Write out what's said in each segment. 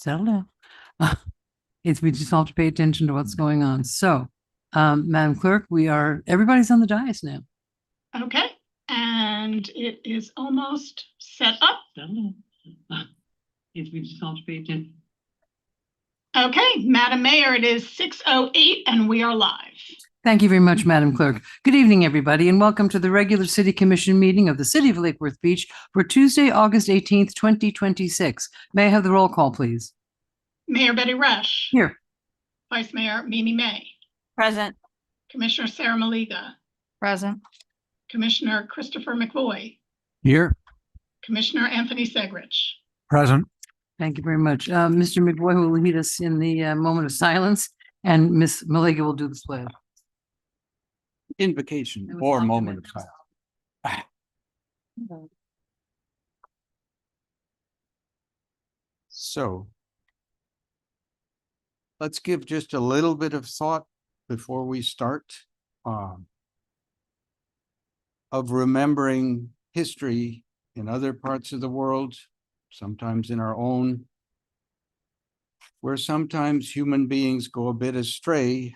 settle down. We just all have to pay attention to what's going on. So, Madam Clerk, everybody's on the dais now. Okay, and it is almost set up. We just all have to pay attention. Okay, Madam Mayor, it is 6:08 and we are live. Thank you very much, Madam Clerk. Good evening, everybody, and welcome to the regular City Commission meeting of the City of Lake Worth Beach for Tuesday, August 18th, 2026. May I have the roll call, please? Mayor Betty Rush. Here. Vice Mayor Mimi May. Present. Commissioner Sarah Maliga. Present. Commissioner Christopher McVoy. Here. Commissioner Anthony Segrich. Present. Thank you very much. Mr. McBoy will lead us in the moment of silence, and Ms. Maliga will do the pledge. Invocation or moment of silence. So let's give just a little bit of thought before we start of remembering history in other parts of the world, sometimes in our own, where sometimes human beings go a bit astray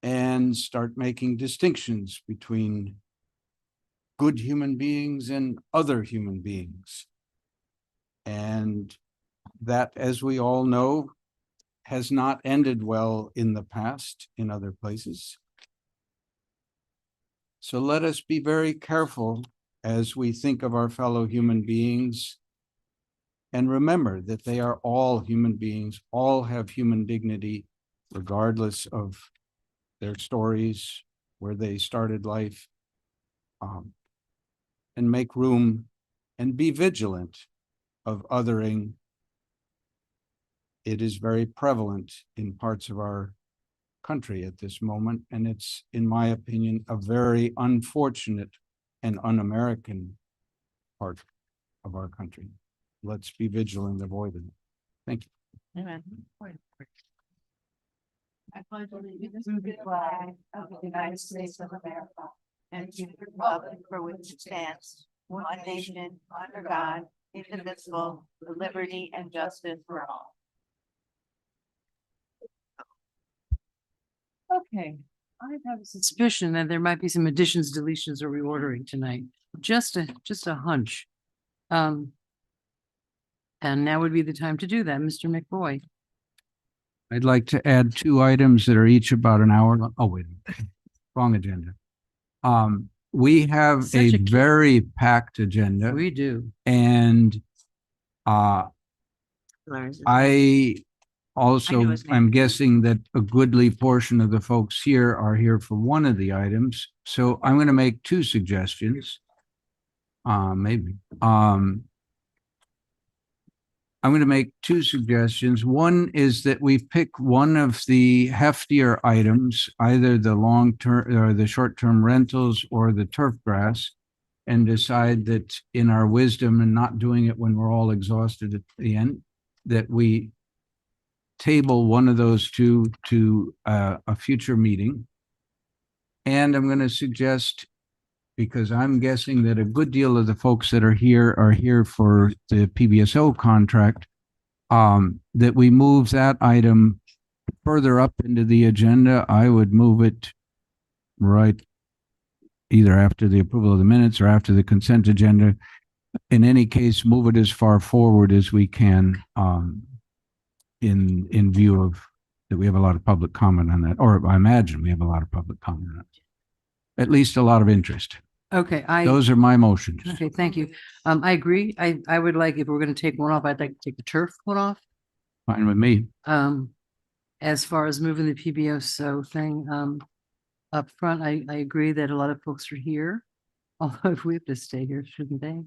and start making distinctions between good human beings and other human beings. And that, as we all know, has not ended well in the past in other places. So let us be very careful as we think of our fellow human beings and remember that they are all human beings, all have human dignity, regardless of their stories, where they started life, and make room and be vigilant of othering. It is very prevalent in parts of our country at this moment, and it's, in my opinion, a very unfortunate and un-American part of our country. Let's be vigilant, avoiding it. Thank you. Amen. I pledge allegiance to the flag of the United States of America and to the republic for which it stands, one nation, under God, indivisible, with liberty and justice for all. Okay, I have a suspicion that there might be some additions, deletions, or reordering tonight. Just a hunch. And now would be the time to do that, Mr. McBoy. I'd like to add two items that are each about an hour. Oh, wait, wrong agenda. We have Such a a kid. very packed agenda, We do. and I I also know his name. am guessing that a goodly portion of the folks here are here for one of the items. So I'm going to make two suggestions. Maybe. I'm going to make two suggestions. One is that we pick one of the heftier items, either the long-term or the short-term rentals or the turf grass, and decide that in our wisdom and not doing it when we're all exhausted at the end, that we table one of those two to a future meeting. And I'm going to suggest, because I'm guessing that a good deal of the folks that are here for the PBSO contract, that we move that item further up into the agenda. I would move it right either after the approval of the minutes or after the consent agenda. In any case, move it as far forward as we can, in view of that we have a lot of public comment on that, or I imagine we have a lot of public comment on it. At least a lot of interest. Okay, Those are my motions. okay, thank you. I agree. I would like, if we're going to take one off, I'd like to take the turf one off. Fine with me. As far as moving the PBSO thing, up front, I agree that a lot of folks are here. Although if we have to stay here, shouldn't they?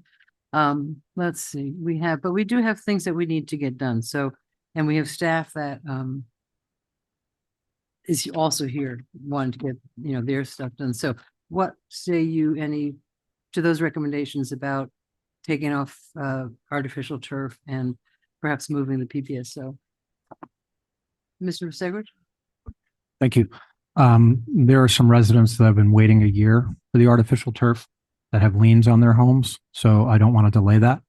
Let's see, but we do have things that we need to get done. So, and we have staff that, is also here wanting to get, their stuff done. So what say you to those recommendations about taking off, artificial turf and perhaps moving the PBSO? Mr. Segrich? Thank you. There are some residents that have been waiting a year for the artificial turf that have liens on their homes, so I don't want to delay that.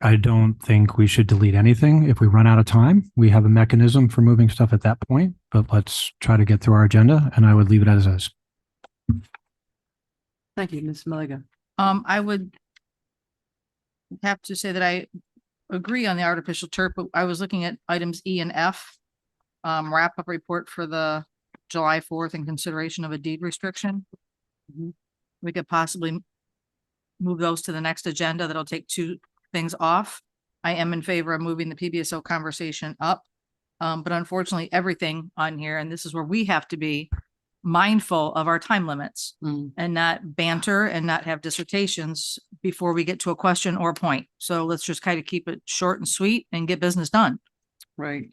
I don't think we should delete anything. If we run out of time, we have a mechanism for moving stuff at that point, but let's try to get through our agenda and I would leave it as is. Thank you, Ms. Milligan. I would have to say that I agree on the artificial turf, but I was looking at items E and F. Wrap-up report for the July 4th in consideration of a deed restriction. Mhm. We could possibly move those to the next agenda. That'll take two things off. I am in favor of moving the PBSO conversation up. But unfortunately, everything on here, and this is where we have to be mindful of our time limits Mm, and not banter and not have dissertations before we get to a question or point. So let's just kind of keep it short and sweet and get business done. right.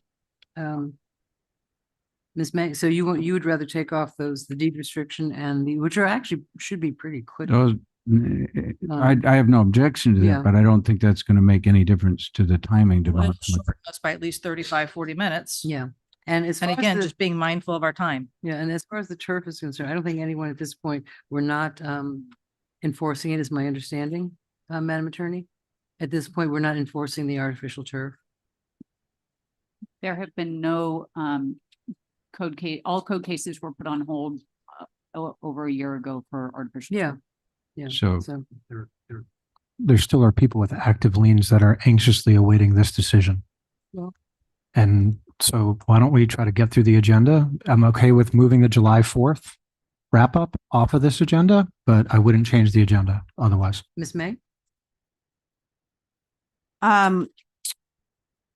Ms. May, so you would rather take off those, the deed restriction and the, which are actually should be pretty quick. Those, I have no objection to yeah. that, but I don't think that's going to make any difference to the timing Well, development. it'll shorten us by at least 35, 40 minutes. Yeah. And as And far as again, the- just being mindful of our time. yeah, and as far as the turf is concerned, I don't think anyone at this point, we're not enforcing it, is my understanding, Madam Attorney. At this point, we're not enforcing the artificial turf. There have been no all code cases were put on hold over a year ago for artificial. Yeah. turf. Yeah. So- There still are people with active liens that are anxiously awaiting this decision. Well- And so why don't we try to get through the agenda? I'm okay with moving the July 4th wrap up off of this agenda, but I wouldn't change the agenda otherwise. Ms. May?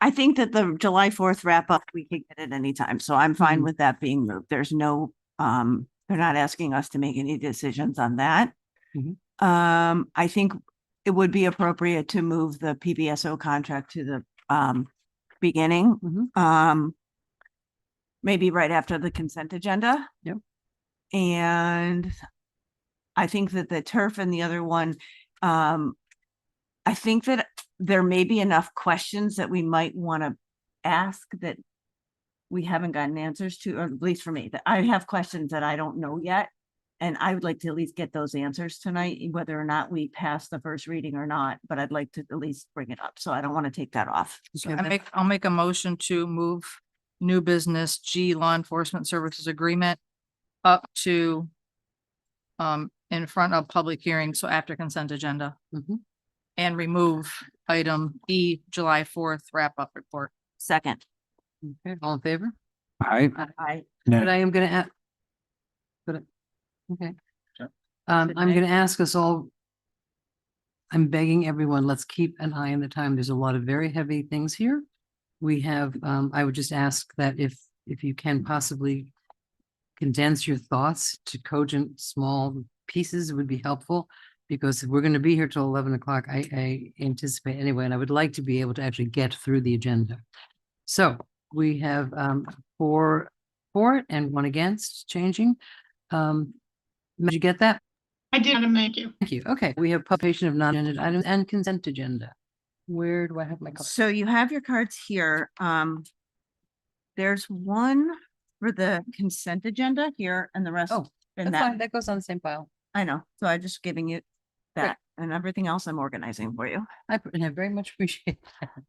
I think that the July 4th wrap up, we can get at any time. So I'm fine Mhm. with that being moved. There's no, they're not asking us to make any decisions on that. Mhm. I think it would be appropriate to move the PBSO contract to the, beginning. Mhm. Maybe right after the consent agenda. Yep. And I think that the turf and the other one, I think that there may be enough questions that we might want to ask that we haven't gotten answers to, or at least for me, that I have questions that I don't know yet. And I would like to at least get those answers tonight, whether or not we pass the first reading or not, but I'd like to at least bring it up. So I don't want to take that off. So I'll make a motion to move new business G law enforcement services agreement up to in front of public hearing, so after consent agenda, Mhm. and remove item E, July 4th wrap-up report. Second, Okay, all in favor? I, But I am gonna ask. Okay. Sure. I'm Good gonna ask us all. I'm begging everyone, let's keep an eye on the time. There's a lot of very heavy things here. We have, I would just ask that if you can possibly condense your thoughts to cogent, small pieces, it would be helpful. Because if we're gonna be here till 11 o'clock, I anticipate anyway, and I would like to be able to actually get through the agenda. So we have four for it and one against changing. Did you get that? I did, Madam, thank you. Thank you. Okay, we have publication of non-agenda items and consent agenda. Where do I have my copy? so you have your cards here. There's one for the consent agenda here and the rest Oh, in That's fine, that. that goes on the same file. I know. So I'm just giving you that and everything else I'm organizing for you. And I very much appreciate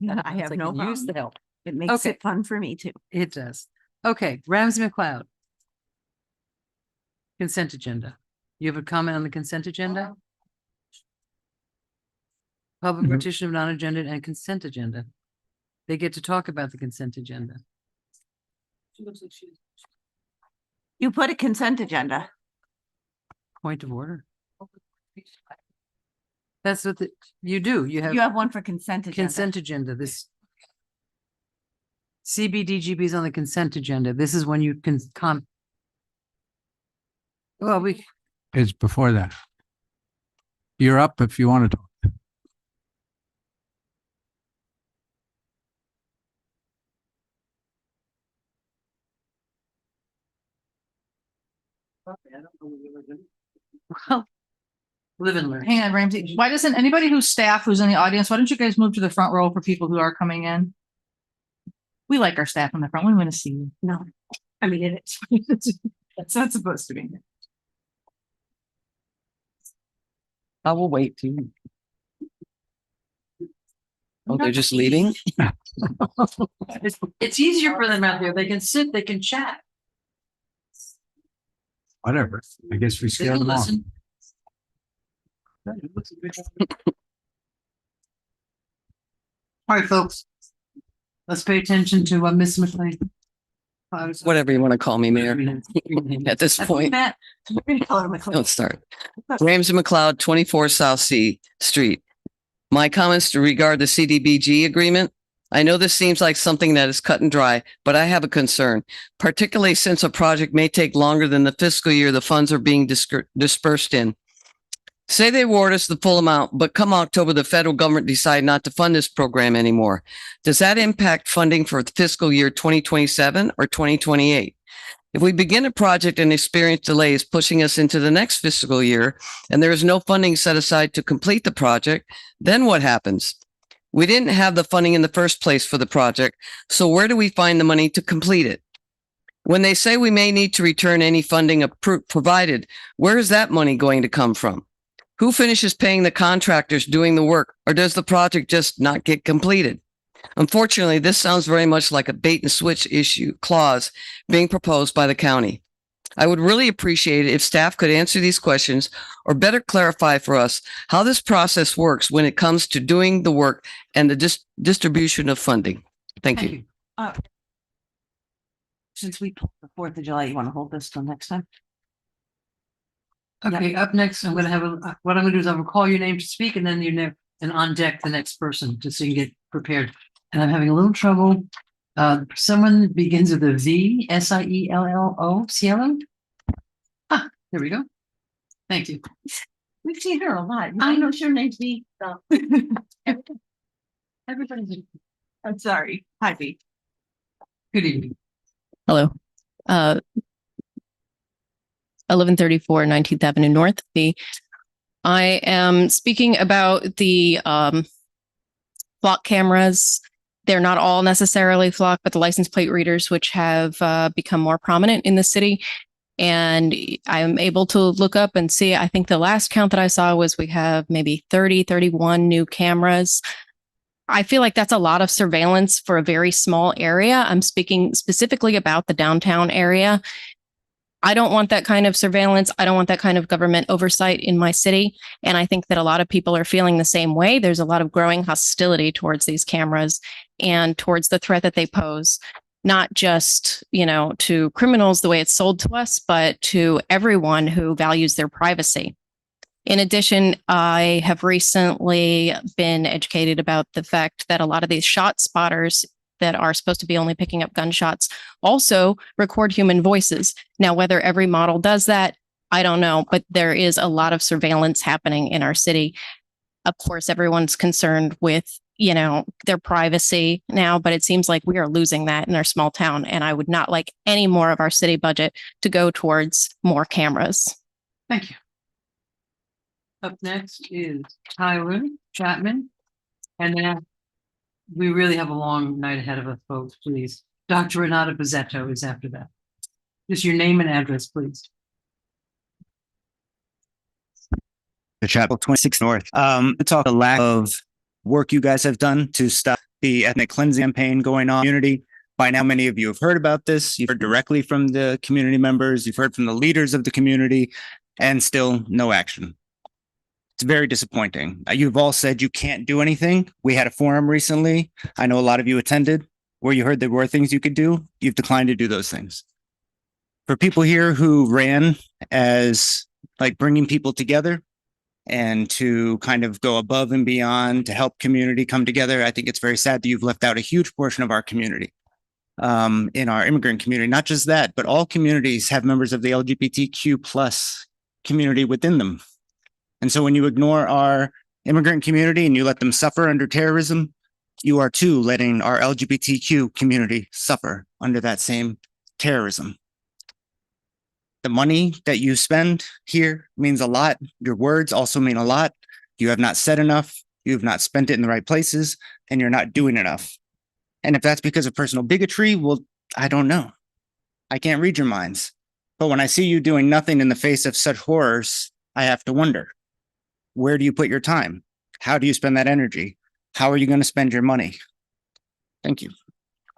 that. I have no could use the problem. help. It makes Okay. it fun for me too. It does. Okay, Ramsey McLeod. Consent agenda. You have a comment on the consent agenda? Public Mhm. partition of non-agenda and consent agenda. They get to talk about the consent agenda. You put a consent agenda. Point of order. That's what you do. You You have one for consent agenda. consent agenda, this. CBDGB is on the consent agenda. This is when you can well, It's before that. You're up if you want to talk. well, live and learn. Hang on, Ramsey. Why doesn't anybody who's staff who's in the audience, why don't you guys move to the front row for people who are coming in? We like our staff in the front. We want to see you. No, I mean, it's. That's not supposed to be. I will wait too. Oh, they're just leaving? It's easier for them out there. They can sit, they can chat. Whatever. I guess we They scale can them off. listen. All right, folks. Let's pay attention to Miss McLean. Whatever you want to call me, Mayor, at this point. Matt, you're gonna call her McLean. Don't start. Ramsey McLeod, 24 South C Street. My comments to regard the CDBG agreement. I know this seems like something that is cut and dry, but I have a concern, particularly since a project may take longer than the fiscal year the funds are being dispersed in. Say they award us the full amount, but come October, the federal government decide not to fund this program anymore. Does that impact funding for fiscal year 2027 or 2028? If we begin a project and experience delays pushing us into the next fiscal year, and there is no funding set aside to complete the project, then what happens? We didn't have the funding in the first place for the project, so where do we find the money to complete it? When they say we may need to return any funding provided, where is that money going to come from? Who finishes paying the contractors doing the work, or does the project just not get completed? Unfortunately, this sounds very much like a bait and switch clause being proposed by the county. I would really appreciate it if staff could answer these questions or better clarify for us how this process works when it comes to doing the work and the distribution of funding. Thank you. Since we pulled the 4th of July, you want to hold this till next time? Okay, up next, I'm gonna have what I'm gonna do is I'm gonna call your name to speak and then and on deck the next person, just so you can get prepared. And I'm having a little trouble. Someone begins with a V, Siello, Cielo. Ah, there we go. Thank you. We've seen her a lot. I know your name's V. So. Everybody's, I'm sorry. Hi, V. good evening. Hello. 1134 19th Avenue North. I am speaking about the flock cameras. They're not all necessarily flock, but the license plate readers, which have become more prominent in the city. And I'm able to look up and see, I think the last count that I saw was we have maybe 31 new cameras. I feel like that's a lot of surveillance for a very small area. I'm speaking specifically about the downtown area. I don't want that kind of surveillance. I don't want that kind of government oversight in my city. And I think that a lot of people are feeling the same way. There's a lot of growing hostility towards these cameras and towards the threat that they pose, not just, to criminals the way it's sold to us, but to everyone who values their privacy. In addition, I have recently been educated about the fact that a lot of these shot spotters that are supposed to be only picking up gunshots also record human voices. Now, whether every model does that, I don't know, but there is a lot of surveillance happening in our city. Of course, everyone's concerned with, their privacy now, but it seems like we are losing that in our small town. And I would not like any more of our city budget to go towards more cameras. Thank you. Up next is Tyler Chapman. And then we really have a long night ahead of us, folks, please. Dr. Renata Bizzetto is after that. Just your name and address, please. The Chapel 26 North. Talk the lack of work you guys have done to stop the ethnic cleansing campaign going on in the community. By now, many of you have heard about this. You've heard directly from the community members. You've heard from the leaders of the community, and still no action. It's very disappointing. You've all said you can't do anything. We had a forum recently. I know a lot of you attended where you heard there were things you could do. You've declined to do those things. For people here who ran as like bringing people together and to kind of go above and beyond to help community come together, I think it's very sad that you've left out a huge portion of our community, in our immigrant community. Not just that, but all communities have members of the LGBTQ plus community within them. And so when you ignore our immigrant community and you let them suffer under terrorism, you are too letting our LGBTQ community suffer under that same terrorism. The money that you spend here means a lot. Your words also mean a lot. You have not said enough. You have not spent it in the right places, and you're not doing enough. And if that's because of personal bigotry, well, I don't know. I can't read your minds. But when I see you doing nothing in the face of such horrors, I have to wonder, where do you put your time? How do you spend that energy? How are you going to spend your money? Thank you.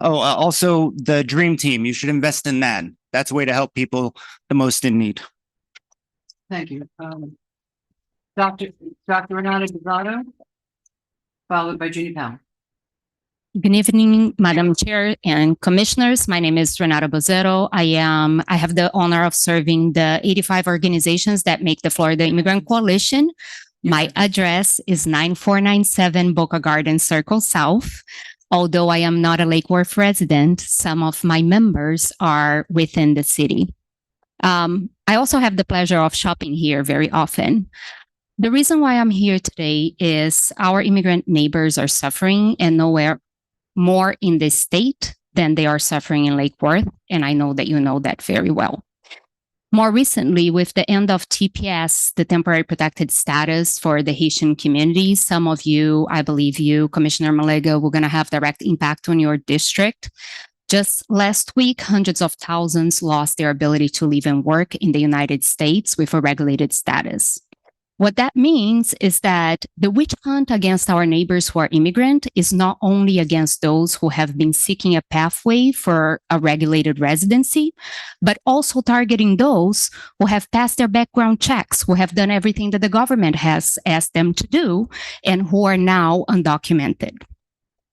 Oh, also the Dream Team, you should invest in that. That's a way to help people the most in need. Thank you. Dr. Renata Gazzato, followed by Judy Powell. Good evening, Madam Chair and Commissioners. My name is Renata Bozzero. I have the honor of serving the 85 organizations that make the Florida Immigrant Coalition. My address is 9497 Boca Garden Circle South. Although I am not a Lake Worth resident, some of my members are within the city. I also have the pleasure of shopping here very often. The reason why I'm here today is our immigrant neighbors are suffering, and nowhere more in this state than they are suffering in Lake Worth, and I know that you know that very well. More recently, with the end of TPS, the temporary protected status for the Haitian community, some of you, I believe you, Commissioner Malega, we're going to have direct impact on your district. Just last week, hundreds of thousands lost their ability to live and work in the United States with a regulated status. What that means is that the witch hunt against our neighbors who are immigrant is not only against those who have been seeking a pathway for a regulated residency, but also targeting those who have passed their background checks, who have done everything that the government has asked them to do, and who are now undocumented.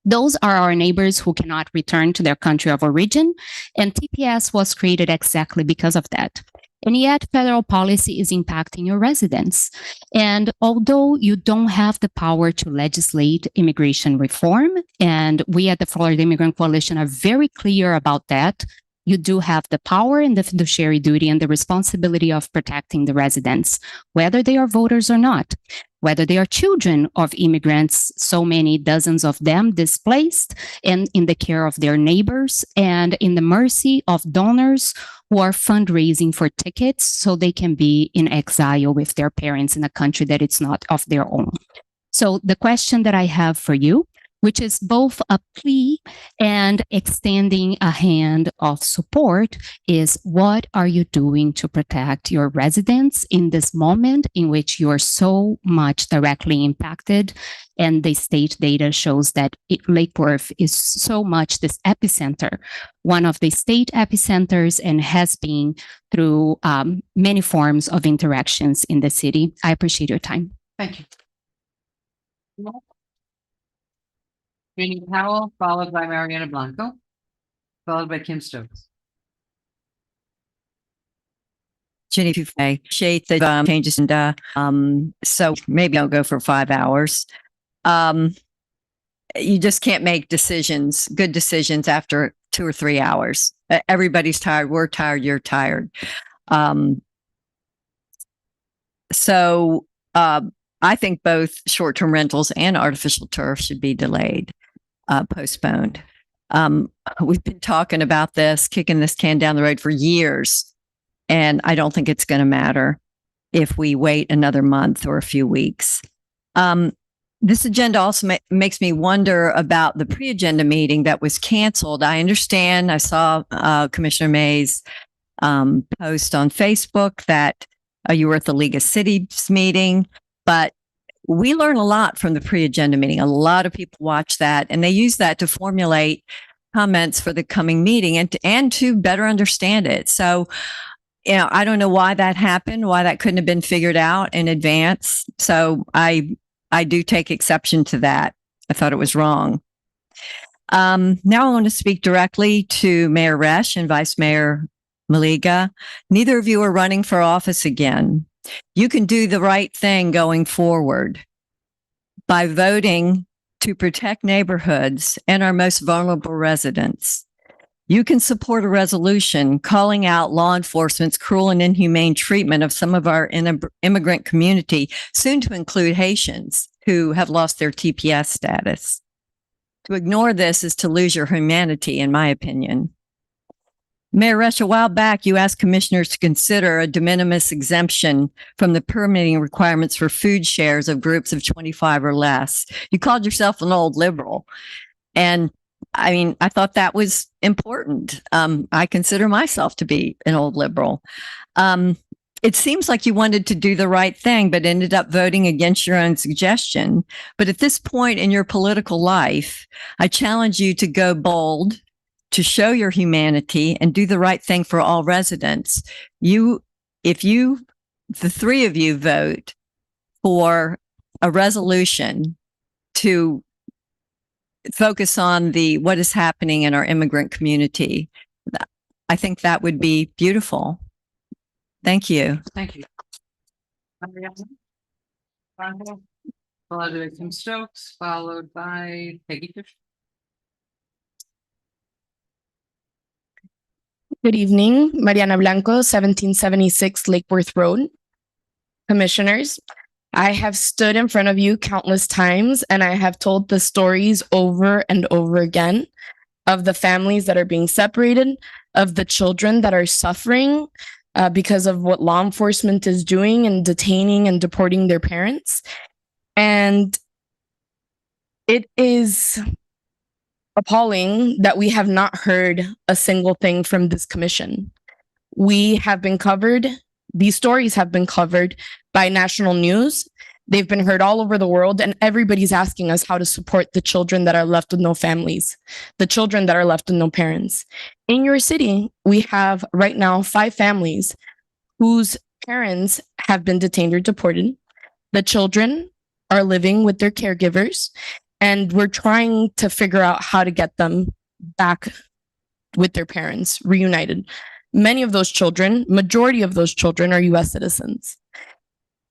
Those are our neighbors who cannot return to their country of origin, and TPS was created exactly because of that. And yet federal policy is impacting your residents. And although you don't have the power to legislate immigration reform, and we at the Florida Immigrant Coalition are very clear about that, you do have the power and the fiduciary duty and the responsibility of protecting the residents, whether they are voters or not, whether they are children of immigrants, so many dozens of them displaced, and in the care of their neighbors, and in the mercy of donors who are fundraising for tickets so they can be in exile with their parents in a country that it's not of their own. So the question that I have for you, which is both a plea and extending a hand of support, is what are you doing to protect your residents in this moment in which you are so much directly impacted? And the state data shows that Lake Worth is so much this epicenter, one of the state epicenters, and has been through many forms of interactions in the city. I appreciate your time. Thank you. Judy Powell, followed by Mariana Blanco, followed by Kim Stokes. Jenny Buffet, appreciate the changes and so maybe I'll go for 5 hours. You just can't make decisions, good decisions after 2 or 3 hours. Everybody's tired. We're tired. You're tired. So I think both short-term rentals and artificial turf should be delayed, postponed. We've been talking about this, kicking this can down the road for years, and I don't think it's going to matter if we wait another month or a few weeks. This agenda also makes me wonder about the pre-agenda meeting that was canceled. I understand. I saw Commissioner May's post on Facebook that you were at the League of Cities meeting, but we learn a lot from the pre-agenda meeting. A lot of people watch that, and they use that to formulate comments for the coming meeting and to better understand it. So, you know, I don't know why that happened, why that couldn't have been figured out in advance. So I do take exception to that. I thought it was wrong. Now I want to speak directly to Mayor Resch and Vice Mayor Maliga. Neither of you are running for office again. You can do the right thing going forward by voting to protect neighborhoods and our most vulnerable residents. You can support a resolution calling out law enforcement's cruel and inhumane treatment of some of our immigrant community, soon to include Haitians who have lost their TPS status. To ignore this is to lose your humanity, in my opinion. Mayor Resch, a while back, you asked commissioners to consider a de minimis exemption from the permitting requirements for food shares of groups of 25 or less. You called yourself an old liberal. And I mean, I thought that was important. I consider myself to be an old liberal. it seems like you wanted to do the right thing, but ended up voting against your own suggestion. But at this point in your political life, I challenge you to go bold, to show your humanity and do the right thing for all residents. If the three of you vote for a resolution to focus on what is happening in our immigrant community, I think that would be beautiful. Thank you. Thank you. Followed by Kim Stokes, followed by Peggy Fisher. Good evening, Mariana Blanco, 1776 Lakeworth Road. Commissioners, I have stood in front of you countless times and I have told the stories over and over again of the families that are being separated, of the children that are suffering because of what law enforcement is doing and detaining and deporting their parents. And it is appalling that we have not heard a single thing from this commission. We have been covered, these stories have been covered by national news. They've been heard all over the world, and everybody's asking us how to support the children that are left with no families, the children that are left with no parents. In your city, we have right now 5 families whose parents have been detained or deported. The children are living with their caregivers, and we're trying to figure out how to get them back with their parents, reunited. Many of those children, majority of those children are US citizens.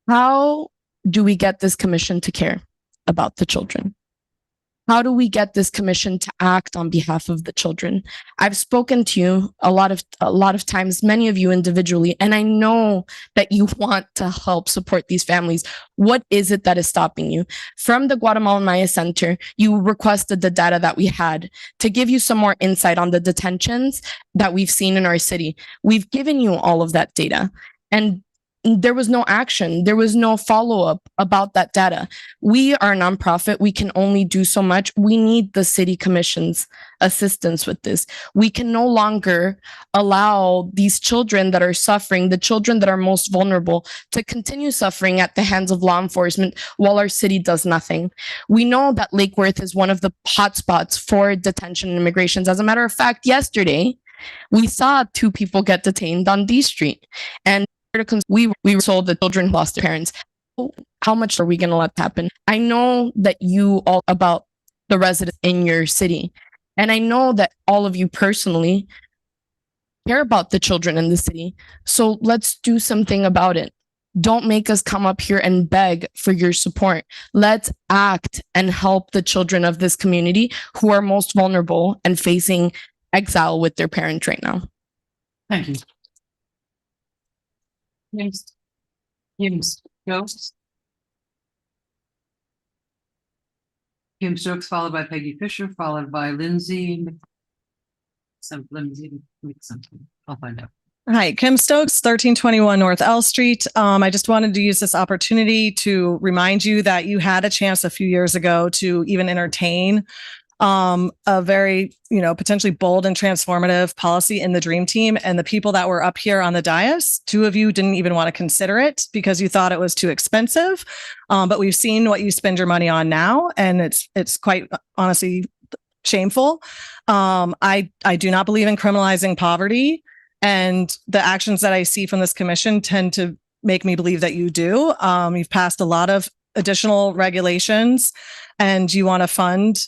How do we get this commission to care about the children? How do we get this commission to act on behalf of the children? I've spoken to you a lot of times, many of you individually, and I know that you want to help support these families. What is it that is stopping you? From the Guatemala Maya Center, you requested the data that we had to give you some more insight on the detentions that we've seen in our city. We've given you all of that data, and there was no action. There was no follow-up about that data. We are a nonprofit. We can only do so much. We need the city commission's assistance with this. We can no longer allow these children that are suffering, the children that are most vulnerable, to continue suffering at the hands of law enforcement while our city does nothing. We know that Lake Worth is one of the hotspots for detention and immigrations. As a matter of fact, yesterday, we saw 2 people get detained on D Street, and we were told that children lost their parents. How much are we going to let happen? I know that you all about the residents in your city, and I know that all of you personally care about the children in the city. So let's do something about it. Don't make us come up here and beg for your support. Let's act and help the children of this community who are most vulnerable and facing exile with their parents right now. Thank you. Kim Stokes. Kim Stokes, followed by Peggy Fisher, followed by Lindsay. Lindsay, something. I'll find out. Hi, Kim Stokes, 1321 North L Street. I just wanted to use this opportunity to remind you that you had a chance a few years ago to even entertain a very, potentially bold and transformative policy in the Dream Team. And the people that were up here on the dais, 2 of you didn't even want to consider it because you thought it was too expensive. But we've seen what you spend your money on now, and it's quite honestly shameful. I do not believe in criminalizing poverty, and the actions that I see from this commission tend to make me believe that you do. You've passed a lot of additional regulations, and you want to fund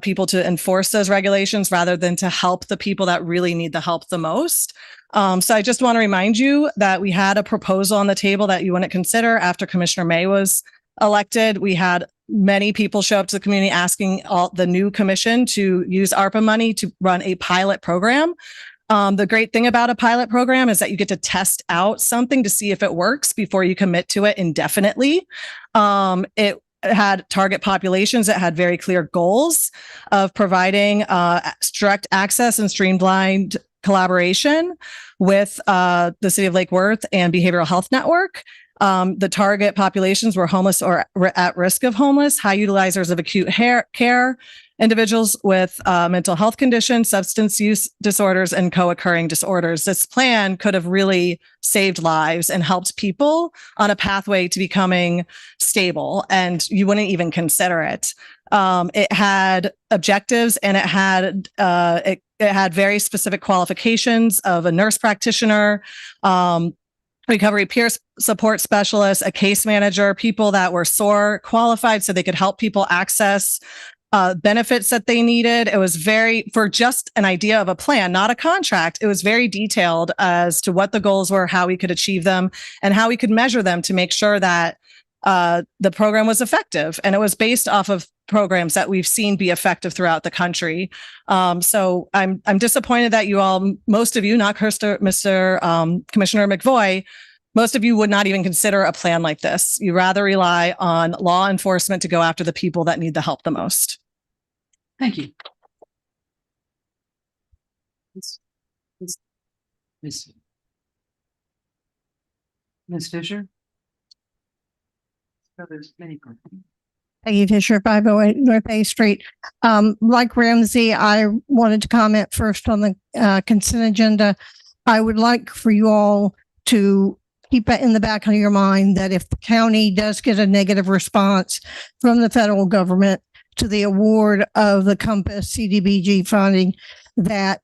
people to enforce those regulations rather than to help the people that really need the help the most. So I just want to remind you that we had a proposal on the table that you wouldn't consider after Commissioner May was elected. We had many people show up to the community asking the new commission to use ARPA money to run a pilot program. The great thing about a pilot program is that you get to test out something to see if it works before you commit to it indefinitely. It had target populations that had very clear goals of providing direct access and streamlined collaboration with the City of Lake Worth and Behavioral Health Network. The target populations were homeless or at risk of homeless, high utilizers of acute care, individuals with mental health conditions, substance use disorders, and co-occurring disorders. This plan could have really saved lives and helped people on a pathway to becoming stable, and you wouldn't even consider it. It had objectives, and it had very specific qualifications of a nurse practitioner, recovery peer support specialist, a case manager, people that were SOAR qualified so they could help people access benefits that they needed. It was for just an idea of a plan, not a contract. It was very detailed as to what the goals were, how we could achieve them, and how we could measure them to make sure that the program was effective. And it was based off of programs that we've seen be effective throughout the country. So I'm disappointed that you all, most of you, not Mr. Commissioner McVoy, most of you would not even consider a plan like this. You rather rely on law enforcement to go after the people that need the help the most. Thank you. Ms. Fisher? Oh, there's many. Peggy Fisher, 508 North A Street. Like Ramsey, I wanted to comment first on the consent agenda. I would like for you all to keep it in the back of your mind that if the county does get a negative response from the federal government to the award of the Compass CDBG funding, that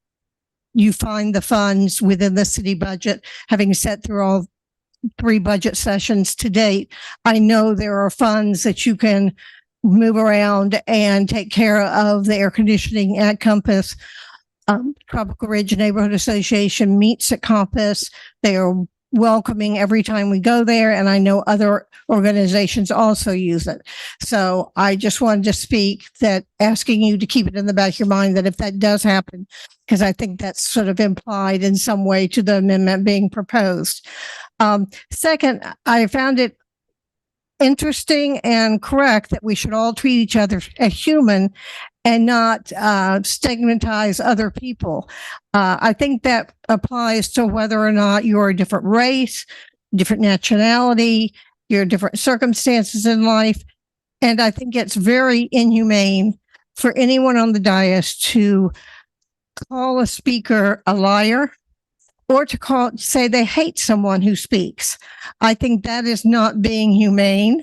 you find the funds within the city budget. Having sat through all 3 budget sessions to date, I know there are funds that you can move around and take care of the air conditioning at Compass. Tropical Ridge Neighborhood Association meets at Compass. They are welcoming every time we go there, and I know other organizations also use it. So I just wanted to speak that, asking you to keep it in the back of your mind that if that does happen, because I think that's sort of implied in some way to the amendment being proposed. Second, I found it interesting and correct that we should all treat each other as human and not stigmatize other people. I think that applies to whether or not you're a different race, different nationality, your different circumstances in life. And I think it's very inhumane for anyone on the dais to call a speaker a liar or to say they hate someone who speaks. I think that is not being humane.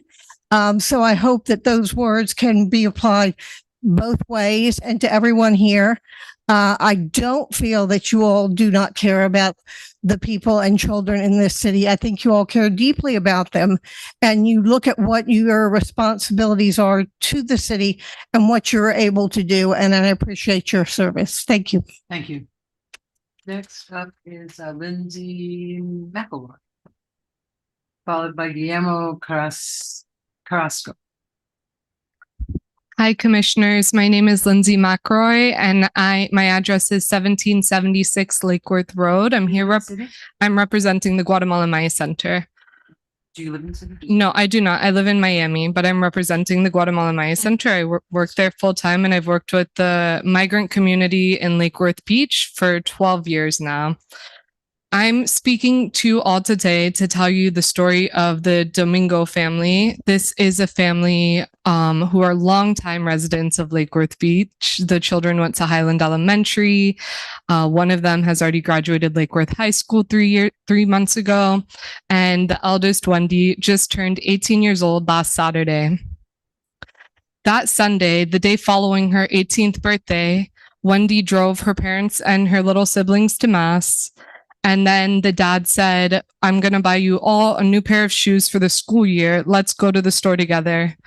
So I hope that those words can be applied both ways and to everyone here. I don't feel that you all do not care about the people and children in this city. I think you all care deeply about them, and you look at what your responsibilities are to the city and what you're able to do. And I appreciate your service. Thank you. Thank you. Next up is Lindsay McElroy, followed by Guillermo Carrasco. Hi, Commissioners. My name is Lindsay McElroy, and my address is 1776 Lakeworth Road. I'm here. I'm representing the Guatemala Maya Center. Do you live in the city? No, I do not. I live in Miami, but I'm representing the Guatemala Maya Center. I work there full time, and I've worked with the migrant community in Lakeworth Beach for 12 years now. I'm speaking to you all today to tell you the story of the Domingo family. This is a family who are longtime residents of Lakeworth Beach. The children went to Highland Elementary. One of them has already graduated Lakeworth High School 3 months ago. And the eldest, Wendy, just turned 18 years old last Saturday. That Sunday, the day following her 18th birthday, Wendy drove her parents and her little siblings to Mass. And then the dad said, I'm going to buy you all a new pair of shoes for the school year. Let's go to the store together.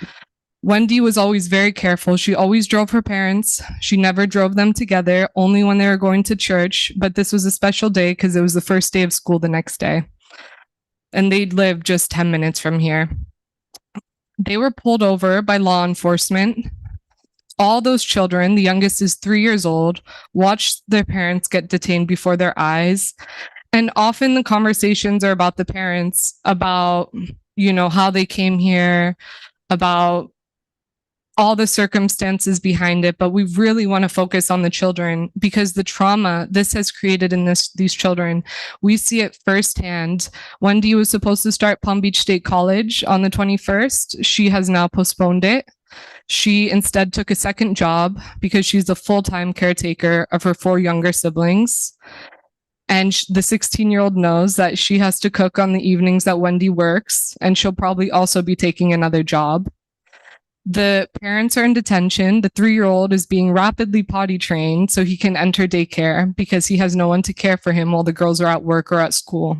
Wendy was always very careful. She always drove her parents. She never drove them together, only when they were going to church. But this was a special day because it was the first day of school the next day. And they lived just 10 minutes from here. They were pulled over by law enforcement. All those children, the youngest is 3 years old, watched their parents get detained before their eyes. And often the conversations are about the parents, about, how they came here, about all the circumstances behind it. But we really want to focus on the children because the trauma this has created in these children, we see it firsthand. Wendy was supposed to start Palm Beach State College on the 21st. She has now postponed it. She instead took a second job because she's a full-time caretaker of her 4 younger siblings. And the 16-year-old knows that she has to cook on the evenings that Wendy works, and she'll probably also be taking another job. The parents are in detention. The 3-year-old is being rapidly potty trained so he can enter daycare because he has no one to care for him while the girls are at work or at school.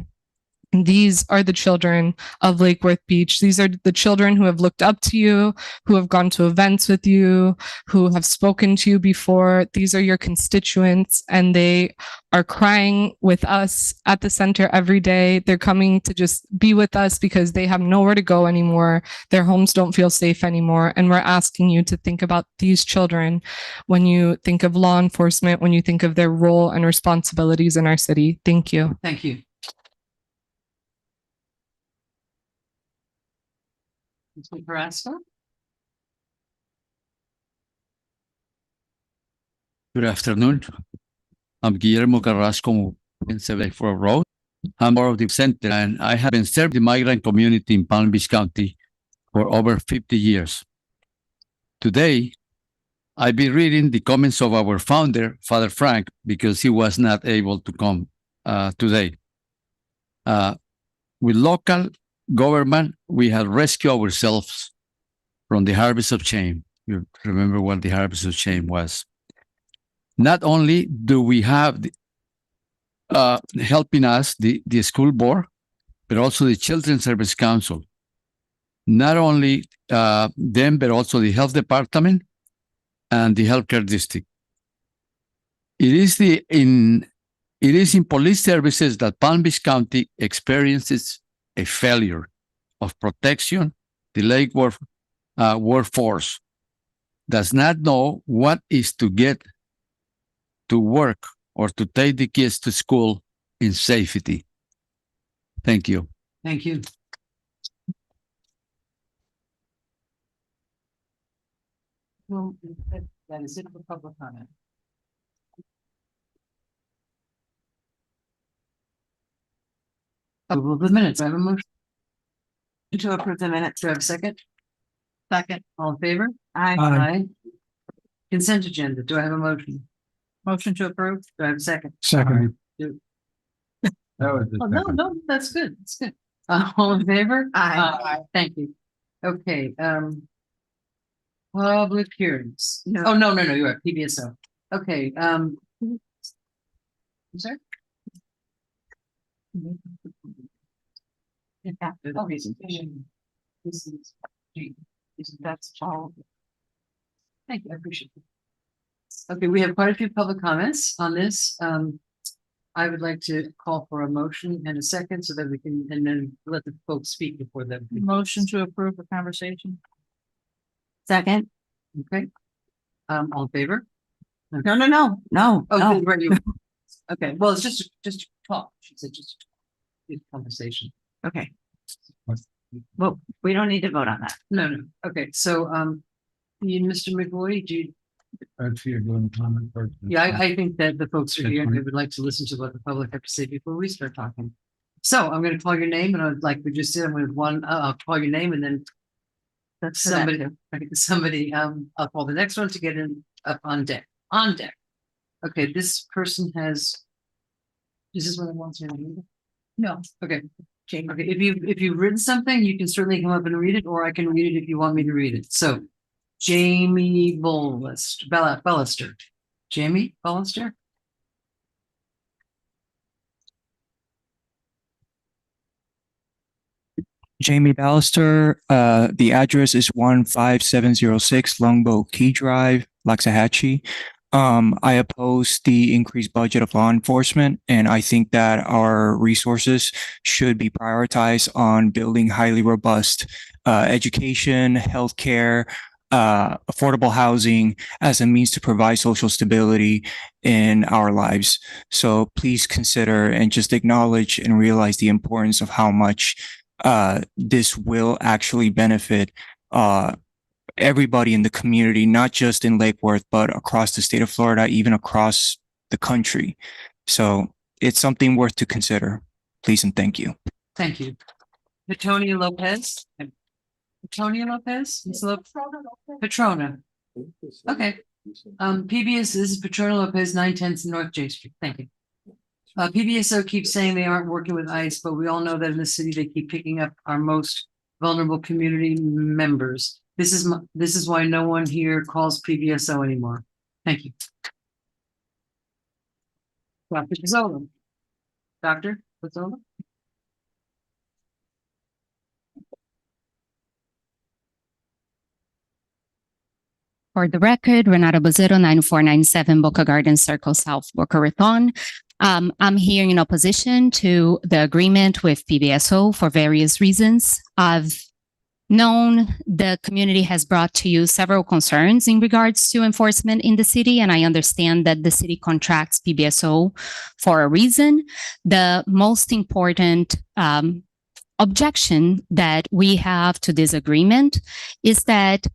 These are the children of Lake Worth Beach. These are the children who have looked up to you, who have gone to events with you, who have spoken to you before. These are your constituents, and they are crying with us at the center every day. They're coming to just be with us because they have nowhere to go anymore. Their homes don't feel safe anymore. And we're asking you to think about these children when you think of law enforcement, when you think of their role and responsibilities in our city. Thank you. Thank you. Mr. Carrasco? Good afternoon. I'm Guillermo Carrasco in 74 Road. I'm part of the center, and I have been serving the migrant community in Palm Beach County for over 50 years. Today, I'll be reading the comments of our founder, Father Frank, because he was not able to come today. With local government, we have rescued ourselves from the harvest of shame. You remember what the harvest of shame was. Not only do we have helping us, the school board, but also the Children's Service Council. Not only them, but also the health department and the healthcare district. It is in police services that Palm Beach County experiences a failure of protection. The Lake Worth workforce does not know what is to get to work or to take the kids to school in safety. Thank you. Thank you. Well, that is it for public comment. Approval of the minutes. I have a motion to approve the minutes. Do I have a second? Second. All in favor? Aye. Aye. Consent agenda. Do I have a motion? Motion to approve. Do I have a second? Second. That was the Oh, no, second. no, that's good. That's good. All in favor? Aye. Thank you. Okay, public hearings. Oh, no, you're right, PBSO. Okay, sorry? Oh, this is G. That's all. Thank you, I appreciate it. Okay, we have quite a few public comments on this. I would like to call for a motion and a second so that we can, and then let the folks speak before them. Motion to approve the conversation. Second. Okay. All in favor? No. Oh, right, you. Okay, well, it's just talk. She said just conversation. Okay. Well, we don't need to vote on that. No. Okay, so, you, Mr. McVoy, do you, yeah, I think that the folks are here and they would like to listen to what the public have to say before we start talking. So I'm going to call your name, and I'd like we just did, I'm going to I'll call your name, and then That's somebody, I'll call the next one to get in up on deck. Okay, this person has. Is this what I want to read? No. Okay. Okay, if you've written something, you can certainly come up and read it, or I can read it if you want me to read it. So Jamie Bellister. Jamie Bellister? Jamie Ballister, the address is 15706 Longboat Key Drive, Waxahachie. I oppose the increased budget of law enforcement, and I think that our resources should be prioritized on building highly robust education, healthcare, affordable housing as a means to provide social stability in our lives. So please consider and just acknowledge and realize the importance of how much this will actually benefit everybody in the community, not just in Lake Worth, but across the state of Florida, even across the country. So it's something worth to consider. Please and thank you. Thank you. Antonio Lopez. Petronia Lopez? Petrona. Okay. PBS, this is Petrona Lopez, 910 North J Street. Thank you. PBSO keeps saying they aren't working with ICE, but we all know that in the city, they keep picking up our most vulnerable community members. This is why no one here calls PBSO anymore. Thank you. Dr. Pizzola. Dr. Pizzola? For the record, Renata Bozzetto, 9497 Boca Gardens Circle South, Boca Raton. I'm here in opposition to the agreement with PBSO for various reasons. I've known the community has brought to you several concerns in regards to enforcement in the city, and I understand that the city contracts PBSO for a reason. The most important objection that we have to this agreement is that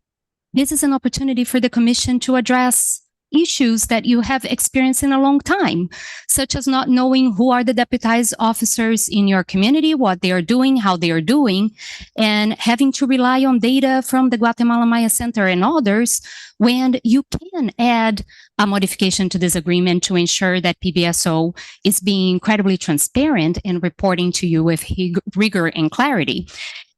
this is an opportunity for the commission to address issues that you have experienced in a long time, such as not knowing who are the deputized officers in your community, what they are doing, how they are doing, and having to rely on data from the Guatemala Maya Center and others when you can add a modification to this agreement to ensure that PBSO is being incredibly transparent and reporting to you with rigor and clarity.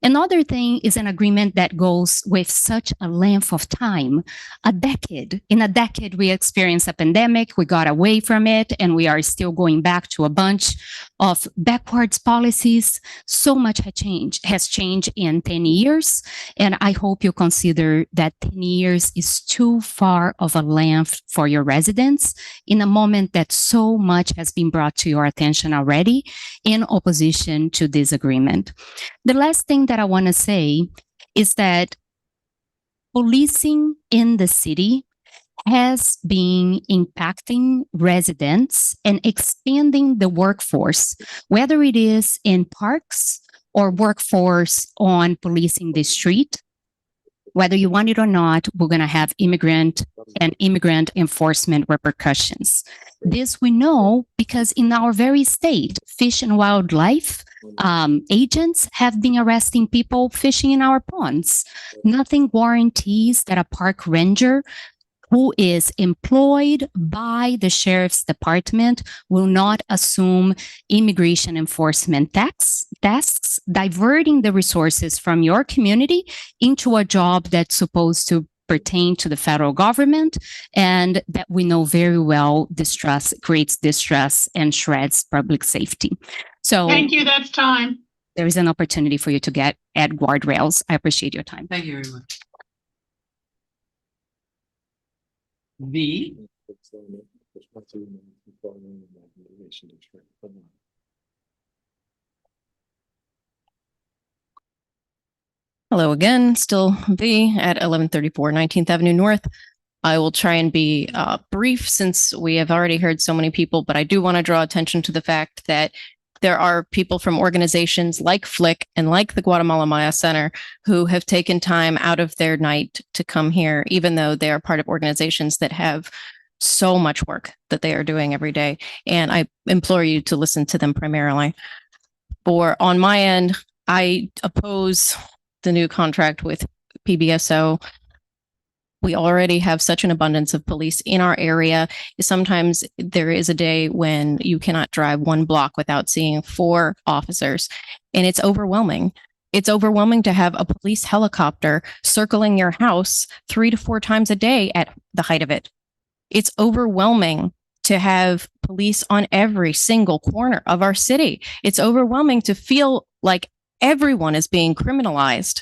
Another thing is an agreement that goes with such a length of time, a decade. In a decade, we experienced a pandemic, we got away from it, and we are still going back to a bunch of backwards policies. So much has changed in 10 years, and I hope you consider that 10 years is too far of a length for your residents in a moment that so much has been brought to your attention already in opposition to this agreement. The last thing that I want to say is that policing in the city has been impacting residents and expanding the workforce, whether it is in parks or workforce on policing the street. Whether you want it or not, we're going to have immigrant enforcement repercussions. This we know because in our very state, Fish and Wildlife agents have been arresting people fishing in our ponds. Nothing guarantees that a park ranger who is employed by the sheriff's department will not assume immigration enforcement tasks, diverting the resources from your community into a job that's supposed to pertain to the federal government, and that we know very well creates distress and shreds public safety. So Thank you. That's time. there is an opportunity for you to add guardrails. I appreciate your time. Thank you very much. V. Hello again, still V at 1134 19th Avenue North. I will try and be brief since we have already heard so many people, but I do want to draw attention to the fact that there are people from organizations like FLIC and like the Guatemala Maya Center who have taken time out of their night to come here, even though they are part of organizations that have so much work that they are doing every day. And I implore you to listen to them primarily. On my end, I oppose the new contract with PBSO. We already have such an abundance of police in our area. Sometimes there is a day when you cannot drive one block without seeing 4 officers, and it's overwhelming. It's overwhelming to have a police helicopter circling your house 3 to 4 times a day at the height of it. It's overwhelming to have police on every single corner of our city. It's overwhelming to feel like everyone is being criminalized,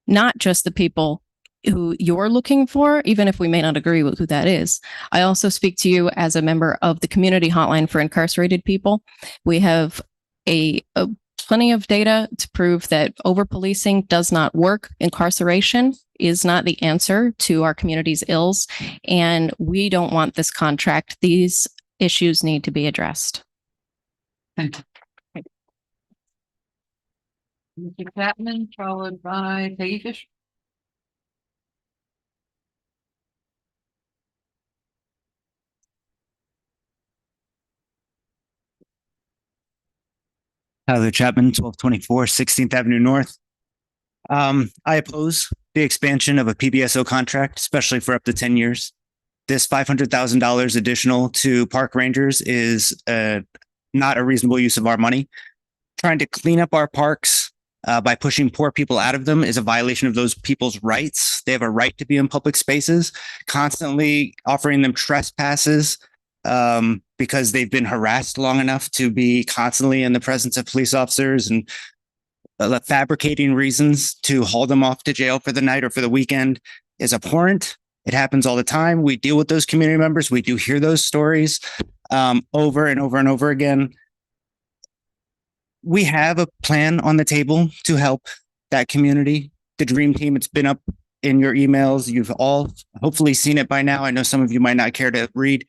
not just the people who you're looking for, even if we may not agree with who that is. I also speak to you as a member of the community hotline for incarcerated people. We have plenty of data to prove that over-policing does not work. Incarceration is not the answer to our community's ills, and we don't want this contract. These issues need to be addressed. Thank you. Mr. Chapman, followed by Peggy Fisher. Tyler Chapman, 1224 16th Avenue North. I oppose the expansion of a PBSO contract, especially for up to 10 years. This $500,000 additional to park rangers is not a reasonable use of our money. Trying to clean up our parks by pushing poor people out of them is a violation of those people's rights. They have a right to be in public spaces. Constantly offering them trespasses because they've been harassed long enough to be constantly in the presence of police officers and fabricating reasons to haul them off to jail for the night or for the weekend is abhorrent. It happens all the time. We deal with those community members. We do hear those stories over and over and over again. We have a plan on the table to help that community. The Dream Team, it's been up in your emails. You've all hopefully seen it by now. I know some of you might not care to read,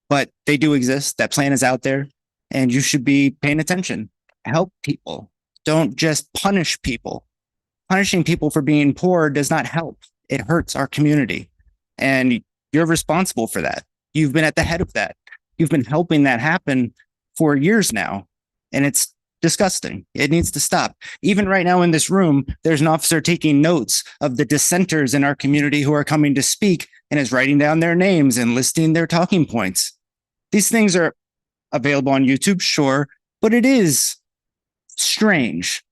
but they do exist. That plan is out there and you should be paying attention. Help people. Don't just punish people. Punishing people for being poor does not help. It hurts our community. And you're responsible for that. You've been at the head of that. You've been helping that happen for years now. And it's disgusting. It needs to stop. Even right now in this room, there's an officer taking notes of the dissenters in our community who are coming to speak and is writing down their names and listing their talking points. These things are available on YouTube, sure, but it is strange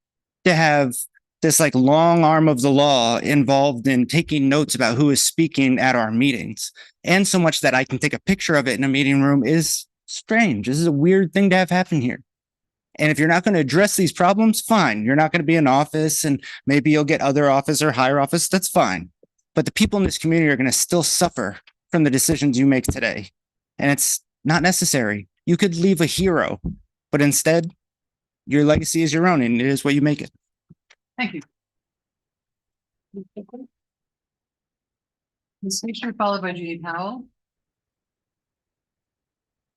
to have this like long arm of the law involved in taking notes about who is speaking at our meetings. And so much that I can take a picture of it in a meeting room is strange. This is a weird thing to have happen here. And if you're not going to address these problems, fine. You're not going to be in office and maybe you'll get other office or higher office. That's fine. But the people in this community are going to still suffer from the decisions you make today. And it's not necessary. You could leave a hero, but instead your legacy is your own and it is what you make it. Thank you. Ms. Fisher, followed by Judy Powell.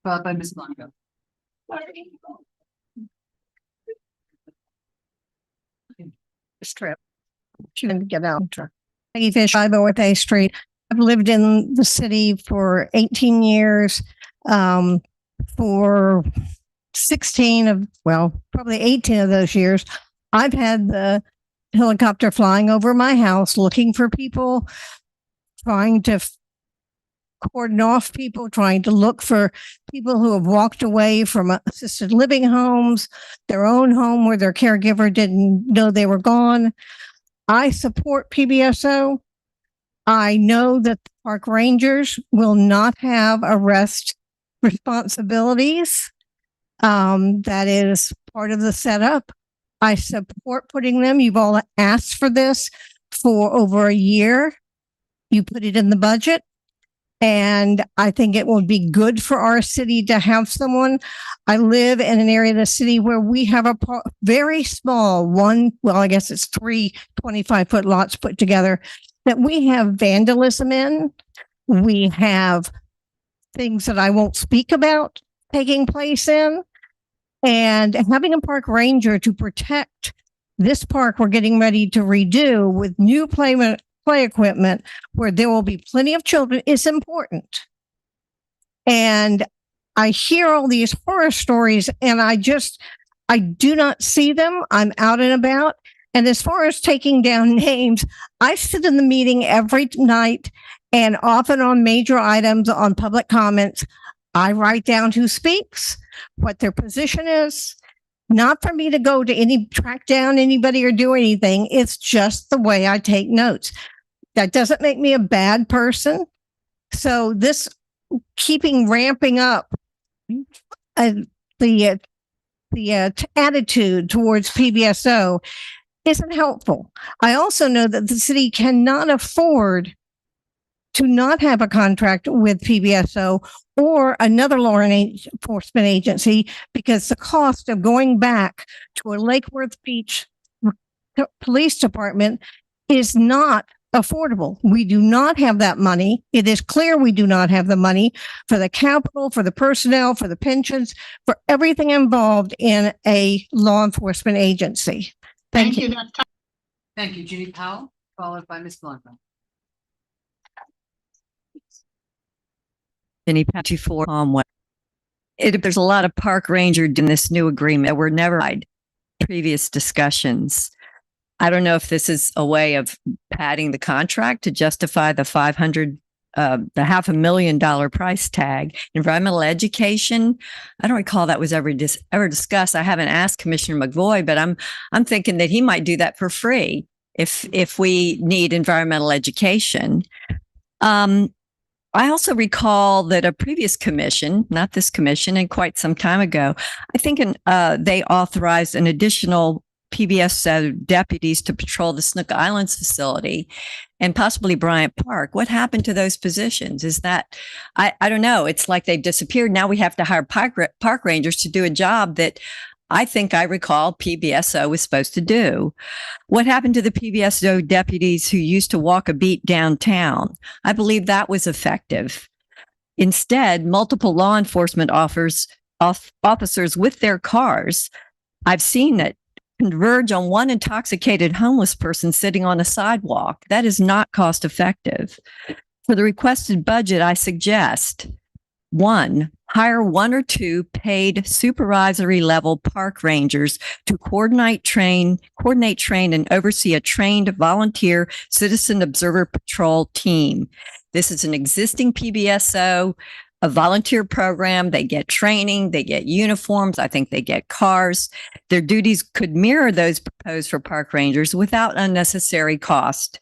Followed by Ms. Blanco. This trip. She didn't get out. Peggy Fish, 5 North A Street. I've lived in the city for 18 years. For 16 of, well, probably 18 of those years, I've had the helicopter flying over my house looking for people, trying to cordon off people, trying to look for people who have walked away from assisted living homes, their own home where their caregiver didn't know they were gone. I support PBSO. I know that the park rangers will not have arrest responsibilities. That is part of the setup. I support putting them. You've all asked for this for over a year. You put it in the budget. And I think it will be good for our city to have someone. I live in an area of the city where we have a very small I guess it's 3 25-foot lots put together that we have vandalism in. We have things that I won't speak about taking place in. And having a park ranger to protect this park we're getting ready to redo with new play equipment where there will be plenty of children is important. And I hear all these horror stories and I do not see them. I'm out and about. And as far as taking down names, I sit in the meeting every night and often on major items on public comments, I write down who speaks, what their position is, not for me to go to track down anybody or do anything. It's just the way I take notes. That doesn't make me a bad person. So this ramping up the attitude towards PBSO isn't helpful. I also know that the city cannot afford to not have a contract with PBSO or another law enforcement agency because the cost of going back to a Lake Worth Beach police department is not affordable. We do not have that money. It is clear we do not have the money for the capital, for the personnel, for the pensions, for everything involved in a law enforcement agency. Thank you. Thank you, Judy Powell, followed by Ms. Blanco. There's a lot of park ranger in this new agreement that were never previous discussions. I don't know if this is a way of padding the contract to justify the the $500,000 price tag. Environmental education, I don't recall that was ever discussed. I haven't asked Commissioner McVoy, but I'm thinking that he might do that for free if we need environmental education. I also recall that a previous commission, not this commission, and quite some time ago, I think they authorized an additional PBS deputies to patrol the Snook Islands facility and possibly Bryant Park. What happened to those positions? Is that, I don't know. It's like they've disappeared. Now we have to hire park rangers to do a job that I think I recall PBSO was supposed to do. What happened to the PBSO deputies who used to walk a beat downtown? I believe that was effective. Instead, multiple law enforcement officers with their cars, I've seen it, converge on one intoxicated homeless person sitting on a sidewalk. That is not cost effective. For the requested budget, I suggest 1, hire 1 or 2 paid supervisory level park rangers to coordinate, train, and oversee a trained volunteer citizen observer patrol team. This is an existing PBSO, a volunteer program. They get training, they get uniforms. I think they get cars. Their duties could mirror those proposed for park rangers without unnecessary cost.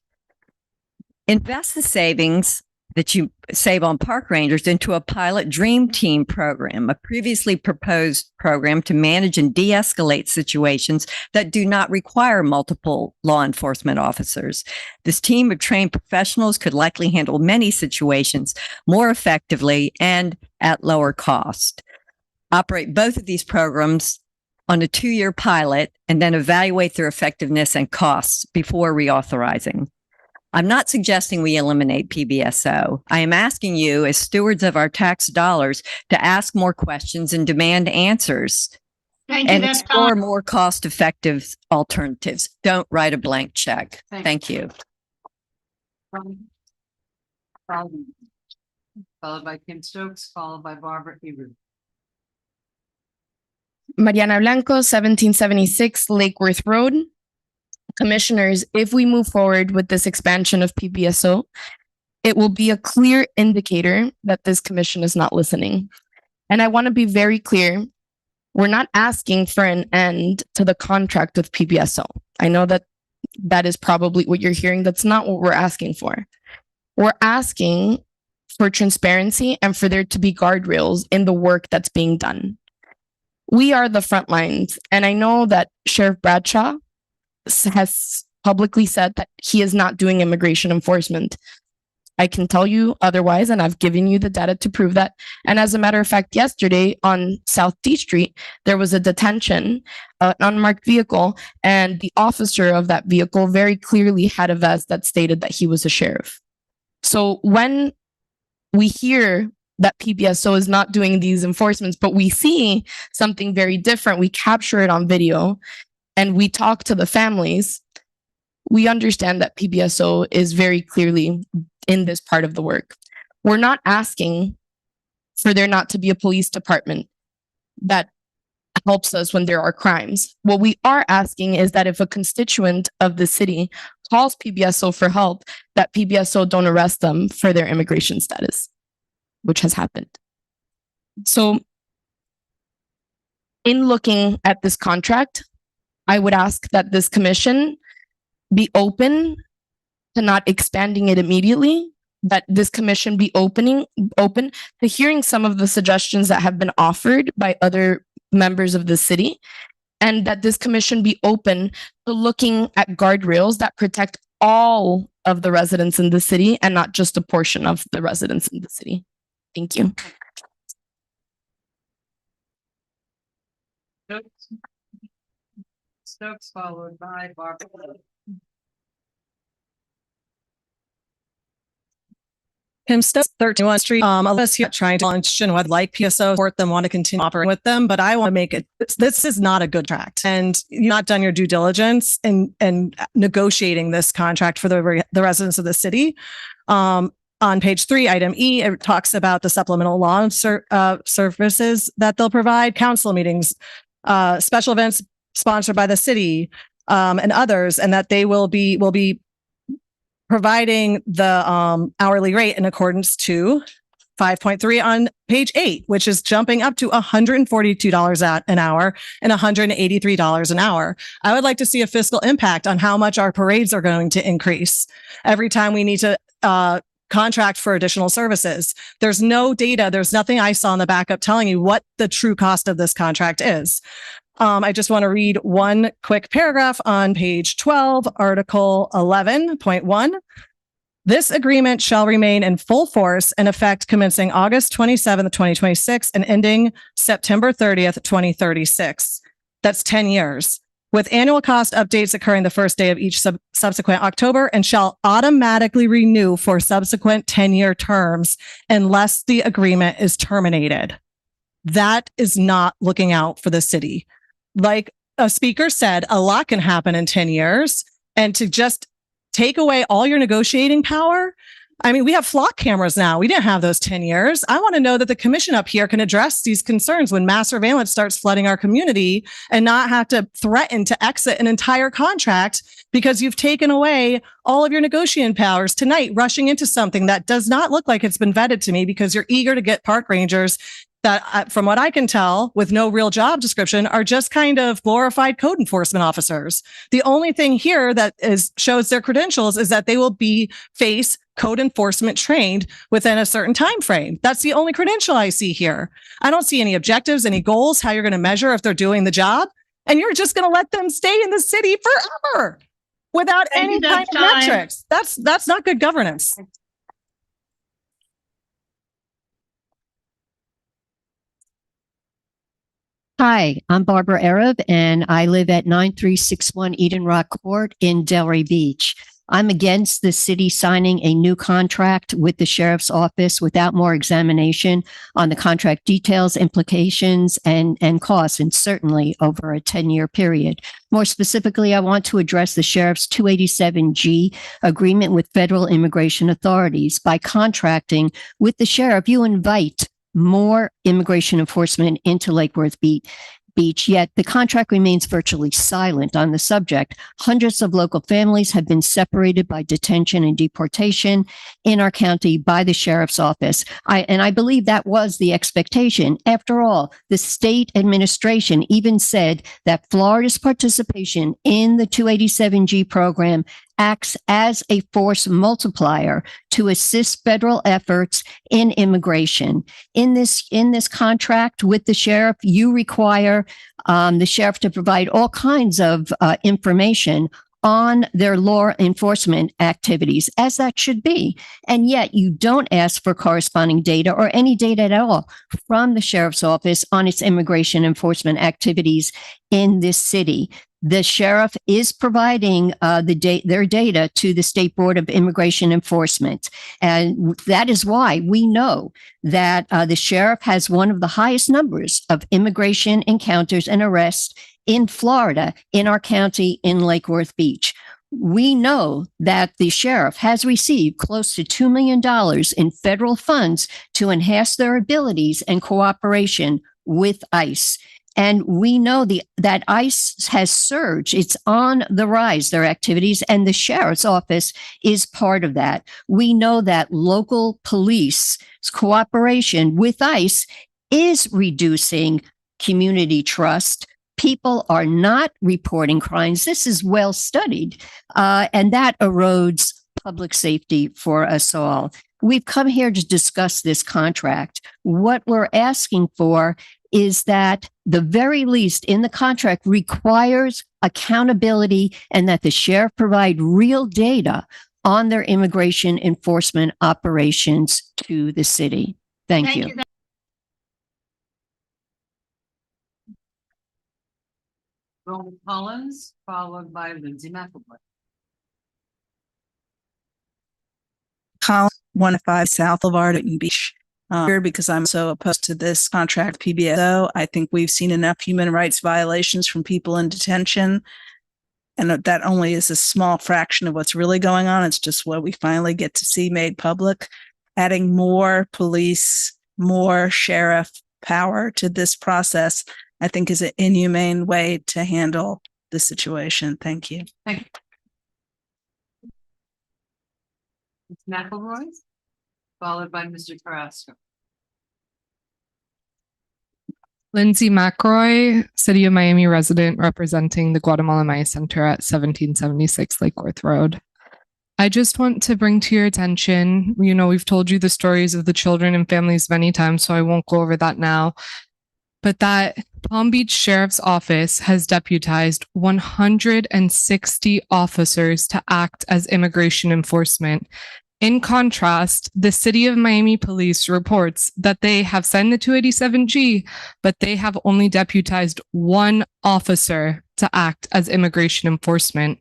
Invest the savings that you save on park rangers into a pilot dream team program, a previously proposed program to manage and de-escalate situations that do not require multiple law enforcement officers. This team of trained professionals could likely handle many situations more effectively and at lower cost. Operate both of these programs on a 2-year pilot and then evaluate their effectiveness and costs before reauthorizing. I'm not suggesting we eliminate PBSO. I am asking you, as stewards of our tax dollars, to ask more questions and demand answers. Thank you. And That's explore time. more cost-effective alternatives. Don't write a blank check. Thank you. Followed by Kim Stokes, followed by Barbara Hebert. Mariana Blanco, 1776 Lake Worth Road. Commissioners, if we move forward with this expansion of PBSO, it will be a clear indicator that this commission is not listening. And I want to be very clear. We're not asking for an end to the contract with PBSO. I know that that is probably what you're hearing. That's not what we're asking for. We're asking for transparency and for there to be guardrails in the work that's being done. We are the front lines. And I know that Sheriff Bradshaw has publicly said that he is not doing immigration enforcement. I can tell you otherwise, and I've given you the data to prove that. And as a matter of fact, yesterday on South D Street, there was a detention, an unmarked vehicle, and the officer of that vehicle very clearly had a vest that stated that he was a sheriff. So when we hear that PBSO is not doing these enforcements, but we see something very different, we capture it on video, and we talk to the families, we understand that PBSO is very clearly in this part of the work. We're not asking for there not to be a police department that helps us when there are crimes. What we are asking is that if a constituent of the city calls PBSO for help, that PBSO don't arrest them for their immigration status, which has happened. So in looking at this contract, I would ask that this commission be open to not expanding it immediately, that this commission be open to hearing some of the suggestions that have been offered by other members of the city, and that this commission be open to looking at guardrails that protect all of the residents in the city and not just a portion of the residents in the city. Thank you. Stokes followed by Barbara. Kim Stokes, 31 Street. A lot of us here trying to launch and would like PSO support them, want to continue operating with them, but I want to make it, this is not a good contract. And you've not done your due diligence in negotiating this contract for the residents of the city. On page 3, item E, it talks about the supplemental law services that they'll provide, council meetings, special events sponsored by the city, and others, and that they will be providing the hourly rate in accordance to 5.3 on page 8, which is jumping up to $142 an hour and $183 an hour. I would like to see a fiscal impact on how much our parades are going to increase every time we need to contract for additional services. There's no data. There's nothing I saw in the backup telling you what the true cost of this contract is. I just want to read one quick paragraph on page 12, Article 11.1. This agreement shall remain in full force and effect commencing August 27th, 2026 and ending September 30th, 2036. That's 10 years, with annual cost updates occurring the first day of each subsequent October, and shall automatically renew for subsequent 10-year terms unless the agreement is terminated. That is not looking out for the city. Like a speaker said, a lot can happen in 10 years, and to just take away all your negotiating power. I mean, we have flock cameras now. We didn't have those 10 years. I want to know that the commission up here can address these concerns when mass surveillance starts flooding our community and not have to threaten to exit an entire contract because you've taken away all of your negotiating powers tonight, rushing into something that does not look like it's been vetted to me because you're eager to get park rangers that, from what I can tell, with no real job description, are just kind of glorified code enforcement officers. The only thing here that shows their credentials is that they will be face code enforcement trained within a certain time frame. That's the only credential I see here. I don't see any objectives, any goals, how you're going to measure if they're doing the job, and you're just going to let them stay in the city forever without any kind of metrics. That's not good governance. Hi, I'm Barbara Arab, and I live at 9361 Eden Rock Court in Delray Beach. I'm against the city signing a new contract with the sheriff's office without more examination on the contract details, implications, and costs, and certainly over a 10-year period. More specifically, I want to address the sheriff's 287G agreement with federal immigration authorities. By contracting with the sheriff, you invite more immigration enforcement into Lake Worth Beach, yet the contract remains virtually silent on the subject. Hundreds of local families have been separated by detention and deportation in our county by the sheriff's office. I believe that was the expectation. After all, the state administration even said that Florida's participation in the 287G program acts as a force multiplier to assist federal efforts in immigration. In this contract with the sheriff, you require the sheriff to provide all kinds of information on their law enforcement activities, as that should be. And yet you don't ask for corresponding data or any data at all from the sheriff's office on its immigration enforcement activities in this city. The sheriff is providing their data to the State Board of Immigration Enforcement. And that is why we know that the sheriff has one of the highest numbers of immigration encounters and arrests in Florida, in our county, in Lake Worth Beach. We know that the sheriff has received close to $2 million in federal funds to enhance their abilities and cooperation with ICE. And we know that ICE has surged. It's on the rise, their activities, and the sheriff's office is part of that. We know that local police cooperation with ICE is reducing community trust. People are not reporting crimes. This is well studied, and that erodes public safety for us all. We've come here to discuss this contract. What we're asking for is that the very least in the contract requires accountability and that the sheriff provide real data on their immigration enforcement operations to the city. Thank you. Roland Collins, followed by Lindsay McElroy. Collins, 105 South Boulevard at Beach. Here because I'm so opposed to this contract PBSO. I think we've seen enough human rights violations from people in detention, and that only is a small fraction of what's really going on. It's just what we finally get to see made public. Adding more police, more sheriff power to this process, I think, is an inhumane way to handle this situation. Thank you. Thank you. Ms. McElroy, followed by Mr. Carrasco. Lindsay McRoy, City of Miami resident representing the Guatemala Maya Center at 1776 Lake Worth Road. I just want to bring to your attention, we've told you the stories of the children and families many times, so I won't go over that now, but that Palm Beach Sheriff's Office has deputized 160 officers to act as immigration enforcement. In contrast, the City of Miami Police reports that they have signed the 287G, but they have only deputized one officer to act as immigration enforcement.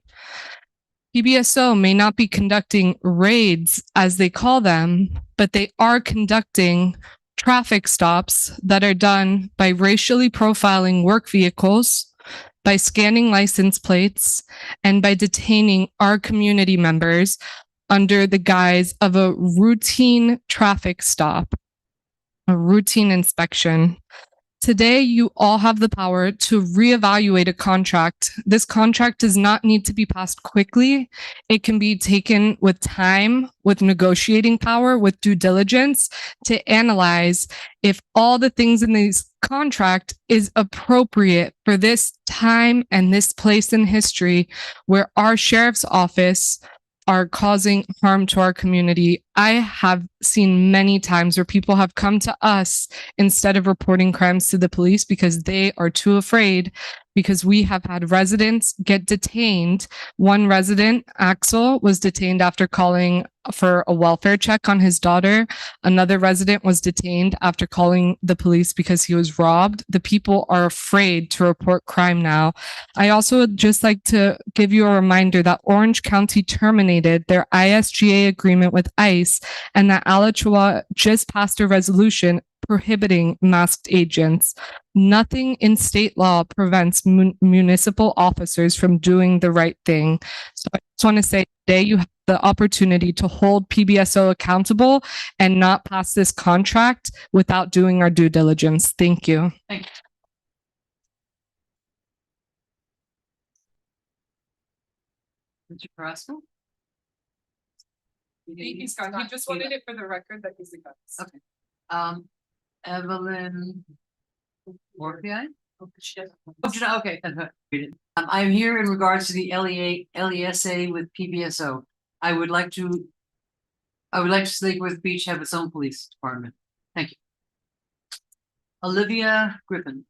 PBSO may not be conducting raids, as they call them, but they are conducting traffic stops that are done by racially profiling work vehicles, by scanning license plates, and by detaining our community members under the guise of a routine traffic stop, a routine inspection. Today, you all have the power to reevaluate a contract. This contract does not need to be passed quickly. It can be taken with time, with negotiating power, with due diligence to analyze if all the things in this contract is appropriate for this time and this place in history where our sheriff's office are causing harm to our community. I have seen many times where people have come to us instead of reporting crimes to the police because they are too afraid, because we have had residents get detained. One resident, Axel, was detained after calling for a welfare check on his daughter. Another resident was detained after calling the police because he was robbed. The people are afraid to report crime now. I also would just like to give you a reminder that Orange County terminated their ISGA agreement with ICE, and that Alachua just passed a resolution prohibiting masked agents. Nothing in state law prevents municipal officers from doing the right thing. So I just want to say today you have the opportunity to hold PBSO accountable and not pass this contract without doing our due diligence. Thank you. Thank you. Mr. Carrasco? He's gone. He just wanted it for the record that he's a gun. Okay. Evelyn Orpei? Okay. I'm here in regards to the LESA with PBSO. I would like to see Lake Worth Beach have its own police department. Thank you. Olivia Griffin.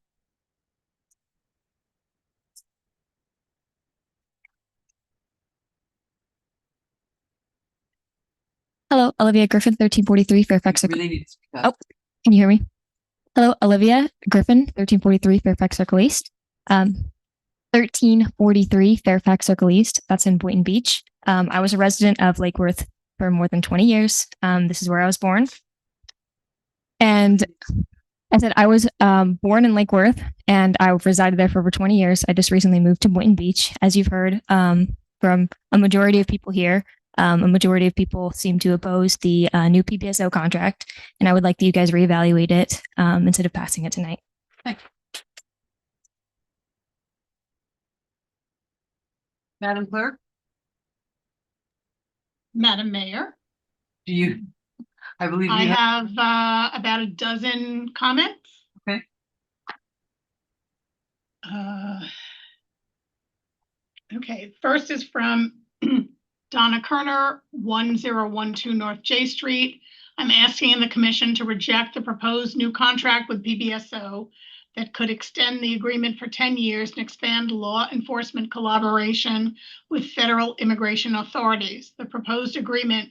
Hello, Olivia Griffin, 1343 Fairfax. Really need to speak up. Oh, can you hear me? Hello, Olivia Griffin, 1343 Fairfax Circle East. 1343 Fairfax Circle East. That's in Boynton Beach. I was a resident of Lake Worth for more than 20 years. This is where I was born. And I said I was born in Lake Worth, and I resided there for over 20 years. I just recently moved to Boynton Beach. As you've heard from a majority of people here, a majority of people seem to oppose the new PBSO contract, and I would like that you guys reevaluate it instead of passing it tonight. Thank you. Madam Clerk? Madam Mayor, I believe I you have about a dozen comments. Okay. Okay, first is from Donna Kerner, 1012 North J Street. I'm asking the commission to reject the proposed new contract with PBSO that could extend the agreement for 10 years and expand law enforcement collaboration with federal immigration authorities. The proposed agreement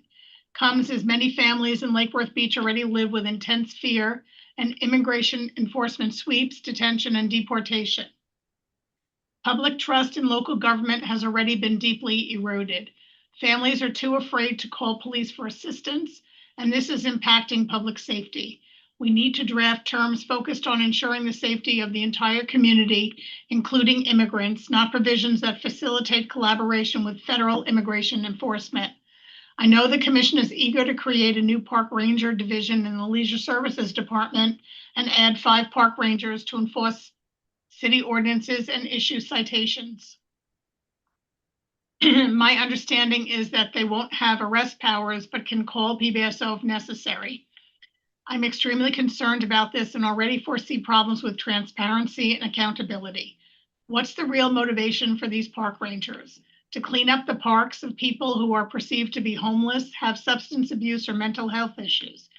comes as many families in Lake Worth Beach already live with intense fear and immigration enforcement sweeps, detention, and deportation. Public trust in local government has already been deeply eroded. Families are too afraid to call police for assistance, and this is impacting public safety. We need to draft terms focused on ensuring the safety of the entire community, including immigrants, not provisions that facilitate collaboration with federal immigration enforcement. I know the commission is eager to create a new park ranger division in the Leisure Services Department and add 5 park rangers to enforce city ordinances, and issue citations. My understanding is that they won't have arrest powers, but can call PBSO if necessary. I'm extremely concerned about this and already foresee problems with transparency and accountability. What's the real motivation for these park rangers? To clean up the parks of people who are perceived to be homeless, have substance abuse or mental health issues?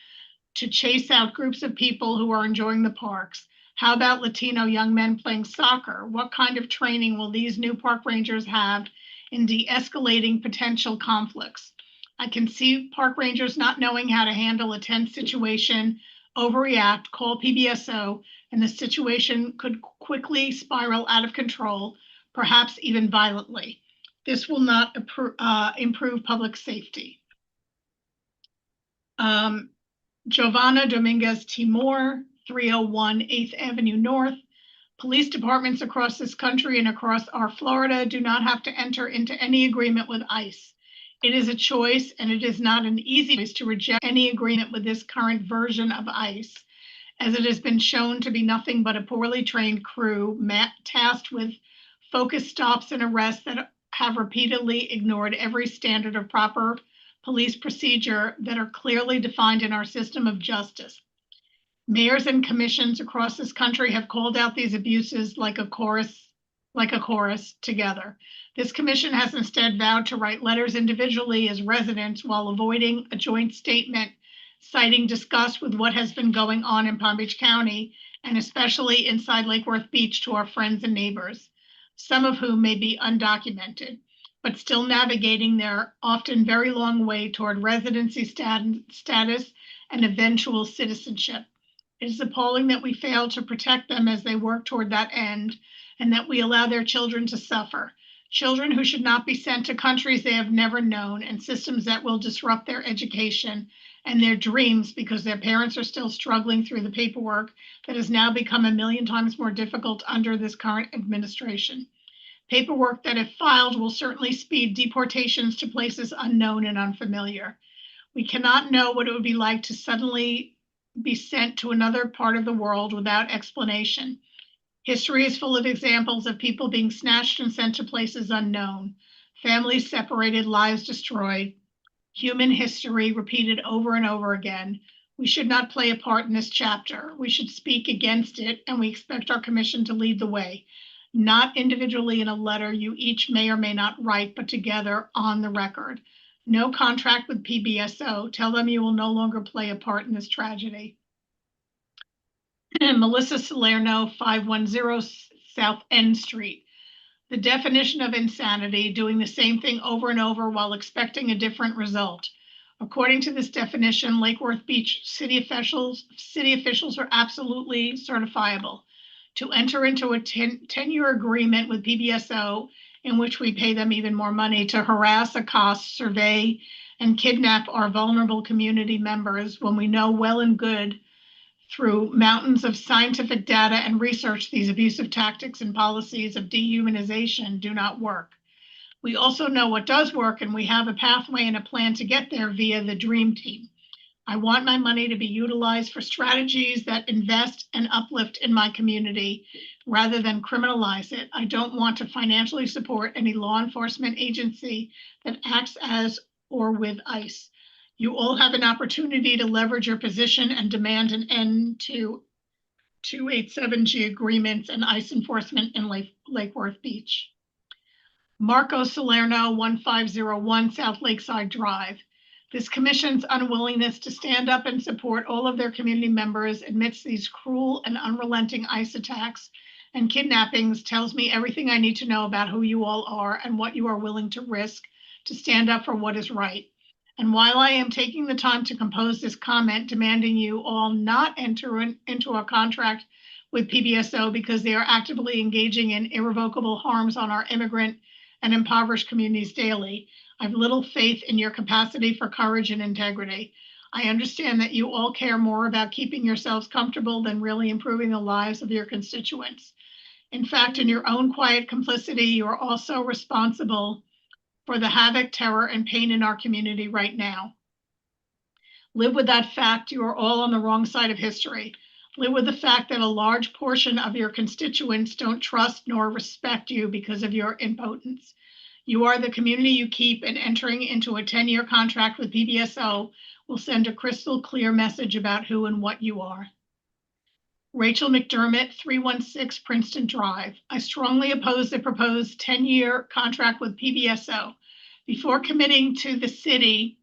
To chase out groups of people who are enjoying the parks? How about Latino young men playing soccer? What kind of training will these new park rangers have in de-escalating potential conflicts? I can see park rangers not knowing how to handle a tense situation, overreact, call PBSO, and the situation could quickly spiral out of control, perhaps even violently. This will not improve public safety. Giovanna Dominguez Timor, 301 8th Avenue North. Police departments across this country and across our Florida do not have to enter into any agreement with ICE. It is a choice, and it is not an easy choice to reject any agreement with this current version of ICE, as it has been shown to be nothing but a poorly trained crew tasked with focused stops and arrests that have repeatedly ignored every standard of proper police procedure that are clearly defined in our system of justice. Mayors and commissions across this country have called out these abuses like a chorus together. This commission has instead vowed to write letters individually as residents while avoiding a joint statement, citing disgust with what has been going on in Palm Beach County, and especially inside Lake Worth Beach, to our friends and neighbors, some of whom may be undocumented, but still navigating their often very long way toward residency status and eventual citizenship. It is appalling that we fail to protect them as they work toward that end, and that we allow their children to suffer. Children who should not be sent to countries they have never known, and systems that will disrupt their education and their dreams because their parents are still struggling through the paperwork that has now become a million times more difficult under this current administration. Paperwork that, if filed, will certainly speed deportations to places unknown and unfamiliar. We cannot know what it would be like to suddenly be sent to another part of the world without explanation. History is full of examples of people being snatched and sent to places unknown, families separated, lives destroyed, human history repeated over and over again. We should not play a part in this chapter. We should speak against it, and we expect our commission to lead the way, not individually in a letter you each may or may not write, but together on the record. No contract with PBSO. Tell them you will no longer play a part in this tragedy. Melissa Salerno, 510 South N Street. The definition of insanity, doing the same thing over and over while expecting a different result. According to this definition, Lake Worth Beach city officials are absolutely certifiable to enter into a 10-year agreement with PBSO in which we pay them even more money to harass, accost, survey, and kidnap our vulnerable community members when we know well and good through mountains of scientific data and research these abusive tactics and policies of dehumanization do not work. We also know what does work, and we have a pathway and a plan to get there via the Dream Team. I want my money to be utilized for strategies that invest and uplift in my community rather than criminalize it. I don't want to financially support any law enforcement agency that acts as or with ICE. You all have an opportunity to leverage your position and demand an end to 287G agreements and ICE enforcement in Lake Worth Beach. Marco Salerno, 1501 South Lakeside Drive. This commission's unwillingness to stand up and support all of their community members amidst these cruel and unrelenting ICE attacks and kidnappings tells me everything I need to know about who you all are and what you are willing to risk to stand up for what is right. And while I am taking the time to compose this comment demanding you all not enter into a contract with PBSO because they are actively engaging in irrevocable harms on our immigrant and impoverished communities daily, I have little faith in your capacity for courage and integrity. I understand that you all care more about keeping yourselves comfortable than really improving the lives of your constituents. In fact, in your own quiet complicity, you are also responsible for the havoc, terror, and pain in our community right now. Live with that fact. You are all on the wrong side of history. Live with the fact that a large portion of your constituents don't trust nor respect you because of your impotence. You are the community you keep, and entering into a 10-year contract with PBSO will send a crystal clear message about who and what you are. Rachel McDermott, 316 Princeton Drive. I strongly oppose the proposed 10-year contract with PBSO. Before committing to the city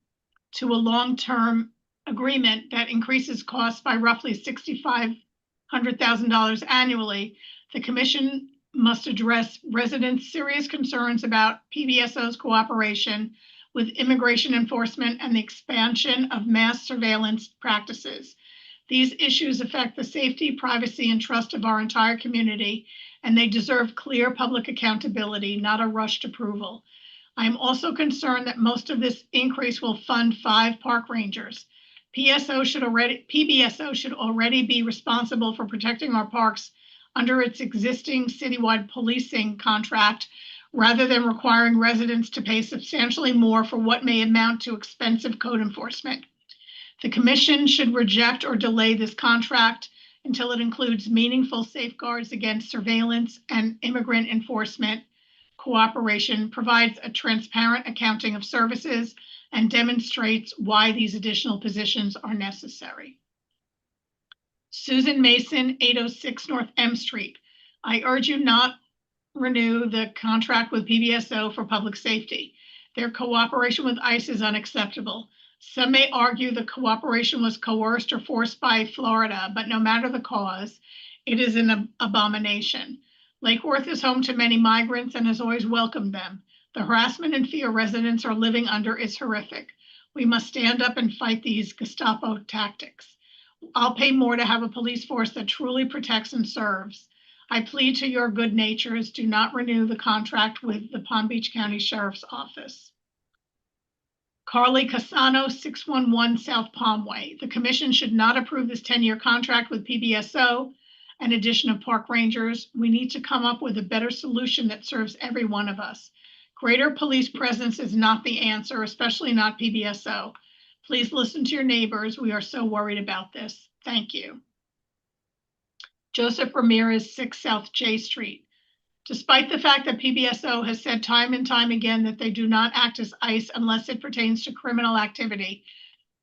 to a long-term agreement that increases costs by roughly $6,500,000 annually, the commission must address residents' serious concerns about PBSO's cooperation with immigration enforcement and the expansion of mass surveillance practices. These issues affect the safety, privacy, and trust of our entire community, and they deserve clear public accountability, not a rushed approval. I am also concerned that most of this increase will fund 5 park rangers. PBSO should already be responsible for protecting our parks under its existing citywide policing contract, rather than requiring residents to pay substantially more for what may amount to expensive code enforcement. The commission should reject or delay this contract until it includes meaningful safeguards against surveillance and immigrant enforcement cooperation, provides a transparent accounting of services, and demonstrates why these additional positions are necessary. Susan Mason, 806 North M Street. I urge you not renew the contract with PBSO for public safety. Their cooperation with ICE is unacceptable. Some may argue the cooperation was coerced or forced by Florida, but no matter the cause, it is an abomination. Lake Worth is home to many migrants and has always welcomed them. The harassment and fear residents are living under is horrific. We must stand up and fight these Gestapo tactics. I'll pay more to have a police force that truly protects and serves. I plead to your good natures, do not renew the contract with the Palm Beach County Sheriff's Office. Carly Casano, 611 South Palmway. The commission should not approve this 10-year contract with PBSO and addition of park rangers. We need to come up with a better solution that serves every one of us. Greater police presence is not the answer, especially not PBSO. Please listen to your neighbors. We are so worried about this. Thank you. Joseph Ramirez, 6 South J Street. Despite the fact that PBSO has said time and time again that they do not act as ICE unless it pertains to criminal activity,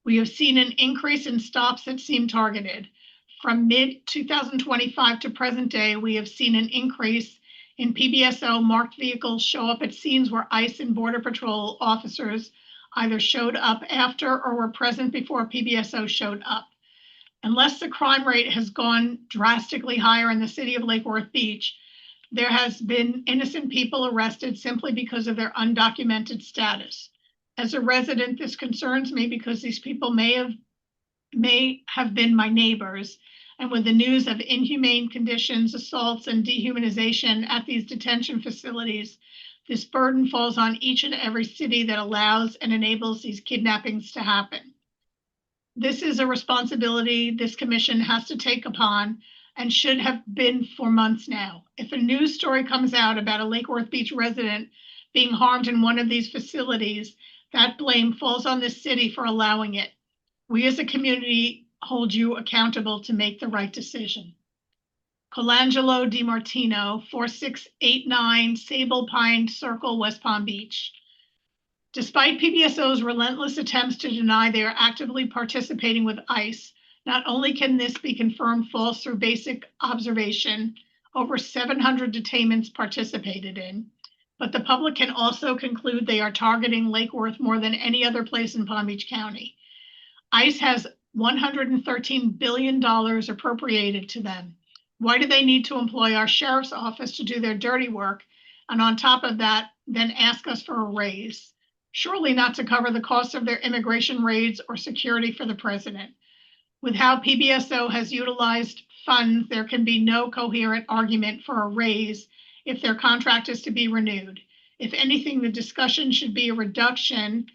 we have seen an increase in stops that seem targeted. From mid-2025 to present day, we have seen an increase in PBSO marked vehicles show up at scenes where ICE and Border Patrol officers either showed up after or were present before PBSO showed up. Unless the crime rate has gone drastically higher in the city of Lake Worth Beach, there has been innocent people arrested simply because of their undocumented status. As a resident, this concerns me because these people may have been my neighbors. And with the news of inhumane conditions, assaults, and dehumanization at these detention facilities, this burden falls on each and every city that allows and enables these kidnappings to happen. This is a responsibility this commission has to take upon and should have been for months now. If a news story comes out about a Lake Worth Beach resident being harmed in one of these facilities, that blame falls on the city for allowing it. We as a community hold you accountable to make the right decision. Colangelo DiMartino, 4689 Sable Pine Circle, West Palm Beach. Despite PBSO's relentless attempts to deny they are actively participating with ICE, not only can this be confirmed false through basic observation, over 700 detainments participated in, but the public can also conclude they are targeting Lake Worth more than any other place in Palm Beach County. ICE has $113 billion appropriated to them. Why do they need to employ our sheriff's office to do their dirty work, and on top of that, then ask us for a raise? Surely not to cover the cost of their immigration raids or security for the president. With how PBSO has utilized funds, there can be no coherent argument for a raise if their contract is to be renewed. If anything, the discussion should be a reduction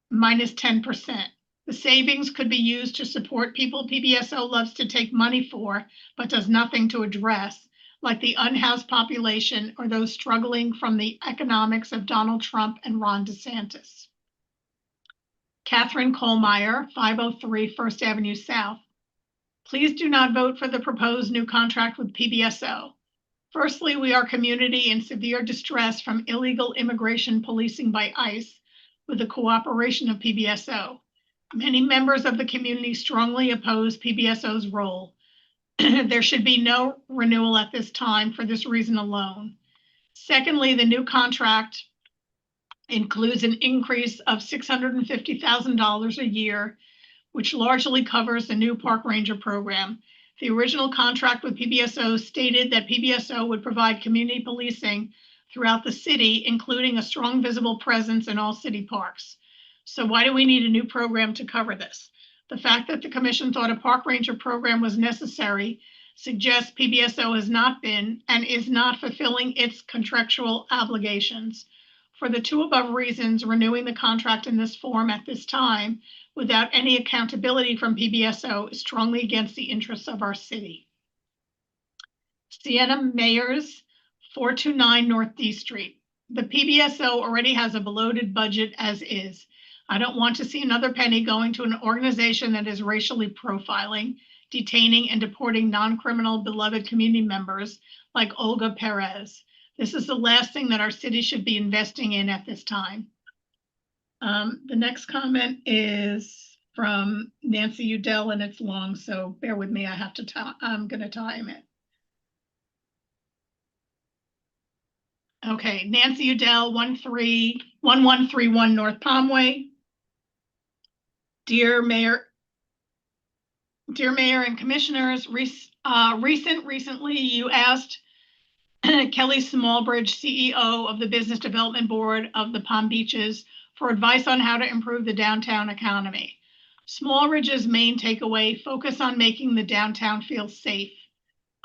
minus 10%. The savings could be used to support people PBSO loves to take money for, but does nothing to address, like the unhoused population or those struggling from the economics of Donald Trump and Ron DeSantis. Catherine Kohlmeyer, 503 First Avenue South. Please do not vote for the proposed new contract with PBSO. Firstly, we are a community in severe distress from illegal immigration policing by ICE with the cooperation of PBSO. Many members of the community strongly oppose PBSO's role. There should be no renewal at this time for this reason alone. Secondly, the new contract includes an increase of $650,000 a year, which largely covers the new park ranger program. The original contract with PBSO stated that PBSO would provide community policing throughout the city, including a strong visible presence in all city parks. So why do we need a new program to cover this? The fact that the commission thought a park ranger program was necessary suggests PBSO has not been and is not fulfilling its contractual obligations. For the two above reasons, renewing the contract in this form at this time without any accountability from PBSO is strongly against the interests of our city. Sienna Mayers, 429 North D Street. The PBSO already has a bloated budget as is. I don't want to see another penny going to an organization that is racially profiling, detaining, and deporting non-criminal beloved community members like Olga Perez. This is the last thing that our city should be investing in at this time. The next comment is from Nancy Udell, and it's long, so bear with me. I'm going to time it. Okay, Nancy Udell, 1131 North Palmway. Dear Mayor and Commissioners, recently you asked Kelly Smallbridge, CEO of the Business Development Board of the Palm Beaches, for advice on how to improve the downtown economy. Smallridge's main takeaway: focus on making the downtown feel safe.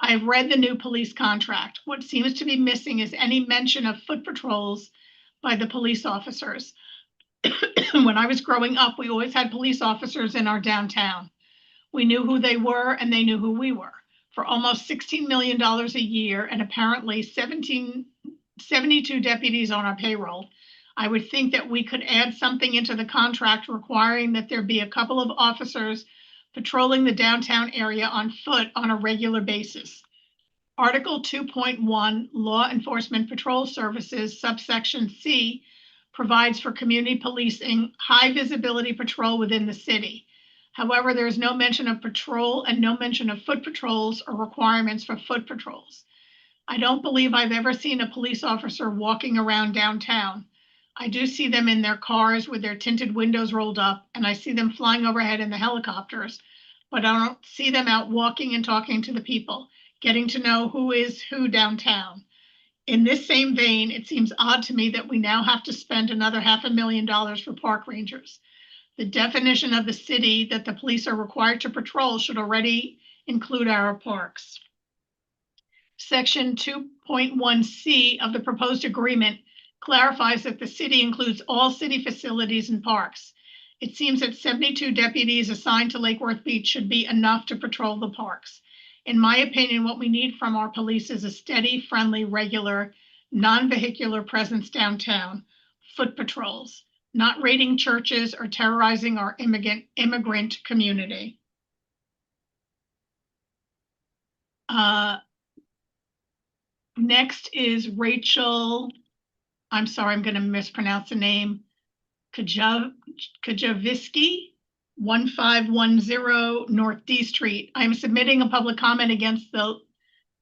I've read the new police contract. What seems to be missing is any mention of foot patrols by the police officers. When I was growing up, we always had police officers in our downtown. We knew who they were and they knew who we were. For almost $16 million a year and apparently 72 deputies on our payroll, I would think that we could add something into the contract requiring that there be a couple of officers patrolling the downtown area on foot on a regular basis. Article 2.1, Law Enforcement Patrol Services, subsection C, provides for community policing, high visibility patrol within the city. However, there is no mention of patrol and no mention of foot patrols or requirements for foot patrols. I don't believe I've ever seen a police officer walking around downtown. I do see them in their cars with their tinted windows rolled up, and I see them flying overhead in the helicopters, but I don't see them out walking and talking to the people, getting to know who is who downtown. In this same vein, it seems odd to me that we now have to spend another $500,000 for park rangers. The definition of the city that the police are required to patrol should already include our parks. Section 2.1C of the proposed agreement clarifies that the city includes all city facilities and parks. It seems that 72 deputies assigned to Lake Worth Beach should be enough to patrol the parks. In my opinion, what we need from our police is a steady, friendly, regular, non-vehicular presence downtown, foot patrols, not raiding churches or terrorizing our immigrant community. Next is Rachel, I'm sorry, I'm going to mispronounce the name, Kajavisky, 1510 North D Street. I am submitting a public comment against the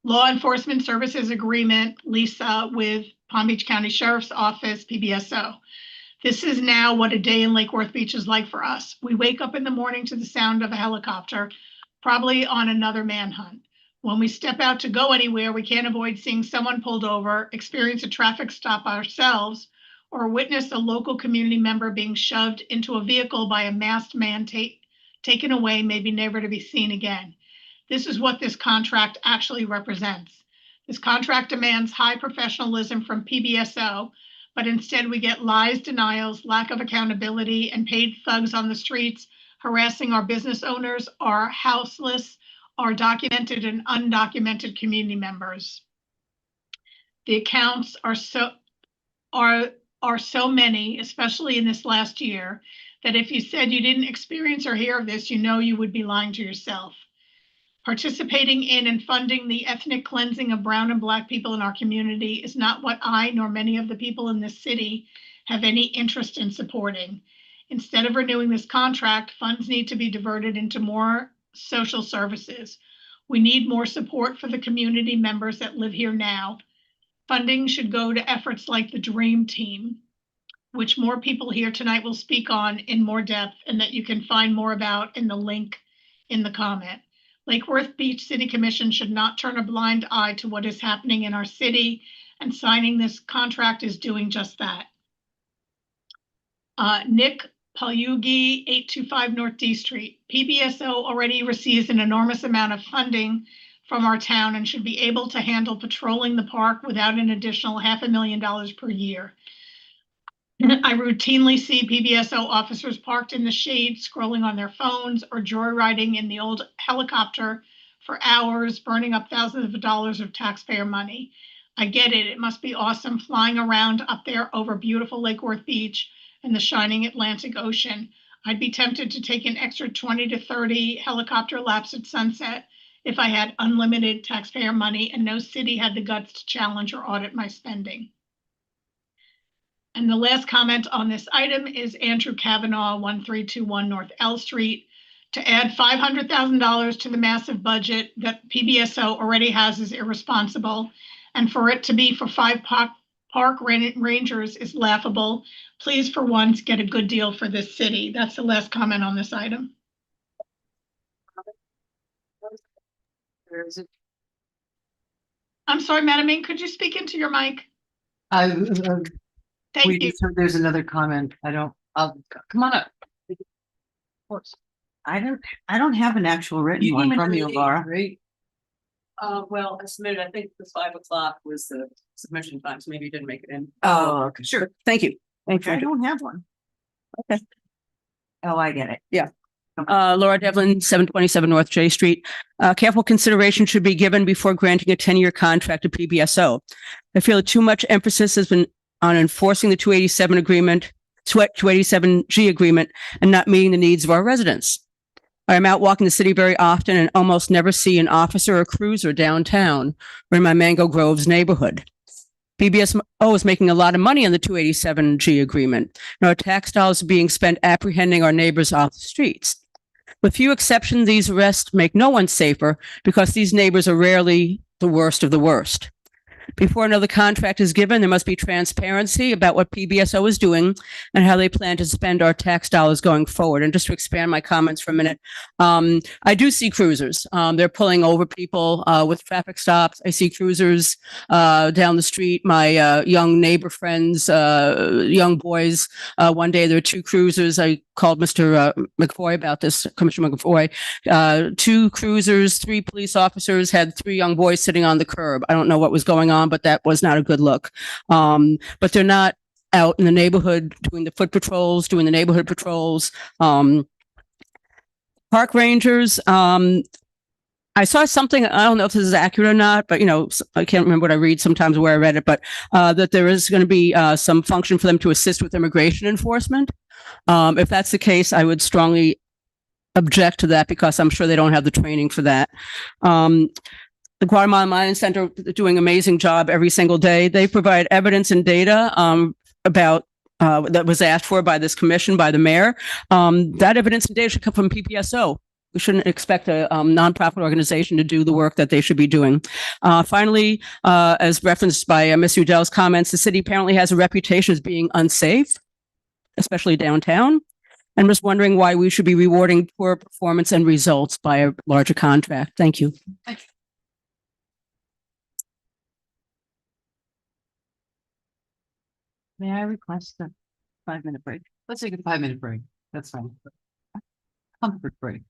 Law Enforcement Services Agreement, LISA, with Palm Beach County Sheriff's Office, PBSO. This is now what a day in Lake Worth Beach is like for us. We wake up in the morning to the sound of a helicopter, probably on another manhunt. When we step out to go anywhere, we can't avoid seeing someone pulled over, experience a traffic stop ourselves, or witness a local community member being shoved into a vehicle by a masked man taken away, maybe never to be seen again. This is what this contract actually represents. This contract demands high professionalism from PBSO, but instead we get lies, denials, lack of accountability, and paid thugs on the streets harassing our business owners, our houseless, our documented and undocumented community members. The accounts are so many, especially in this last year, that if you said you didn't experience or hear of this, you know you would be lying to yourself. Participating in and funding the ethnic cleansing of brown and black people in our community is not what I nor many of the people in this city have any interest in supporting. Instead of renewing this contract, funds need to be diverted into more social services. We need more support for the community members that live here now. Funding should go to efforts like the Dream Team, which more people here tonight will speak on in more depth and that you can find more about in the link in the comment. Lake Worth Beach City Commission should not turn a blind eye to what is happening in our city, and signing this contract is doing just that. Nick Palyugi, 825 North D Street. PBSO already receives an enormous amount of funding from our town and should be able to handle patrolling the park without an additional $500,000 per year. I routinely see PBSO officers parked in the shade, scrolling on their phones or joyriding in the old helicopter for hours, burning up thousands of dollars of taxpayer money. I get it. It must be awesome flying around up there over beautiful Lake Worth Beach and the shining Atlantic Ocean. I'd be tempted to take an extra 20 to 30 helicopter laps at sunset if I had unlimited taxpayer money and no city had the guts to challenge or audit my spending. And the last comment on this item is Andrew Kavanaugh, 1321 North L Street. To add $500,000 to the massive budget that PBSO already has is irresponsible. And for it to be for 5 park rangers is laughable. Please, for once, get a good deal for this city. That's the last comment on this item. I'm sorry, Madam Ing, could you speak into your mic? Thank you. There's another comment. Come on up. Of course. I don't have an actual written one from you, Laura. Great. Well, I submitted, I think the 5 o'clock was the submission time, so maybe you didn't make it in. Oh, okay. Sure, thank you. Thank I you. don't have one. Okay. Oh, I get it. Yeah. Laura Devlin, 727 North J Street. Careful consideration should be given before granting a 10-year contract to PBSO. I feel too much emphasis has been on enforcing the 287 agreement, 287G agreement, and not meeting the needs of our residents. I am out walking the city very often and almost never see an officer or cruiser downtown or in my Mango Groves neighborhood. PBSO is making a lot of money on the 287G agreement, and our tax dollars are being spent apprehending our neighbors off the streets. With few exceptions, these arrests make no one safer because these neighbors are rarely the worst of the worst. Before another contract is given, there must be transparency about what PBSO is doing and how they plan to spend our tax dollars going forward. And just to expand my comments for a minute, I do see cruisers. They're pulling over people with traffic stops. I see cruisers down the street. My young neighbor friends, young boys. One day there were 2 cruisers. I called Mr. McFoy about this, Commissioner McFoy. 2 cruisers, 3 police officers had 3 young boys sitting on the curb. I don't know what was going on, but that was not a good look. But they're not out in the neighborhood doing the foot patrols, doing the neighborhood patrols. Park rangers, I saw something, I don't know if this is accurate or not, but I can't remember what I read sometimes where I read it, but that there is going to be some function for them to assist with immigration enforcement. If that's the case, I would strongly object to that because I'm sure they don't have the training for that. The Guatemala Mine Center doing an amazing job every single day. They provide evidence and data about that was asked for by this commission, by the mayor. That evidence and data should come from PBSO. We shouldn't expect a nonprofit organization to do the work that they should be doing. Finally, as referenced by Ms. Udell's comments, the city apparently has a reputation as being unsafe, especially downtown. And was wondering why we should be rewarding poor performance and results by a larger contract. Thank you. Thank you. May I request a 5-minute break? Let's take a 5-minute break. That's fine. Comfort break.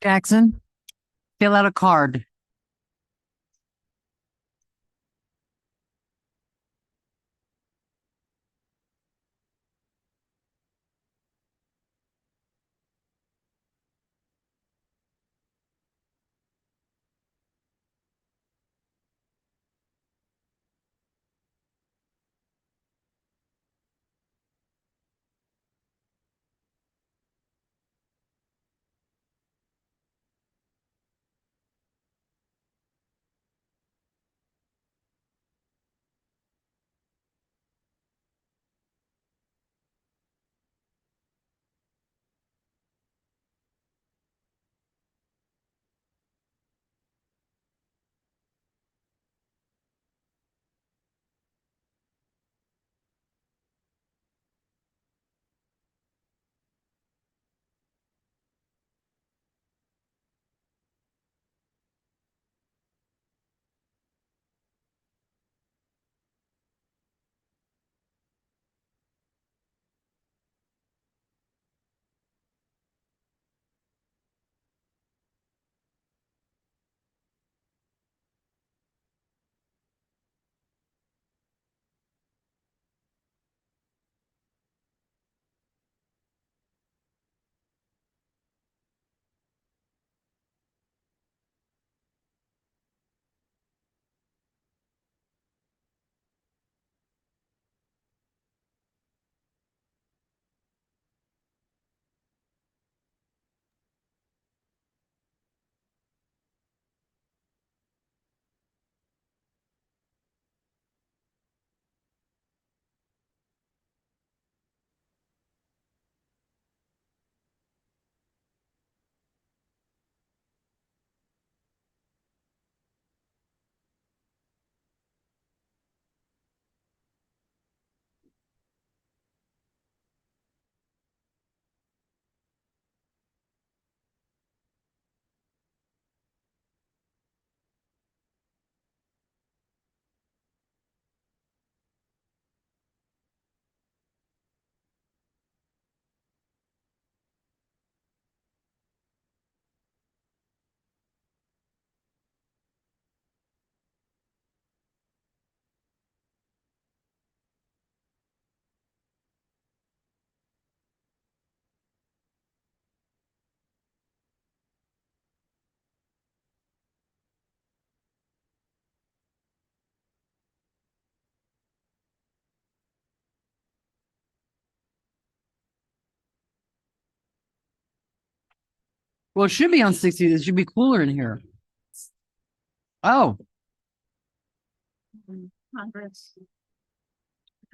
Jackson, fill out a card. Well, it should be on 60. It should be cooler in here. Oh, Congress.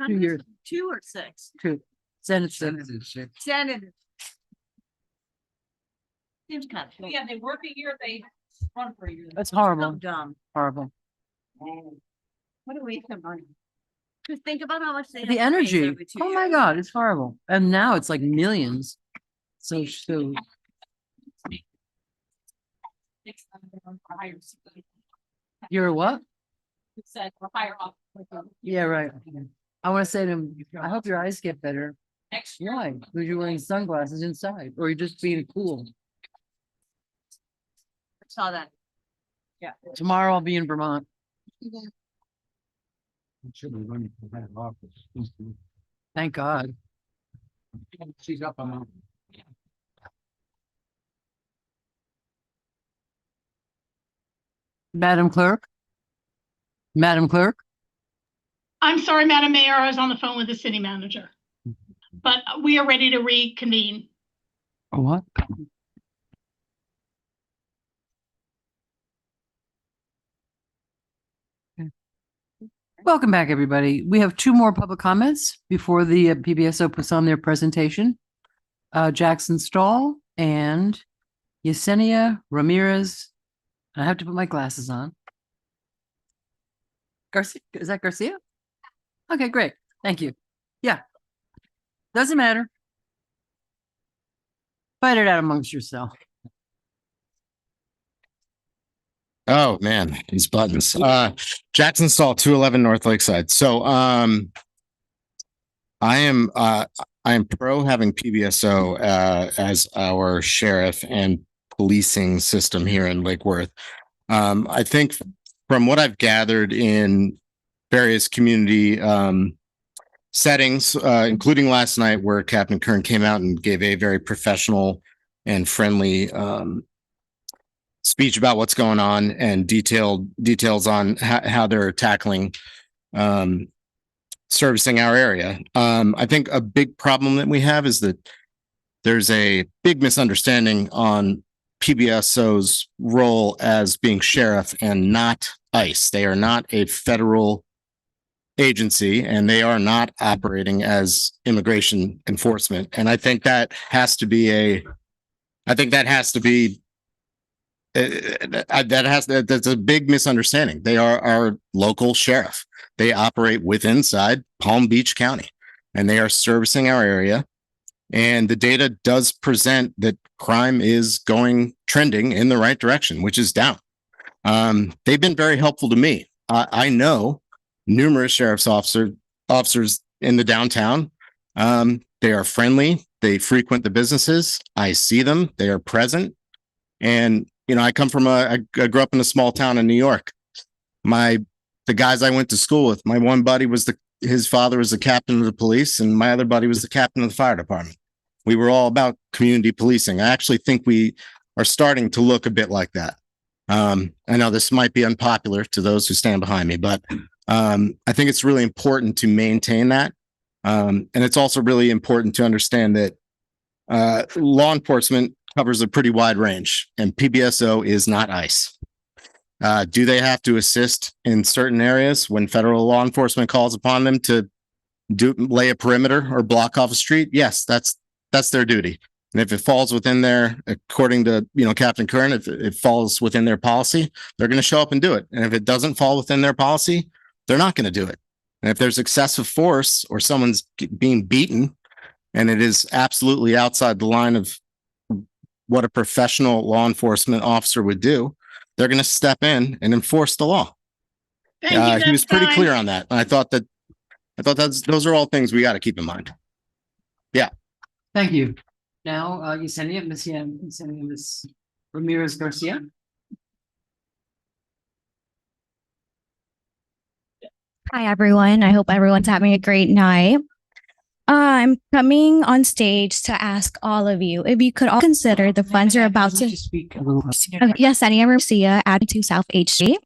2 years. 2 or 6? 2. Senate. Senate. Seems kind of. Yeah, they work a year, they run for a year. That's horrible. So dumb. Horrible. What a waste of money. Just think about how much they. The have to raise energy. every 2 Oh my years. God, it's horrible. And now it's like millions. So, you're a what? Said we're higher off. Yeah, right. I want to say to him, I hope your eyes get better. Next Why? Because you're wearing sunglasses inside, or you're just being cool. Saw that. Yeah. Tomorrow I'll be in Vermont. Should be running for that office. Thank God. She's up on. Madam Clerk? Madam Clerk? I'm sorry, Madam Mayor, I was on the phone with the city manager. But we are ready to reconvene. What? Welcome back, everybody. We have 2 more public comments before the PBSO puts on their presentation. Jackson Stahl and Yesenia Ramirez. I have to put my glasses on. Garcia, is that Garcia? Okay, great. Thank you. Yeah. Doesn't matter. Fight it out amongst yourself. Oh man, these buttons. Jackson Stahl, 211 North Lakeside. So I am pro having PBSO as our sheriff and policing system here in Lake Worth. I think from what I've gathered in various community settings, including last night where Captain Kern came out and gave a very professional and friendly speech about what's going on and details on how they're tackling servicing our area. I think a big problem that we have is that there's a big misunderstanding on PBSO's role as being sheriff and not ICE. They are not a federal agency and they are not operating as immigration enforcement. And I think that has to be that's a big misunderstanding. They are our local sheriff. They operate inside Palm Beach County and they are servicing our area. And the data does present that crime is trending in the right direction, which is down. They've been very helpful to me. I know numerous sheriff's officers in the downtown. They are friendly. They frequent the businesses. I see them. They are present. And, you know, I grew up in a small town in New York. The guys I went to school with, my one buddy his father was the captain of the police and my other buddy was the captain of the fire department. We were all about community policing. I actually think we are starting to look a bit like that. I know this might be unpopular to those who stand behind me, but I think it's really important to maintain that. And it's also really important to understand that law enforcement covers a pretty wide range and PBSO is not ICE. Do they have to assist in certain areas when federal law enforcement calls upon them to lay a perimeter or block off a street? Yes, that's their duty. And if it falls within according to, Captain Kern, if it falls within their policy, they're going to show up and do it. And if it doesn't fall within their policy, they're not going to do it. And if there's excessive force or someone's being beaten and it is absolutely outside the line of what a professional law enforcement officer would do, they're going to step in and enforce the law. He was pretty clear on that. And I thought those are all things we got to keep in mind. Yeah. Thank you. Now, Yesenia, Ms. Ramirez Garcia. Hi, everyone. I hope everyone's having a great night. I'm coming on stage to ask all of you if you could all consider the funds are about to speak a little. Okay, yes, Yesenia Garcia, adding to South HC.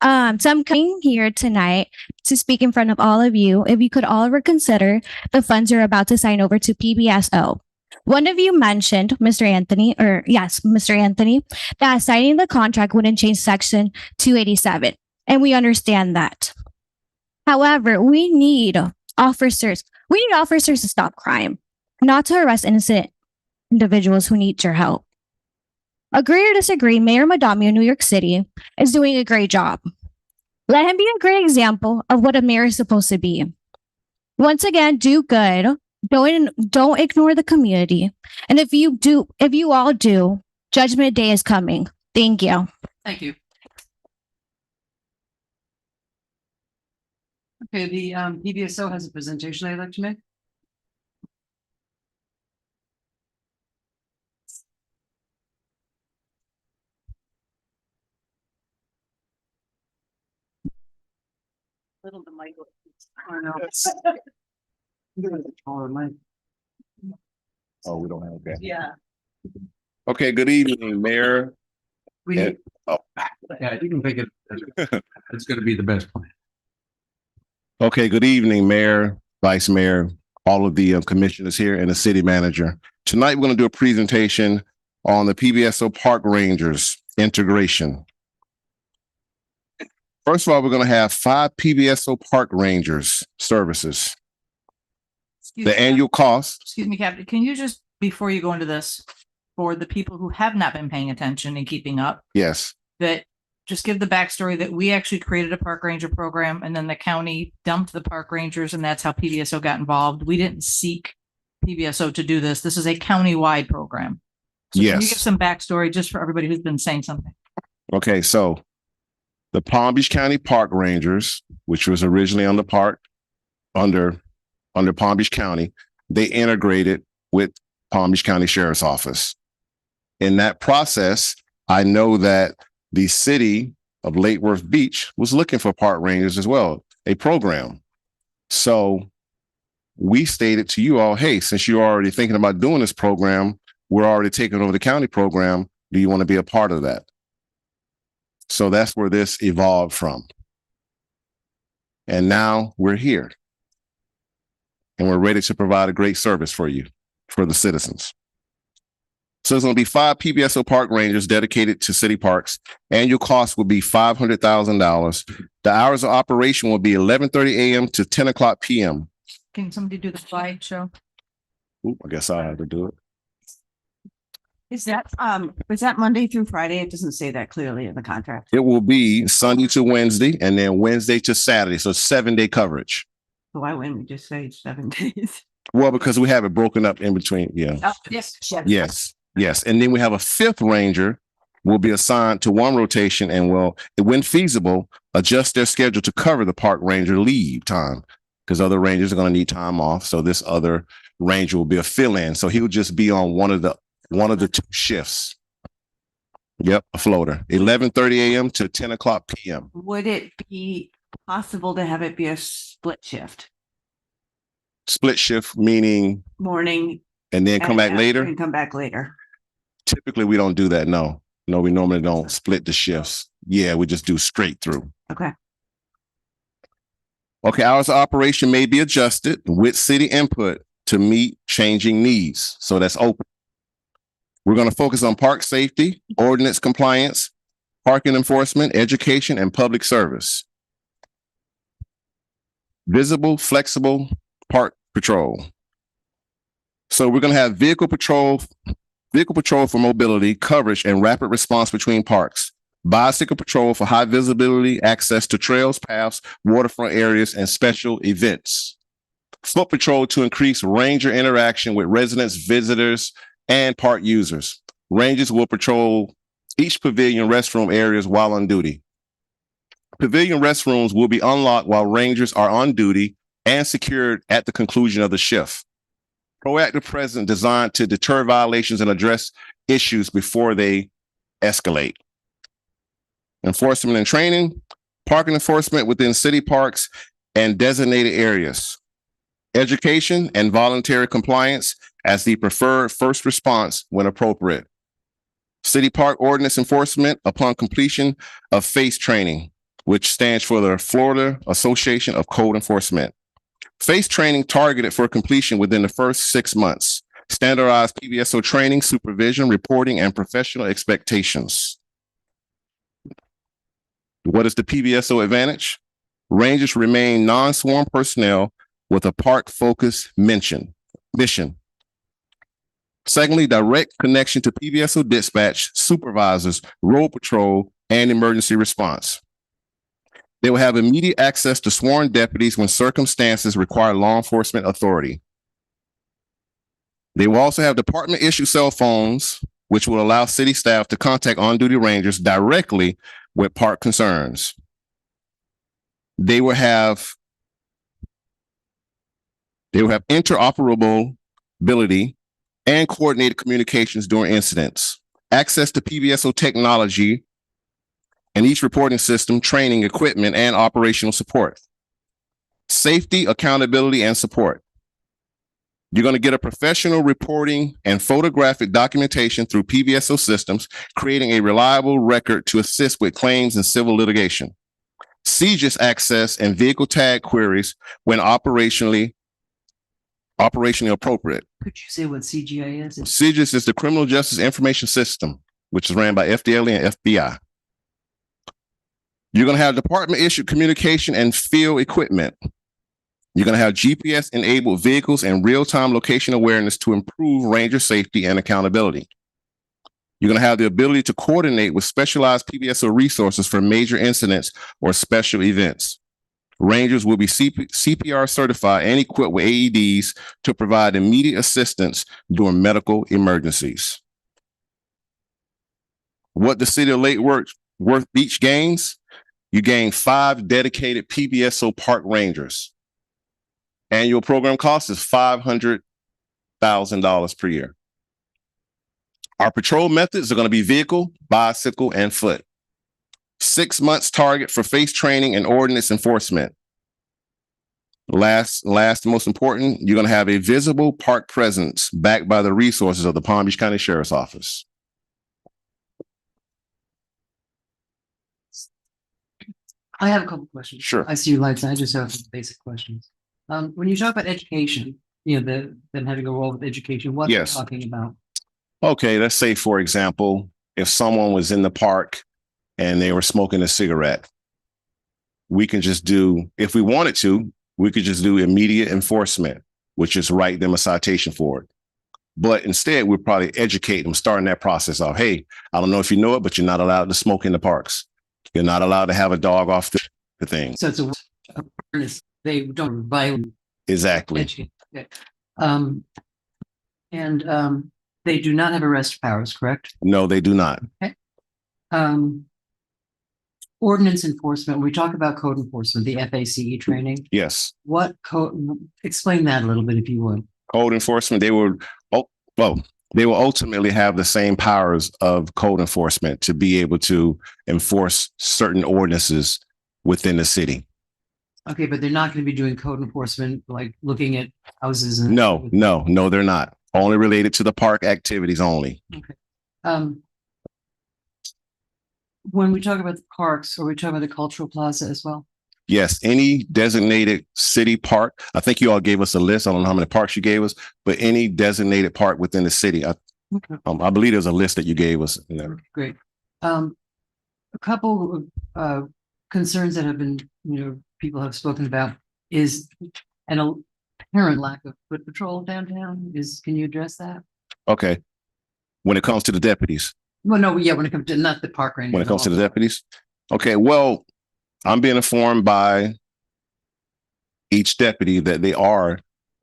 So I'm coming here tonight to speak in front of all of you. If you could all reconsider the funds you're about to sign over to PBSO. One of you mentioned, Mr. Anthony, that signing the contract wouldn't change Section 287, and we understand that. However, we need officers to stop crime, not to arrest innocent individuals who need your help. Agree or disagree, Mayor Madami of New York City is doing a great job. Let him be a great example of what a mayor is supposed to be. Once again, do good. Don't ignore the community. And if you all do, Judgment Day is coming. Thank you. Thank you. Okay, the PBSO has a presentation I'd like to make. Little the mic. I know. Oh, we don't have that. Yeah. Okay, good evening, Mayor. Yeah, you can pick it. It's going to be the best plan. Okay, good evening, Mayor, Vice Mayor, all of the commissioners here and the city manager. Tonight, we're going to do a presentation on the PBSO Park Rangers integration. First of all, we're going to have 5 PBSO Park Rangers services. Annual cost. Excuse me, Captain, can you just, before you go into this, for the people who have not been paying attention and keeping up, Yes. that just give the backstory that we actually created a park ranger program and then the county dumped the park rangers and that's how PBSO got involved. We didn't seek PBSO to do this. This is a county-wide program. So Yes. Can you give some backstory just for everybody who's been saying something? Okay, so the Palm Beach County Park Rangers, which was originally on the park under Palm Beach County, they integrated with Palm Beach County Sheriff's Office. in that process, I know that the city of Lake Worth Beach was looking for park rangers as well, a program. So we stated to you all, hey, since you're already thinking about doing this program, we're already taking over the county program. Do you want to be a part of that? So that's where this evolved from. And now we're here. And we're ready to provide a great service for you, for the citizens. So there's going to be 5 PBSO park rangers dedicated to city parks. Annual cost will be $500,000. The hours of operation will be 11:30 a.m. to 10 o'clock p.m. Can somebody do the slideshow? Ooh, I guess I have to do it. Is that Monday through Friday? It doesn't say that clearly in the contract. It will be Sunday to Wednesday and then Wednesday to Saturday. So 7-day coverage. So why wouldn't we just say 7 days? Well, because we have it broken up in between. Yeah. Oh, yes. Yes. Yes. And then we have a 5th ranger will be assigned to one rotation and will, when feasible, adjust their schedule to cover the park ranger leave time because other rangers are going to need time off. So this other ranger will be a fill-in. So he'll just be on one of the 2 shifts. Yep, a floater. 11:30 a.m. to 10 o'clock p.m. Would it be possible to have it be a split shift? Split shift meaning Morning. and then come back later? And come back later. Typically, we don't do that. No, we normally don't split the shifts. Yeah, we just do straight through. Okay. Okay, hours of operation may be adjusted with city input to meet changing needs. So that's open. We're going to focus on park safety, ordinance compliance, parking enforcement, education, and public service. Visible, flexible park patrol. So we're going to have vehicle patrol for mobility, coverage, and rapid response between parks. Bicycle patrol for high visibility access to trails, paths, waterfront areas, and special events. Foot patrol to increase ranger interaction with residents, visitors, and park users. Rangers will patrol each pavilion restroom areas while on duty. Pavilion restrooms will be unlocked while rangers are on duty and secured at the conclusion of the shift. Proactive presence designed to deter violations and address issues before they escalate. Enforcement and training, parking enforcement within city parks and designated areas. Education and voluntary compliance as the preferred first response when appropriate. City park ordinance enforcement upon completion of FACE training, which stands for the Florida Association of Code Enforcement. FACE training targeted for completion within the first 6 months. Standardized PBSO training, supervision, reporting, and professional expectations. What is the PBSO advantage? Rangers remain non-sworn personnel with a park-focused mission. Secondly, direct connection to PBSO dispatch, supervisors, road patrol, and emergency response. They will have immediate access to sworn deputies when circumstances require law enforcement authority. They will also have department-issued cell phones, which will allow city staff to contact on-duty rangers directly with park concerns. They will have interoperability and coordinated communications during incidents, access to PBSO technology and each reporting system, training, equipment, and operational support. Safety, accountability, and support. You're going to get a professional reporting and photographic documentation through PBSO systems, creating a reliable record to assist with claims and civil litigation. CJIS access and vehicle tag queries when operationally appropriate. Could you say what CGI is? CJIS is the Criminal Justice Information System, which is ran by FDLE and FBI. You're going to have department-issued communication and field equipment. You're going to have GPS-enabled vehicles and real-time location awareness to improve ranger safety and accountability. You're going to have the ability to coordinate with specialized PBSO resources for major incidents or special events. Rangers will be CPR certified and equipped with AEDs to provide immediate assistance during medical emergencies. What the city of Lake Worth Beach gains? You gain 5 dedicated PBSO park rangers. Annual program cost is $500,000 per year. Our patrol methods are going to be vehicle, bicycle, and foot. 6 months target for face training and ordinance enforcement. Last, most important, you're going to have a visible park presence backed by the resources of the Palm Beach County Sheriff's Office. I have a couple questions. Sure. I see your lights. I just have some basic questions. When you talk about education, them having a role with education, what are you Yes. talking about? Okay, let's say, for example, if someone was in the park and they were smoking a cigarette, we can just do, if we wanted to, we could just do immediate enforcement, which is write them a citation for it. But instead, we'd probably educate them, starting that process off. Hey, I don't know if you know it, but you're not allowed to smoke in the parks. You're not allowed to have a dog off the thing. So it's a awareness. They don't violate. Exactly. Educate. Okay. They do not have arrest powers, correct? No, they do not. Okay. Ordinance enforcement, when we talk about code enforcement, the FACE training, Yes. what code, explain that a little bit if you would. Code enforcement, they will ultimately have the same powers of code enforcement to be able to enforce certain ordinances within the city. Okay, but they're not going to be doing code enforcement, like looking at houses and. No, they're not. Only related to the park activities only. Okay. When we talk about the parks, are we talking about the cultural plaza as well? Yes, any designated city park. I think you all gave us a list. I don't know how many parks you gave us, but any designated park within the city. I believe there's a list that you gave us. Great. A couple of concerns that have been, people have spoken about is an apparent lack of foot patrol downtown. Can you address that? Okay. When it comes to the deputies. Well, no, yeah, when it comes to not the park ranger. When it comes to the deputies. Okay, well, I'm being informed by each deputy that they are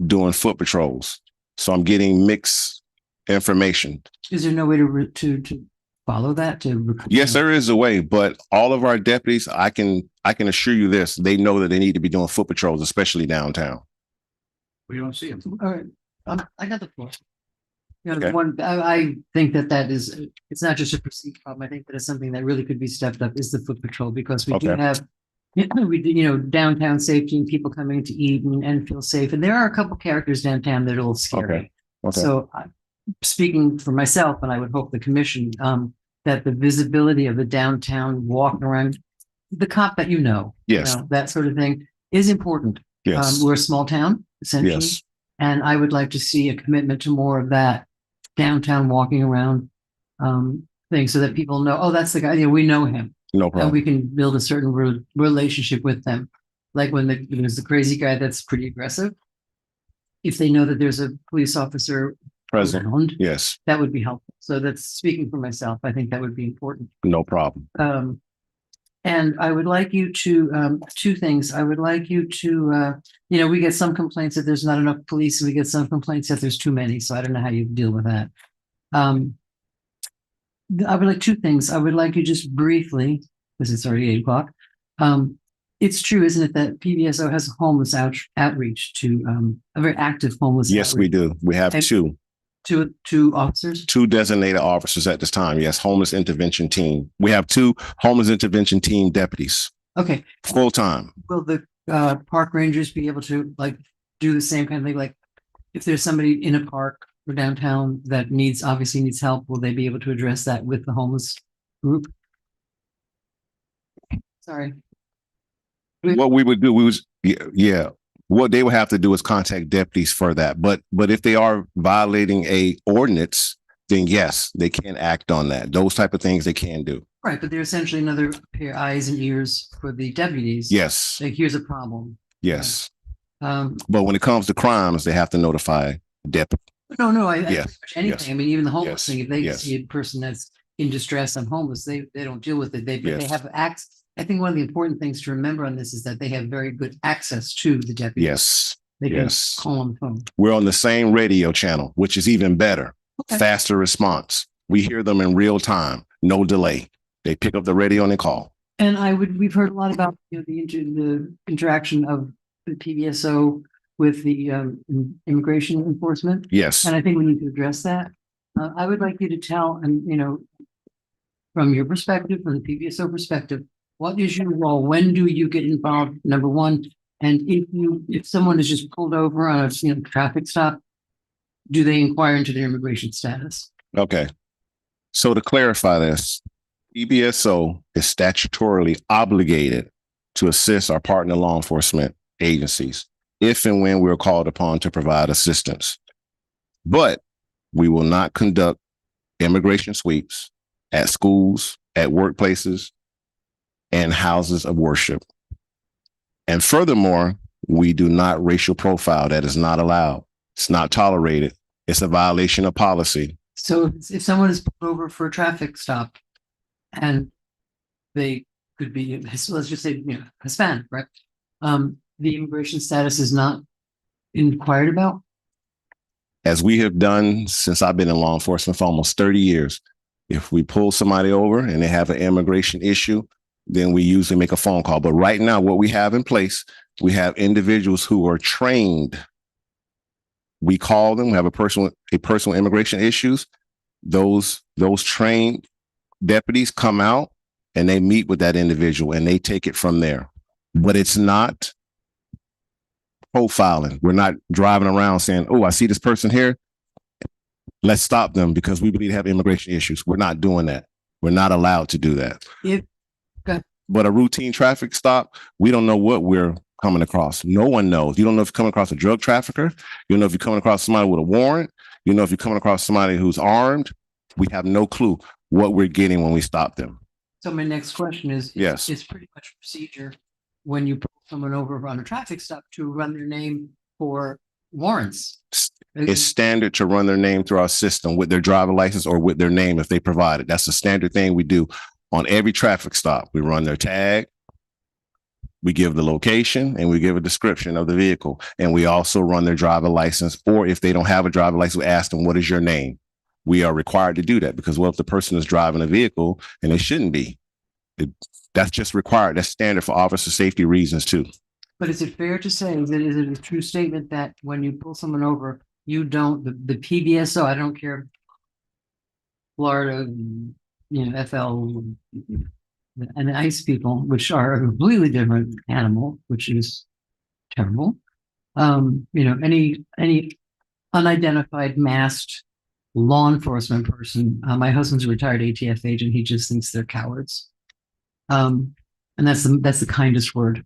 doing foot patrols. So I'm getting mixed information. Is there no way to follow that? Yes, there is a way, but all of our deputies, I can assure you this, they know that they need to be doing foot patrols, especially downtown. We don't see them. All right, I got the floor. Okay. I think that is, it's not just a perceived problem. I think that is something that really could be stepped up is the foot patrol, because we do Okay. have, downtown safety and people coming to eat and feel safe. And there are a couple characters downtown that are a little scary. Okay. So speaking for myself, and I would hope the commission, that the visibility of the downtown walking around, the cop that Yes. that sort of thing is important. Yes. We're a small town, essentially. Yes. And I would like to see a commitment to more of that downtown walking around thing, so that people know, oh, that's the guy, we know him. No And problem. we can build a certain relationship with them. Like when there's the crazy guy that's pretty aggressive. If they know that there's a police officer Present. around, Yes. that would be helpful. So that's speaking for myself. I think that would be important. No problem. And I would like you to, two things. I would like you to, we get some complaints that there's not enough police, and we get some complaints that there's too many. So I don't know how you deal with that. I would like two things. I would like you just briefly, because it's already 8 o'clock. It's true, isn't it, that PBSO has a homeless outreach to a very active homeless. Yes, we outreach. do. We have And two officers. two designated officers at this time. Yes, homeless intervention team. We have 2 homeless intervention team deputies, Okay. full time. Will the park rangers be able to do the same kind of thing? Like if there's somebody in a park or downtown that obviously needs help, will they be able to address that with the homeless group? Sorry. What we would do, what they would have to do is contact deputies for that. But if they are violating a ordinance, then yes, they can act on that. Those type of things they can do. Right, but they're essentially another pair of eyes and ears for the deputies. Yes. Like, here's a problem. Yes. Um, But when it comes to crimes, they have to notify deputy. no, I Yes, pretty much anything. yes, I mean, even the homeless yes, thing, if they yes. see a person that's in distress and homeless, they don't deal with it. They Yes. have access. I think one of the important things to remember on this is that they have very good access to the deputies. Yes. They can Yes. call on the phone. We're on the same radio channel, which is even better. Okay. Faster response. We hear them in real time, no delay. They pick up the radio and they call. And we've heard a lot about the interaction of the PBSO with the immigration enforcement. Yes. And I think we need to address that. I would like you to tell, and from your perspective, from the PBSO perspective, what is your role? When do you get involved? Number one, and if someone is just pulled over on a traffic stop, do they inquire into their immigration status? Okay. So to clarify this, PBSO is statutorily obligated to assist our partner law enforcement agencies if and when we're called upon to provide assistance. But we will not conduct immigration sweeps at schools, at workplaces, and houses of worship. And furthermore, we do not racial profile. That is not allowed. It's not tolerated. It's a violation of policy. So if someone is pulled over for a traffic stop and they could be, so let's just say, Hispanic, right? The immigration status is not inquired about? As we have done since I've been in law enforcement for almost 30 years, if we pull somebody over and they have an immigration issue, then we usually make a phone call. But right now, what we have in place, we have individuals who are trained. We call them, we have a person with immigration issues. Those trained deputies come out and they meet with that individual and they take it from there. But it's not profiling. We're not driving around saying, oh, I see this person here. Let's stop them because we believe they have immigration issues. We're not doing that. We're not allowed to do that. But a routine traffic stop, we don't know what we're coming across. No one knows. You don't know if you're coming across a drug trafficker. You don't know if you're coming across somebody with a warrant. You know if you're coming across somebody who's armed. We have no clue what we're getting when we stop them. So my next question is, Yes. It's pretty much procedure when you pull someone over on a traffic stop to run their name for warrants. It's standard to run their name through our system with their driver license or with their name if they provide it. That's the standard thing we do on every traffic stop. We run their tag, we give the location, and we give a description of the vehicle. And we also run their driver license, or if they don't have a driver license, we ask them, what is your name? We are required to do that because what if the person is driving a vehicle and they shouldn't be? That's just required. That's standard for officer safety reasons too. But is it fair to say that is it a true statement that when you pull someone over, you don't, the PBSO, I don't care, Florida, FL, and ICE people, which are a completely different animal, which is terrible. Any unidentified masked law enforcement person. My husband's a retired ATF agent. He just thinks they're cowards. And that's the kindest word.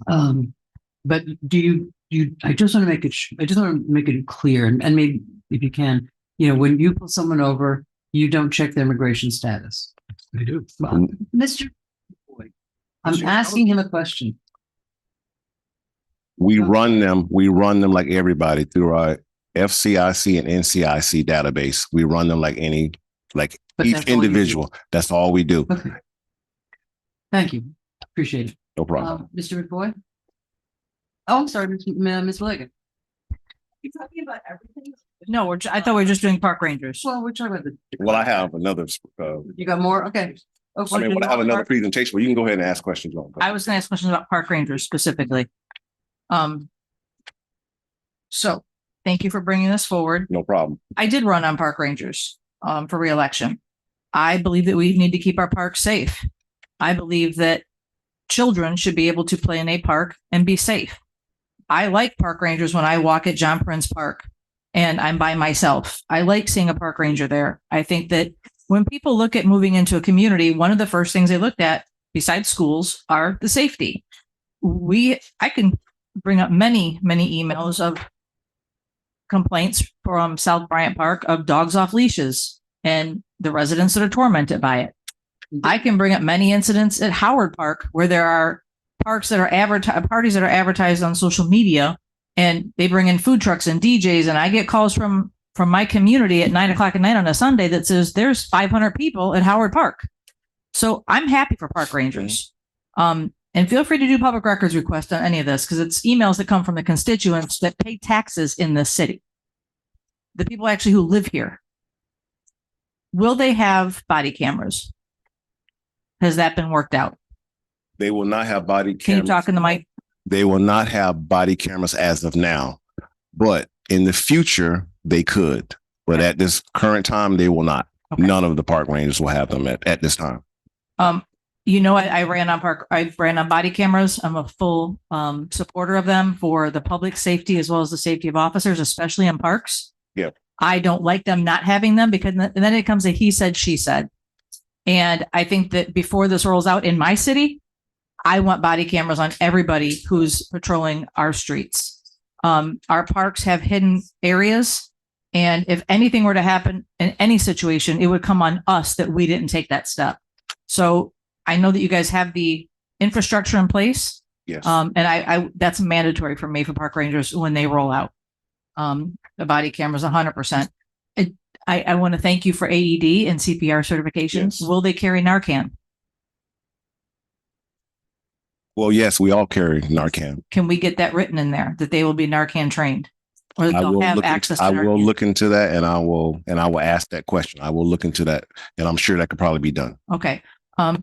But I just want to make it clear, and maybe if you can, when you pull someone over, you don't check their immigration status. I do. Well, Mr. Boyd, I'm asking him a question. We run them like everybody through our FCIC and NCIC database. We run them like each individual. That's all we do. Okay. Thank you. Appreciate it. No problem. Mr. McBoy? Oh, I'm sorry, Ms. Leggett. You talking about everything? No, I thought we were just doing park rangers. Well, we're talking about Well, I have another. You got more? Okay. Oh, I have another presentation, but you can go ahead and ask questions on. I was going to ask questions about park rangers specifically. So thank you for bringing this forward. No problem. I did run on park rangers for reelection. I believe that we need to keep our parks safe. I believe that children should be able to play in a park and be safe. I like park rangers when I walk at John Prince Park and I'm by myself. I like seeing a park ranger there. I think that when people look at moving into a community, one of the first things they looked at, besides schools, are the safety. I can bring up many, many emails of complaints from South Bryant Park of dogs off leashes and the residents that are tormented by it. I can bring up many incidents at Howard Park where there are parties that are advertised on social media, and they bring in food trucks and DJs, and I get calls from my community at 9 o'clock at night on a Sunday that says there's 500 people at Howard Park. So I'm happy for park rangers. And feel free to do public records requests on any of this because it's emails that come from the constituents that pay taxes in this city. The people actually who live here. Will they have body cameras? Has that been worked out? They will not have body cameras. Can you talk in the mic? They will not have body cameras as of now, but in the future they could. But at this current time, they will not. Okay. None of the park rangers will have them at this time. I ran on body cameras. I'm a full supporter of them for the public safety as well as the safety of officers, especially in parks. Yeah. I don't like them not having them because then it comes a he said, she said. And I think that before this rolls out in my city, I want body cameras on everybody who's patrolling our streets. Our parks have hidden areas. And if anything were to happen in any situation, it would come on us that we didn't take that step. So I know that you guys have the infrastructure in place. Yes. And I that's mandatory for me for park rangers when they roll out. The body cameras 100%. I want to thank you for AED and CPR certifications. Yes. Will they carry Narcan? Well, yes, we all carry Narcan. Can we get that written in there that they will be Narcan trained? Or that I they'll will have look access into, to I will Narcan? look into that, and I will ask that question. I will look into that, and I'm sure that could probably be done. Okay.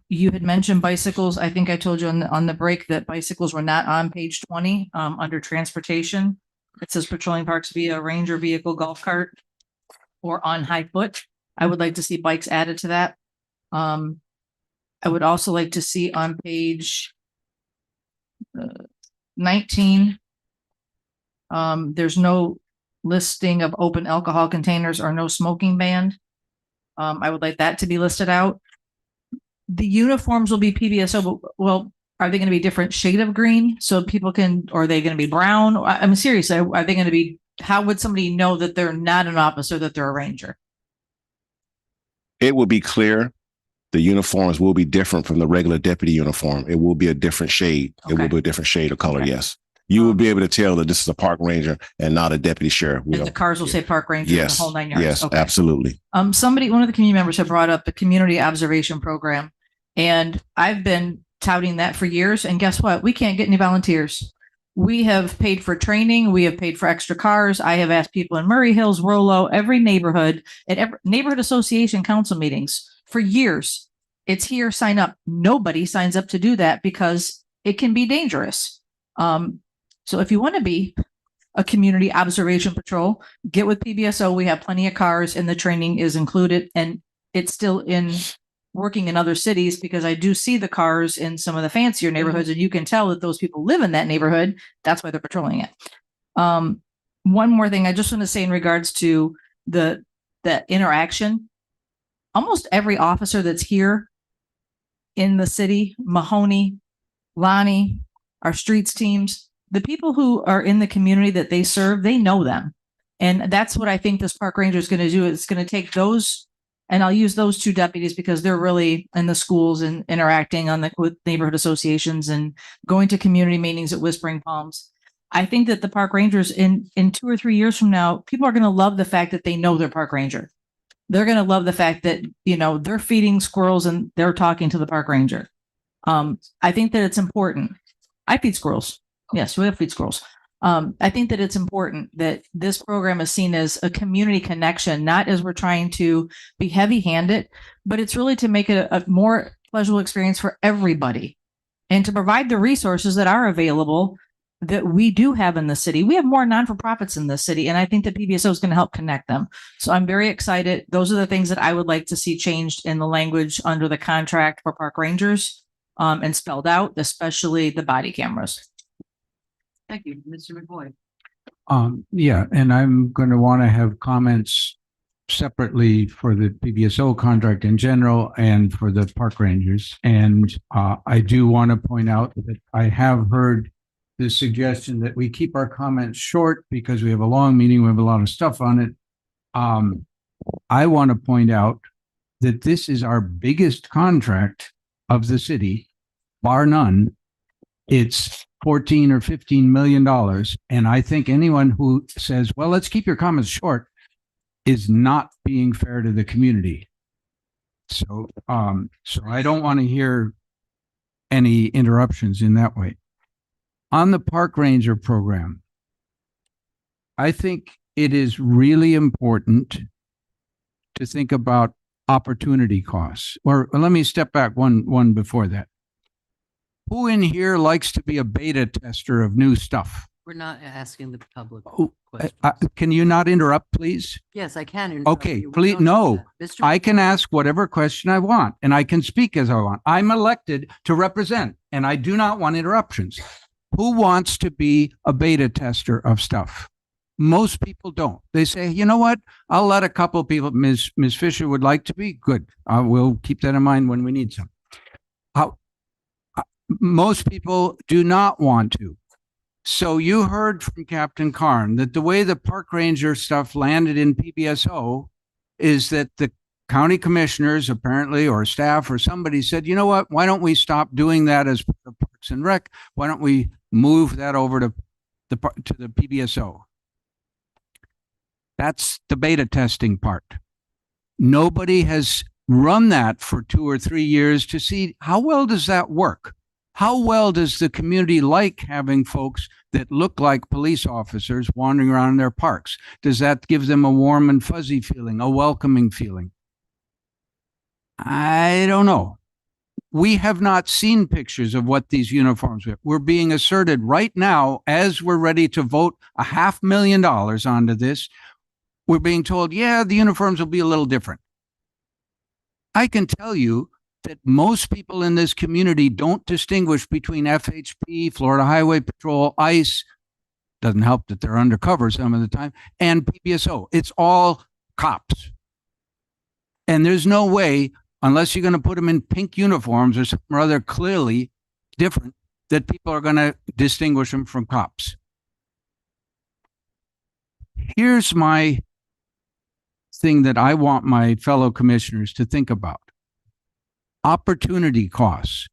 You had mentioned bicycles. I think I told you on the break that bicycles were not on page 20, under transportation. It says patrolling parks via ranger vehicle, golf cart, or on high foot. I would like to see bikes added to that. I would also like to see on page 19, there's no listing of open alcohol containers or no smoking ban. I would like that to be listed out. The uniforms will be PBSO, but well, are they going to be different shade of green so people can, or are they going to be brown? I'm serious. Are they going to be, how would somebody know that they're not an officer, that they're a ranger? It will be clear. The uniforms will be different from the regular deputy uniform. It will be a different shade. It will be a different shade of color. Okay. Yes. You will be able to tell that this is a park ranger and not a deputy sheriff. And the cars will say park ranger, Yes. the whole 9 yards. Yes, Okay. absolutely. One of the community members had brought up the community observation program, and I've been touting that for years. And guess what? We can't get any volunteers. We have paid for training. We have paid for extra cars. I have asked people in Murray Hills, Rollo, every neighborhood, at every neighborhood association council meetings for years. It's here, sign up. Nobody signs up to do that because it can be dangerous. So if you want to be a community observation patrol, get with PBSO. We have plenty of cars and the training is included, and it's still working in other cities because I do see the cars in some of the fancier neighborhoods, and you can tell that those people live in that neighborhood. That's why they're patrolling it. One more thing I just want to say in regards to the interaction. Almost every officer that's here in the city, Mahoney, Lonnie, our streets teams, the people who are in the community that they serve, they know them. And that's what I think this park ranger is going to do. It's going to take those, and I'll use those two deputies because they're really in the schools and interacting with neighborhood associations and going to community meetings at Whispering Palms. I think that the park rangers in 2 or 3 years from now, people are going to love the fact that they know their park ranger. They're going to love the fact that, they're feeding squirrels and they're talking to the park ranger. I think that it's important. I feed squirrels. Yes, we have feed squirrels. I think that it's important that this program is seen as a community connection, not as we're trying to be heavy-handed, but it's really to make it a more pleasurable experience for everybody and to provide the resources that are available that we do have in the city. We have more non-for-profits in the city, and I think that PBSO is going to help connect them. So I'm very excited. Those are the things that I would like to see changed in the language under the contract for park rangers, and spelled out, especially the body cameras. Thank you, Mr. McBoyd. Yeah, and I'm going to want to have comments separately for the PBSO contract in general and for the park rangers. And I do want to point out that I have heard the suggestion that we keep our comments short because we have a long meeting, we have a lot of stuff on it. I want to point out that this is our biggest contract of the city, bar none. It's $14 or $15 million. And I think anyone who says, well, let's keep your comments short is not being fair to the community. So I don't want to hear any interruptions in that way. On the park ranger program, I think it is really important to think about opportunity costs. Or let me step back one before that. Who in here likes to be a beta tester of new stuff? We're not asking the public Oh, questions. Can you not interrupt, please? Yes, I can. interrupt Okay, you. We please, don't do no. that. Mr. I can ask whatever question I want and I can speak as I want. I'm elected to represent and I do not want interruptions. Who wants to be a beta tester of stuff? Most people don't. They say, you know what? I'll let a couple people, Ms. Fisher would like to be good. I will keep that in mind when we need some. Most people do not want to. So you heard from Captain Karn that the way the park ranger stuff landed in PBSO is that the county commissioners apparently, or staff or somebody said, you know what, why don't we stop doing that as Parks and Rec? Why don't we move that over to the PBSO? That's the beta testing part. Nobody has run that for 2 or 3 years to see how well does that work? How well does the community like having folks that look like police officers wandering around in their parks? Does that give them a warm and fuzzy feeling, a welcoming feeling? I don't know. We have not seen pictures of what these uniforms are. We're being asserted right now, as we're ready to vote $500,000 onto this, we're being told, yeah, the uniforms will be a little different. I can tell you that most people in this community don't distinguish between FHP, Florida Highway Patrol, ICE, doesn't help that they're undercover some of the time, and PBSO. It's all cops. And there's no way, unless you're going to put them in pink uniforms or something rather clearly different, that people are going to distinguish them from cops. Here's my thing that I want my fellow commissioners to think about. Opportunity costs.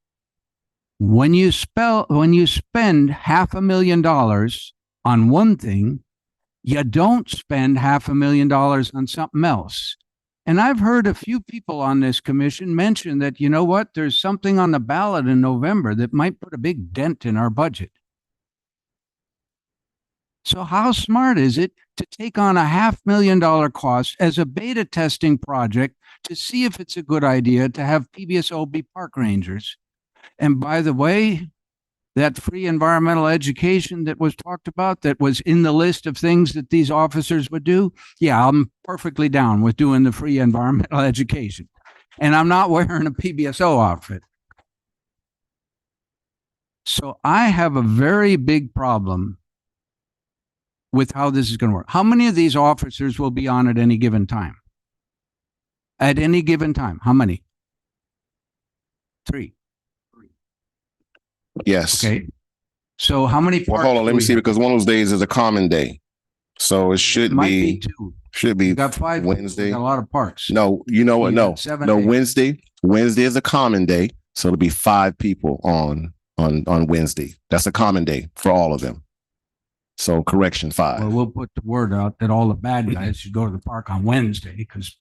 When you spend $500,000 on one thing, you don't spend $500,000 on something else. And I've heard a few people on this commission mention that, you know what, there's something on the ballot in November that might put a big dent in our budget. So how smart is it to take on a $500,000 cost as a beta testing project to see if it's a good idea to have PBSO be park rangers? And by the way, that free environmental education that was talked about, that was in the list of things that these officers would do, yeah, I'm perfectly down with doing the free environmental education. And I'm not wearing a PBSO outfit. So I have a very big problem with how this is going to work. How many of these officers will be on at any given time? At any given time, how many? 3. Yes. Okay. So how many? Well, hold on. Let me see, because one of those days is a common day. So it should Might be, be 2. should be You got 5. Wednesday. We got a lot of parks. No, you know what? You No, got 7 no, days. Wednesday is a common day. So it'll be 5 people on Wednesday. That's a common day for all of them. So correction, 5. Well, we'll put the word out that all the bad guys should go to the park on Wednesday because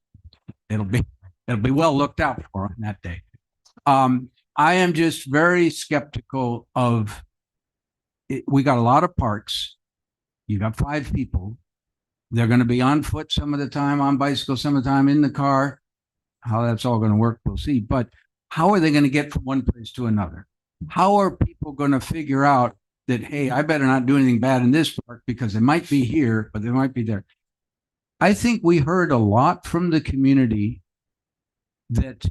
it'll be well looked out for on that day. I am just very skeptical of it. We got a lot of parks. You got 5 people. They're going to be on foot some of the time, on bicycle some of the time, in the car. How that's all going to work, we'll see. But how are they going to get from one place to another? How are people going to figure out that, hey, I better not do anything bad in this park because they might be here, but they might be there? I think we heard a lot from the community that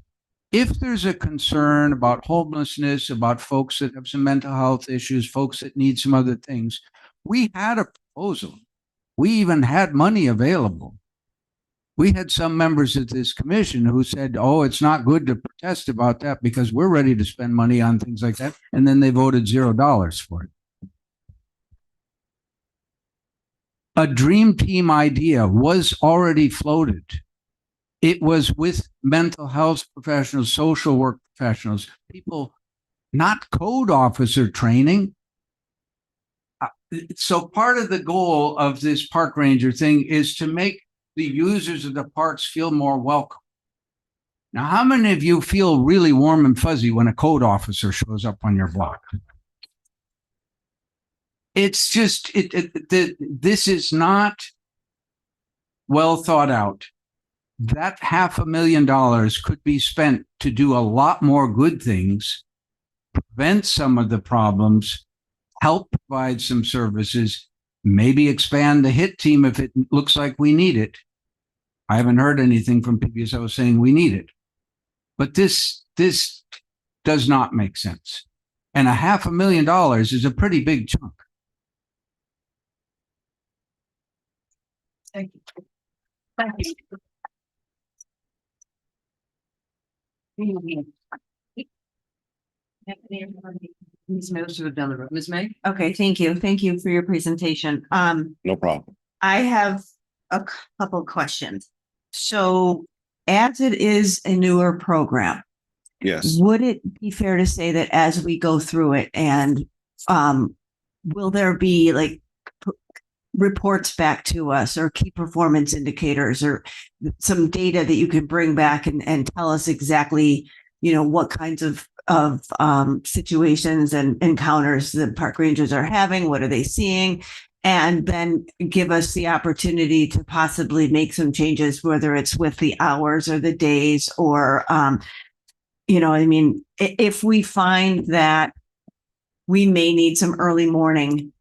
if there's a concern about homelessness, about folks that have some mental health issues, folks that need some other things, we had a proposal. We even had money available. We had some members of this commission who said, oh, it's not good to protest about that because we're ready to spend money on things like that. And then they voted $0 for it. A dream team idea was already floated. It was with mental health professionals, social work professionals, people, not code officer training. So part of the goal of this park ranger thing is to make the users of the parks feel more welcome. Now, how many of you feel really warm and fuzzy when a code officer shows up on your block? It's just, this is not well thought out. That $500,000 could be spent to do a lot more good things, prevent some of the problems, help provide some services, maybe expand the HIT team if it looks like we need it. I haven't heard anything from PBSO saying we need it. But this does not make sense. And $500,000 is a pretty big chunk. Thank you. Thank you. Ms. May, let's do it down the road. Ms. May? Okay, thank you. Thank you for your presentation. No problem. I have a couple of questions. So as it is a newer program, Yes. would it be fair to say that as we go through it and will there be like reports back to us or key performance indicators or some data that you can bring back and tell us exactly, you know, what kinds of situations and encounters the park rangers are having? What are they seeing? And then give us the opportunity to possibly make some changes, whether it's with the hours or the days or, you know, I mean, if we find that we may need some early morning,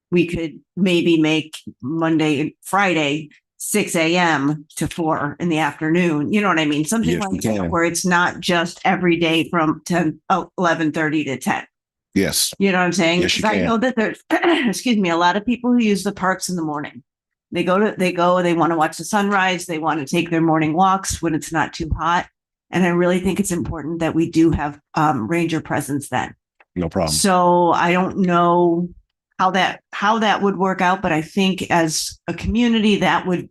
we could maybe make Monday and Friday 6 a.m. to 4 in the afternoon. You know what I mean? Something Yes, we like that can. where it's not just every day from 11:30 to 10. Yes. You know what I'm saying? Yes, you 'Cause I can. know that there's, excuse me, a lot of people who use the parks in the morning. They want to watch the sunrise. They want to take their morning walks when it's not too hot. And I really think it's important that we do have ranger presence then. No problem. So I don't know how that would work out, but I think as a community that would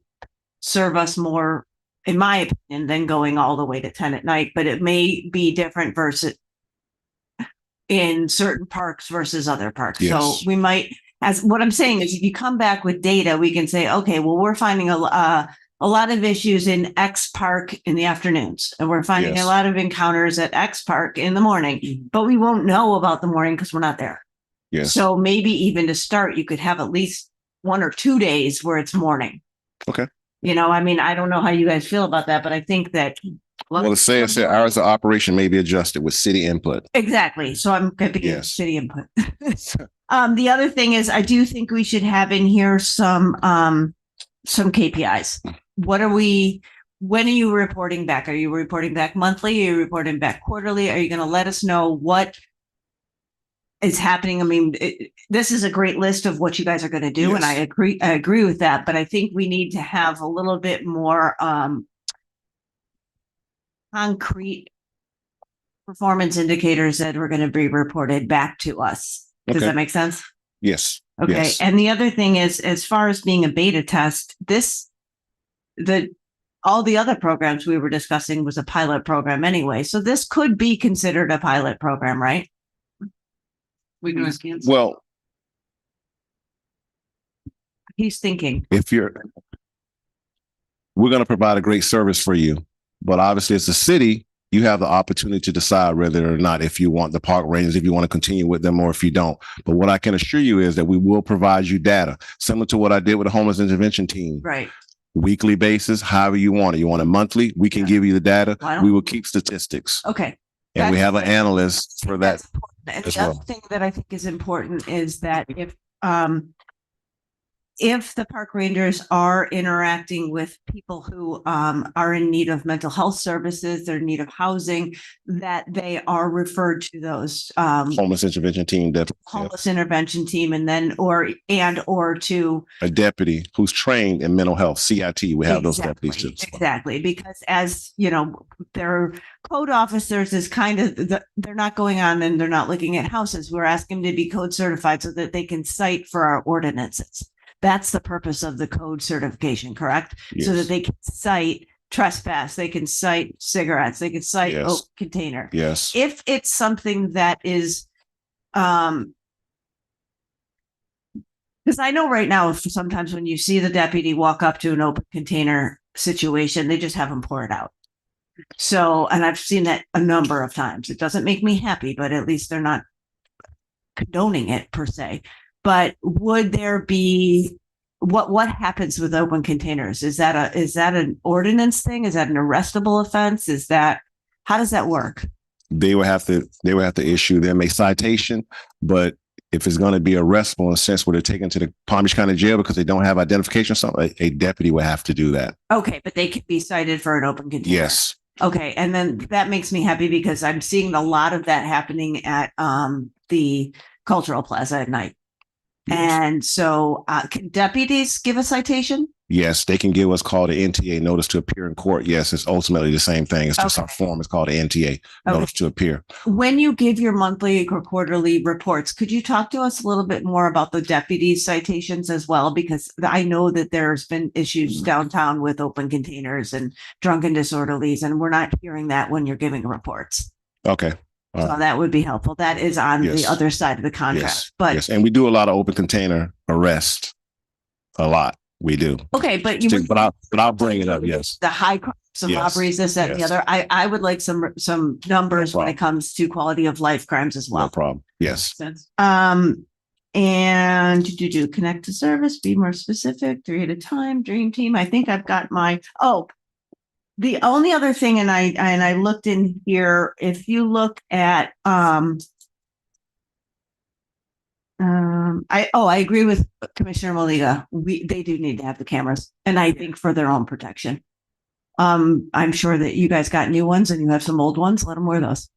serve us more, in my opinion, than going all the way to 10 at night. But it may be different versus in certain parks versus other parks. Yes. So we might, as what I'm saying is, if you come back with data, we can say, okay, well, we're finding a lot of issues in X park in the afternoons, and we're finding Yes. a lot of encounters at X park in the morning, but we won't know about the morning because we're not there. Yes. So maybe even to start, you could have at least 1 or 2 days where it's morning. Okay. You know, I mean, I don't know how you guys feel about that, but I think that. Well, the say hours of operation may be adjusted with city input. Exactly. So I'm going to give Yes. city input. The other thing is, I do think we should have in here some KPIs. When are you reporting back? Are you reporting back monthly? Are you reporting back quarterly? Are you going to let us know what is happening? I mean, this is a great list of what you guys are going to do. And I agree with that, but I think we need to have a little bit more, concrete performance indicators that are going to be reported back to us. Does Okay. that make sense? Yes. Okay. Yes. And the other thing is, as far as being a beta test, all the other programs we were discussing was a pilot program anyway. So this could be considered a pilot program, right? We can always cancel. Well, He's thinking. we're going to provide a great service for you, but obviously as a city, you have the opportunity to decide whether or not if you want the park rangers, if you want to continue with them or if you don't. But what I can assure you is that we will provide you data similar to what I did with the homeless intervention team. Right. Weekly basis, however you want it. You want it monthly? We can give you the data. Why don't- We will keep statistics. Okay. And we That's- have an analyst for that And as the other well. thing that I think is important is that if the park rangers are interacting with people who are in need of mental health services, they're in need of housing, that they are referred to those Homeless intervention team, homeless intervention team, and then or to a deputy who's trained in mental health, CIT. We have those deputies too. exactly, because as you know, their code officers is kind of they're not going on and they're not looking at houses. We're asking them to be code certified so that they can cite for our ordinances. That's the purpose of the code certification, correct? So that Yes. they can cite trespass, they can cite cigarettes, they can cite Yes. open container. Yes. If it's something that is, because I know right now, if sometimes when you see the deputy walk up to an open container situation, they just have them pour it out. So, and I've seen that a number of times. It doesn't make me happy, but at least they're not condoning it per se. But would there be what happens with open containers? Is that an ordinance thing? Is that an arrestable offense? How does that work? They would have to issue them a citation, but if it's going to be arrestable in a sense where they're taken to the Palm Beach County Jail because they don't have identification or something, a deputy would have to do that. Okay, but they could be cited for an open container. Yes. Okay, and then that makes me happy because I'm seeing a lot of that happening at the Cultural Plaza at night. And so can deputies give a citation? Yes, they can give what's called an NTA, notice to appear in court. Yes, it's ultimately the same thing. It's just our form. It's called an NTA, notice to appear. When you give your monthly or quarterly reports, could you talk to us a little bit more about the deputies' citations as well? Because I know that there's been issues downtown with open containers and drunken disorderlies, and we're not hearing that when you're giving reports. Okay. So that would be helpful. That is on the other side of the contract. Yes. But yes, and we do a lot of open container arrests. A lot. We do. okay, but I'll bring it up. Yes. the high crimes of Yes. robberies, this, that, and the Yes. other. I would like some numbers when it comes to quality of life crimes as No well. problem. Yes. And do connect to service, be more specific, 3 at a time, dream team. I think I've got the only other thing, and I looked in here, if you look at I agree with Commissioner Maliga. They do need to have the cameras, and I think for their own protection. I'm sure that you guys got new ones and you have some old ones. Let them wear those.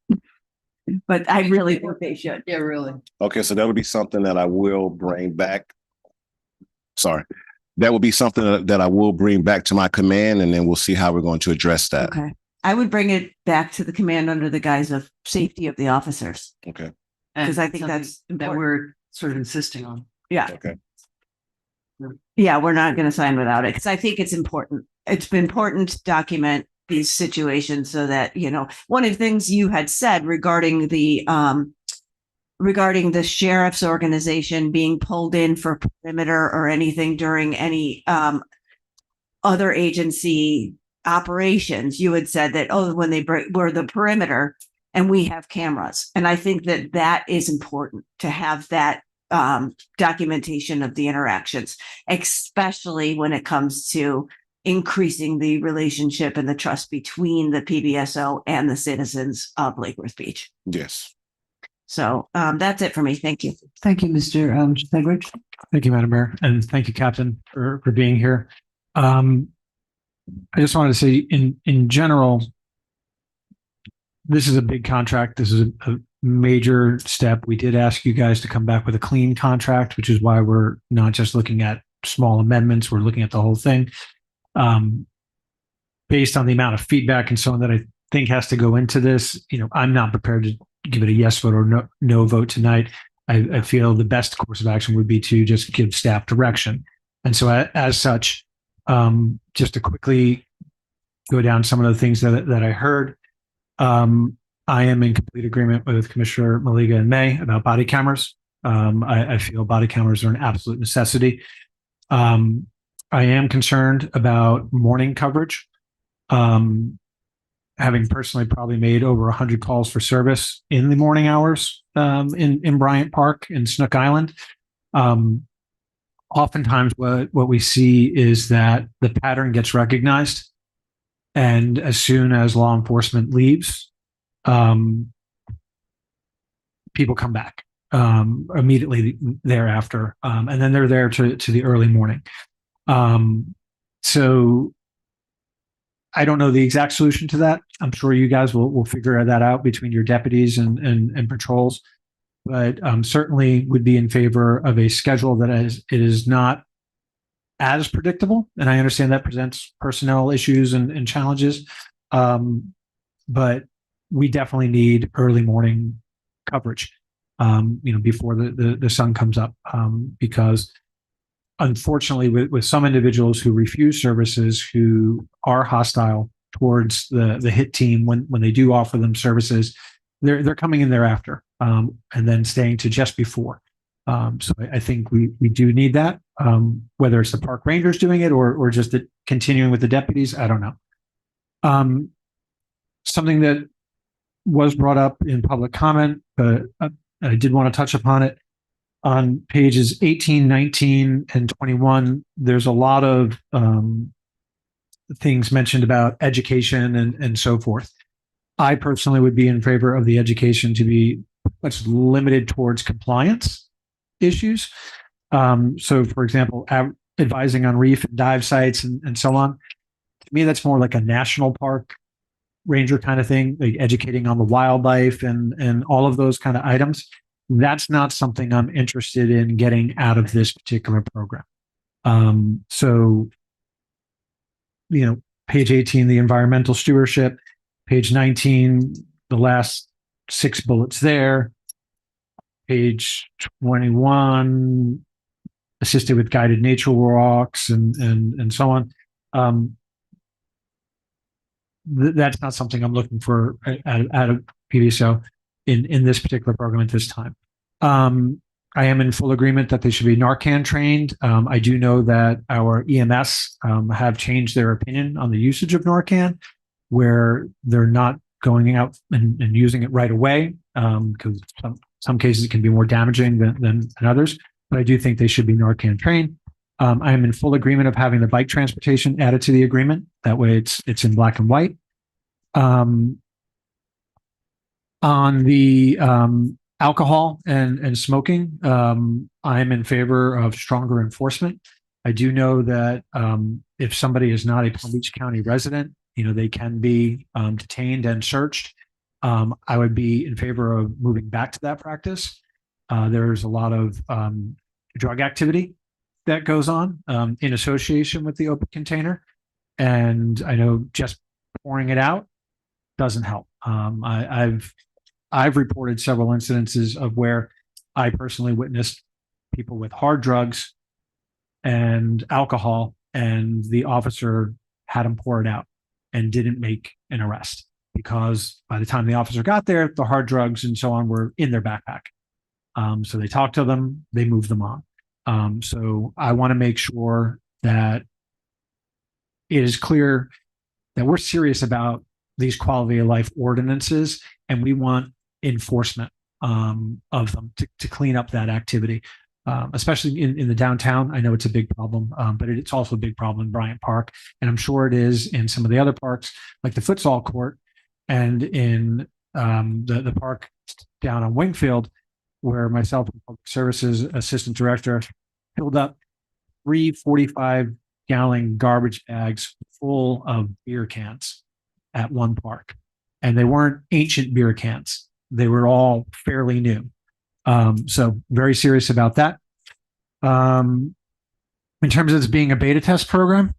But I really think they should. Yeah, really. Okay, so that'll be something that I will bring back. Sorry. That will be something that I will bring back to my command, and then we'll see how we're going to address that. Okay. I would bring it back to the command under the guise of safety of the officers. Okay. Because I think Something that's that important. we're sort of insisting on. Yeah. Okay. Yeah, we're not going to sign without it because I think it's important. It's important to document these situations so that, one of the things you had said regarding the sheriff's organization being pulled in for perimeter or anything during any other agency operations, you had said that, when they were the perimeter and we have cameras. And I think that is important to have that documentation of the interactions, especially when it comes to increasing the relationship and the trust between the PBSO and the citizens of Lake Worth Beach. Yes. So that's it for me. Thank you. Thank you, Mr. Stegridge. Thank you, Madam Mayor, and thank you, Captain, for being here. I just wanted to say, in general, this is a big contract. This is a major step. We did ask you guys to come back with a clean contract, which is why we're not just looking at small amendments. We're looking at the whole thing. Based on the amount of feedback and so on that I think has to go into this, I'm not prepared to give it a yes vote or no vote tonight. I feel the best course of action would be to just give staff direction. And so as such, just to quickly go down some of the things that I heard, I am in complete agreement with Commissioner Maliga and May about body cameras. I feel body cameras are an absolute necessity. I am concerned about morning coverage. Having personally probably made over 100 calls for service in the morning hours in Bryant Park in Snook Island. Oftentimes what we see is that the pattern gets recognized, and as soon as law enforcement leaves, people come back immediately thereafter, and then they're there to the early morning. So I don't know the exact solution to that. I'm sure you guys will figure that out between your deputies and patrols, but certainly would be in favor of a schedule that is not as predictable. And I understand that presents personnel issues and challenges, but we definitely need early morning coverage, before the sun comes up, because unfortunately, with some individuals who refuse services, who are hostile towards the HIT team when they do offer them services, they're coming in thereafter, and then staying to just before. So I think we do need that, whether it's the park rangers doing it or just continuing with the deputies. I don't know. Something that was brought up in public comment, but I did want to touch upon it. On pages 18, 19, and 21, there's a lot of things mentioned about education and so forth. I personally would be in favor of the education to be much limited towards compliance issues. So for example, advising on reef and dive sites and so on. To me, that's more like a national park ranger kind of thing, like educating on the wildlife and all of those kind of items. That's not something I'm interested in getting out of this particular program. So, page 18, the environmental stewardship, page 19, the last 6 bullets there, page 21, assisted with guided nature walks and so on. That's not something I'm looking for out of PBSO in this particular program at this time. I am in full agreement that they should be Narcan trained. I do know that our EMS have changed their opinion on the usage of Narcan, where they're not going out and using it right away, because some cases it can be more damaging than others. But I do think they should be Narcan trained. I am in full agreement of having the bike transportation added to the agreement. That way it's in black and white. On the alcohol and smoking, I'm in favor of stronger enforcement. I do know that if somebody is not a Palm Beach County resident, they can be detained and searched. I would be in favor of moving back to that practice. There's a lot of drug activity that goes on in association with the open container. And I know just pouring it out doesn't help. I've reported several incidences of where I personally witnessed people with hard drugs and alcohol, and the officer had them pour it out and didn't make an arrest because by the time the officer got there, the hard drugs and so on were in their backpack. So they talked to them, they moved them on. So I want to make sure that it is clear that we're serious about these quality of life ordinances, and we want enforcement of them to clean up that activity, especially in the downtown. I know it's a big problem, but it's also a big problem in Bryant Park, and I'm sure it is in some of the other parks, like the futsal court and in the park down on Wingfield, where myself and Public Services Assistant Director filled up 3 45-gallon garbage bags full of beer cans at one park. And they weren't ancient beer cans. They were all fairly new. So very serious about that. In terms of this being a beta test program,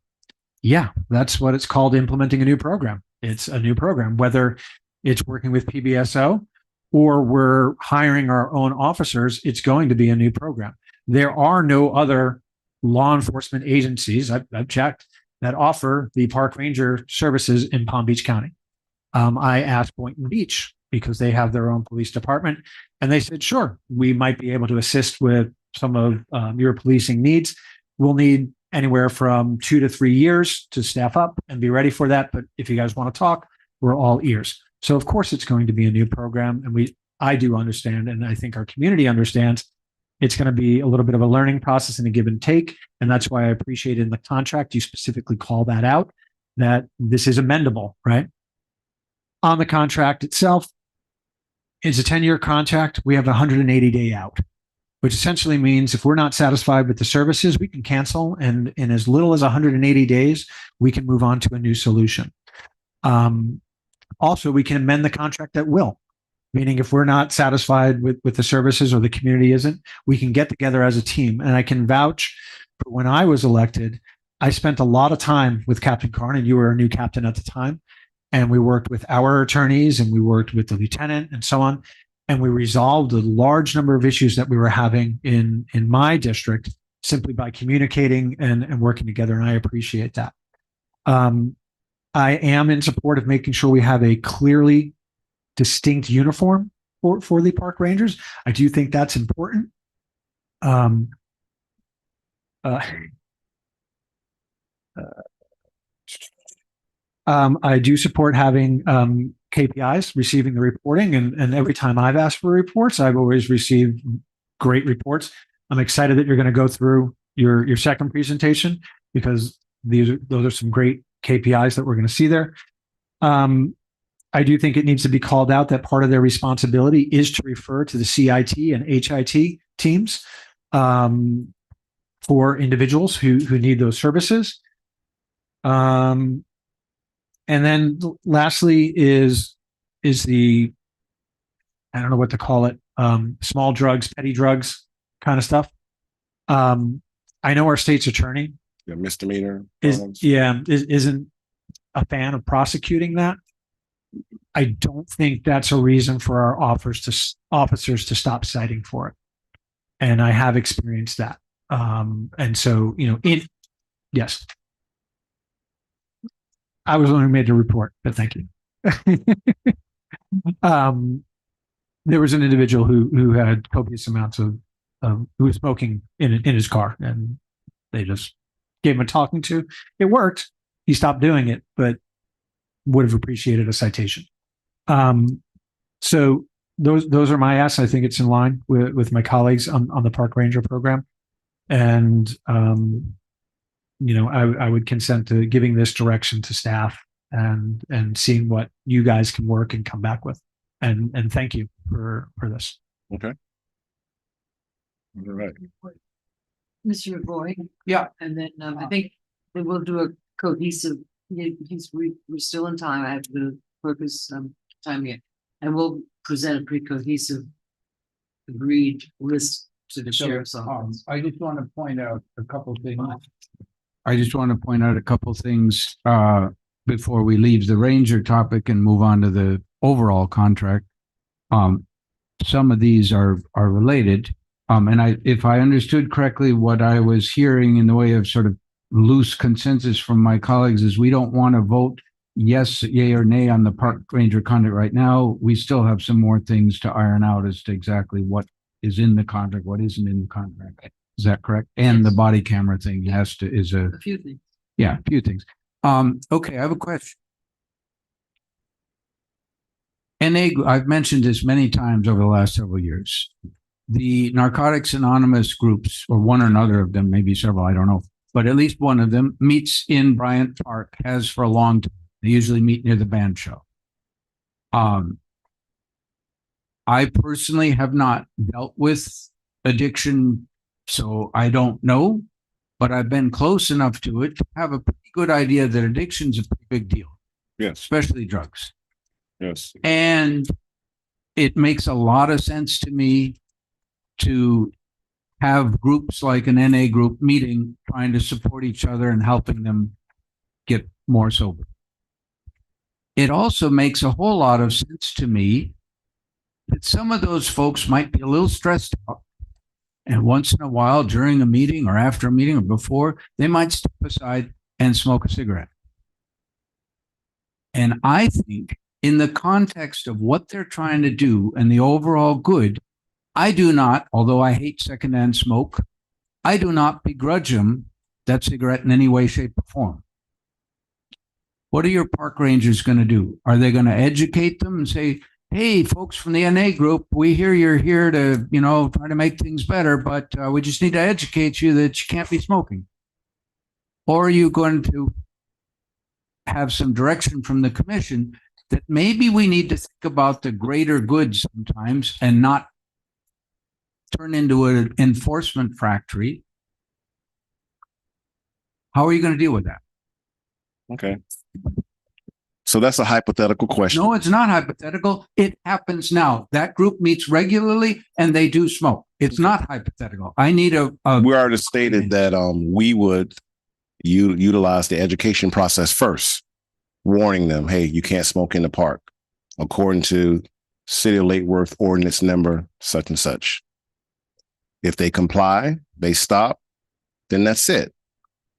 yeah, that's what it's called, implementing a new program. It's a new program, whether it's working with PBSO or we're hiring our own officers, it's going to be a new program. There are no other law enforcement agencies, I've checked, that offer the park ranger services in Palm Beach County. I asked Boynton Beach because they have their own police department, and they said, sure, we might be able to assist with some of your policing needs. We'll need anywhere from 2 to 3 years to staff up and be ready for that. But if you guys want to talk, we're all ears. So of course it's going to be a new program. And I do understand, and I think our community understands, it's going to be a little bit of a learning process and a give and take. And that's why I appreciate in the contract, you specifically call that out, that this is amendable, right? On the contract itself, it's a 10-year contract. We have a 180-day out, which essentially means if we're not satisfied with the services, we can cancel. And in as little as 180 days, we can move on to a new solution. Also, we can amend the contract at will. Meaning if we're not satisfied with the services or the community isn't, we can get together as a team. And I can vouch for when I was elected, I spent a lot of time with Captain Karn, and you were a new captain at the time. And we worked with our attorneys and we worked with the lieutenant and so on. And we resolved a large number of issues that we were having in my district simply by communicating and working together. And I appreciate that. I am in support of making sure we have a clearly distinct uniform for the park rangers. I do think that's important. I do support having KPIs, receiving the reporting, and every time I've asked for reports, I've always received great reports. I'm excited that you're going to go through your second presentation because those are some great KPIs that we're going to see there. I do think it needs to be called out that part of their responsibility is to refer to the CIT and HIT teams for individuals who need those services. And then lastly is the, I don't know what to call it, small drugs, petty drugs kind of stuff. I know our state's attorney misdemeanor isn't a fan of prosecuting that. I don't think that's a reason for our officers to stop citing for it. And I have experienced that. And so, yes. I was the one who made the report, but thank you. There was an individual who had copious amounts of who was smoking in his car, and they just gave him a talking to. It worked. He stopped doing it, but would have appreciated a citation. So those are my asks. I think it's in line with my colleagues on the park ranger program. And, I would consent to giving this direction to staff and seeing what you guys can work and come back with. And thank you for this. Okay. All right. Mr. McVoy. Yeah. And then I think we will do a cohesive, we're still in time. I have to focus time yet. And we'll present a pretty cohesive agreed list to the sheriff's office. I just want to point out a couple things. Before we leave the ranger topic and move on to the overall contract. Some of these are related. And if I understood correctly, what I was hearing in the way of sort of loose consensus from my colleagues is we don't want to vote yes, yay or nay on the park ranger contract right now. We still have some more things to iron out as to exactly what is in the contract, what isn't in the contract. Is that correct? And the body camera thing a few things. Yeah, a few things. Okay, I have a question. I've mentioned this many times over the last several years. The Narcotics Anonymous groups, or one or another of them, maybe several, I don't know, but at least one of them meets in Bryant Park, has for a long time. They usually meet near the band show. I personally have not dealt with addiction, so I don't know, but I've been close enough to it to have a pretty good idea that addiction's a pretty big deal. Yes. Especially drugs. Yes. And it makes a lot of sense to me to have groups like an NA group meeting, trying to support each other and helping them get more sober. It also makes a whole lot of sense to me that some of those folks might be a little stressed out. And once in a while during a meeting or after a meeting or before, they might step aside and smoke a cigarette. And I think in the context of what they're trying to do and the overall good, I do not, although I hate secondhand smoke, I do not begrudge them that cigarette in any way, shape, or form. What are your park rangers going to do? Are they going to educate them and say, hey, folks from the NA group, we hear you're here to, try to make things better, but we just need to educate you that you can't be smoking? Or are you going to have some direction from the commission that maybe we need to think about the greater good sometimes and not turn into an enforcement factory? How are you going to deal with that? Okay. So that's a hypothetical question. No, it's not hypothetical. It happens now. That group meets regularly and they do smoke. It's not hypothetical. I need we already stated that we would utilize the education process first, warning them, hey, you can't smoke in the park according to City of Lake Worth ordinance number such and such. If they comply, they stop, then that's it.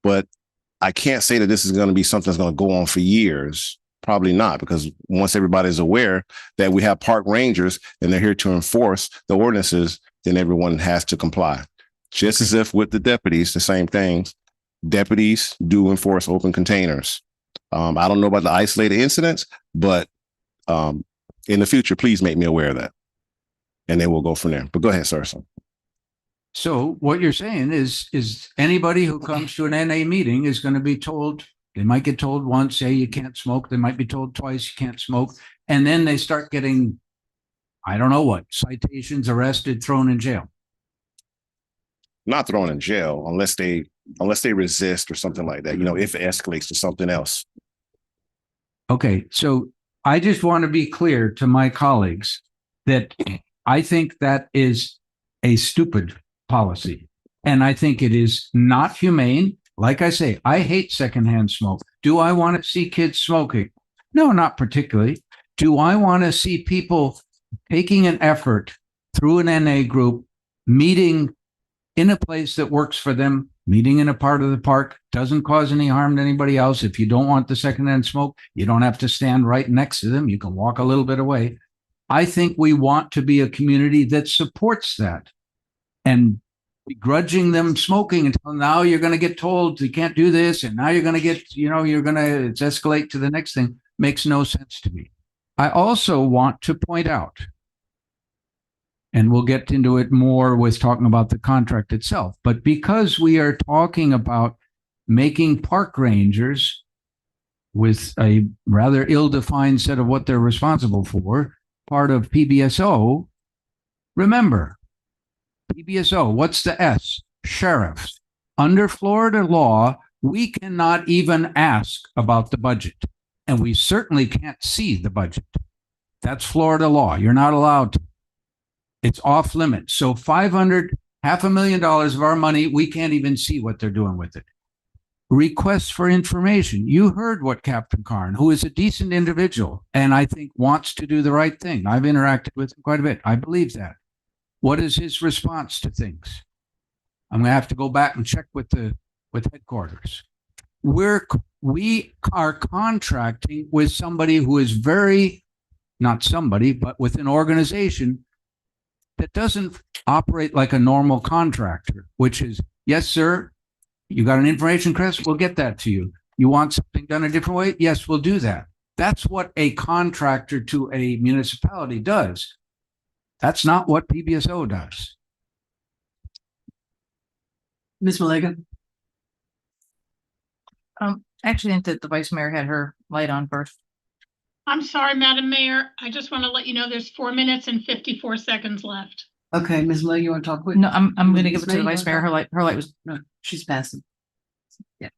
But I can't say that this is going to be something that's going to go on for years. Probably not, because once everybody's aware that we have park rangers and they're here to enforce the ordinances, then everyone has to comply. Just as if with the deputies, the same things. Deputies do enforce open containers. I don't know about the isolated incidents, but in the future, please make me aware of that. And then we'll go from there. But go ahead, sir. So what you're saying is anybody who comes to an NA meeting is going to be told, they might get told once, hey, you can't smoke. They might be told twice, you can't smoke. And then they start getting, I don't know what, citations, arrested, thrown in jail. not thrown in jail unless they resist or something like that, if it escalates to something else. Okay, so I just want to be clear to my colleagues that I think that is a stupid policy. And I think it is not humane. Like I say, I hate secondhand smoke. Do I want to see kids smoking? No, not particularly. Do I want to see people taking an effort through an NA group, meeting in a place that works for them, meeting in a part of the park, doesn't cause any harm to anybody else? If you don't want the secondhand smoke, you don't have to stand right next to them. You can walk a little bit away. I think we want to be a community that supports that. And begrudging them smoking until now you're going to get told you can't do this, and now you're going to get, it's escalate to the next thing, makes no sense to me. I also want to point out, and we'll get into it more with talking about the contract itself, but because we are talking about making park rangers with a rather ill-defined set of what they're responsible for, part of PBSO, remember, PBSO, what's the S? Sheriffs. Under Florida law, we cannot even ask about the budget, and we certainly can't see the budget. That's Florida law. You're not allowed to. It's off limits. So $500,000 of our money, we can't even see what they're doing with it. Requests for information. You heard what Captain Karn, who is a decent individual and I think wants to do the right thing. I've interacted with him quite a bit. I believe that. What is his response to things? I'm going to have to go back and check with headquarters. We are contracting with somebody who is not somebody, but with an organization that doesn't operate like a normal contractor, which is, yes, sir, you got an information request? We'll get that to you. You want something done a different way? Yes, we'll do that. That's what a contractor to a municipality does. That's not what PBSO does. Ms. Malega? Actually, I think that the vice mayor had her light on first. I'm sorry, Madam Mayor. I just want to let you know there's 4 minutes and 54 seconds left. Okay, Ms. Malega, you want to talk quick? No, I'm going to give Ms. it to the May, vice you mayor. wanna Her light was. No, she's passing. Yeah.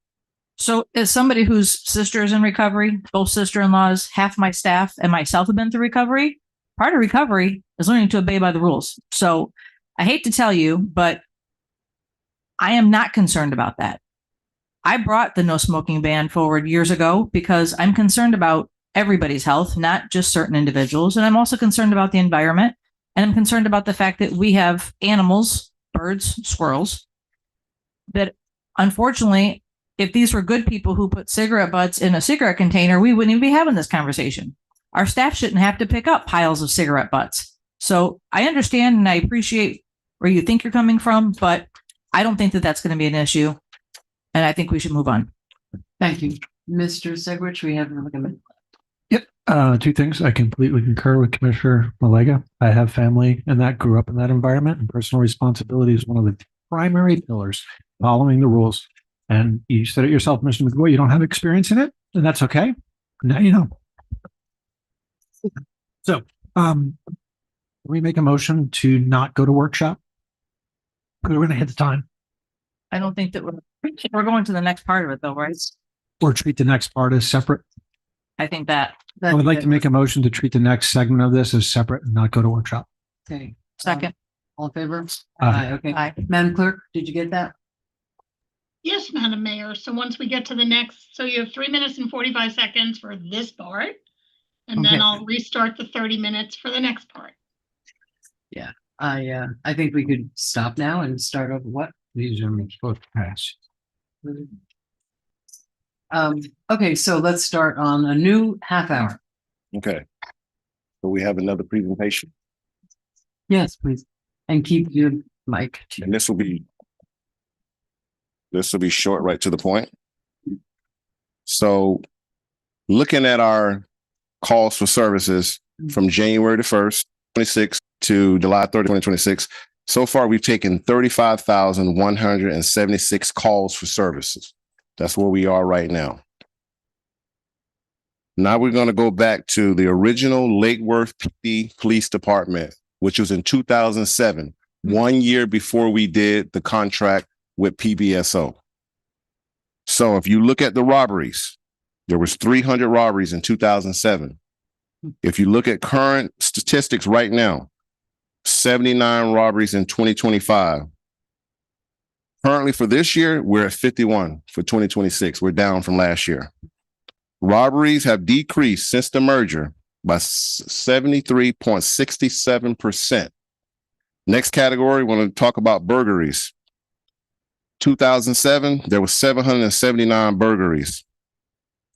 So as somebody whose sister is in recovery, both sister-in-laws, half my staff and myself have been through recovery. Part of recovery is learning to obey by the rules. So I hate to tell you, but I am not concerned about that. I brought the no smoking ban forward years ago because I'm concerned about everybody's health, not just certain individuals. And I'm also concerned about the environment. And I'm concerned about the fact that we have animals, birds, squirrels, that unfortunately, if these were good people who put cigarette butts in a cigarette container, we wouldn't even be having this conversation. Our staff shouldn't have to pick up piles of cigarette butts. So I understand and I appreciate where you think you're coming from, but I don't think that that's going to be an issue. And I think we should move on. Thank you. Mr. Segrich, we have another minute. Yep. Two things. I completely concur with Commissioner Malega. I have family and that grew up in that environment, and personal responsibility is one of the primary pillars, following the rules. And you said it yourself, Mr. McGoy, you don't have experience in it, and that's okay. Now you know. So, we make a motion to not go to workshop? Because we're going to hit the time. I don't think that we're going to the next part of it though, right? Or treat the next part as separate. I think that. I would like to make a motion to treat the next segment of this as separate and not go to workshop. Okay. Second. All in favor? Aye. Okay. Aye. Madam Clerk, did you get that? Yes, Madam Mayor. So once we get to the next, so you have 3 minutes and 45 seconds for this part. And then Okay. I'll restart the 30 minutes for the next part. Yeah, I think we could stop now and start over what? These are supposed to pass. Okay, so let's start on a new half hour. Okay. So we have another presentation, Yes, please. And keep your mic. and this will be short, right to the point. So looking at our calls for services from January the 1st, 26 to July 30, 2026, so far we've taken 35,176 calls for services. That's where we are right now. Now we're going to go back to the original Lake Worth PD Police Department, which was in 2007, 1 year before we did the contract with PBSO. So if you look at the robberies, there was 300 robberies in 2007. If you look at current statistics right now, 79 robberies in 2025. Currently for this year, we're at 51 for 2026. We're down from last year. Robberies have decreased since the merger by 73.67%. Next category, we want to talk about burglaries. 2007, there were 779 burglaries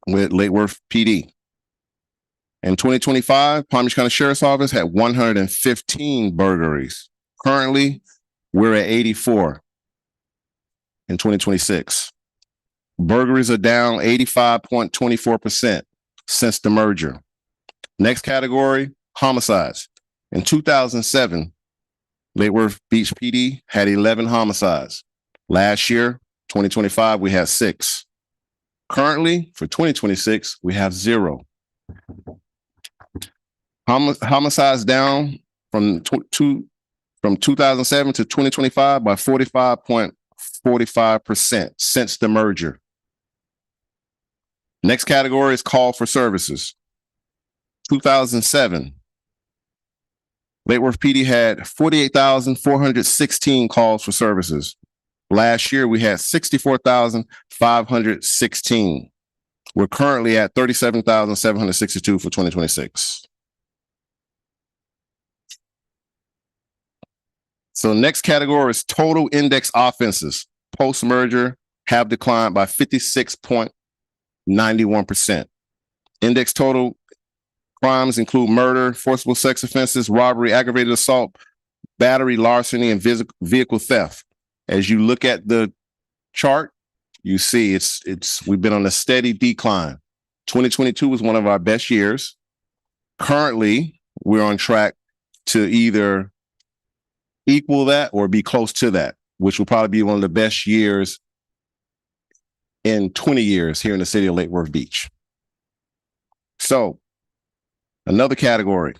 with Lake Worth PD. In 2025, Palm Beach County Sheriff's Office had 115 burglaries. Currently, we're at 84 in 2026. Burglaries are down 85.24% since the merger. Next category, homicides. In 2007, Lake Worth Beach PD had 11 homicides. Last year, 2025, we had 6. Currently, for 2026, we have 0. Homicides down from 2007 to 2025 by 45.45% since the merger. Next category is call for services. 2007, Lake Worth PD had 48,416 calls for services. Last year, we had 64,516. We're currently at 37,762 for 2026. So next category is total index offenses. Post-merger have declined by 56.91%. Index total crimes include murder, forcible sex offenses, robbery, aggravated assault, battery, larceny, and vehicle theft. As you look at the chart, you see we've been on a steady decline. 2022 was one of our best years. Currently, we're on track to either equal that or be close to that, which will probably be one of the best years in 20 years here in the city of Lake Worth Beach. So, another category,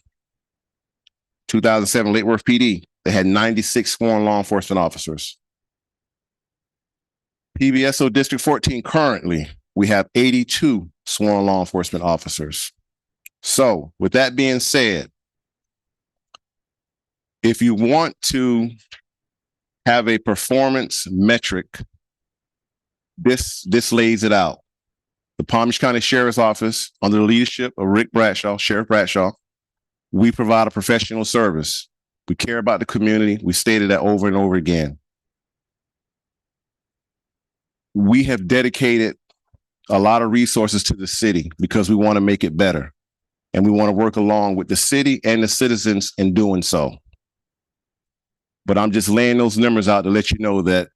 2007 Lake Worth PD, they had 96 sworn law enforcement officers. PBSO District 14, currently, we have 82 sworn law enforcement officers. So, with that being said, if you want to have a performance metric, this lays it out. The Palm Beach County Sheriff's Office, under the leadership of Rick Bradshaw, Sheriff Bradshaw, we provide a professional service. We care about the community. We stated that over and over again. We have dedicated a lot of resources to the city because we want to make it better. And we want to work along with the city and the citizens in doing so. But I'm just laying those numbers out to let you know that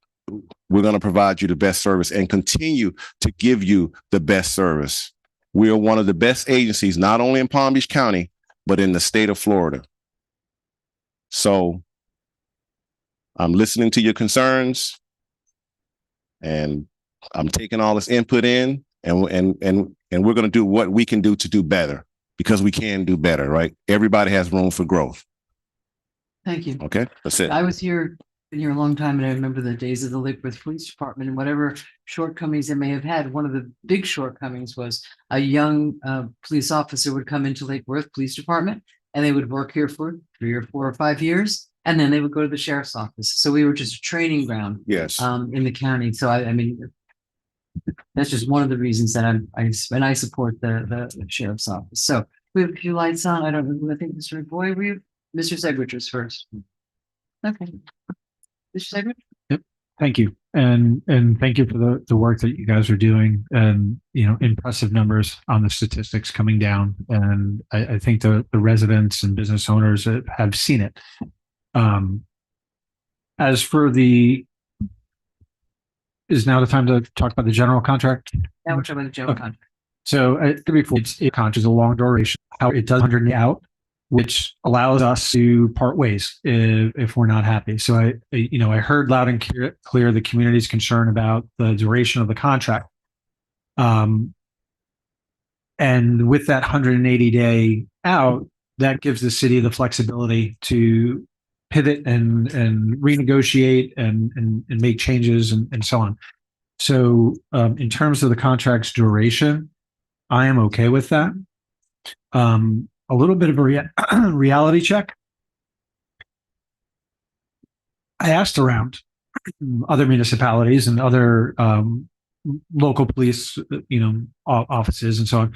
we're going to provide you the best service and continue to give you the best service. We are one of the best agencies, not only in Palm Beach County, but in the state of Florida. So I'm listening to your concerns and I'm taking all this input in and we're going to do what we can do to do better because we can do better, right? Everybody has room for growth. Thank you. Okay, that's it. I was been here a long time, and I remember the days of the Lake Worth Police Department and whatever shortcomings they may have had. One of the big shortcomings was a young police officer would come into Lake Worth Police Department and they would work here for 3 or 4 or 5 years, and then they would go to the sheriff's office. So we were just a training ground. Yes. In the county. So I mean, that's just one of the reasons that I support the sheriff's office. So we have a few lights on. I don't know. I think Mr. Boy, Mr. Segwitch was first. Okay. Mr. Segwitch? Yep. Thank you. And thank you for the work that you guys are doing, and, impressive numbers on the statistics coming down. And I think the residents and business owners have seen it. As for is now the time to talk about the general contract? Now we're talking about the general contract. So it's a contract is a long duration. How it does 100 out, which allows us to part ways if we're not happy. So I heard loud and clear the community's concern about the duration of the contract. And with that 180-day out, that gives the city the flexibility to pivot and renegotiate and make changes and so on. So in terms of the contract's duration, I am okay with that. A little bit of a reality check. I asked around other municipalities and other local police, offices and so on.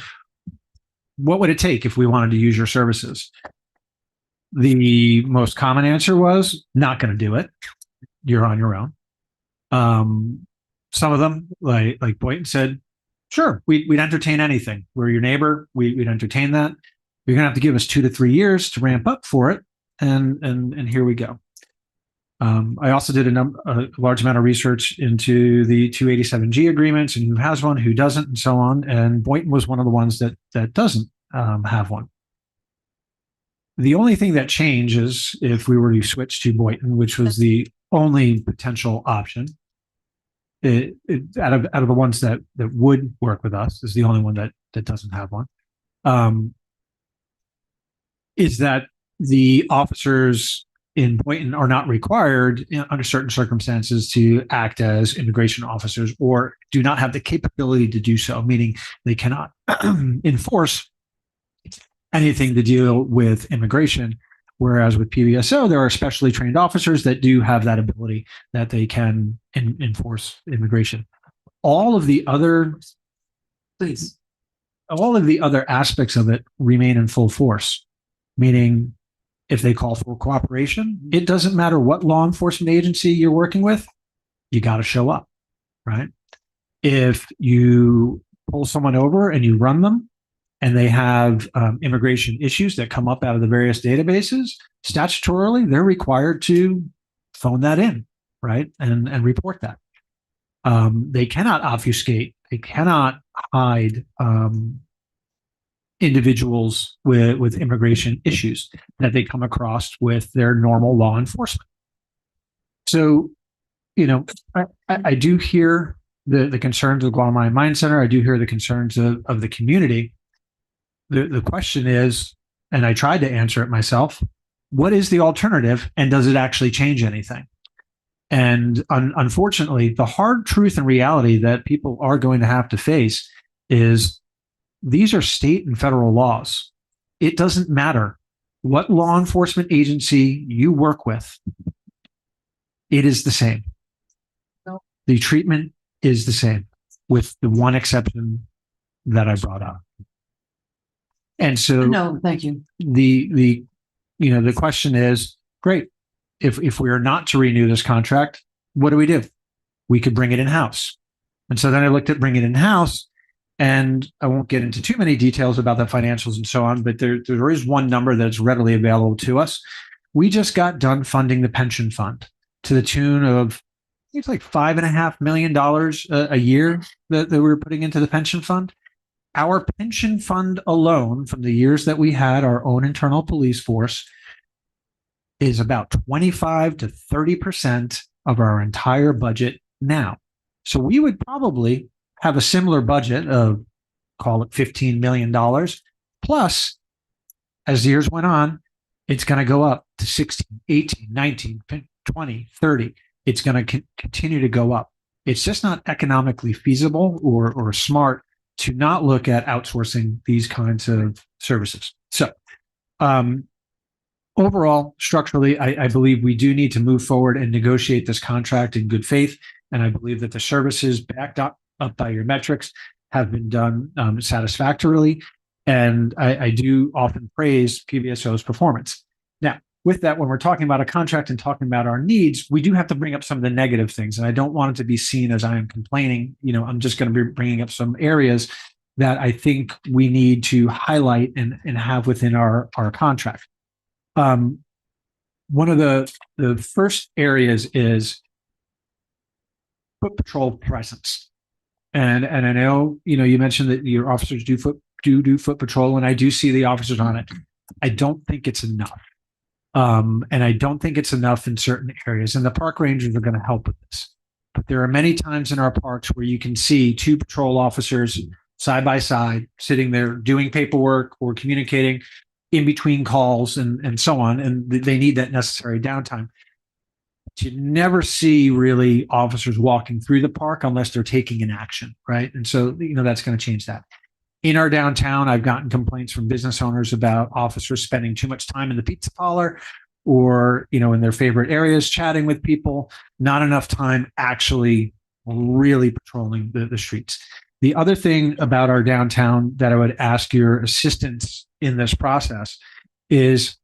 What would it take if we wanted to use your services? The most common answer was not going to do it. You're on your own. Some of them, like Boynton said, sure, we'd entertain anything. We're your neighbor. We'd entertain that. You're going to have to give us 2 to 3 years to ramp up for it. And here we go. I also did a large amount of research into the 287G agreements and who has one, who doesn't, and so on. And Boynton was one of the ones that doesn't have one. The only thing that changes if we were to switch to Boynton, which was the only potential option, out of the ones that would work with us, is the only one that doesn't have one, is that the officers in Boynton are not required under certain circumstances to act as immigration officers, or do not have the capability to do so, meaning they cannot enforce anything to deal with immigration. Whereas with PBSO, there are specially trained officers that do have that ability, that they can enforce immigration. All of the other aspects of it remain in full force, meaning if they call for cooperation, it doesn't matter what law enforcement agency you're working with, you got to show up, right? If you pull someone over and you run them and they have immigration issues that come up out of the various databases, statutorily, they're required to phone that in, right? And report that. They cannot obfuscate, they cannot hide individuals with immigration issues that they come across with their normal law enforcement. So, I do hear the concerns of Guatemala Mine Center. I do hear the concerns of the community. The question is, and I tried to answer it myself, what is the alternative, and does it actually change anything? And unfortunately, the hard truth and reality that people are going to have to face is these are state and federal laws. It doesn't matter what law enforcement agency you work with. It is the same. The treatment is the same, with the one exception that I brought up. And so, No, thank you. The question is, great. If we are not to renew this contract, what do? We could bring it in-house. And so then I looked at bringing it in-house, and I won't get into too many details about the financials and so on, but there is one number that's readily available to us. We just got done funding the pension fund to the tune of, it's like $5.5 million a year that we were putting into the pension fund. Our pension fund alone, from the years that we had our own internal police force, is about 25 to 30% of our entire budget now. So we would probably have a similar budget of, call it $15 million. Plus, as the years went on, it's going to go up to 16, 18, 19, 20, 30. It's going to continue to go up. It's just not economically feasible or smart to not look at outsourcing these kinds of services. So, overall, structurally, I believe we do need to move forward and negotiate this contract in good faith. And I believe that the services backed up by your metrics have been done satisfactorily. And I do often praise PBSO's performance. Now, with that, when we're talking about a contract and talking about our needs, we do have to bring up some of the negative things. And I don't want it to be seen as I am complaining. I'm just going to be bringing up some areas that I think we need to highlight and have within our contract. One of the first areas is foot patrol presence. And I know, you mentioned that your officers do foot patrol, and I do see the officers on it. I don't think it's enough. And I don't think it's enough in certain areas, and the park rangers are going to help with this. But there are many times in our parks where you can see 2 patrol officers side by side, sitting there doing paperwork or communicating. in between calls and so on, and they need that necessary downtime. But you never see really officers walking through the park unless they're taking an action, right? And so, that's going to change that. In our downtown, I've gotten complaints from business owners about officers spending too much time in the pizza parlor or, in their favorite areas, chatting with people, not enough time actually really patrolling the streets. The other thing about our downtown that I would ask your assistance in this process is,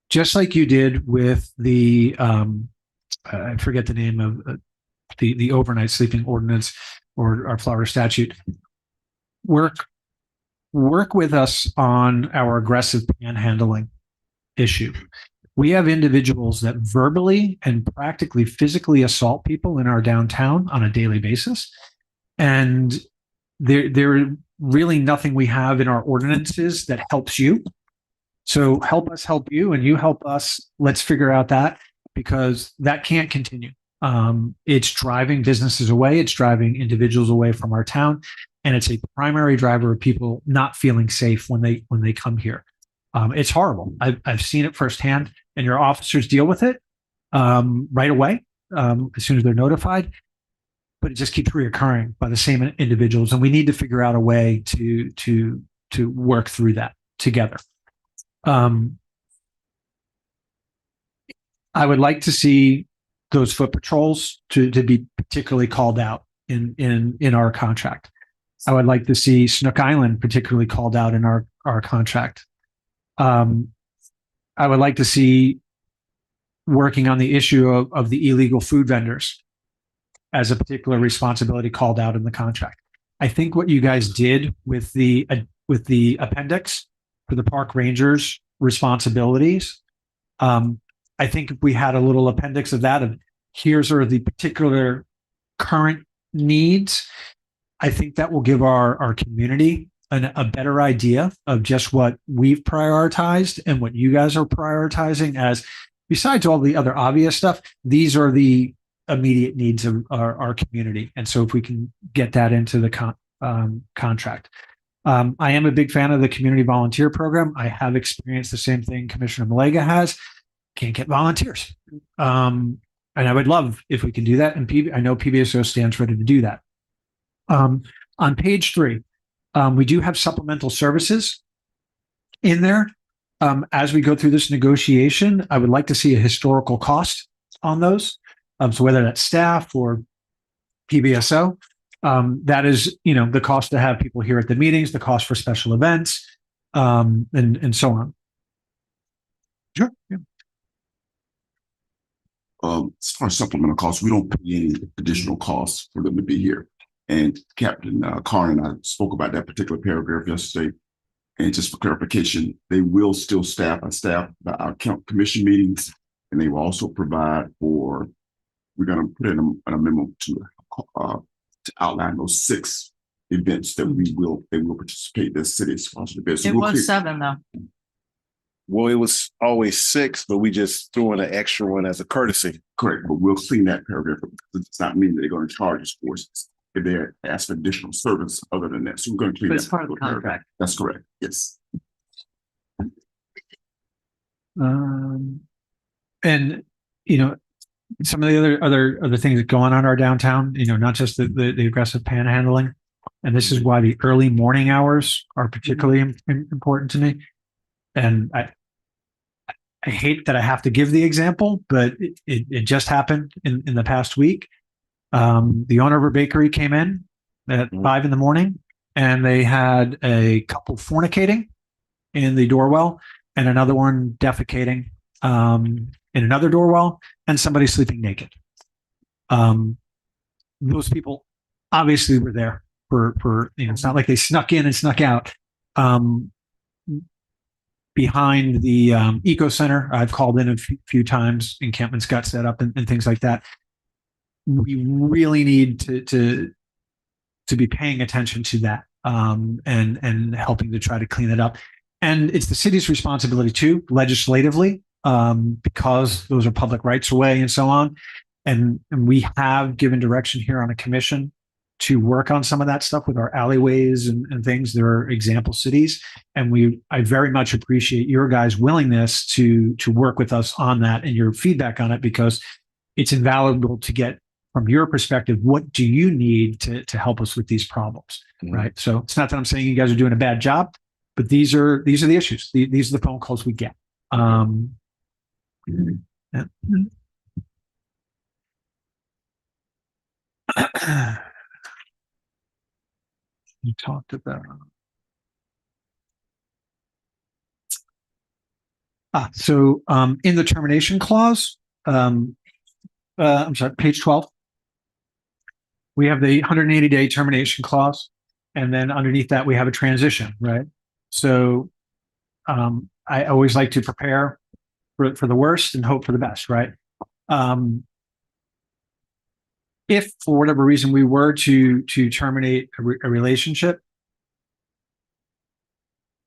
just like you did with the, I forget the name of the overnight sleeping ordinance or our Florida statute, work with us on our aggressive panhandling issue. We have individuals that verbally and practically physically assault people in our downtown on a daily basis. And there really nothing we have in our ordinances that helps you. So help us help you, and you help us. Let's figure out that, because that can't continue. It's driving businesses away. It's driving individuals away from our town. And it's a primary driver of people not feeling safe when they come here. It's horrible. I've seen it firsthand, and your officers deal with it right away as soon as they're notified. But it just keeps reoccurring by the same individuals, and we need to figure out a way to work through that together. I would like to see those foot patrols to be particularly called out in our contract. I would like to see Snook Island particularly called out in our contract. I would like to see working on the issue of the illegal food vendors as a particular responsibility called out in the contract. I think what you guys did with the appendix for the park rangers' responsibilities, I think if we had a little appendix of that, of here's are the particular current needs, I think that will give our community a better idea of just what we've prioritized and what you guys are prioritizing, as besides all the other obvious stuff, these are the immediate needs of our community. And so if we can get that into the contract. I am a big fan of the community volunteer program. I have experienced the same thing Commissioner Malega has. Can't get volunteers. And I would love if we can do that. And I know PBSO stands ready to do that. On page 3, we do have supplemental services in there. As we go through this negotiation, I would like to see a historical cost on those. So whether that's staff or PBSO, that is, the cost to have people here at the meetings, the cost for special events, and so on. Sure. Yeah. As far as supplemental costs, we don't pay any additional costs for them to be here. And Captain Carr and I spoke about that particular paragraph yesterday. And just for clarification, they will still staff our commission meetings, and they will also provide for. We're going to put in a memo to outline those 6 events that they will participate as city sponsored events. It was 7 though. Well, it was always 6, but we just threw in an extra one as a courtesy. Correct, but we'll clean that paragraph up. It does not mean that they're going to charge us for it if they ask for additional service other than that. So we're going to clean that. But it's part of the paragraph. contract. That's correct. Yes. And some of the other things that go on our downtown, not just the aggressive panhandling. And this is why the early morning hours are particularly important to me. And I hate that I have to give the example, but it just happened in the past week. The owner of a bakery came in at 5 a.m, and they had a couple fornicating in the doorwell and another one defecating in another doorwell, and somebody sleeping naked. Those people obviously were there for it's not like they snuck in and snuck out. Behind the Eco Center, I've called in a few times. Encampments got set up and things like that. We really need to be paying attention to that and helping to try to clean it up. And it's the city's responsibility too, legislatively, because those are public rights of way and so on. And we have given direction here on a commission to work on some of that stuff with our alleyways and things. There are example cities, and I very much appreciate your guys' willingness to work with us on that and your feedback on it, because it's invaluable to get from your perspective, what do you need to help us with these problems, right? So it's not that I'm saying you guys are doing a bad job, but these are the issues. These are the phone calls we get. Yeah. You talked about. So in the termination clause, I'm sorry, page 12, we have the 180-day termination clause, and then underneath that we have a transition, right? So I always like to prepare for the worst and hope for the best, right? If for whatever reason we were to terminate a relationship,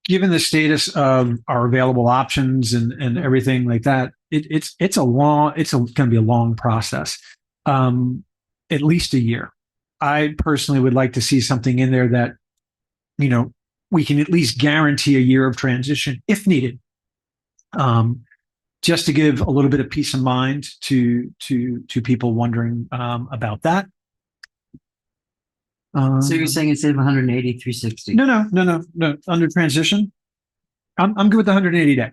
given the status of our available options and everything like that, it's going to be a long process, at least a year. I personally would like to see something in there that, you know, we can at least guarantee a year of transition if needed, just to give a little bit of peace of mind to people wondering about that. So you're saying instead of 180, 360? No. Under transition, I'm good with the 180 day.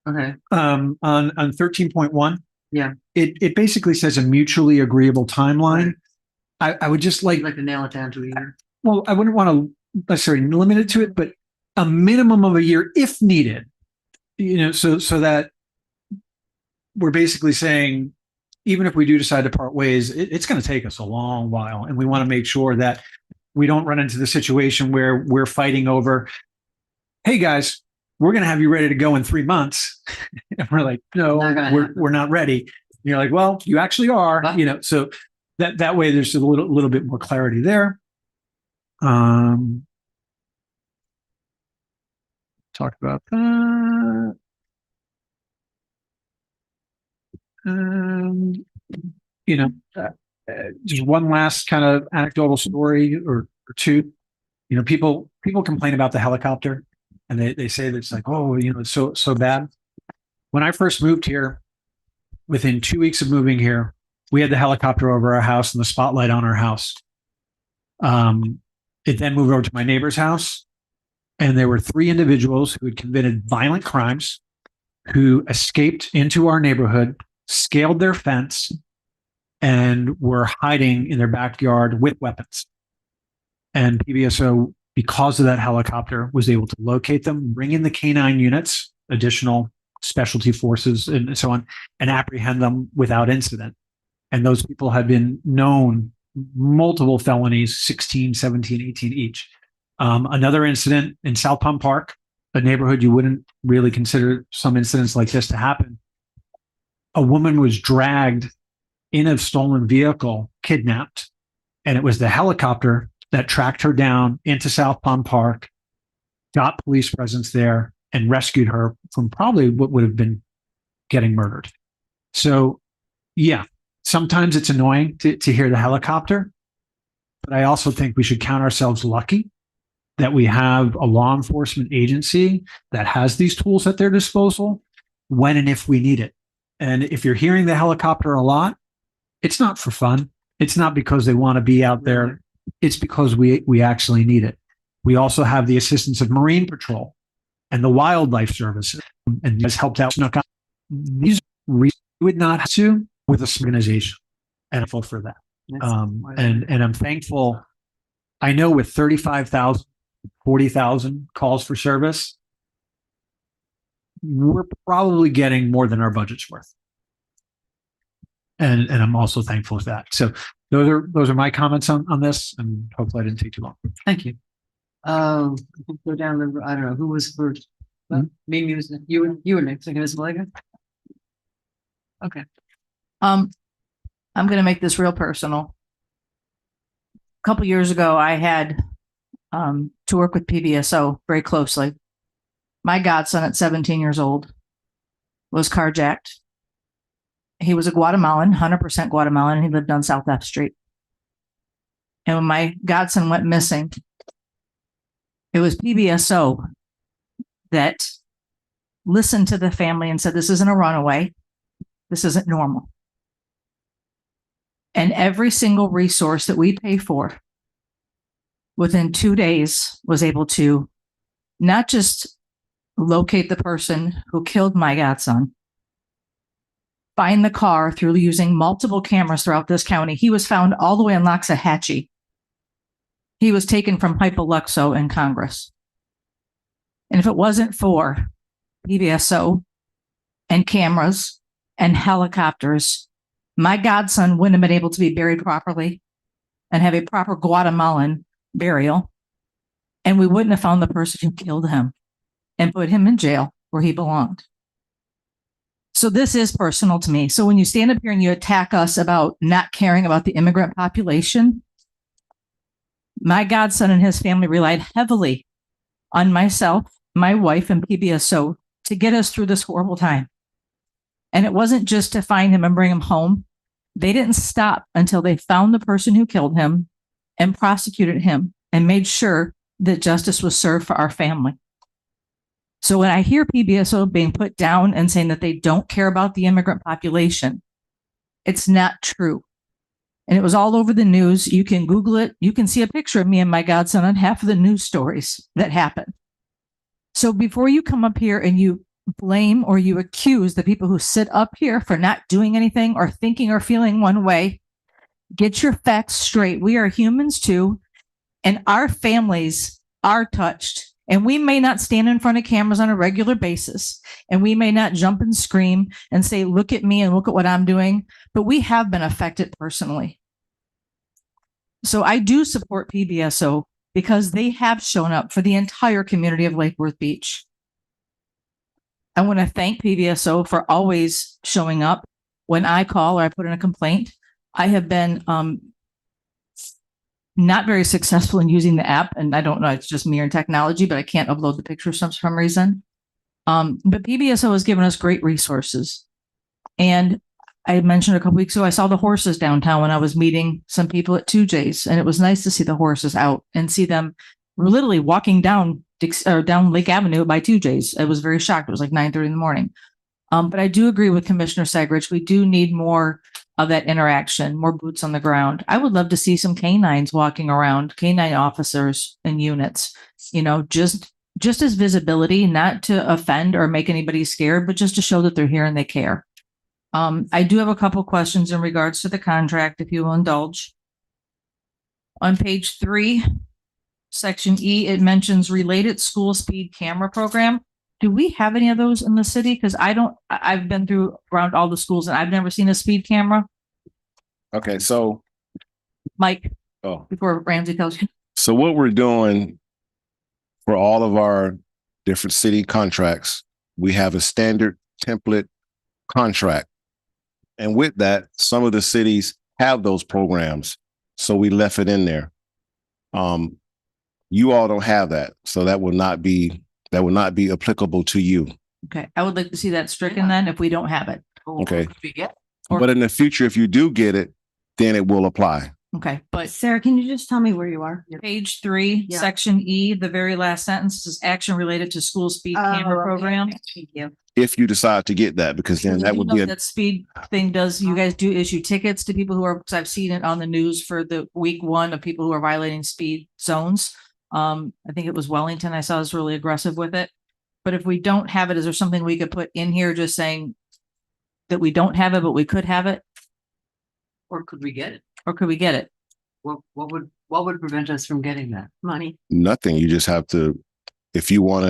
Okay. On 13.1, yeah, it basically says a mutually agreeable timeline. I would just like to nail it down to a year. Well, I wouldn't want to necessarily limit it to it, but a minimum of a year if needed. You know, so that we're basically saying, even if we do decide to part ways, it's going to take us a long while, and we want to make sure that we don't run into the situation where we're fighting over, hey guys, we're going to have you ready to go in 3 months. And we're like, no, we're not ready. And you're like, well, you actually are, you know, so that way there's a little bit more clarity there. Talk about that. You know, just one last kind of anecdotal story or two. You know, people complain about the helicopter, and they say that it's like, oh, you know, it's so bad. When I first moved here, within 2 weeks of moving here, we had the helicopter over our house and the spotlight on our house. It then moved over to my neighbor's house, and there were 3 individuals who had committed violent crimes, who escaped into our neighborhood, scaled their fence, and were hiding in their backyard with weapons. And PBSO, because of that helicopter, was able to locate them, bring in the K-9 units, additional specialty forces, and so on, and apprehend them without incident. And those people had been known multiple felonies, 16, 17, 18 each. Another incident in South Palm Park, a neighborhood you wouldn't really consider some incidents like this to happen. A woman was dragged in a stolen vehicle, kidnapped, and it was the helicopter that tracked her down into South Palm Park, got police presence there, and rescued her from probably what would have been getting murdered. So, yeah, sometimes it's annoying to hear the helicopter, but I also think we should count ourselves lucky that we have a law enforcement agency that has these tools at their disposal when and if we need it. And if you're hearing the helicopter a lot, it's not for fun. It's not because they want to be out there. It's because we actually need it. We also have the assistance of Marine Patrol and the Wildlife Services, and has helped out Snook. These we would not have to with this organization, and I'm thankful for that. And I'm thankful. I know with 35,000, 40,000 calls for service, we're probably getting more than our budget's worth. And I'm also thankful for that. So those are my comments on this, and hopefully I didn't take too long. Thank you. Go down the, I don't know, who was first? Maybe it was you were next. I guess, Malika. Okay. I'm going to make this real personal. A couple years ago, I had to work with PBSO very closely. My godson at 17 years old was carjacked. He was a Guatemalan, 100% Guatemalan, and he lived on South F Street. And when my godson went missing, it was PBSO that listened to the family and said, this isn't a runaway. This isn't normal. And every single resource that we pay for within 2 days was able to not just locate the person who killed my godson, find the car through using multiple cameras throughout this county. He was found all the way in Loxahatchee. He was taken from Hypoluxo in Congress. And if it wasn't for PBSO and cameras and helicopters, my godson wouldn't have been able to be buried properly and have a proper Guatemalan burial. And we wouldn't have found the person who killed him and put him in jail where he belonged. So this is personal to me. So when you stand up here and you attack us about not caring about the immigrant population, my godson and his family relied heavily on myself, my wife, and PBSO to get us through this horrible time. And it wasn't just to find him and bring him home. They didn't stop until they found the person who killed him and prosecuted him and made sure that justice was served for our family. So when I hear PBSO being put down and saying that they don't care about the immigrant population, it's not true. And it was all over the news. You can Google it. You can see a picture of me and my godson on half of the news stories that happen. So before you come up here and you blame or you accuse the people who sit up here for not doing anything or thinking or feeling one way, get your facts straight. We are humans too, and our families are touched. And we may not stand in front of cameras on a regular basis, and we may not jump and scream and say, look at me and look at what I'm doing, but we have been affected personally. So I do support PBSO because they have shown up for the entire community of Lake Worth Beach. I want to thank PBSO for always showing up when I call or I put in a complaint. I have been not very successful in using the app, and I don't know, it's just me and technology, but I can't upload the pictures for some reason. But PBSO has given us great resources. And I mentioned a couple weeks ago, I saw the horses downtown when I was meeting some people at 2J's, and it was nice to see the horses out and see them literally walking down Lake Avenue by 2J's. I was very shocked. It was like 9:30 in the morning. But I do agree with Commissioner Segridge. We do need more of that interaction, more boots on the ground. I would love to see some canines walking around, canine officers and units, just as visibility, not to offend or make anybody scared, but just to show that they're here and they care. I do have a couple questions in regards to the contract, if you will indulge. On page 3, section E, it mentions related school speed camera program. Do we have any of those in the city? Because I've been around all the schools and I've never seen a speed camera. Okay, so Mike, oh, before Ramsey tells you. so what we're doing for all of our different city contracts, we have a standard template contract. And with that, some of the cities have those programs. So we left it in there. You all don't have that. So that will not be applicable to you. Okay, I would like to see that stricken then if we don't have it. Okay. Or- But in the future, if you do get it, then it will apply. Okay, but Sarah, can you just tell me where you are? page 3, Yeah. section E, the very last sentence is action related to school speed camera program. Thank you. If you decide to get that, because then that would be That speed thing does, you guys do issue tickets to people who are, because I've seen it on the news for the week 1 of people who are violating speed zones. I think it was Wellington. I saw was really aggressive with it. But if we don't have it, is there something we could put in here just saying that we don't have it, but we could have it? Or could we get it? Or could we get it? What would prevent us from getting that? Money. nothing. You just have to, if you want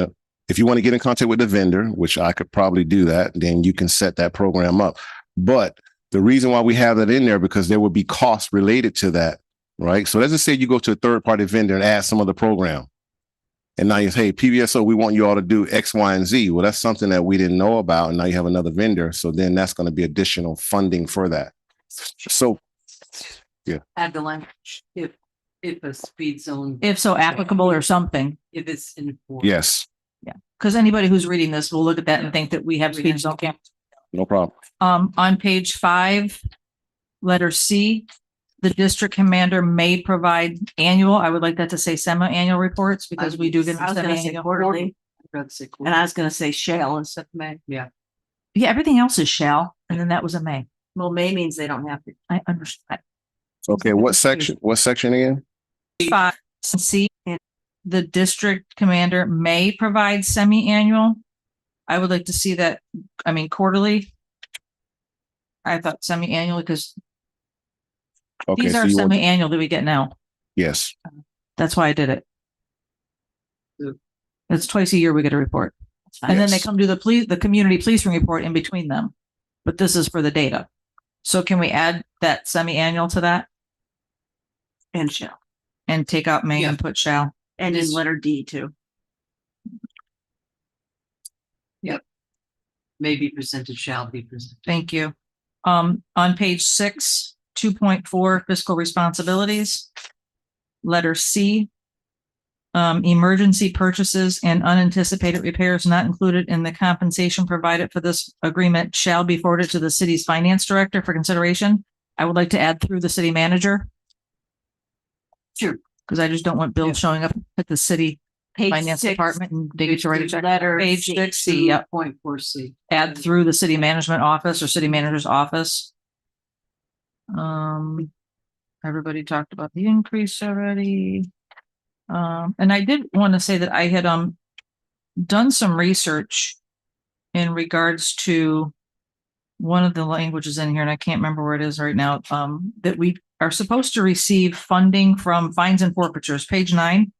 to get in contact with the vendor, which I could probably do that, then you can set that program up. But the reason why we have that in there, because there would be costs related to that, right? So let's just say you go to a third party vendor and add some of the program. And now you say, hey, PBSO, we want you all to do X, Y, and Z. Well, that's something that we didn't know about. And now you have another vendor. So then that's going to be additional funding for that. So, yeah. Add the language, if a speed zone. If so applicable or something. If it's enforced. Yes, Yeah, because anybody who's reading this will look at that and think that we have speed zone cameras. no problem. On page 5, letter C, the district commander may provide annual. I would like that to say semi-annual reports because we do get I was gonna say semi-annual. quarterly, I'd rather say and I was gonna say shall instead of may. Yeah. Yeah, everything else is shall, and then that was a may. Well, may means they don't have to. I understand. Okay, what section? What section again? 5, C, the district commander may provide semi-annual. I would like to see that, I mean, quarterly. I thought semi-annually because Okay, these so are you want, semi-annual that we get now. yes. That's why I did it. It's twice a year we get a report. And then they Yes. come to the community policing report in between them. But this is for the data. So can we add that semi-annual to that And shall. and take out may and put shall? And in letter D too. May be presented, shall be presented. Thank you. On page 6, 2.4 fiscal responsibilities. Letter C. Emergency purchases and unanticipated repairs not included in the compensation provided for this agreement shall be forwarded to the city's finance director for consideration. I would like to add through the city manager. Sure. Because I just don't want bills showing up at the city Page finance 6, department and they get to write a check. letter Page C. 6C, yep. 2.4C. Add through the city management office or city manager's office. Everybody talked about the increase already. And I did want to say that I had done some research in regards to one of the languages in here, and I can't remember where it is right now, that we are supposed to receive funding from fines and forfeitures, page 9.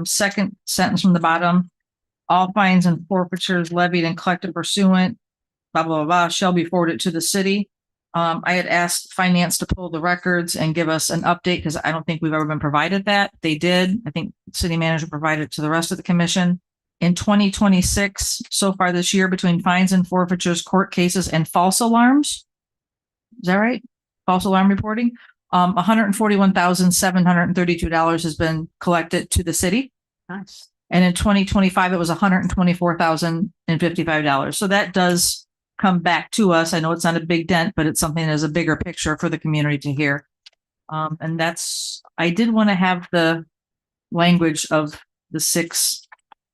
Second sentence from the bottom, all fines and forfeitures levied and collected pursuant, blah, blah, blah, shall be forwarded to the city. I had asked finance to pull the records and give us an update because I don't think we've ever been provided that. They did. I think city manager provided it to the rest of the commission. In 2026, so far this year, between fines and forfeitures, court cases, and false alarms. Is that right? False alarm reporting. $141,732 has been collected to the city. Nice. And in 2025, it was $124,055. So that does come back to us. I know it's not a big dent, but it's something as a bigger picture for the community to hear. And that's, I did want to have the language of the 6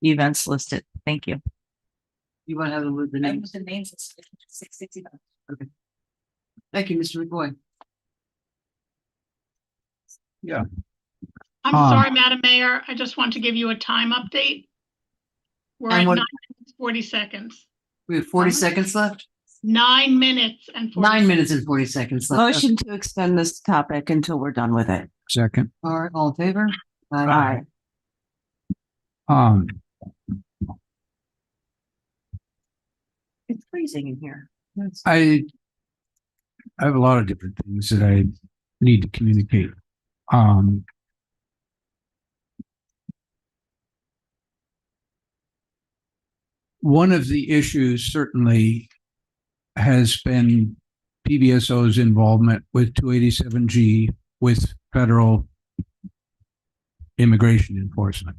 events listed. Thank you. You want to have the names? The names of 660. Okay. Thank you, Mr. McBoy. Yeah. I'm sorry, Madam Mayor. I just want to give you a time update. We're And at what- 9 minutes, 40 seconds. We have 40 seconds left? 9 minutes and 40 9 minutes and 40 seconds left. Motion to extend this topic until we're done with it. Second. All right, all in favor? Aye. It's freezing in here. I have a lot of different things that I need to communicate. One of the issues certainly has been PBSO's involvement with 287G with federal immigration enforcement.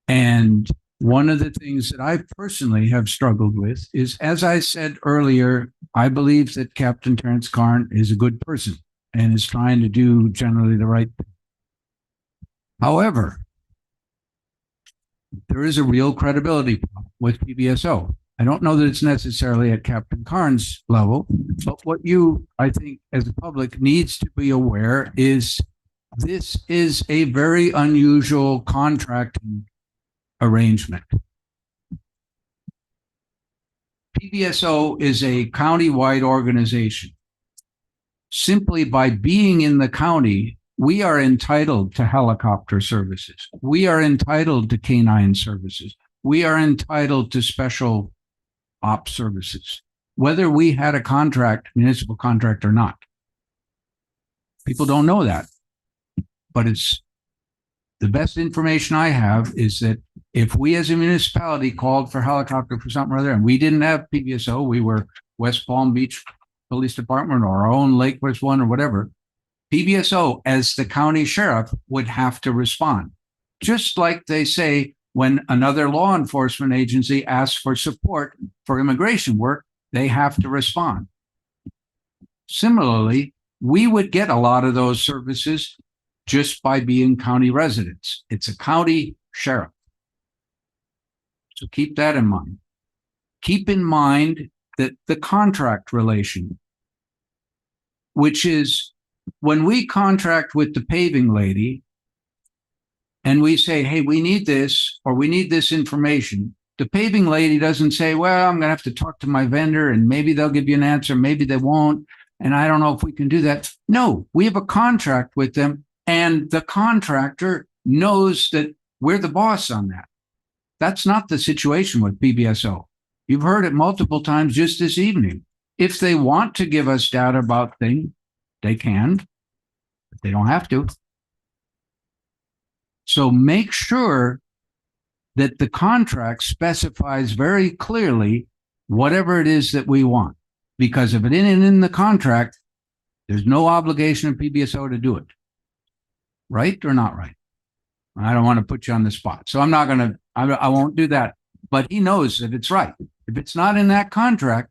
And one of the things that I personally have struggled with is, as I said earlier, I believe that Captain Terrence Karn is a good person and is trying to do generally the right thing. However, there is a real credibility problem with PBSO. I don't know that it's necessarily at Captain Karn's level, but what you, I think, as the public needs to be aware is this is a very unusual contracting arrangement. PBSO is a county-wide organization. Simply by being in the county, we are entitled to helicopter services. We are entitled to canine services. We are entitled to special ops services, whether we had a contract, municipal contract or not. People don't know that, but it's the best information I have is that if we as a municipality called for helicopter for something or other, and we didn't have PBSO, we were West Palm Beach Police Department or our own Lake West one or whatever, PBSO as the county sheriff would have to respond. Just like they say when another law enforcement agency asks for support for immigration work, they have to respond. similarly, we would get a lot of those services just by being county residents. It's a county sheriff. So keep that in mind. Keep in mind that the contract relation, which is when we contract with the paving lady and we say, hey, we need this, or we need this information, the paving lady doesn't say, well, I'm going to have to talk to my vendor and maybe they'll give you an answer, maybe they won't, and I don't know if we can do that. No, we have a contract with them, and the contractor knows that we're the boss on that. That's not the situation with PBSO. You've heard it multiple times just this evening. If they want to give us data about things, they can, but they don't have to. So make sure that the contract specifies very clearly whatever it is that we want. Because if it isn't in the contract, there's no obligation of PBSO to do it. Right or not right? I don't want to put you on the spot. So I'm not going to, I won't do that. But he knows that it's right. If it's not in that contract,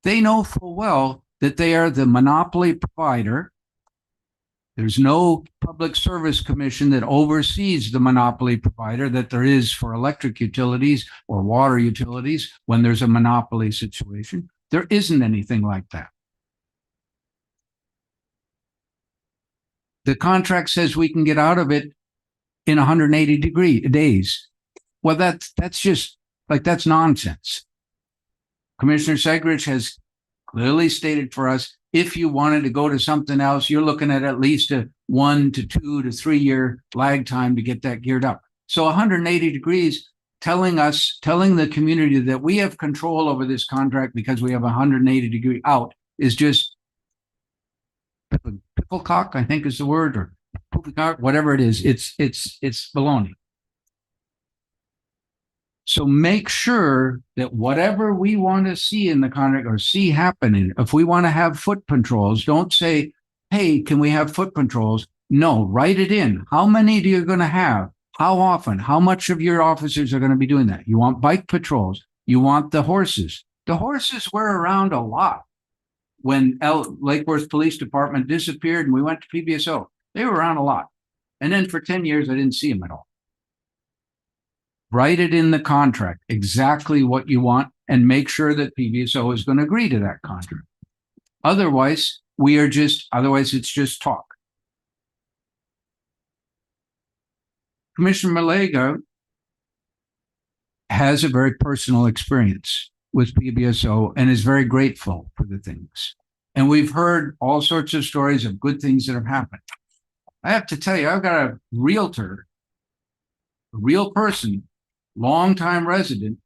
they know full well that they are the monopoly provider. There's no public service commission that oversees the monopoly provider that there is for electric utilities or water utilities when there's a monopoly situation. There isn't anything like that. The contract says we can get out of it in 180 days. Well, that's just like, that's nonsense. Commissioner Segrich has clearly stated for us, if you wanted to go to something else, you're looking at least a 1 to 2 to 3 year lag time to get that geared up. So 180 degrees telling the community that we have control over this contract because we have 180 degree out is just picklecock, I think is the word, or poopycock, whatever it is. It's baloney. So make sure that whatever we want to see in the contract or see happening, if we want to have foot patrols, don't say, hey, can we have foot patrols? No, write it in. How many do you going to have? How often? How much of your officers are going to be doing that? You want bike patrols. You want the horses. The horses were around a lot. When Lake Worth Police Department disappeared and we went to PBSO, they were around a lot. And then for 10 years, I didn't see them at all. Write it in the contract, exactly what you want, and make sure that PBSO is going to agree to that contract. Otherwise, it's just talk. Commissioner Malega has a very personal experience with PBSO and is very grateful for the things. And we've heard all sorts of stories of good things that have happened. I have to tell you, I've got a realtor, a real person, longtime resident,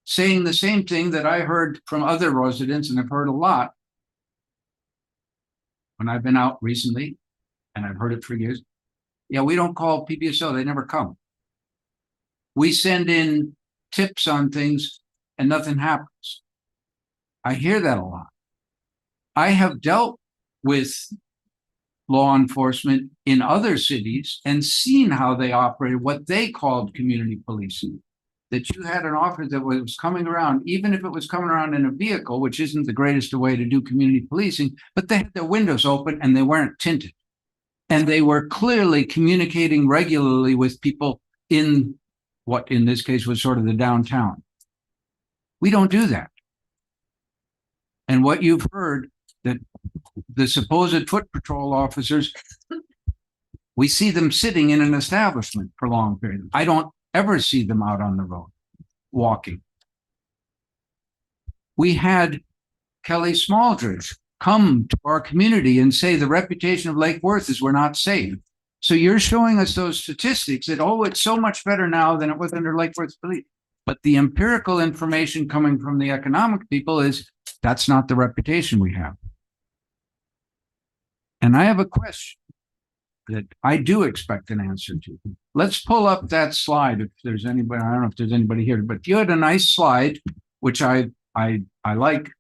saying the same thing that I heard from other residents, and I've heard a lot when I've been out recently, and I've heard it for years. Yeah, we don't call PBSO, they never come. We send in tips on things and nothing happens. I hear that a lot. I have dealt with law enforcement in other cities and seen how they operated, what they called community policing. That you had an officer that was coming around, even if it was coming around in a vehicle, which isn't the greatest way to do community policing, but they had their windows open and they weren't tinted. And they were clearly communicating regularly with people in what in this case was sort of the downtown. We don't do that. And what you've heard, that the supposed foot patrol officers, we see them sitting in an establishment for long periods. I don't ever see them out on the road walking. We had Kelly Smaldridge come to our community and say the reputation of Lake Worth is we're not safe. So you're showing us those statistics that, oh, it's so much better now than it was under Lake Worth Police. But the empirical information coming from the economic people is that's not the reputation we have. And I have a question that I do expect an answer to. Let's pull up that slide if there's anybody. I don't know if there's anybody here, but you had a nice slide, which I like.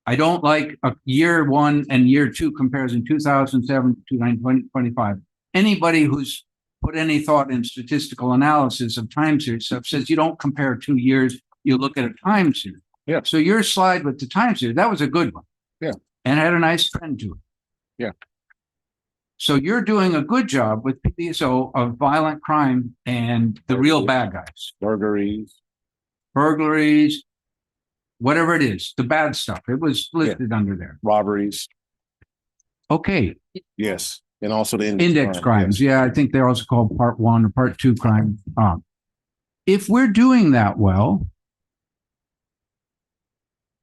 I don't like a year 1 and year 2 comparison, 2007 to 2025. Anybody who's put any thought in statistical analysis of time series stuff says you don't compare 2 years, you look at a time series. Yeah. So your slide with the time series, that was a good one. Yeah. and had a nice trend to it. Yeah. So you're doing a good job with PBSO of violent crime and the real bad guys. Burglaries, whatever it is, the bad stuff. It was listed under there. Robberies. Okay. Yes. And also the Index crimes. Yeah, I think they're also called part 1 or part 2 crime. If we're doing that well,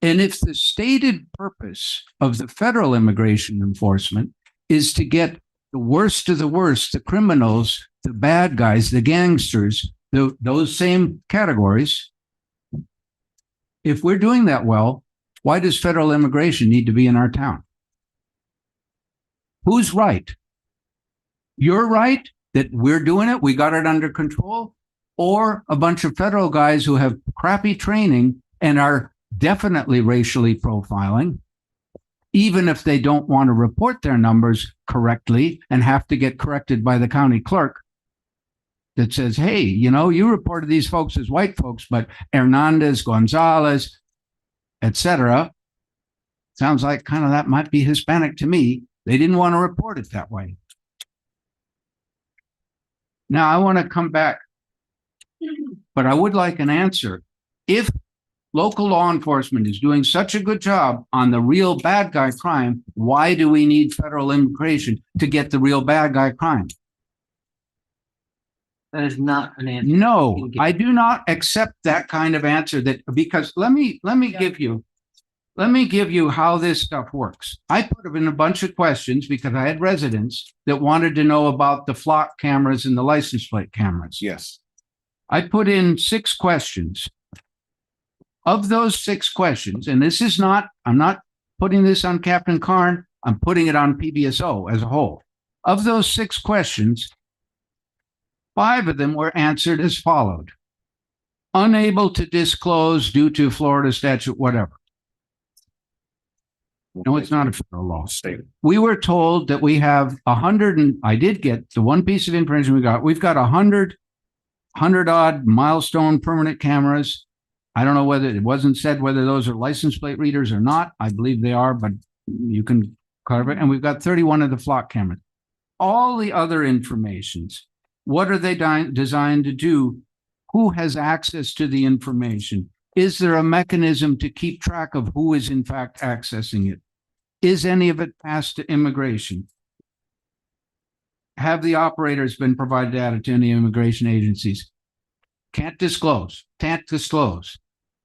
and if the stated purpose of the federal immigration enforcement is to get the worst of the worst, the criminals, the bad guys, the gangsters, those same categories, if we're doing that well, why does federal immigration need to be in our town? Who's right? You're right that we're doing it, we got it under control, or a bunch of federal guys who have crappy training and are definitely racially profiling, even if they don't want to report their numbers correctly and have to get corrected by the county clerk that says, hey, you know, you reported these folks as white folks, but Hernandez, Gonzalez, etc. Sounds like kind of that might be Hispanic to me. They didn't want to report it that way. Now, I want to come back, but I would like an answer. If local law enforcement is doing such a good job on the real bad guy crime, why do we need federal immigration to get the real bad guy crime? That is not an answer. No, I do not accept that kind of answer because let me give you how this stuff works. I put in a bunch of questions because I had residents that wanted to know about the flock cameras and the license plate cameras. Yes. I put in 6 questions. Of those 6 questions, and I'm not putting this on Captain Karn, I'm putting it on PBSO as a whole. Of those 6 questions, 5 of them were answered as followed. Unable to disclose due to Florida statute, whatever. No, it's not a federal law. We were told that we have 100, and I did get the one piece of information we got. We've got 100 odd milestone permanent cameras. I don't know whether it wasn't said whether those are license plate readers or not. I believe they are, but you can cover it. And we've got 31 of the flock cameras. All the other informations, what are they designed to do? Who has access to the information? Is there a mechanism to keep track of who is in fact accessing it? Is any of it passed to immigration? Have the operators been provided data to any immigration agencies? Can't disclose.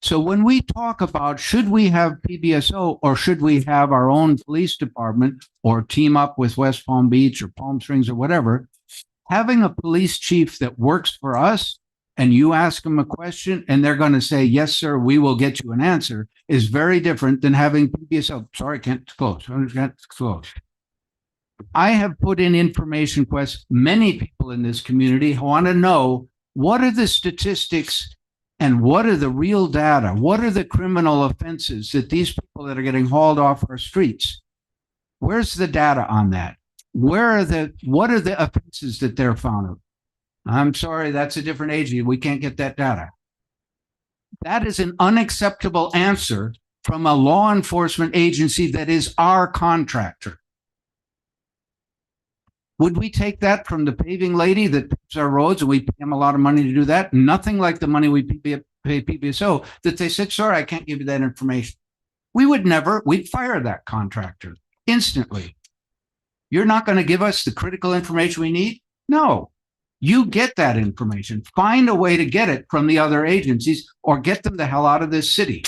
So when we talk about should we have PBSO or should we have our own police department or team up with West Palm Beach or Palm Springs or whatever, having a police chief that works for us and you ask them a question and they're going to say, yes, sir, we will get you an answer is very different than having PBSO. Sorry, can't disclose. I have put in information requests. Many people in this community want to know what are the statistics and what are the real data? What are the criminal offenses that these people that are getting hauled off our streets? Where's the data on that? What are the offenses that they're found of? I'm sorry, that's a different agency. We can't get that data. That is an unacceptable answer from a law enforcement agency that is our contractor. Would we take that from the paving lady that paves our roads and we pay them a lot of money to do that? Nothing like the money we pay PBSO that they said, sorry, I can't give you that information. We'd fire that contractor instantly. You're not going to give us the critical information we need? No, you get that information. Find a way to get it from the other agencies or get them the hell out of this city.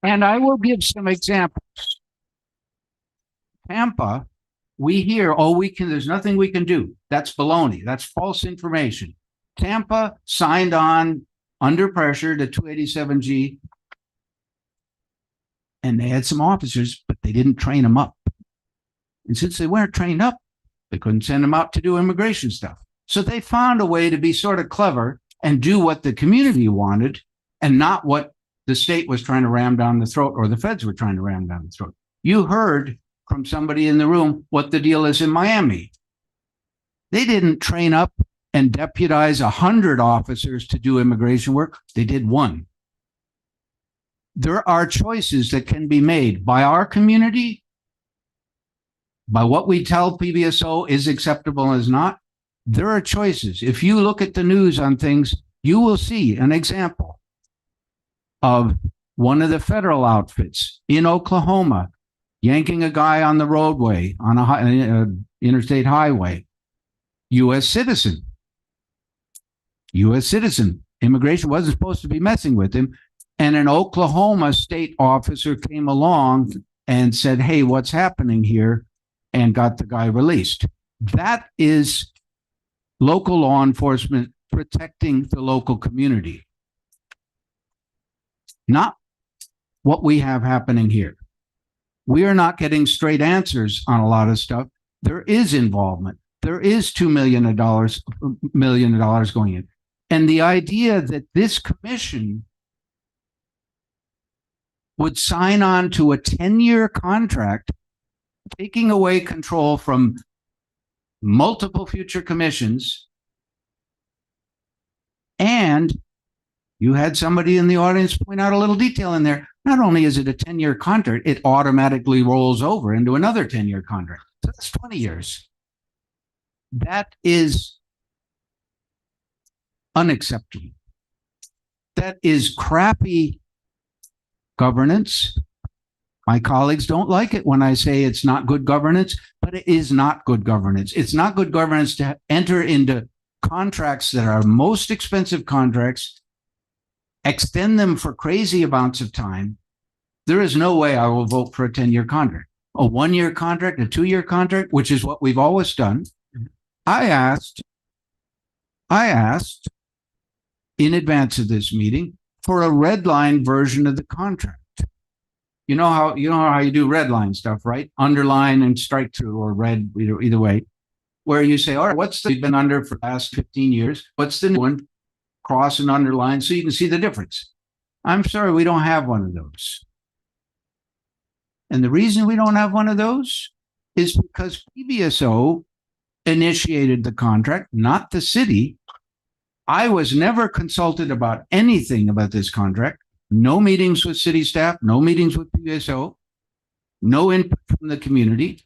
And I will give some examples. Tampa, we hear, there's nothing we can do. That's baloney. That's false information. Tampa signed on under pressure to 287G, and they had some officers, but they didn't train them up. And since they weren't trained up, they couldn't send them out to do immigration stuff. So they found a way to be sort of clever and do what the community wanted and not what the state was trying to ram down the throat or the feds were trying to ram down the throat. You heard from somebody in the room what the deal is in Miami. They didn't train up and deputize 100 officers to do immigration work. They did 1. there are choices that can be made by our community, by what we tell PBSO is acceptable and is not. There are choices. If you look at the news on things, you will see an example of one of the federal outfits in Oklahoma yanking a guy on the roadway on a interstate highway. U.S. citizen. U.S. citizen. Immigration wasn't supposed to be messing with him. And an Oklahoma state officer came along and said, hey, what's happening here? And got the guy released. That is local law enforcement protecting the local community. Not what we have happening here. We are not getting straight answers on a lot of stuff. There is involvement. There is $2 million going in. And the idea that this commission would sign on to a 10-year contract, taking away control from multiple future commissions, and you had somebody in the audience point out a little detail in there. Not only is it a 10-year contract, it automatically rolls over into another 10-year contract. So that's 20 years. That is unacceptable. That is crappy governance. My colleagues don't like it when I say it's not good governance, but it is not good governance. It's not good governance to enter into contracts that are most expensive contracts, extend them for crazy amounts of time. There is no way I will vote for a 10-year contract. A 1-year contract, a 2-year contract, which is what we've always done. I asked in advance of this meeting for a red line version of the contract. You know how you do red line stuff, right? Underline and strike through, or red, either way, where you say, all right, what's the, we've been under for the past 15 years? What's the new one? Cross and underline so you can see the difference. I'm sorry, we don't have one of those. And the reason we don't have one of those is because PBSO initiated the contract, not the city. I was never consulted about anything about this contract. No meetings with city staff, no meetings with PBSO, no input from the community.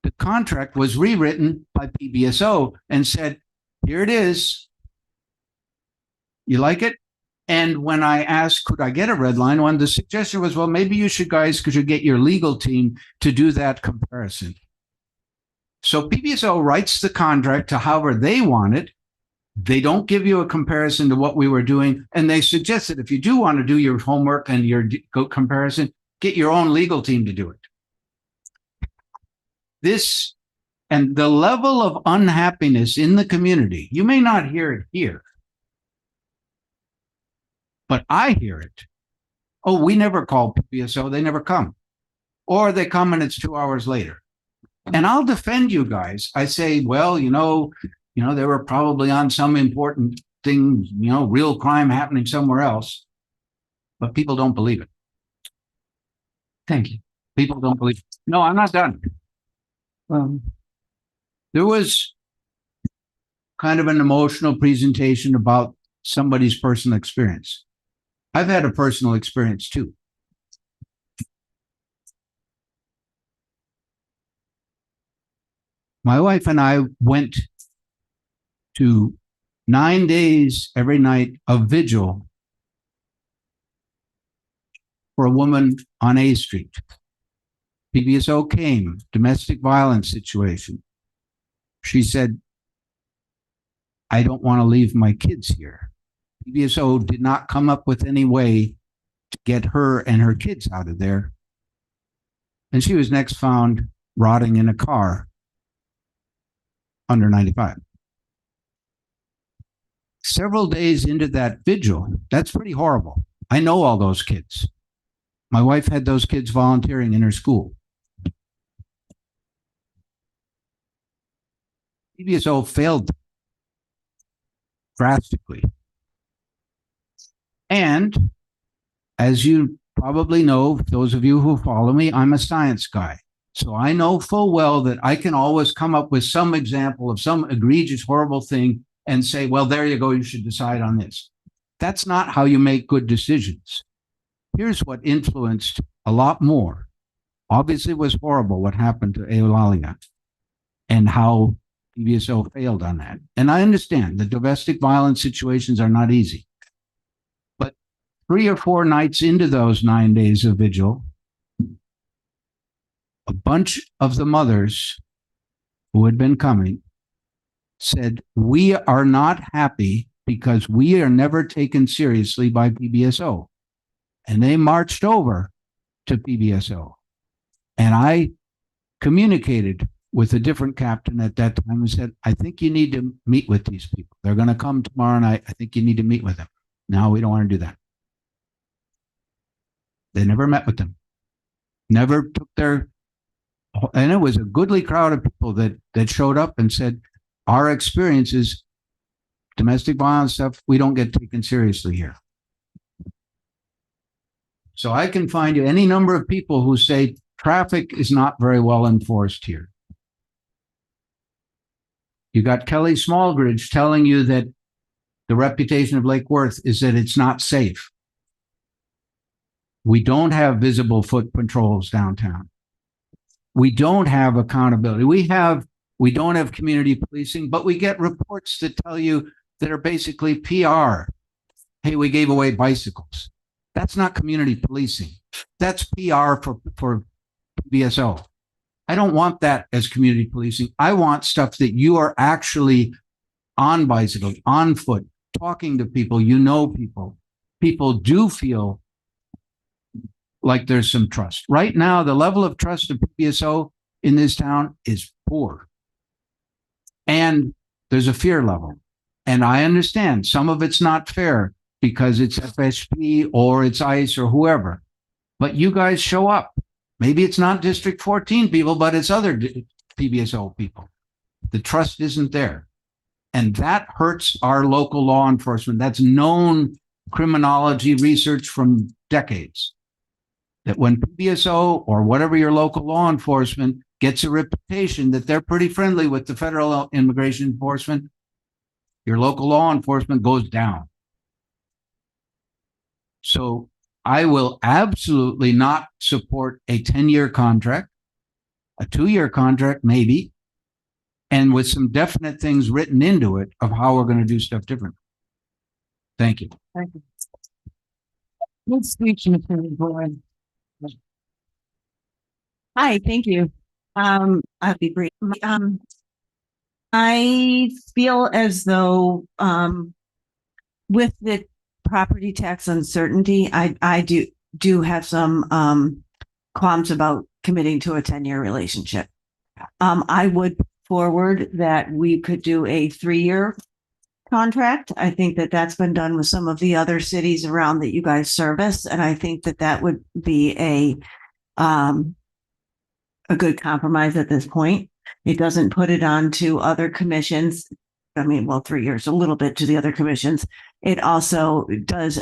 The contract was rewritten by PBSO and said, here it is. You like it? And when I asked, could I get a red line one, the suggestion was, well, maybe you should guys, could you get your legal team to do that comparison? So PBSO writes the contract to however they want it. They don't give you a comparison to what we were doing. And they suggest that if you do want to do your homework and your comparison, get your own legal team to do it. This and the level of unhappiness in the community, you may not hear it here, but I hear it. Oh, we never call PBSO. They never come. Or they come and it's 2 hours later. And I'll defend you guys. I say, well, they were probably on some important thing, real crime happening somewhere else. But people don't believe it. Thank you. People don't believe it. No, I'm not done. There was kind of an emotional presentation about somebody's personal experience. I've had a personal experience too. My wife and I went to 9 days every night of vigil for a woman on A Street. PBSO came, domestic violence situation. She said, I don't want to leave my kids here. PBSO did not come up with any way to get her and her kids out of there. And she was next found rotting in a car under 95. Several days into that vigil, that's pretty horrible. I know all those kids. My wife had those kids volunteering in her school. PBSO failed drastically. And as you probably know, those of you who follow me, I'm a science guy. So I know full well that I can always come up with some example of some egregious, horrible thing and say, well, there you go, you should decide on this. That's not how you make good decisions. Here's what influenced a lot more. Obviously, it was horrible what happened to Eulalia and how PBSO failed on that. And I understand the domestic violence situations are not easy. But 3 or 4 nights into those 9 days of vigil, a bunch of the mothers who had been coming said, we are not happy because we are never taken seriously by PBSO. And they marched over to PBSO. And I communicated with a different captain at that time and said, I think you need to meet with these people. They're going to come tomorrow night. I think you need to meet with them. No, we don't want to do that. They never met with them. Never took their, and it was a goodly crowd of people that showed up and said, our experience is domestic violence stuff, we don't get taken seriously here. So I can find you any number of people who say traffic is not very well enforced here. You got Kelly Smallbridge telling you that the reputation of Lake Worth is that it's not safe. We don't have visible foot patrols downtown. We don't have accountability. We don't have community policing, but we get reports that tell you that are basically PR. Hey, we gave away bicycles. That's not community policing. That's PR for PBSO. I don't want that as community policing. I want stuff that you are actually on bicycles, on foot, talking to people, you know people. People do feel like there's some trust. Right now, the level of trust of PBSO in this town is poor. And there's a fear level. And I understand some of it's not fair because it's FSP or it's ICE or whoever. But you guys show up. Maybe it's not District 14 people, but it's other PBSO people. The trust isn't there. And that hurts our local law enforcement. That's known criminology research from decades. That when PBSO or whatever your local law enforcement gets a reputation that they're pretty friendly with the federal immigration enforcement, your local law enforcement goes down. So I will absolutely not support a 10-year contract, a 2-year contract, maybe, and with some definite things written into it of how we're going to do stuff differently. Thank you. Thank you. Good speech, Mr. Boyd. Hi, thank you. I'll be brief. I feel as though with the property tax uncertainty, I do have some qualms about committing to a 10-year relationship. I would forward that we could do a 3-year contract. I think that that's been done with some of the other cities around that you guys service, and I think that that would be a good compromise at this point. It doesn't put it on to other commissions. I mean, well, 3 years, a little bit to the other commissions. It also does,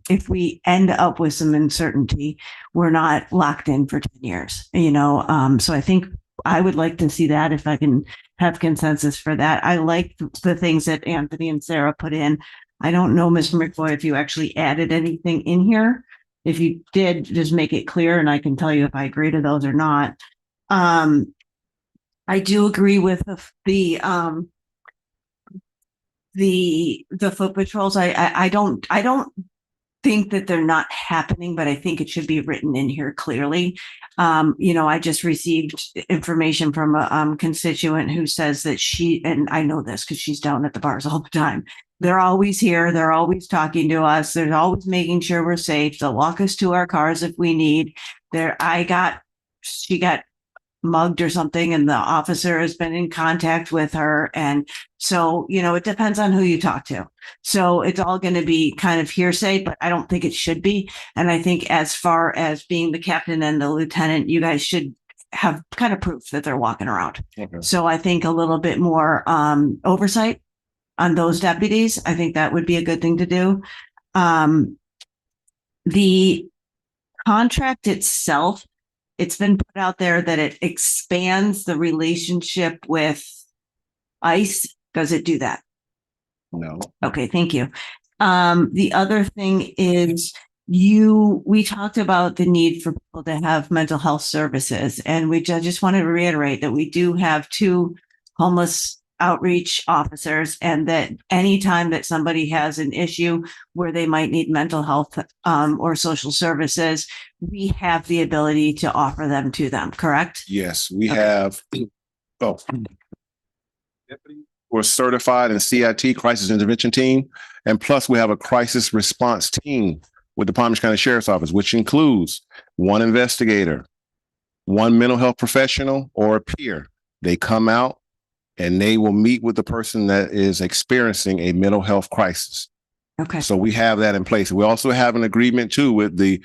if we end up with some uncertainty, we're not locked in for 10 years, you know? So I think I would like to see that if I can have consensus for that. I like the things that Anthony and Sarah put in. I don't know, Mr. McFoy, if you actually added anything in here. If you did, just make it clear and I can tell you if I agree to those or not. I do agree with the foot patrols. I don't think that they're not happening, but I think it should be written in here clearly. You know, I just received information from a constituent who says that and I know this because she's down at the bars all the time. They're always here. They're always talking to us. They're always making sure we're safe. They'll walk us to our cars if we need. She got mugged or something and the officer has been in contact with her. And so, you know, it depends on who you talk to. So it's all going to be kind of hearsay, but I don't think it should be. And I think as far as being the captain and the lieutenant, you guys should have kind of proof that they're walking around. Okay. So I think a little bit more oversight on those deputies. I think that would be a good thing to do. The contract itself, it's been put out there that it expands the relationship with ICE. Does it do that? No. Okay, thank you. The other thing is we talked about the need for people to have mental health services, and just wanted to reiterate that we do have 2 homeless outreach officers, and that anytime that somebody has an issue where they might need mental health or social services, we have the ability to offer them to them, correct? Yes, we have. Oh. We're certified in CIT, Crisis Intervention Team, and plus we have a crisis response team with the Palm Beach County Sheriff's Office, which includes 1 investigator, 1 mental health professional, or a peer. They come out and they will meet with the person that is experiencing a mental health crisis. Okay. So we have that in place. We also have an agreement too with the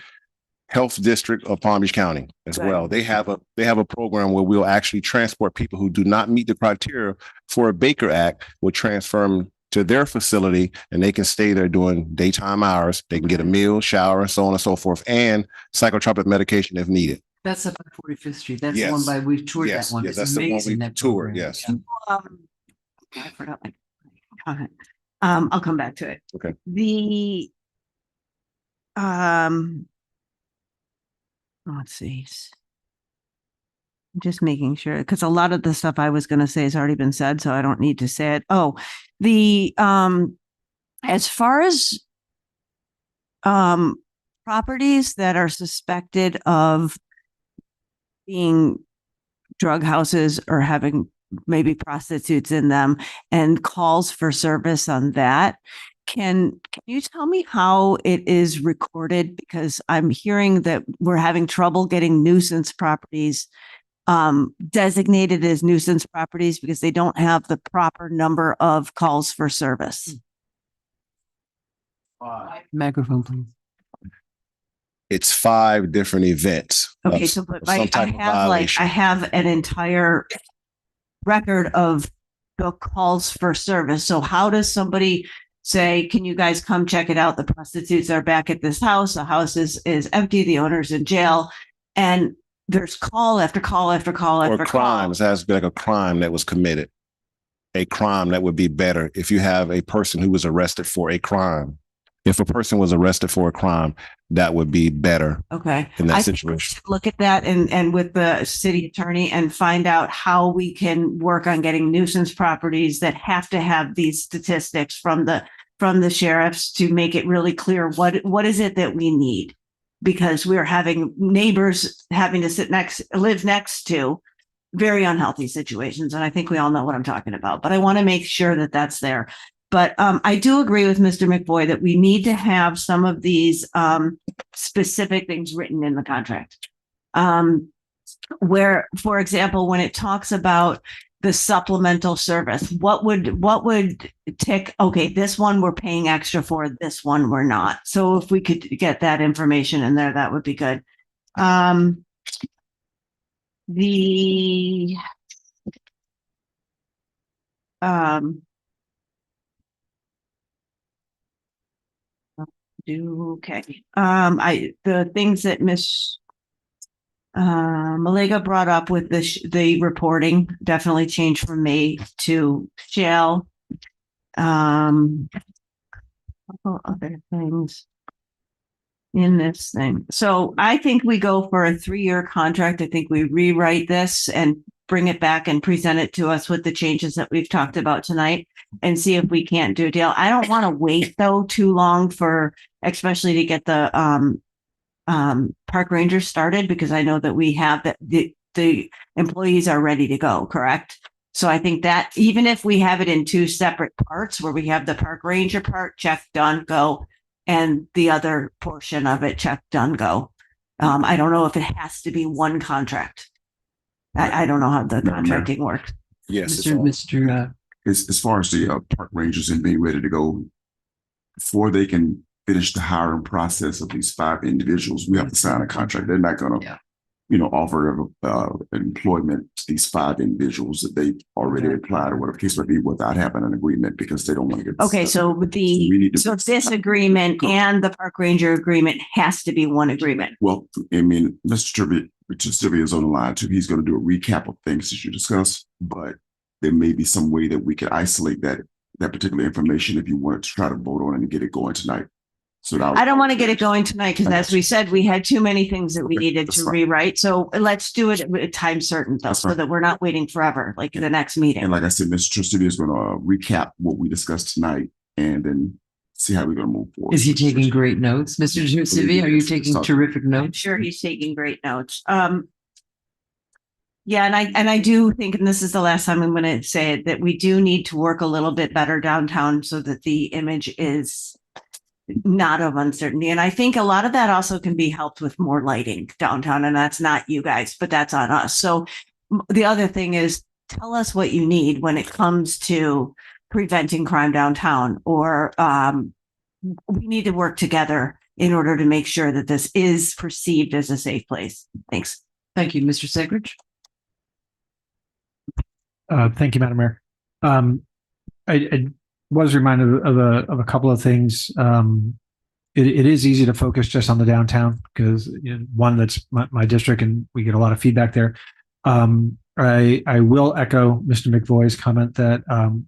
Health District of Palm Beach County as well. They have a program where we'll actually transport people who do not meet the criteria for a Baker Act. We'll transfer them to their facility and they can stay there during daytime hours. They can get a meal, shower, and so on and so forth, and psychotropic medication if needed. That's up on 45th Street. That's the Yes. one by, we toured Yes, that one. yes, It's that's the one amazing, we that toured, program. yes. Yeah. I forgot my comment. I'll come back to it. Okay. Let's see. I'm just making sure, because a lot of the stuff I was going to say has already been said, so I don't need to say it. Oh, as far as properties that are suspected of being drug houses or having maybe prostitutes in them and calls for service on that, can you tell me how it is recorded? Because I'm hearing that we're having trouble getting nuisance properties designated as nuisance properties because they don't have the proper number of calls for service. Microphone, please. It's 5 different events. Okay, of- so but of some type of violation. I have an entire record of the calls for service. So how does somebody say, can you guys come check it out? The prostitutes are back at this house. The house is empty. The owner's in jail. And there's call after call after call Or after call. crimes, it has to be like a crime that was committed. A crime that would be better if you have a person who was arrested for a crime. If a person was arrested for a crime, that would be better Okay. in that I think we situation. should look at that and with the city attorney and find out how we can work on getting nuisance properties that have to have these statistics from the sheriffs to make it really clear what is it that we need? Because we're having neighbors having to live next to very unhealthy situations. And I think we all know what I'm talking about, but I want to make sure that that's there. But I do agree with Mr. McBoy that we need to have some of these specific things written in the contract. Where, for example, when it talks about the supplemental service, what would tick, okay, this one we're paying extra for, this one we're not. So if we could get that information in there, that would be good. Okay. The things that Miss Malega brought up with the reporting definitely changed from may to shall. Couple other things in this thing. So I think we go for a 3-year contract. I think we rewrite this and bring it back and present it to us with the changes that we've talked about tonight and see if we can't do a deal. I don't want to wait though too long especially to get the park rangers started, because I know that we have that the employees are ready to go, correct? So I think that even if we have it in 2 separate parts where we have the park ranger part, check, done, go, and the other portion of it, check, done, go. I don't know if it has to be one contract. I don't know how the contracting works. Yes. As far as the park rangers and being ready to go, before they can finish the hiring process of these 5 individuals, we have to sign a contract. They're not going to, offer employment to these 5 individuals that they already applied or whatever case may be without having an agreement, because they don't want to get. Okay, so this agreement and the park ranger agreement has to be one agreement. Well, I mean, Mr. Trivia is on the line too. He's going to do a recap of things that you discussed, but there may be some way that we could isolate that particular information if you wanted to try to vote on it and get it going tonight. I don't want to get it going tonight because as we said, we had too many things that we Okay, needed that's to fine. rewrite. So let's do it at a time certain though, That's so fine. that we're not waiting forever, like the next meeting. And like I said, Mr. Trustee is going to recap what we discussed tonight and then see how we're going to move forward. Is he taking great notes? Mr. Civi, are you taking terrific I'm notes? sure he's taking great notes. Yeah, and I do think, and this is the last time I'm going to say it, that we do need to work a little bit better downtown so that the image is not of uncertainty. And I think a lot of that also can be helped with more lighting downtown, and that's not you guys, but that's on us. So the other thing is tell us what you need when it comes to preventing crime downtown, or we need to work together in order to make sure that this is perceived as a safe place. Thanks. Thank you, Mr. Segridge. Thank you, Madam Mayor. I was reminded of a couple of things. It is easy to focus just on the downtown because one, that's my district and we get a lot of feedback there. I will echo Mr. McVoy's comment that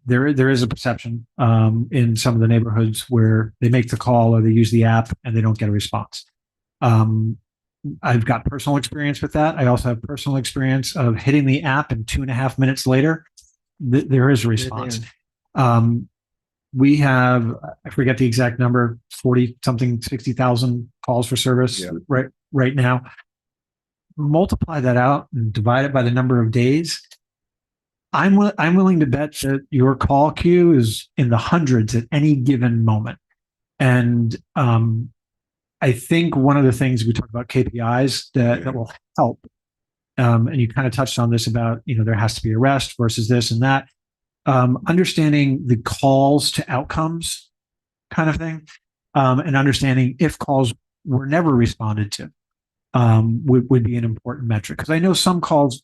there is a perception in some of the neighborhoods where they make the call or they use the app and they don't get a response. I've got personal experience with that. I also have personal experience of hitting the app and 2.5 minutes later, there is a response. We have, I forget the exact number, 40 something, 60,000 calls for service right now. Multiply that out and divide it by the number of days. I'm willing to bet that your call queue is in the hundreds at any given moment. And I think one of the things we talked about KPIs that will help, and you kind of touched on this about, there has to be arrest versus this and that. Understanding the calls to outcomes kind of thing, and understanding if calls were never responded to would be an important metric. Because I know some calls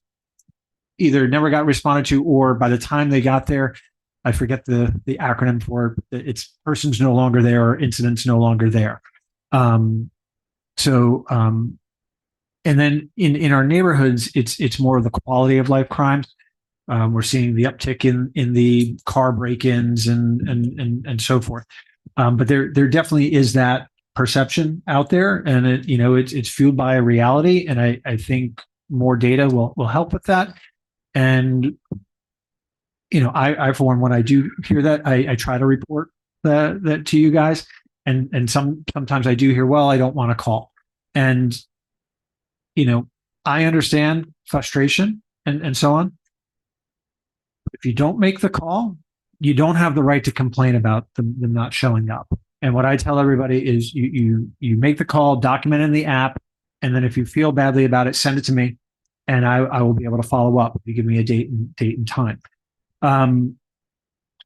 either never got responded to, or by the time they got there, I forget the acronym for it, it's persons no longer there or incidents no longer there. And then in our neighborhoods, it's more of the quality of life crimes. We're seeing the uptick in the car break-ins and so forth. But there definitely is that perception out there, and it's fueled by a reality. And I think more data will help with that. And I for one, when I do hear that, I try to report that to you guys. And sometimes I do hear, well, I don't want to call. And I understand frustration and so on. If you don't make the call, you don't have the right to complain about them not showing up. And what I tell everybody is you make the call, document in the app, and then if you feel badly about it, send it to me, and I will be able to follow up if you give me a date and time.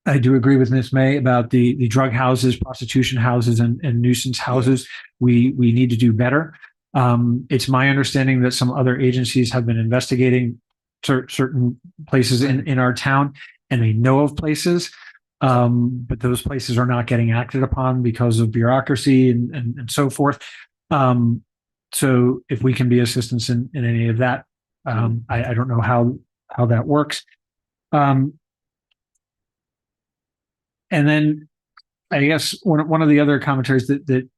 I do agree with Ms. May about the drug houses, prostitution houses, and nuisance houses. We need to do better. It's my understanding that some other agencies have been investigating certain places in our town, and they know of places, but those places are not getting acted upon because of bureaucracy and so forth. So if we can be assistance in any of that, I don't know how that works. And then I guess one of the other commentaries that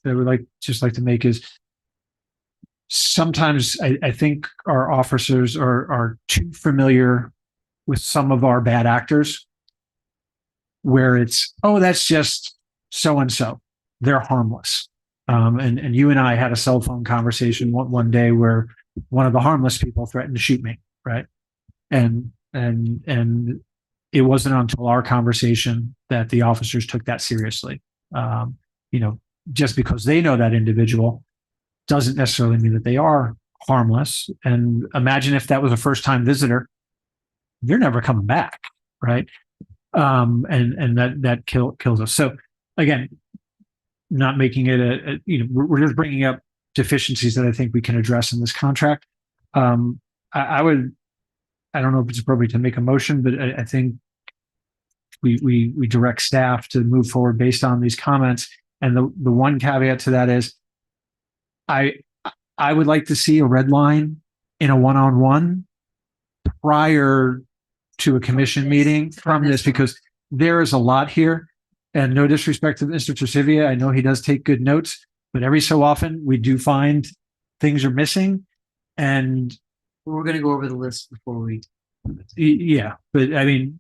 I would like to make is sometimes I think our officers are too familiar with some of our bad actors, where it's, oh, that's just so-and-so, they're harmless. And you and I had a cell phone conversation one day where one of the harmless people threatened to shoot me, right? And it wasn't until our conversation that the officers took that seriously. Just because they know that individual doesn't necessarily mean that they are harmless. And imagine if that was a first-time visitor, they're never coming back, right? And that kills us. So again, not making it we're just bringing up deficiencies that I think we can address in this contract. I don't know if it's appropriate to make a motion, but I think we direct staff to move forward based on these comments. And the one caveat to that is I would like to see a red line in a one-on-one prior to a commission meeting from this, because there is a lot here. And no disrespect to Mr. Tresivia, I know he does take good notes, but every so often we do find things are missing. And We're gonna go over the list before we. yeah, but I mean,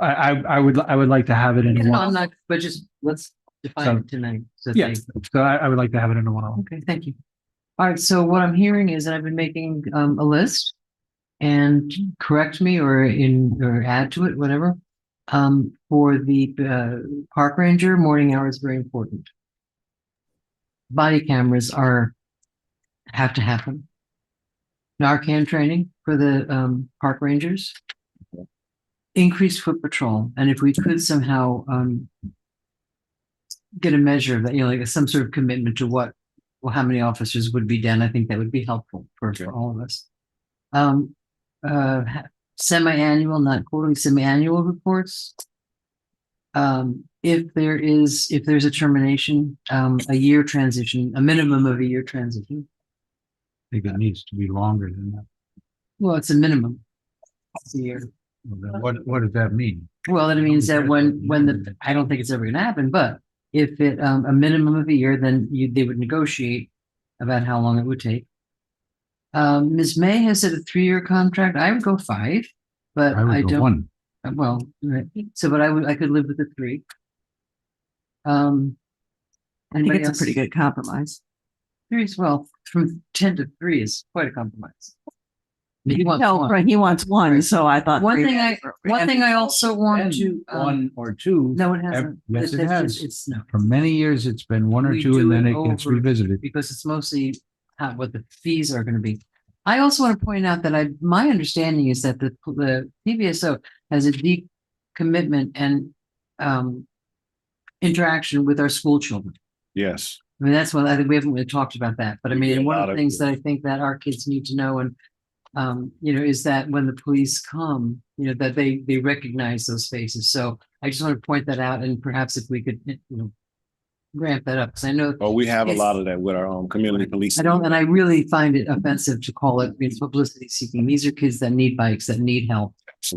I would like to have it in No, one. I'm not, but just let's define So- it tonight. So Yeah, they- so I would like to have it in a one. Okay, thank you. All right, so what I'm hearing is that I've been making a list and correct me or add to it, whatever. For the park ranger, morning hours very important. Body cameras have to happen. Narcan training for the park rangers. Increased foot patrol, and if we could somehow get a measure of that, like some sort of commitment to how many officers would be done, I think that would be helpful for all of us. Semi-annual, not quarterly, semi-annual reports. If there's a termination, a year transition, a minimum of a year transition. I think it needs to be longer than that. Well, it's a minimum. It's a year. What does that mean? Well, that means that I don't think it's ever gonna happen, but if it, a minimum of a year, then they would negotiate about how long it would take. Ms. May has said a 3-year contract. I would go 5, but I would I go don't. 1. Well, right. So, but I could live with the 3. I think Anybody it's a else? pretty good compromise. 3 is, well, from 10 to 3 is quite a compromise. He wants No, one. right, he wants one, so I thought. One three thing was appropriate. one thing I also want And to, 1 or 2. no, it hasn't. Yes, it That's has. just- It's no. For many years, it's been 1 or We 2, and do then it it gets over- revisited. Because it's mostly what the fees are going to be. I also want to point out that my understanding is that the PBSO has a deep commitment and interaction with our school children. Yes. I mean, that's what I think we haven't really talked about that, but I mean, get a one lot of the of things good- that I think that our kids need to know and is that when the police come, that they recognize those faces. So I just want to point that out, and perhaps if we could, ramp that up, because I know. Oh, we have a it's- lot of that with our community police. and I really find it offensive to call it publicity seeking. These are kids that need bikes, that need help,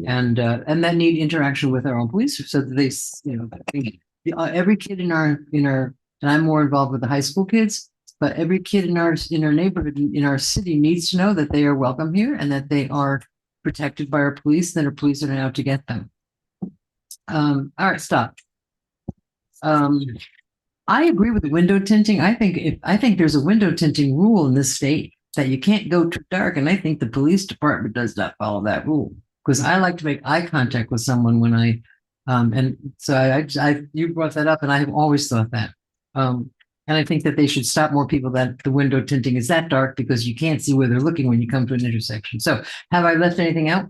and that need interaction with our own police, so that they, I think every kid in our, and I'm more involved with the high school kids, but every kid in our neighborhood, in our city needs to know that they are welcome here and that they are protected by our police, that our police are out to get them. All right, stop. I agree with the window tinting. I think there's a window tinting rule in this state that you can't go too dark, and I think the police department does not follow that rule, because I like to make eye contact with someone when and so you brought that up, and I have always thought that. And I think that they should stop more people that the window tinting is that dark, because you can't see where they're looking when you come to an intersection. So have I left anything out?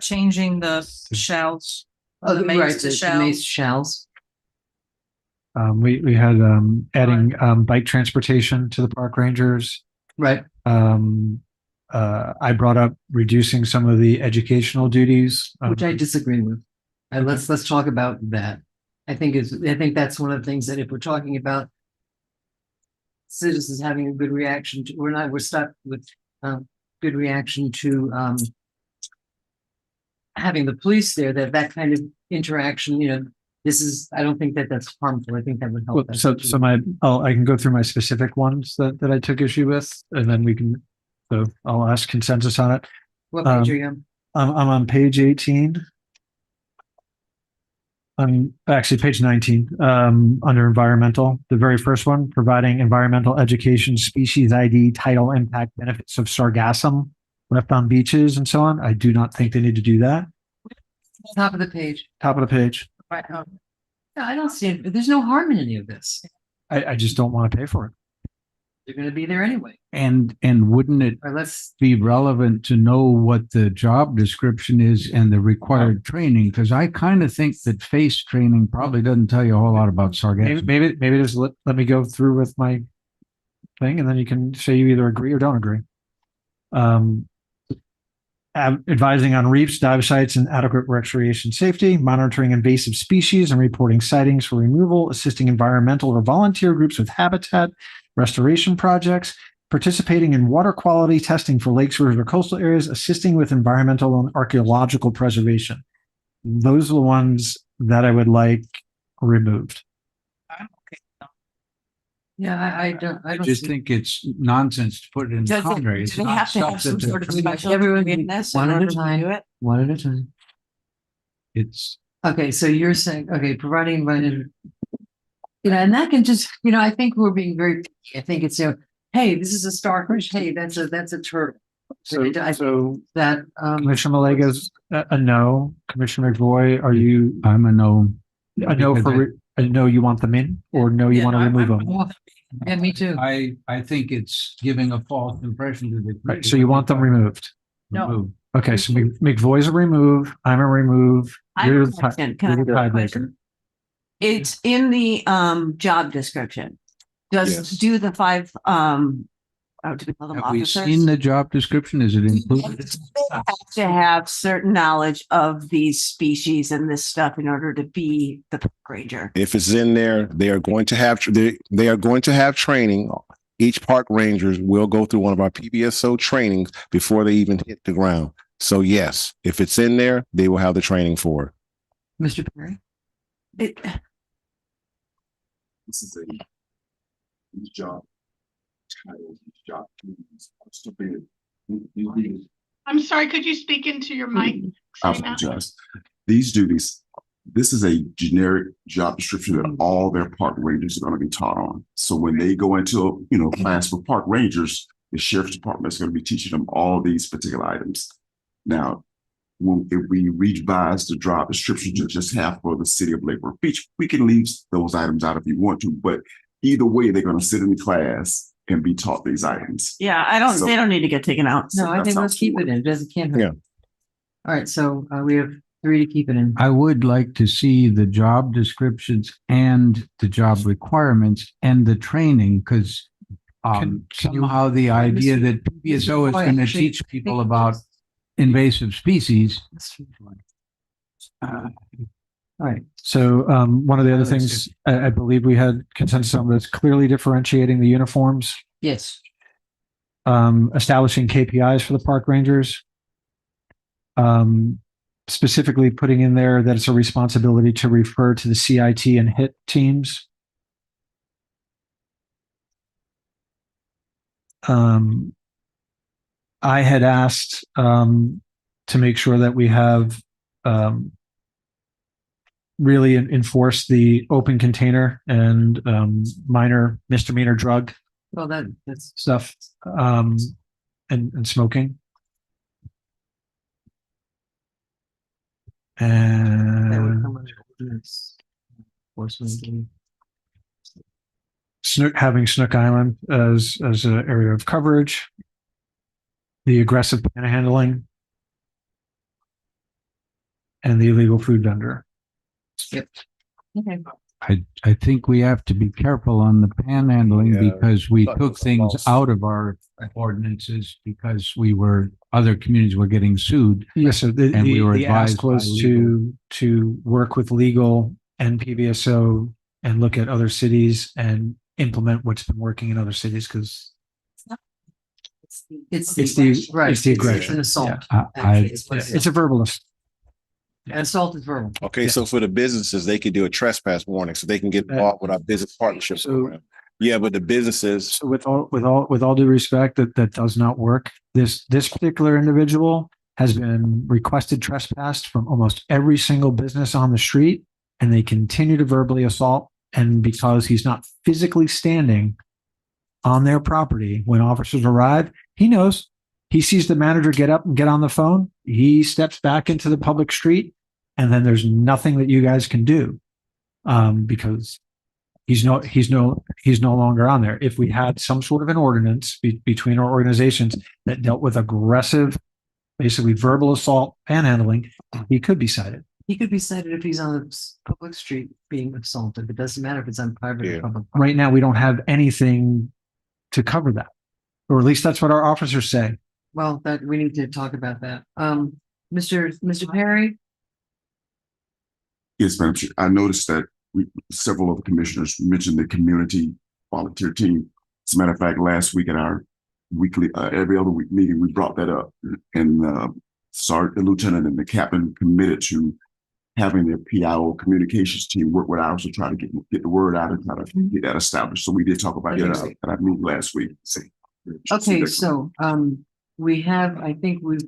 Changing the shells. Oh, the right, mace to the shall. mace shells. We had adding bike transportation to the park rangers. Right. I brought up reducing some of the educational duties. Which I disagree with. Let's talk about that. I think that's one of the things that if we're talking about citizens having a good reaction to, we're stuck with good reaction to having the police there, that kind of interaction, I don't think that that's harmful. I think that would help. So I can go through my specific ones that I took issue with, and then I'll ask consensus on it. What page are you on? I'm on page 18. I'm actually page 19, under environmental, the very first one, providing environmental education, species ID, tidal impact, benefits of sargassum left on beaches and so on. I do not think they need to do that. Top of the page. Top of the page. Right. No, I don't see it. There's no harm in any of this. I just don't want to pay for it. They're going to be there anyway. And wouldn't it All right, let's. be relevant to know what the job description is and the required training? Because I kind of think that face training probably doesn't tell you a whole lot about sargassum. Maybe just let me go through with my thing, and then you can say you either agree or don't agree. Advising on reefs, dive sites, and adequate recreation safety, monitoring invasive species and reporting sightings for removal, assisting environmental or volunteer groups with habitat restoration projects, participating in water quality testing for lakes, rivers, or coastal areas, assisting with environmental and archaeological preservation. Those are the ones that I would like removed. Yeah, I don't, I don't. just see- think it's nonsense to put it in the Does it, commentary. It's do they not have to stuff have some that sort of the- special Everyone, degree in this one in at a order to time. do it? One at a time. It's, Okay, so you're saying, okay, providing invited. And that can just, I think we're being very, picky. I think it's, hey, this is a starfish. Hey, that's a turtle. So, so That, Commissioner Malega's a no. Commissioner McVoy, are you I'm a no. a no Because for, a no, you want them in, or no, you want to remove them? yeah, me too. I think it's giving a false impression to the. Right, so you want them removed? No. Okay, so McVoy's a remove, I'm a remove. I have You're a the question. Can I you're the ask a tiebreaker. question? It's in the job description. Yes. Do the five do we call them Have we officers? seen the job description? Is it included? Have to have certain knowledge of these species and this stuff in order to be the park ranger. If it's in there, they are going to have training. Each park rangers will go through one of our PBSO trainings before they even hit the ground. So yes, if it's in there, they will have the training for it. Mr. Perry? It, This is these job titles, these job duties are stupid. I'm sorry, could you speak into your mic? I Say that. apologize. These duties, this is a generic job description that all their park rangers are going to be taught on. So when they go into, class for park rangers, the sheriff's department is going to be teaching them all these particular items. Now, if we revise the job description to just have for the city of Lake Worth Beach, we can leave those items out if you want to, but either way, they're going to sit in the class and be taught these items. yeah, So- they don't need to get taken out. No, I that think let's sounds keep good. it in. It doesn't, can't hurt. Yeah. All right, so we have 3 to keep it in. I would like to see the job descriptions and the job requirements and the training, because Can you- somehow the idea that PBSO is going to Actually, teach people about invasive species. All right, So one of the other Alex, things I believe we had consensus on was clearly differentiating the uniforms, yes. establishing KPIs for the park rangers. Specifically putting in there that it's a responsibility to refer to the CIT and HIT teams. I had asked to make sure that we have really enforce the open container and minor misdemeanor drug Well, that's, stuff and smoking. that would And come under ordinance. Enforcement. having Snook Island as an area of coverage. The aggressive panhandling. And the illegal food vendor. Yep. Okay. I think we have to be careful on the panhandling Yeah. because we But took it's things false. out of our ordinances because other communities were getting sued. Yes, so the, And we were the advised ask by was to work with legal and PBSO and look at other cities and implement what's been working in other cities because It's It's the- right. it's the aggression. An assault. I- actually, is what it is. it's a verbalist. An assault is verbal. Okay, so for the businesses, they could do a trespass warning, so they can get involved with our business partnership So- program. Yeah, but the businesses, So with all due respect, that does not work. This particular individual has been requested trespassed from almost every single business on the street, and they continue to verbally assault. And because he's not physically standing on their property when officers arrive, he knows. He sees the manager get up and get on the phone. He steps back into the public street, and then there's nothing that you guys can do because he's no longer on there. If we had some sort of an ordinance between our organizations that dealt with aggressive, basically verbal assault, panhandling, he could be cited. He could be cited if he's on a public street being assaulted. It doesn't matter if it's on private or public. Right now, we don't have anything to cover that, or at least that's what our officers say. Well, that we need to talk about that. Mr. Perry, Yes, Madam Chair. I noticed that several of the commissioners mentioned the community volunteer team. As a matter of fact, last week at our weekly, every other week meeting, we brought that up. And the lieutenant and the captain committed to having their PIO communications team work with ours to try to get the word out and try to get that established. So we did talk about that at our meeting last week. Okay, so, we have, I think we've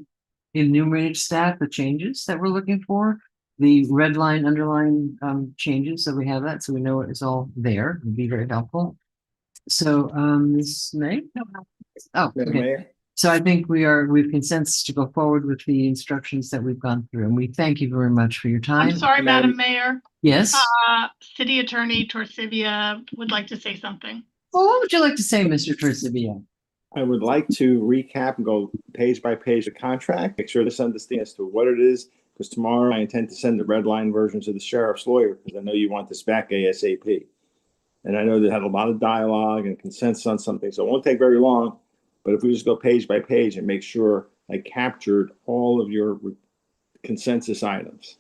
enumerated staff, the changes that we're looking for. The red line, underline, changes, so we have that, so we know it's all there, it'd be very helpful. So, Ms. May? Oh, okay. So I think we've consensus to go forward with the instructions that we've gone through, and we thank you very much for your time. I'm sorry, Madam Mayor. Yes, City Attorney Torcivia would like to say something. well, what would you like to say, Mr. Torcivia? I would like to recap and go page by page the contract, make sure this understands to what it is, because tomorrow I intend to send the red line version to the sheriff's lawyer, because I know you want this back ASAP. And I know they had a lot of dialogue and consensus on something, so it won't take very long. But if we just go page by page and make sure I captured all of your consensus items.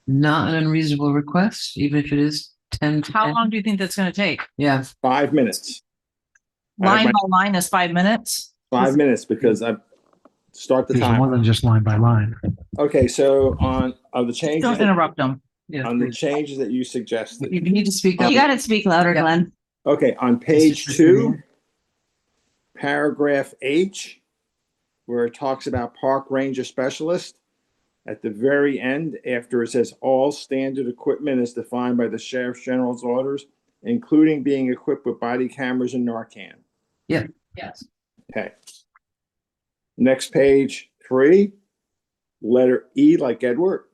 Not an unreasonable request, even if it is 10 to How 10. long do you think that's gonna take? Yeah, 5 minutes. Line by line is 5 minutes? 5 minutes, because I start the There's more time. than just line by line. Okay, so on the changes. Don't interrupt them. yeah. On the changes that you suggested. You need to speak up. You gotta speak louder, Yeah. Glenn. Okay, on page 2, paragraph H, where it talks about park ranger specialist, at the very end, after it says all standard equipment is defined by the Sheriff General's orders, including being equipped with body cameras and Narcan. Yeah. Yes. Okay. Next page 3, letter E like Edward.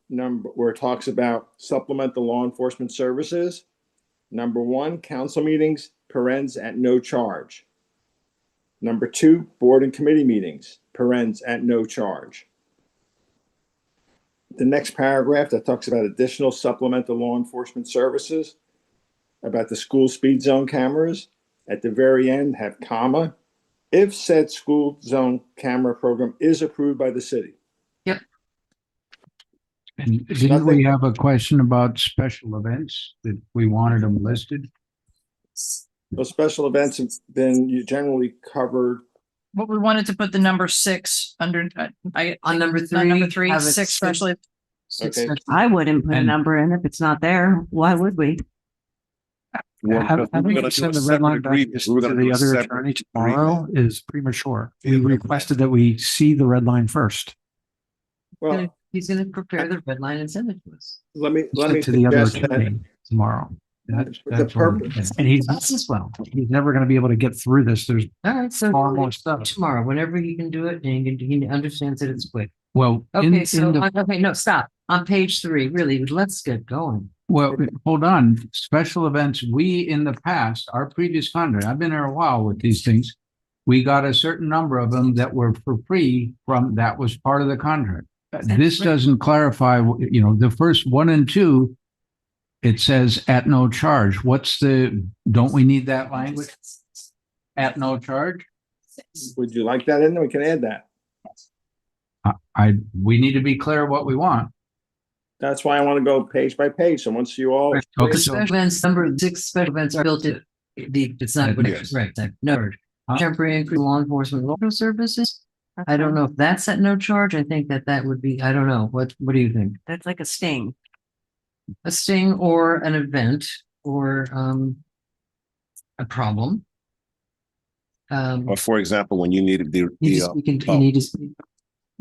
Number where it talks about supplemental law enforcement services. Number 1, council meetings, parens at no charge. Number 2, board and committee meetings, parens at no charge. The next paragraph that talks about additional supplemental law enforcement services, about the school speed zone cameras, at the very end have comma, if said school zone camera program is approved by the city. Yep. And didn't we have a question about special events that we wanted them listed? Those special events have been generally covered. What we wanted to put the number 6 under, On number 3. on number 3, have it 6 especially. Okay. I wouldn't put a And- number in if it's not there. Why would we? Having to send the red line back to the other attorney tomorrow is premature. We requested that we see the red line first. Well, He's gonna prepare the red line and send it to us. let me To the other suggest that attorney tomorrow. the That's what I'm purpose. saying. And he's, Us as well. he's never going to be able to get through this. There's All right, so far more stuff. tomorrow, whenever he can do it, and he understands that it's quick. Well, Okay, in so, the, okay, no, stop. On page 3, really, let's get going. well, hold on, special events, we in the past, our previous contract, I've been here a while with these things. We got a certain number of them that were for free that was part of the contract. This doesn't clarify, the first 1 and 2, it says at no charge. Don't we need that language? At no charge? Would you like that in there? We can add that. We need to be clear what we want. That's why I want to go page by page. So once you all. Okay, Special events, number 6 special events are built in, it's not, Yes. right, no. Temporary increase law enforcement local services. I don't know if that's at no charge. I think that would be, I don't know. What do you think? That's like a sting. A sting or an event or, a problem. Or for example, when you needed You need to speak.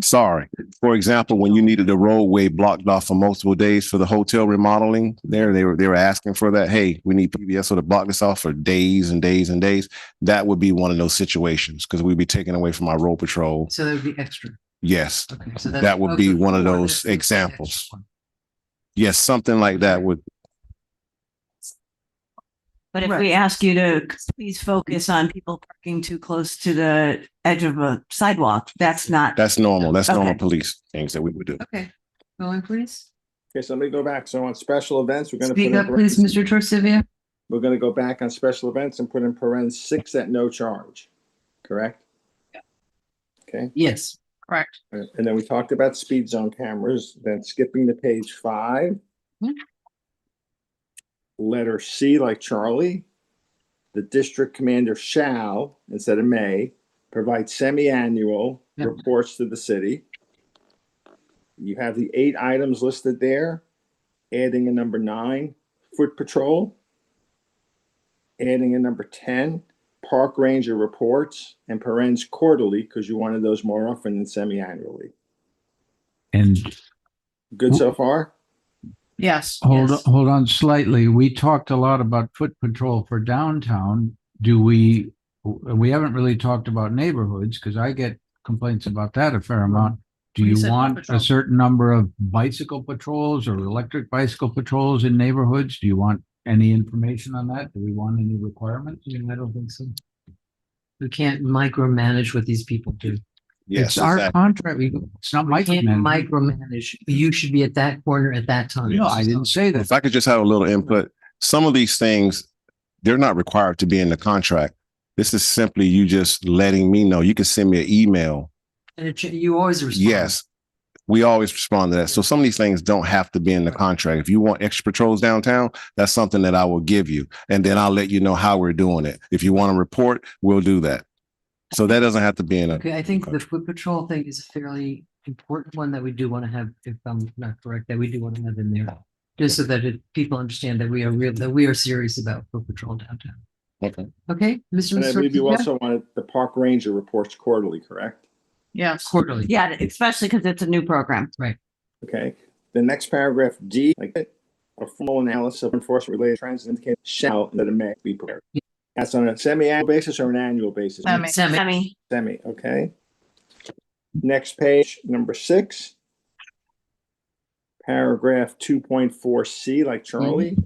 sorry, for example, when you needed the roadway blocked off for multiple days for the hotel remodeling, they were asking for that. Hey, we need PBSO to block this off for days and days and days. That would be one of those situations because we'd be taken away from our road patrol. So that would be extra. Yes, Okay, so that would be one of those examples. examples. Yes, something like that would. But if Right. we ask you to please focus on people parking too close to the edge of a sidewalk, that's not. That's normal. That's normal Okay. police things that we would do. Okay, going please. Okay, so let me go back. So on special events, we're going to. Speak up, please, Mr. Torcivia. We're going to go back on special events and put in parens 6 at no charge. Correct? Okay. Yes. Correct. And then we talked about speed zone cameras, then skipping to page 5. Letter C like Charlie. The district commander shall, instead of may, provide semi-annual Yep. reports to the city. You have the 8 items listed there, adding a number 9, foot patrol, adding a number 10, park ranger reports, and parens quarterly, because you wanted those more often than semi-annually. And Good so far? Yes. hold on slightly. We talked a lot about foot patrol for downtown. We haven't really talked about neighborhoods because I get complaints about that a fair amount. Do When you you said foot want patrol. a certain number of bicycle patrols or electric bicycle patrols in neighborhoods? Do you want any information on that? Do we want any requirements? I don't think so. We can't micromanage what these people do. It's our contract. It's not We can't micromanaging. micromanage. You should be at that corner at that time. No, I didn't say that. If I could just have a little input, some of these things, they're not required to be in the contract. This is simply you just letting me know. You can send me an email. And you always respond. Yes, we always respond to that. So some of these things don't have to be in the contract. If you want extra patrols downtown, that's something that I will give you. And then I'll let you know how we're doing it. If you want to report, we'll do that. So that doesn't have to be in a. Okay, I think the foot patrol thing is a fairly important one that we do want to have, if I'm not correct, that we do want to have in there. Just so that people understand that we are real, that we are serious about foot patrol downtown. Okay. Okay, Mr. And I believe you Sorrentino? also wanted the park ranger reports quarterly, correct? Yes. Quarterly. Yeah, especially because it's a new program. Right. Okay. The next paragraph, D, like a formal analysis of enforcement related trends indicate shall that it may be prepared. That's on a semi-annual basis or an annual basis? Semi. Semi, okay. Next page, number 6. Paragraph 2.4C, like Charlie.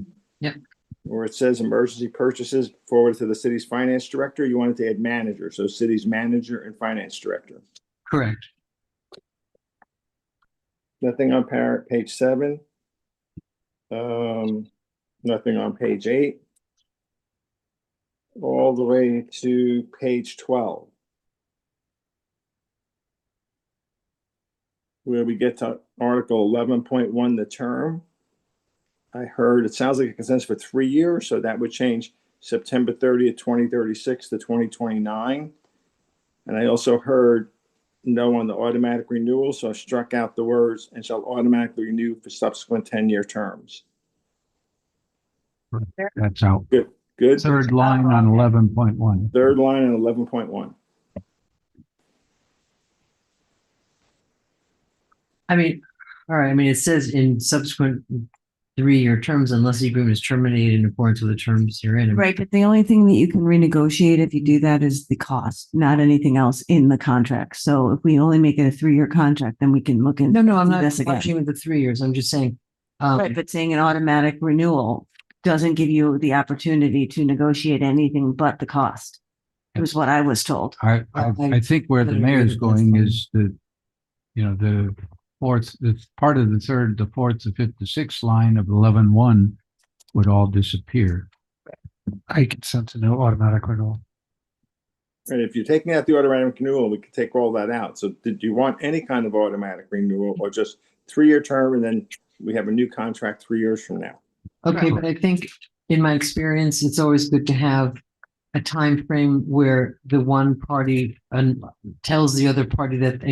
Yep. Where it says emergency purchases forwarded to the city's finance director. You wanted to add manager, so city's manager and finance director. Correct. Nothing on page 7. Nothing on page 8. All the way to page 12. Where we get to Article 11.1, the term. I heard it sounds like a consensus for 3 years, so that would change September 30th, 2036 to 2029. And I also heard no on the automatic renewal, so I struck out the words and shall automatically renew for subsequent 10-year terms. That's out. Good. Third line on 11.1. Third line on 11.1. I mean, all right, I mean, it says in subsequent 3-year terms unless the agreement is terminated in accordance with the terms herein. Right, but the only thing that you can renegotiate if you do that is the cost, not anything else in the contract. So if we only make it a 3-year contract, then we can look into No, I'm not this again. watching with the 3 years. I'm just saying. Right, but saying an automatic renewal doesn't give you the opportunity to negotiate anything but the cost. Was what I was told. I think where the mayor's going is the, the fourth, the part of the third, the fourth, the fifth, the sixth line of 11.1 would all disappear. I consent to no automatic renewal. And if you're taking out the automatic renewal, we could take all that out. So did you want any kind of automatic renewal or just 3-year term and then we have a new contract 3 years from now? Okay, but I think in my experience, it's always good to have a time frame where the one party tells the other party that,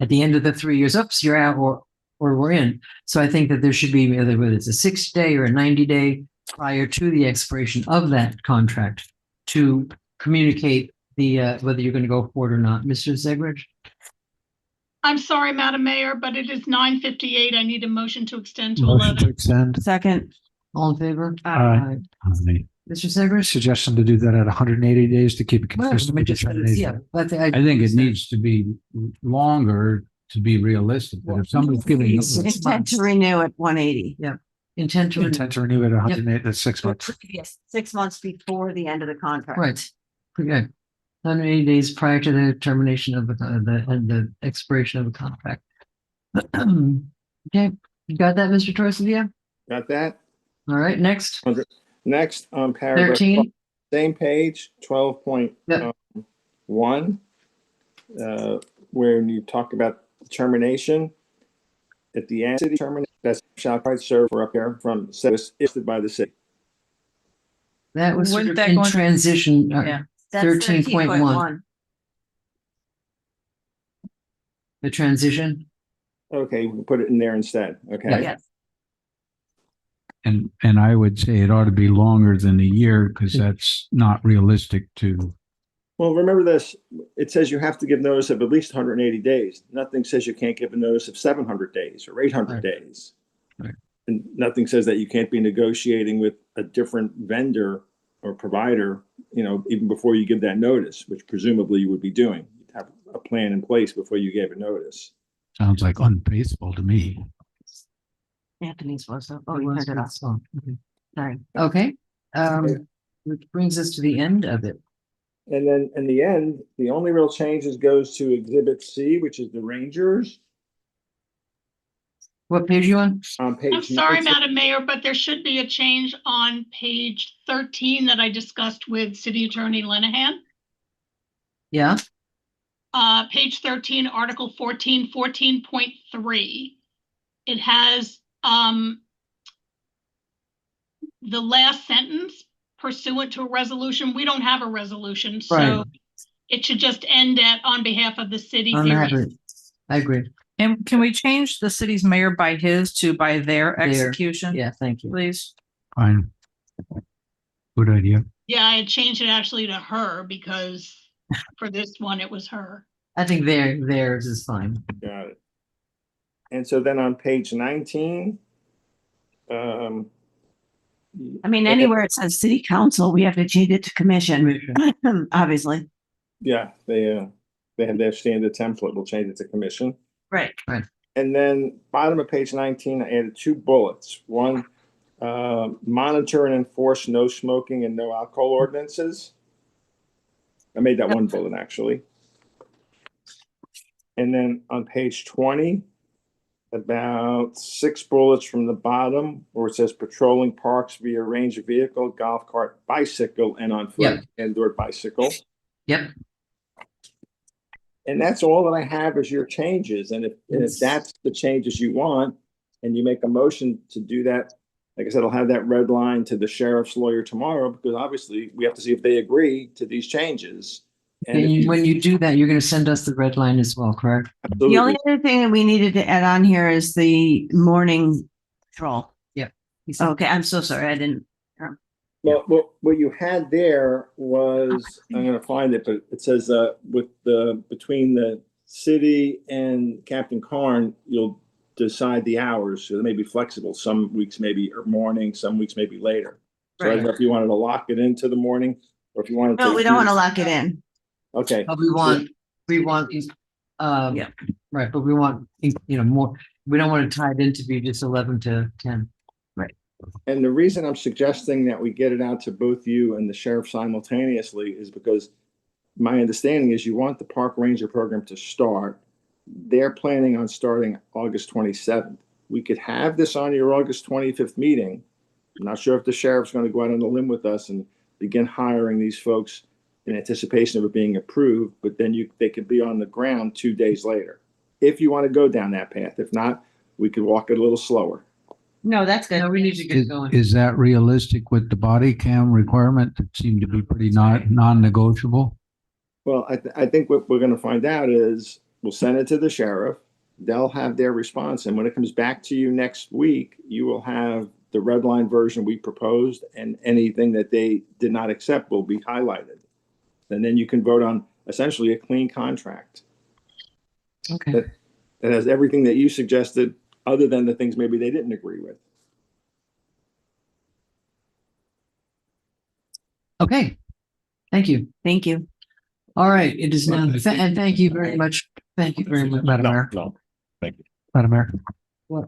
at the end of the 3 years, oops, you're out or we're in. So I think that there should be, whether it's a 60-day or a 90-day prior to the expiration of that contract to communicate the whether you're going to go for it or not. Mr. Zegridge? I'm sorry, Madam Mayor, but it is 9:58. I need a motion to extend to Motion to 11. extend. Second. All in favor? Aye. Mr. Zegridge? Suggestion to do that at 180 days to keep it Well, consistent with the just- 10 days. yeah, I think it needs to be longer to be realistic. But if somebody's giving us Intent to renew at 180. Yeah. Intent to Intent to renew it at 108, that's 6 months. Yes, 6 months before the end of the contract. Right. Pretty good. 180 days prior to the termination of the expiration of the contract. Okay, you got that, Mr. Torres? Got that? All right, next. Next on paragraph 13. Same page, 12.1, where you talk about termination. At the end, city termination, that shall serve for up there from service issued by the city. That was sort Wouldn't of that in go into- transition. Yeah. That's 13.1. The transition. Okay, we can put it in there instead. Okay. Yes. And I would say it ought to be longer than a year because that's not realistic to. Well, remember this, it says you have to give notice of at least 180 days. Nothing says you can't give a notice of 700 days or 800 Right. days. Right. And nothing says that you can't be negotiating with a different vendor or provider, even before you give that notice, which presumably you would be doing. You'd have a plan in place before you gave a notice. Sounds like unfaithful to me. Anthony's was up. Oh, you turned it off. Oh, okay. Sorry. Okay. Which brings us to the end of it. And then in the end, the only real changes goes to Exhibit C, which is the Rangers What page are you on? on page. I'm sorry, 19. Madam Mayor, but there should be a change on page 13 that I discussed with City Attorney Lenahan. Yeah. Page 13, Article 14, 14.3. It has the last sentence pursuant to a resolution. We don't have a resolution, so Right. it should just end at on behalf of the city. On period. that, I agree. And can we change the city's mayor by his to by their execution? Yeah, thank you. Please. Fine. Good idea. Yeah, I had changed it actually to her because for this one, it was her. I think theirs is fine. Got it. And so then on page 19, I mean, anywhere it says city council, we have to change it to commission, obviously. yeah, they have their standard template. We'll change it to commission. Right. Right. And then bottom of page 19, I added 2 bullets. One, monitor and enforce no smoking and no alcohol ordinances. I made that one bullet actually. And then on page 20, about 6 bullets from the bottom where it says patrolling parks via range of vehicle, golf cart, bicycle, and on foot, Yep. indoor bicycle. Yep. And that's all that I have as your changes. And if that's the changes you want, and you make a motion to do that, like I said, I'll have that red line to the sheriff's lawyer tomorrow, because obviously we have to see if they agree to these changes. And if you- When you do that, you're going to send us the red line as well, correct? The only other thing that we needed to add on here is the morning patrol. Yeah. Okay, I'm so sorry. I didn't. Well, what you had there was, I'm gonna find it, but it says, between the city and Captain Carn, you'll decide the hours, so they may be flexible. Some weeks maybe morning, some weeks maybe later. So I don't know if you wanted to lock it into the morning, or if you wanted to. No, we don't want to lock it in. Okay. But we want, Yeah. right, but we want, more, we don't want to tie it in to be just 11 to 10. And the reason I'm suggesting that we get it out to both you and the sheriff simultaneously is because my understanding is you want the park ranger program to start. They're planning on starting August 27th. We could have this on your August 25th meeting. I'm not sure if the sheriff's going to go out on a limb with us and begin hiring these folks in anticipation of it being approved, but then they could be on the ground 2 days later. If you want to go down that path. If not, we could walk it a little slower. No, that's good. No, we need to get going. Is that realistic with the body cam requirement that seemed to be pretty non-negotiable? Well, I think what we're going to find out is we'll send it to the sheriff. They'll have their response. And when it comes back to you next week, you will have the red line version we proposed, and anything that they did not accept will be highlighted. And then you can vote on essentially a clean contract. Okay. That has everything that you suggested, other than the things maybe they didn't agree with. Okay. Thank you. Thank you. All right. It is now, and thank you very much. Thank you very much. Madam Mayor. No, thank you. Madam Mayor. What?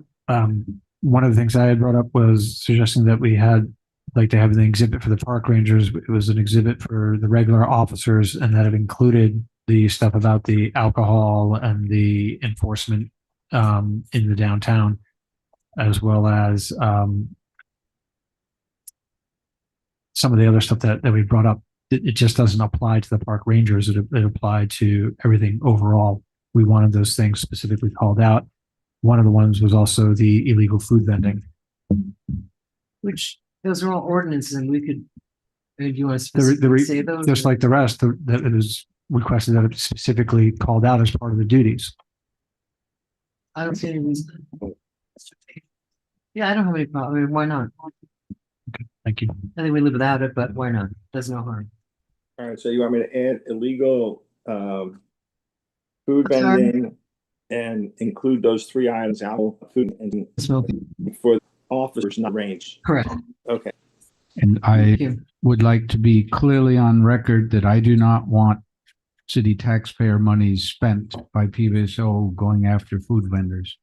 One of the things I had brought up was suggesting that we had like to have an exhibit for the park rangers. It was an exhibit for the regular officers, and that it included the stuff about the alcohol and the enforcement in the downtown, as well as some of the other stuff that we brought up. It just doesn't apply to the park rangers. It applied to everything overall. We wanted those things specifically called out. One of the ones was also the illegal food vending. Which those are all ordinances, and we could, do you want to The specifically say those? just like the rest, that it was requested that it specifically called out as part of the duties. I don't see any reason. Yeah, I don't have any problem. I mean, why not? Thank you. I think we live without it, but why not? Does no harm. All right, so you want me to add illegal food I'm sorry? vending and include those three items, alcohol, food and Smoking. for officers not range? Correct. Okay. And I would like to be clearly on record that I do not want city taxpayer monies spent by PBSO going after food vendors.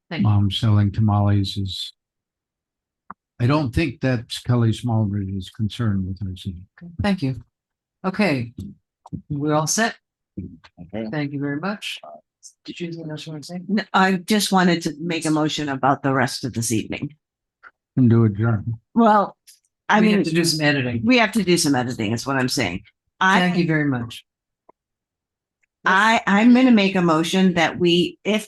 Thank you. Selling tamales is, I don't think that's Kelly Smallbridge's concern with our city. Thank you. Okay, we're all set. Thank you very much. Did you have anything else you want to say? I just wanted to make a motion about the rest of this evening. Can do adjourn. Well, I We mean, have to do some editing. we have to do some editing, is what I'm saying. Thank you very much. I'm gonna make a motion that we, if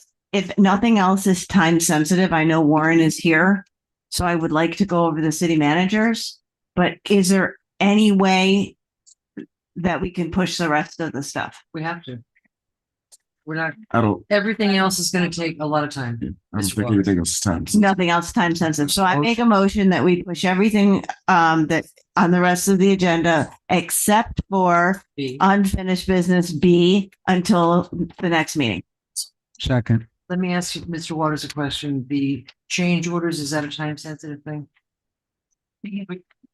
nothing else is time sensitive, I know Warren is here. So I would like to go over the city managers, but is there any way that we can push the rest of the stuff? We have to. We're not, I don't everything else is gonna take a lot of time. I don't think anything else is time. Nothing else time sensitive. So I make a motion that we push everything that on the rest of the agenda except for B. unfinished business B until the next meeting. Second. Let me ask you, Mr. Waters, a question. The change orders, is that a time sensitive thing?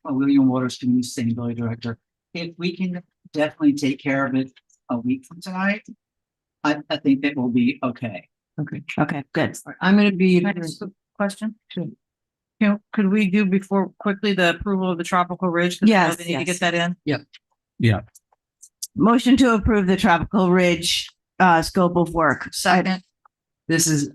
William Waters, Community Sustainability Director. If we can definitely take care of it a week from tonight, I think that will be okay. Okay. Okay, good. I'm gonna be. Question? Could we do before quickly the approval of the Tropical Ridge? 'Cause I know Yes, they need to yes. get that in. Yep. Yeah. Motion to approve the Tropical Ridge scope of work. Second. This is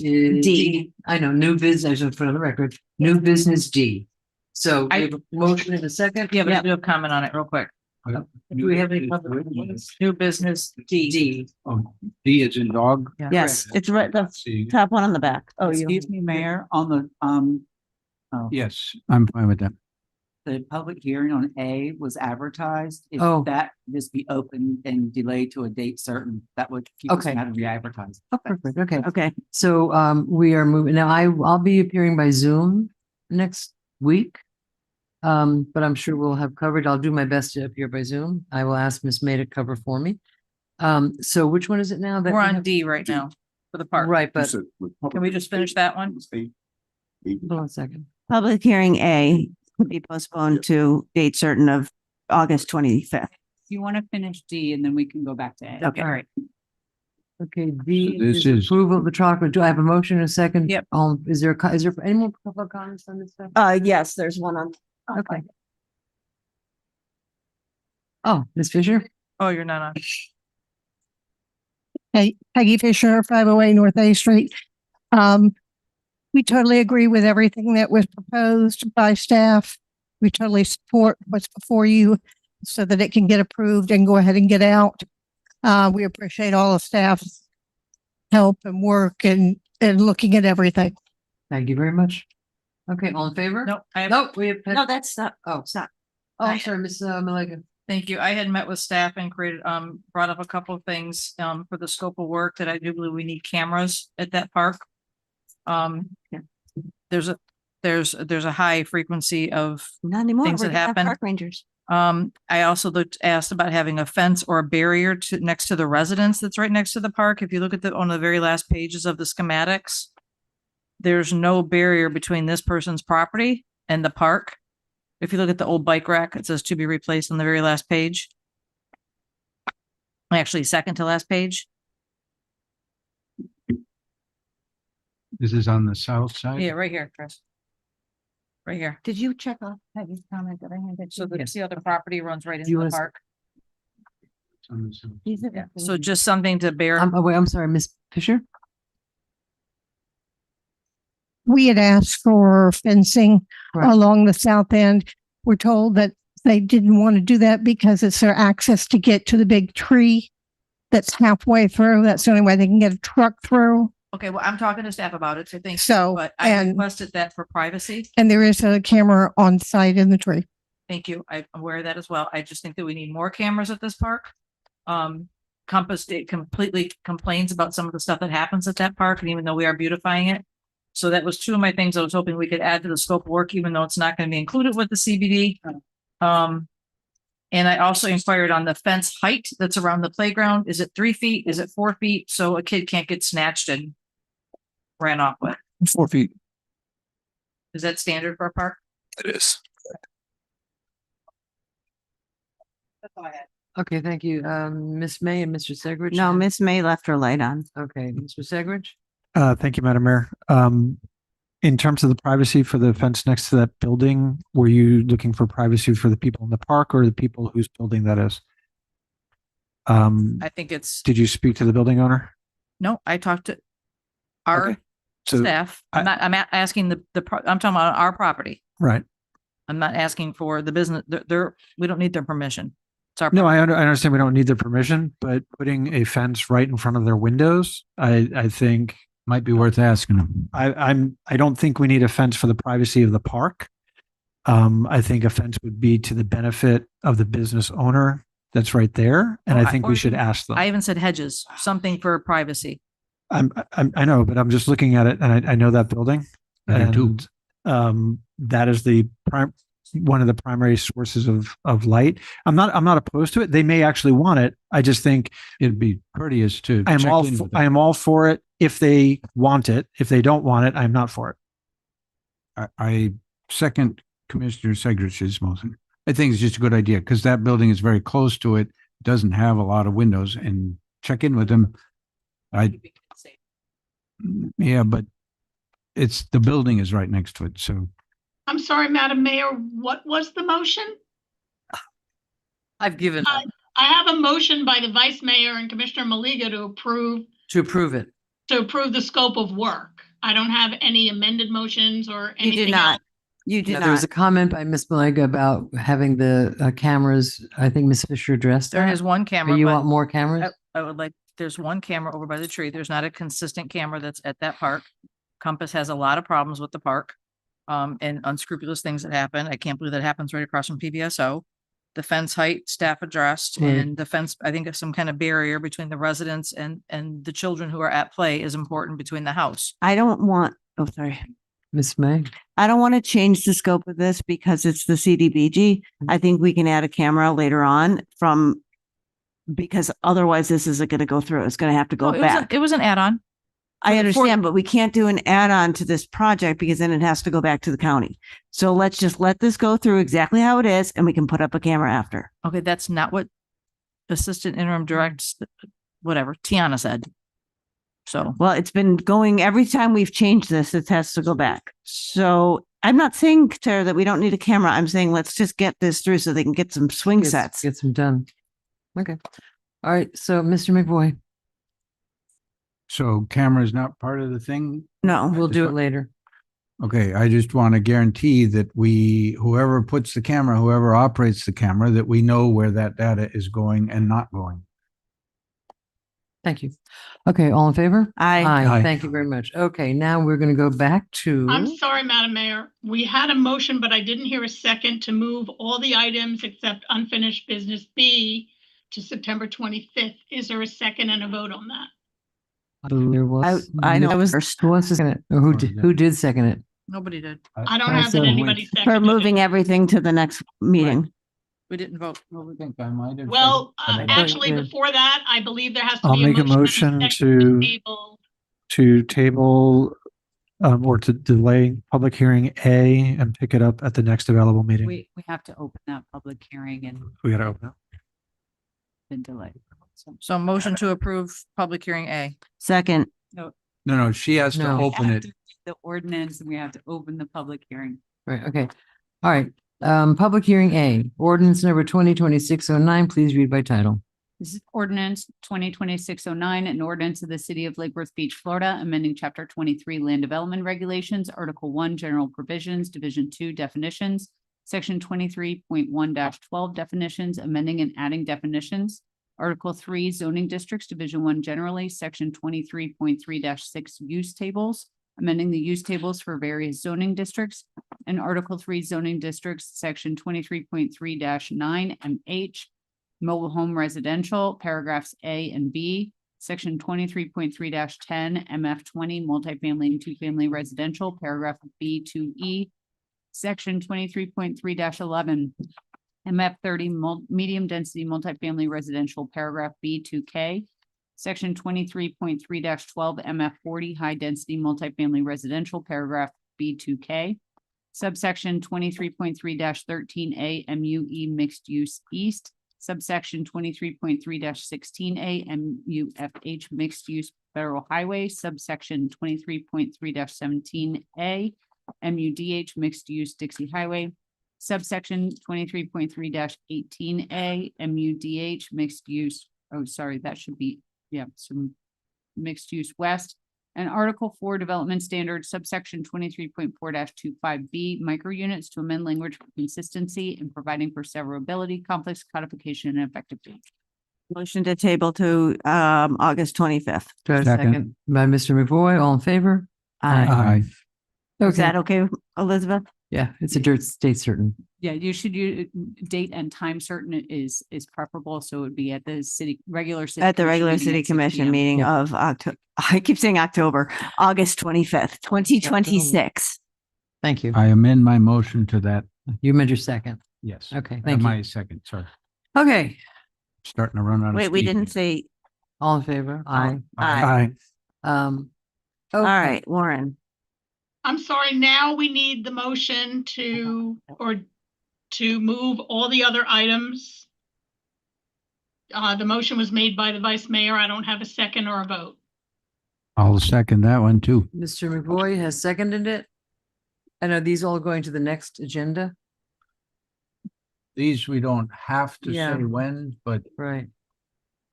D. D. I know, new business, I should put on the record, new business D. So we have a motion in a second. Yeah, but I do have comment on it real quick. Do we have any public comments? New business D. D. Oh, D is in dog. Yes, it's right, the See. top one on the back. Oh, you. Excuse me, Mayor, on Yes, I'm fine with that. the public hearing on A was advertised. If Oh. that just be open and delayed to a date certain, that would keep us Okay. from having to re-advertise. Oh, perfect. Okay. Okay, So we are moving now. I'll be appearing by Zoom next week. But I'm sure we'll have covered. I'll do my best to appear by Zoom. I will ask Miss May to cover for me. So which one is it now? that We're we on have- D right now for the park. Right, You but said with Can we just finish that one? hold on a second. public hearing A could be postponed to date certain of August 25th. You want to finish D and then we can go back to A. Okay. All right. Okay, D So this is is- approval of the chocolate. Do I have a motion in a second? Yep. Is there any more public comments on this stuff? Yes, there's one on. Okay. Oh, Ms. Fisher? Oh, you're not on. Hey, Peggy Fisher, 508 North A Street. We totally agree with everything that was proposed by staff. We totally support what's before you so that it can get approved and go ahead and get out. We appreciate all the staff's help and work and looking at everything. Thank you very much. Okay, all in favor? No, I have. No, we have. No, that's not. Oh, Stop. oh, I'm sorry, Miss Malika. Thank you. I had met with staff and created, brought up a couple of things, for the scope of work that I do believe we need cameras at that park. There's a high frequency of Not anymore. things We're that gonna have happen. Park rangers. I also asked about having a fence or a barrier next to the residence that's right next to the park. If you look at on the very last pages of the schematics, there's no barrier between this person's property and the park. If you look at the old bike rack, it says to be replaced on the very last page. Actually, second to last page. This is on the south side. Yeah, right here, Chris. Right here. Did you check off Peggy's comment that I handed? So the, see how the property runs right Do you into the wanna park? It's on the south. Yeah. So just something to bear. Wait, I'm sorry, Miss Fisher? We had asked for fencing Right. along the south end. We're told that they didn't want to do that because it's their access to get to the big tree that's halfway through. That's the only way they can get a truck through. Okay, well, I'm talking to staff about it, so thank you. So, But I and- requested that for privacy. And there is a camera on site in the tree. Thank you. I'm aware of that as well. I just think that we need more cameras at this park. Compass State completely complains about some of the stuff that happens at that park, and even though we are beautifying it. So that was two of my things I was hoping we could add to the scope of work, even though it's not going to be included with the CBD. And I also inquired on the fence height that's around the playground. Is it 3 feet? Is it 4 feet? So a kid can't get snatched and ran off with. 4 feet. Is that standard for a park? It is. That's all I had. Okay, thank you. Miss May and Mr. Segridge. No, Miss May left her light on. Okay, Mr. Segridge? Thank you, Madam Mayor. In terms of the privacy for the fence next to that building, were you looking for privacy for the people in the park or the people whose building that is? I think it's, Did you speak to the building owner? no, I talked to our Okay. So, staff. I'm asking I'm talking about our property. right. I'm not asking for the business. We don't need their permission. It's our. No, I understand we don't need their permission, but putting a fence right in front of their windows, I think Might be worth asking them. I don't think we need a fence for the privacy of the park. I think a fence would be to the benefit of the business owner that's right there, and I think we should ask them. I even said hedges, something for privacy. I know, but I'm just looking at it, and I know that building, I do and that is one of the primary sources of light. I'm not opposed to it. They may actually want it. I just think It'd be courteous to I am check all in with I them. am all for it if they want it. If they don't want it, I'm not for it. I second Commissioner Segrich's motion. I think it's just a good idea because that building is very close to it, doesn't have a lot of windows, and check in with them. Yeah, but the building is right next to it, so I'm sorry, Madam Mayor, what was the motion? I've given up I have a motion by the Vice Mayor and Commissioner Maliga to approve it. the scope of work. I don't have any amended motions or You anything do not. else. You do No, there was not. a comment by Ms. Malega about having the cameras. I think Ms. Fisher addressed There that. is one Or camera. you but want more cameras? I would like, there's one camera over by the tree. There's not a consistent camera that's at that park. Compass has a lot of problems with the park. And unscrupulous things that happen. I can't believe that happens right across from PBSO. The fence height, staff addressed, Right. and the fence, I think some kind of barrier between the residents and the children who are at play is important between the house. I don't want, oh, sorry. Ms. May? I don't want to change the scope of this because it's the CDBG. I think we can add a camera later on because otherwise this isn't going to go through. It's going to have to go No, back. It was an add-on. I understand, but we can't do an add-on to this project because then it has to go back to the county. So let's just let this go through exactly how it is and we can put up a camera after. Okay, that's not what Assistant Interim Director, whatever, Tiana said. So, Well, it's been going, every time we've changed this, it has to go back. So I'm not saying, Tara, that we don't need a camera. I'm saying let's just get this through so they can get some swing sets. Get some done. Okay. All right. So Mr. McVoy, so camera is not part of the thing. No. we'll do it later. Okay, I just want to guarantee that whoever puts the camera, whoever operates the camera, that we know where that data is going and not going. Thank you. Okay, all in favor? Aye. Aye. Thank you very much. Okay, now we're going to go back to. I'm sorry, Madam Mayor. We had a motion, but I didn't hear a second to move all the items except unfinished business B to September 25th. Is there a second and a vote on that? There was. I know I was first Who wants to second it? Or who did second it? nobody did. I don't I have said that wait. anybody for seconded. moving everything to the next meeting. We didn't vote. I think I might have. Well, seconded it. actually, Yeah. before that, I believe there has to I'll be a make a motion. motion and a second to- table. To table or to delay public hearing A and pick it up at the next available meeting. We have to open that public hearing and We got to open it. then delay. So motion to approve public hearing A. Second, No, she has to No. open it. The ordinance, and we have to open the public hearing. Right, okay. All right. Public hearing A, ordinance number 2026-09, please read by title. This is ordinance 2026-09, an ordinance of the city of Lake Worth Beach, Florida, amending chapter 23 land development regulations, article 1 general provisions, division 2 definitions, section 23.1-12 definitions, amending and adding definitions, article 3 zoning districts, division 1 generally, section 23.3-6 use tables, amending the use tables for various zoning districts, and article 3 zoning districts, section 23.3-9 and H, mobile home residential, paragraphs A and B, section 23.3-10, MF 20, multifamily and two-family residential, paragraph B to E, section 23.3-11, MF 30, medium density multifamily residential, paragraph B to K, section 23.3-12, MF 40, high density multifamily residential, paragraph B to K, subsection 23.3-13A, MUE mixed use east, subsection 23.3-16A, MUFH mixed use federal highway, subsection 23.3-17A, MUDH mixed use Dixie Highway, subsection 23.3-18A, MUDH mixed use, oh, sorry, that should be, yeah, some mixed use west. And Article 4 Development Standards, subsection 23.4-25B, micro units to amend language for consistency and providing for severability, complex codification, and effective date. Motion to table to August 25th. Do I have a second by Mr. McVoy? All in favor? Aye. Is that okay, Elizabeth? Yeah, it's a date certain. Yeah, you should use date and time certain is preferable, so it would be at the regular city Commission meeting of October. I keep saying October, August 25th, 2026. Thank you. I amend my motion to that. You amend your second. Yes. Okay, thank My you. second, sorry. Okay, Starting to run out of Wait, we steam didn't here. say, all in favor? Aye. aye. All Okay. right, Warren. I'm sorry, now we need the motion to move all the other items. The motion was made by the vice mayor. I don't have a second or a vote. I'll second that one too. Mr. McVoy has seconded it. And are these all going to the next agenda? These we don't have to Yeah. say when, but Right.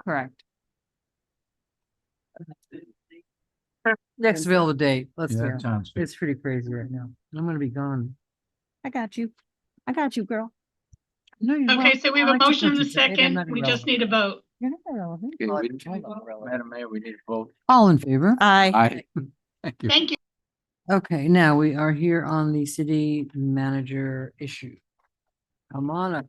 Correct. Next available date. Let's yeah, go. that sounds good. It's pretty crazy right now. I'm gonna be gone. I got you. I got you, girl. No, you're Okay, so we have a motion and a second. not We just irrelevant. need a vote. You're not irrelevant. Madam Mayor, we need to vote. All in favor? Aye. Thank you. Thank you. Okay, now we are here on the city manager issue. Come on up.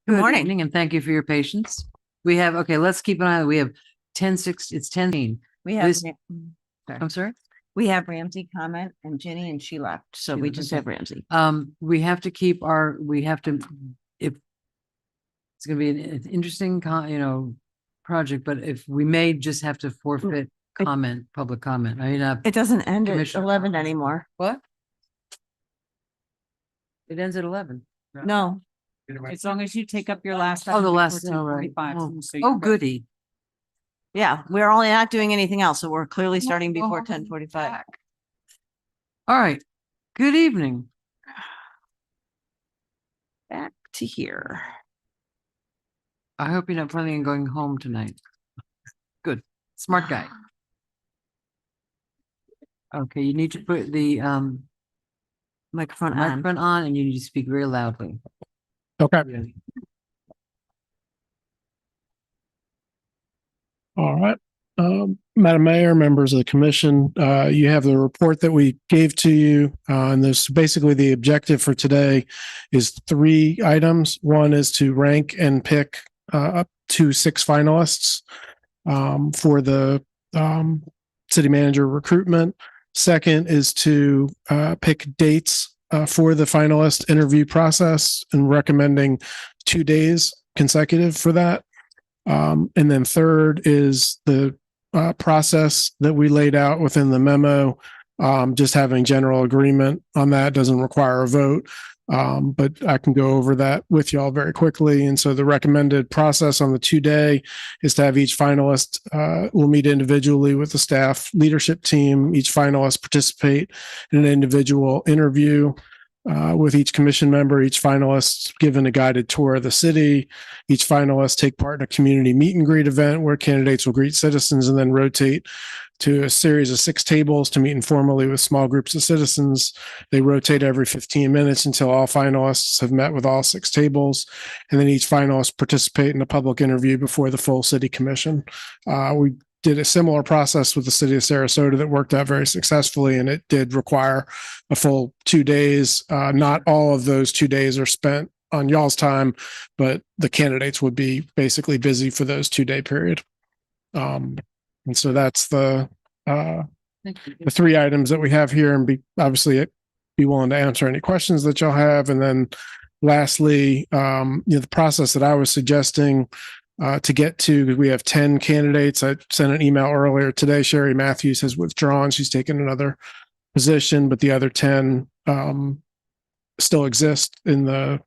Good morning. Evening, and thank you for your patience. We have, okay, let's keep an eye. We have 10:06, it's 10:10. We have, This- I'm sorry? we have Ramsey comment and Ginny and she left. So She we left, just okay. have Ramsey. We have to keep our, if it's gonna be an interesting, project, but if we may just have to forfeit public comment. I mean, It doesn't end at Commissioner 11 anymore. what? It ends at 11. No, As long as you take up your last. Oh, item the before last, all right. 2:45, Oh, so you're good. goody. yeah, we're only not doing anything else. So we're clearly starting before 10:45. All right. Good evening. Back to here. I hope you're not planning on going home tonight. Good. Smart guy. Okay, you need to put the Microphone on. microphone on and you need to speak very loudly. Okay. All right. Madam Mayor, members of the commission, you have the report that we gave to you. And this basically the objective for today is 3 items. One is to rank and pick up to 6 finalists for the city manager recruitment. Second is to pick dates for the finalist interview process and recommending 2 days consecutive for that. And then third is the process that we laid out within the memo. Just having general agreement on that doesn't require a vote. But I can go over that with y'all very quickly. And so the recommended process on the 2-day is to have each finalist will meet individually with the staff leadership team. Each finalist participate in an individual interview with each commission member. Each finalist given a guided tour of the city. Each finalist take part in a community meet and greet event where candidates will greet citizens and then rotate to a series of 6 tables to meet informally with small groups of citizens. They rotate every 15 minutes until all finalists have met with all 6 tables. And then each finalist participate in a public interview before the full city commission. We did a similar process with the city of Sarasota that worked out very successfully, and it did require a full 2 days. Not all of those 2 days are spent on y'all's time, but the candidates would be basically busy for those 2-day period. And so that's the three items that we have here, and obviously be willing to answer any questions that y'all have. And then lastly, the process that I was suggesting to get to, because we have 10 candidates. I sent an email earlier today. Sherry Matthews has withdrawn. She's taken another position, but the other 10 still exist in the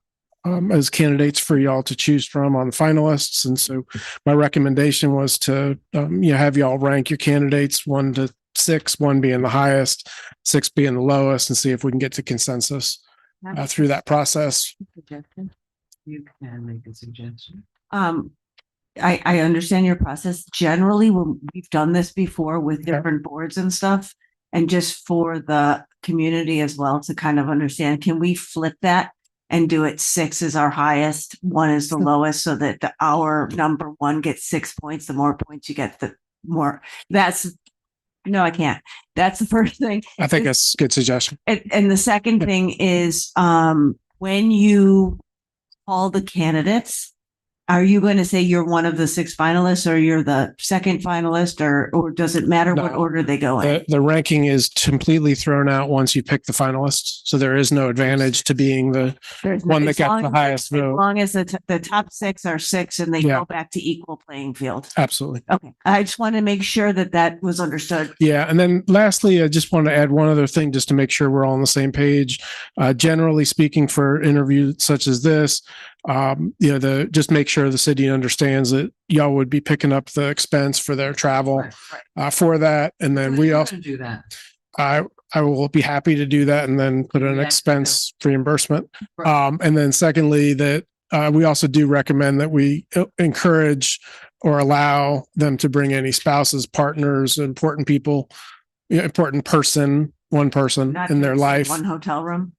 as candidates for y'all to choose from on the finalists. And so my recommendation was to have y'all rank your candidates 1 to 6, 1 being the highest, 6 being the lowest, and see if we can get to consensus through that process. You can make a suggestion. I understand your process. Generally, when we've done this before with different boards and stuff, and just for the community as well to kind of understand, can we flip that and do it 6 is our highest, 1 is the lowest, so that our number 1 gets 6 points. The more points you get, the more. No, I can't. That's the first thing. I think that's a good suggestion. And the second thing is, when you call the candidates, are you going to say you're one of the 6 finalists, or you're the second finalist, or does it matter what order they go in? The ranking is completely thrown out once you pick the finalists. So there is no advantage to being the one that got the highest vote. As long as the top 6 are 6 and they go back to equal playing field. Absolutely. Okay. I just want to make sure that was understood. Yeah. And then lastly, I just want to add one other thing just to make sure we're all on the same page. Generally speaking, for interviews such as this, just make sure the city understands that y'all would be picking up the expense for their travel for that. And then we also do that. I will be happy to do that and then put an expense reimbursement. And then secondly, that we also do recommend that we encourage or allow them to bring any spouses, partners, important people, important person, one person in their life. One hotel room.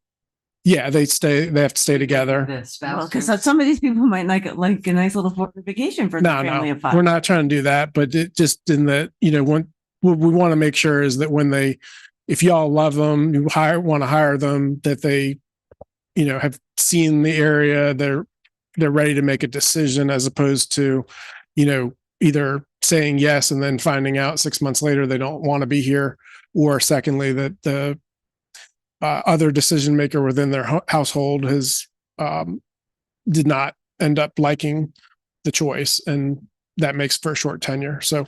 Yeah, they have to stay together. Well, because some of these people might like a nice little vacation for the family of 5. We're not trying to do that, but it just in that, what we want to make sure is that if y'all love them, you want to hire them, that they, have seen the area, they're ready to make a decision, as opposed to, either saying yes and then finding out 6 months later they don't want to be here, or secondly, that the other decision maker within their household did not end up liking the choice, and that makes for a short tenure. So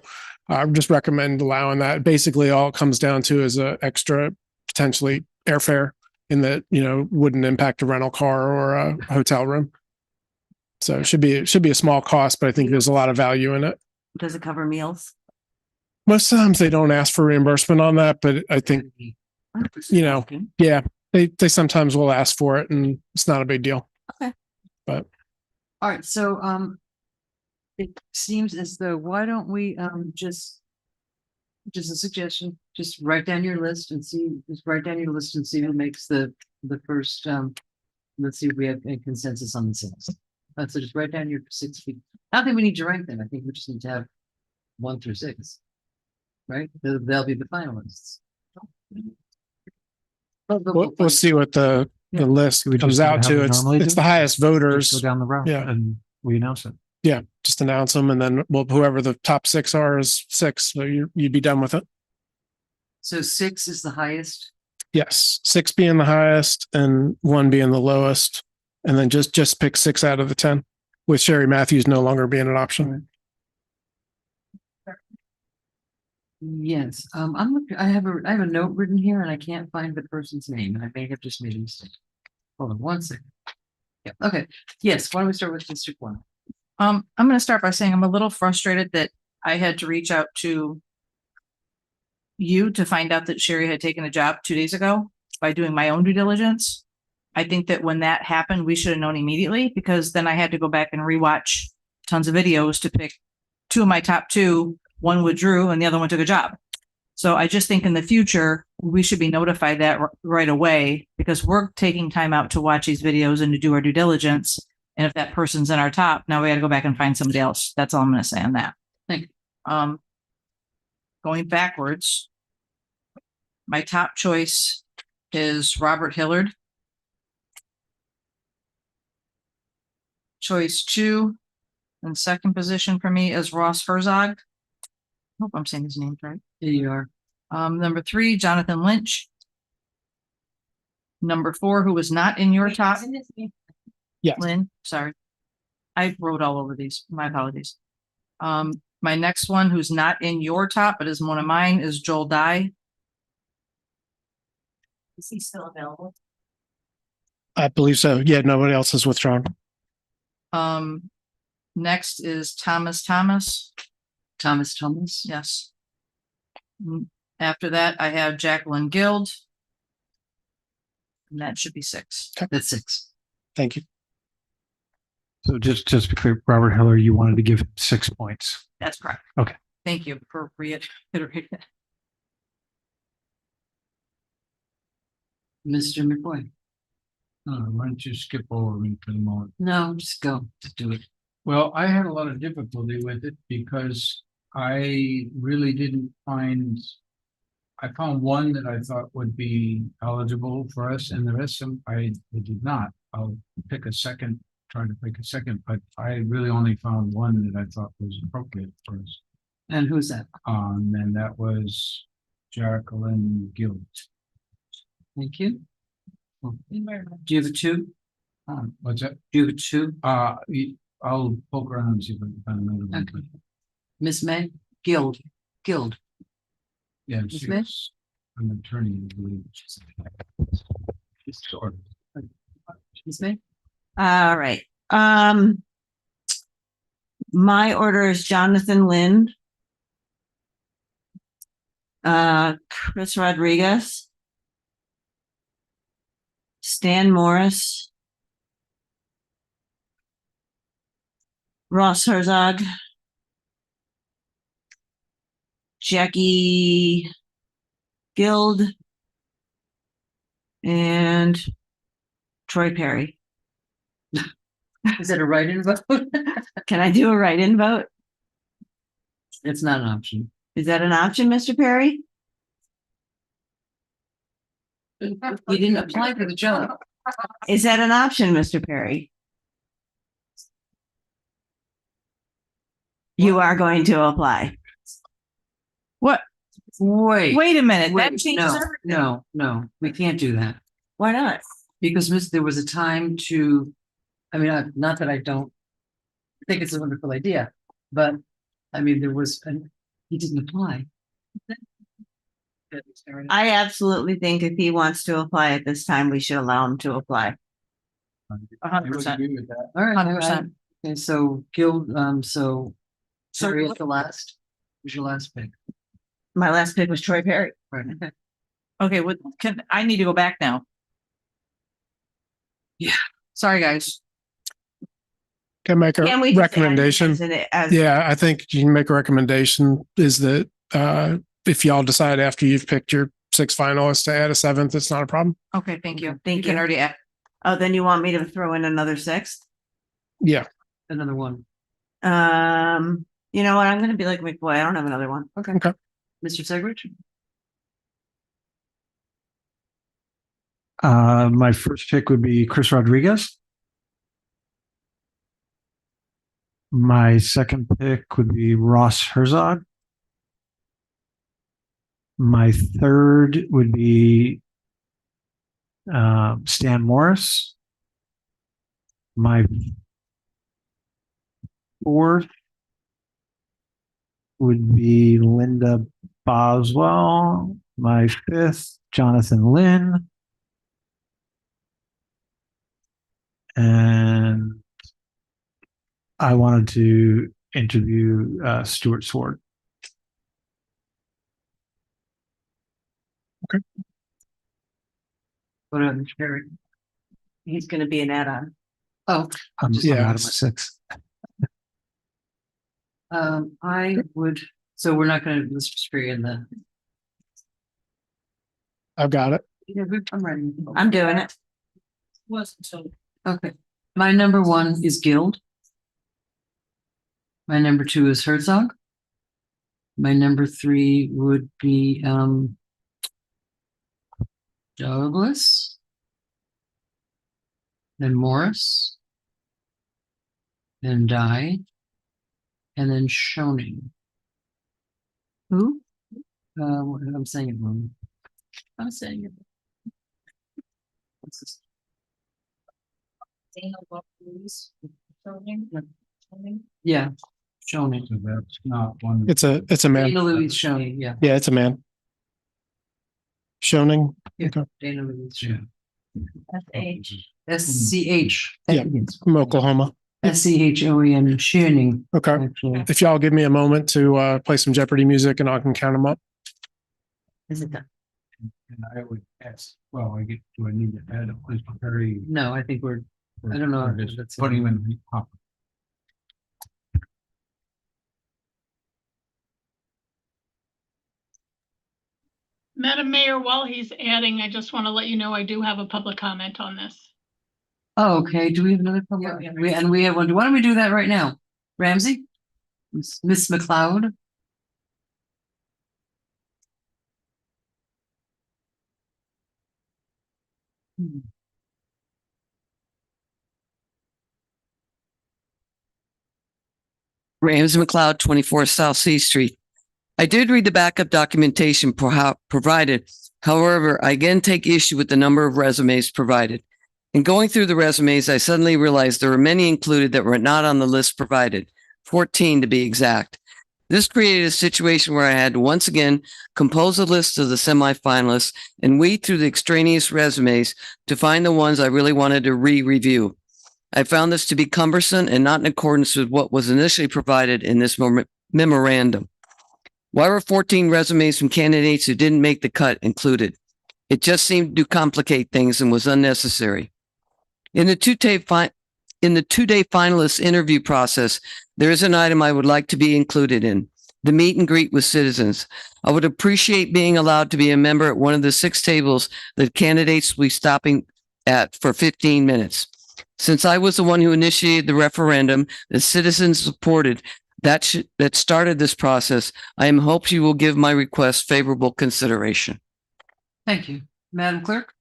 I would just recommend allowing that. Basically, all it comes down to is a extra potentially airfare in that wouldn't impact a rental car or a hotel room. So it should be a small cost, but I think there's a lot of value in it. Does it cover meals? Most times they don't ask for reimbursement on that, but I think yeah, they sometimes will ask for it, and it's not a big deal. Okay. But all right, so it seems as though, why don't we just a suggestion, just write down your list and see who makes the first let's see if we have a consensus on the 6. So just write down your 6 people. I don't think we need to rank them. I think we just need to have 1 through 6, right? They'll be the finalists. We'll see what the list comes out to. It's the highest voters. Go down the route, and we announce it. Yeah, just announce them, and then whoever the top 6 are is 6. So you'd be done with it. So 6 is the highest. Yes, 6 being the highest and 1 being the lowest, and then just pick 6 out of the 10, with Sherry Matthews no longer being an option. Yes, I'm looking. I have a note written here, and I can't find the person's name, and I may have just made a mistake. Hold on 1 second. Yeah. Okay. Yes. Why don't we start with District 1? I'm going to start by saying I'm a little frustrated that I had to reach out to you to find out that Sherry had taken a job 2 days ago by doing my own due diligence. I think that when that happened, we should have known immediately, because then I had to go back and rewatch tons of videos to pick 2 of my top 2. 1 withdrew and the other one took a job. So I just think in the future, we should be notified that right away, because we're taking time out to watch these videos and to do our due diligence. And if that person's in our top, now we got to go back and find somebody else. That's all I'm going to say on that. Thank you. Going backwards, my top choice is Robert Hillard. choice 2. And second position for me is Ross Herzog. Hope I'm saying his name right. Here you are. Number 3, Jonathan Lynch. Number 4, who was not in your top. Yes. Lynn, sorry. I wrote all over these. My apologies. My next one, who's not in your top, but is one of mine, is Joel Dye. Is he still available? I believe so. Yeah, nobody else has withdrawn. Next is Thomas Thomas. Thomas Thomas. Yes. After that, I have Jacqueline Guild. And that should be 6. That's 6. Thank you. So just to be clear, Robert Heller, you wanted to give him 6 points. That's correct. Okay. Thank you for reiterating that. Mr. McCoy. Why don't you skip over me for the moment? No, just go. Just do it. Well, I had a lot of difficulty with it because I really didn't find. I found one that I thought would be eligible for us, and the rest of them I did not. I'll pick a second, try to pick a second, but I really only found one that I thought was appropriate for us. And who's that? And that was Jacqueline Guild. Thank you. Do you have a 2? What's that? Do you have a 2? I'll poke around and see if I can find another one. Okay. Miss May? Guild. Yeah, Miss she's May? an attorney, I believe. Sort of. Miss May? All right. My order is Jonathan Lynn, Chris Rodriguez, Stan Morris, Ross Herzog, Jackie Guild, and Troy Perry. Is it a write-in vote? Can I do a write-in vote? It's not an option. Is that an option, Mr. Perry? You didn't apply for the job. Is that an option, Mr. Perry? You are going to apply. What? Wait a minute. That wait, changes everything. No, we can't do that. Why not? Because there was a time to, I mean, not that I don't think it's a wonderful idea, but I mean, he didn't apply. I absolutely think if he wants to apply at this time, we should allow him to apply. 100%. All right. 100%. Okay, so Guild, so Terry at the last, was your last pick. My last pick was Troy Perry. Right. Okay. Okay, I need to go back now. Yeah. Sorry, guys. Can I make Can we a just add recommendation? as Yeah, I think you can make a recommendation is that if y'all decide after you've picked your 6 finalists to add a 7th, it's not a problem. Okay, thank you. Thank You can you. already add. Oh, then you want me to throw in another 6th? Yeah. Another one. You know what? I'm gonna be like McBoy. I don't have another one. Okay. Okay. Mr. Segridge? My first pick would be Chris Rodriguez. My second pick would be Ross Herzog. My third would be Stan Morris. My fourth would be Linda Boswell. My fifth, Jonathan Lynn. And I wanted to interview Stuart Sword. Okay. What about Terry? He's gonna be an add-on. Oh, I'm out of my 6. I would, so we're not gonna, let's just figure in the. I've got it. Yeah, I'm ready. I'm doing it. Wasn't so. Okay, my number 1 is Guild. My number 2 is Herzog. My number 3 would be Douglas. Then Morris. and Dye, and then Shoning. Who? I'm saying it wrong. I'm saying it. What's this? Yeah, Shoning. So that's not one. It's a man. Dana Louise Shoning, yeah. Yeah, it's a man. Shoning. Yeah, Okay. Dana Louise Shoning. S-H. S-C-H. Yeah, from Oklahoma. S-C-H-O-E-N, Shoning. Okay. Actually. If y'all give me a moment to play some Jeopardy music and I can count them up. Is it done? And I would ask, well, do I need to add a place for Perry? No, I think I don't know. Or just putting him in the top. Madam Mayor, while he's adding, I just want to let you know I do have a public comment on this. Oh, okay. Do we have another public? We have one. Why don't we do that right now? Ramsey? Miss McLeod? Ramsey McLeod, 24 South C Street. I did read the backup documentation provided. However, I again take issue with the number of resumes provided. In going through the resumes, I suddenly realized there were many included that were not on the list provided, 14 to be exact. This created a situation where I had to once again compose a list of the semifinalists and weed through the extraneous resumes to find the ones I really wanted to re-review. I found this to be cumbersome and not in accordance with what was initially provided in this memorandum. Why were 14 resumes from candidates who didn't make the cut included? It just seemed to complicate things and was unnecessary. In the two-day finalist interview process, there is an item I would like to be included in, the meet and greet with citizens. I would appreciate being allowed to be a member at one of the 6 tables that candidates will be stopping at for 15 minutes. Since I was the one who initiated the referendum that citizens supported that started this process, I am hopes you will give my request favorable consideration. Thank you. Madam Clerk?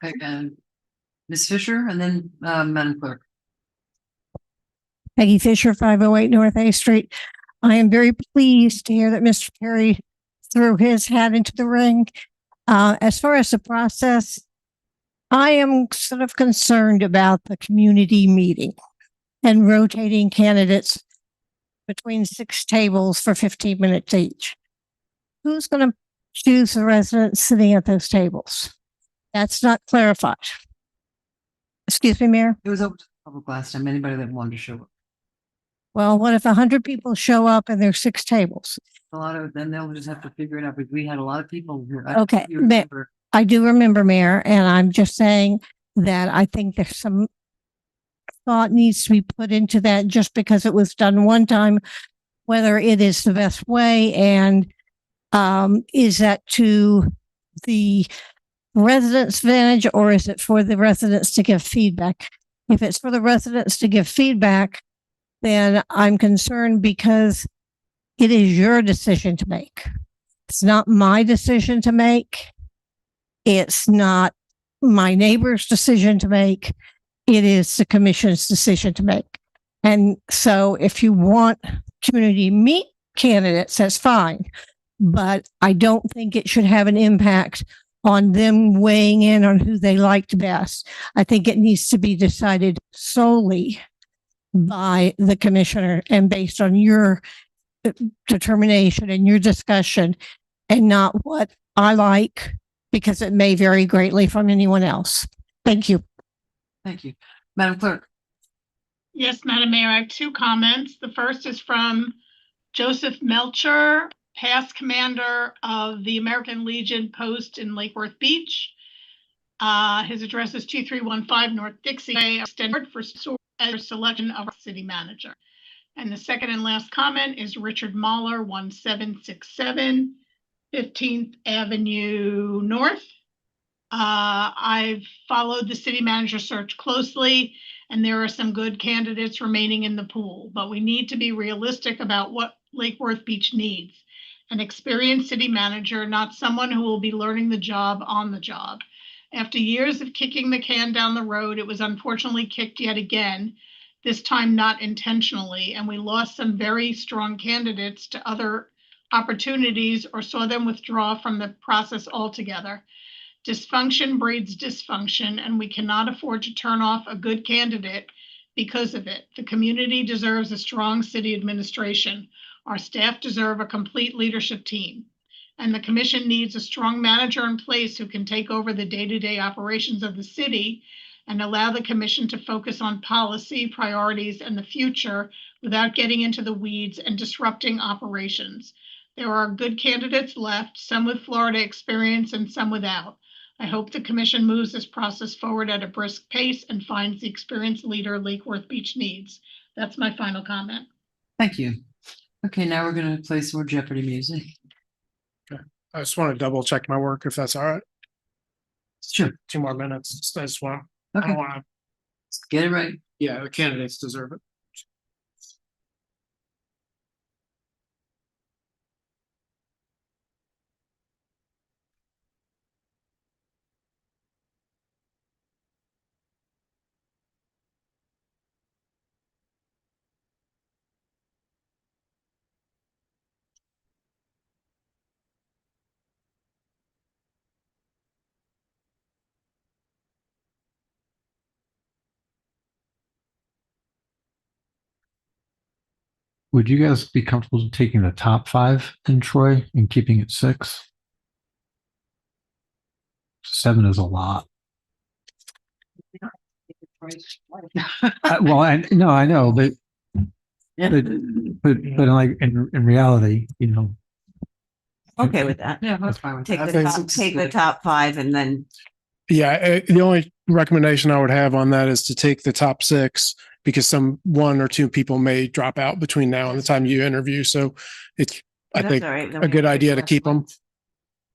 Okay, and Ms. Fisher, and then Madam Clerk. Peggy Fisher, 508 North A Street. I am very pleased to hear that Mr. Terry threw his hat into the ring. As far as the process, I am sort of concerned about the community meeting and rotating candidates between 6 tables for 15 minutes each. Who's going to choose the residents sitting at those tables? That's not clarified. Excuse me, Mayor? It was open to the public last time, anybody that wanted to show up. Well, what if 100 people show up and there's 6 tables? A lot of, then they'll just have to figure it out, but we had a lot of people here. Okay, I do remember, Mayor, and I'm just saying that I think there's some thought needs to be put into that just because it was done one time, whether it is the best way, and is that to the residents' advantage or is it for the residents to give feedback? If it's for the residents to give feedback, then I'm concerned because it is your decision to make. It's not my decision to make. It's not my neighbor's decision to make. It is the commission's decision to make. And so if you want community meet candidates, that's fine. But I don't think it should have an impact on them weighing in on who they liked best. I think it needs to be decided solely by the commissioner and based on your determination and your discussion and not what I like, because it may vary greatly from anyone else. Thank you. Thank you. Madam Clerk. Yes, Madam Mayor, I have 2 comments. The first is from Joseph Melcher, past commander of the American Legion post in Lake Worth Beach. His address is 2315 North Dixie Way, extended for selection of our city manager. And the second and last comment is Richard Mahler, 1767 15th Avenue North. I've followed the city manager search closely, and there are some good candidates remaining in the pool, but we need to be realistic about what Lake Worth Beach needs. An experienced city manager, not someone who will be learning the job on the job. After years of kicking the can down the road, it was unfortunately kicked yet again, this time not intentionally, and we lost some very strong candidates to other opportunities or saw them withdraw from the process altogether. Dysfunction breeds dysfunction, and we cannot afford to turn off a good candidate because of it. The community deserves a strong city administration. Our staff deserve a complete leadership team. And the commission needs a strong manager in place who can take over the day-to-day operations of the city and allow the commission to focus on policy, priorities, and the future without getting into the weeds and disrupting operations. There are good candidates left, some with Florida experience and some without. I hope the commission moves this process forward at a brisk pace and finds the experienced leader Lake Worth Beach needs. That's my final comment. Thank you. Okay, now we're going to play some more Jeopardy music. I just want to double check my work if that's all right. Sure. 2 more minutes. I just want, I Okay. don't want to, Get it right. yeah, the candidates deserve it. Would you guys be comfortable taking the top 5 in Troy and keeping it 6? 7 is a lot. Well, I know, but like in reality, you know. Okay with that. Yeah, that's fine. Take I the think top, it's take the top 5 and then, Yeah, the only recommendation I would have on that is to take the top 6 because some 1 or 2 people may drop out between now and the time you interview. So it's, I That's think, all right. Then a we good can idea to pick keep less them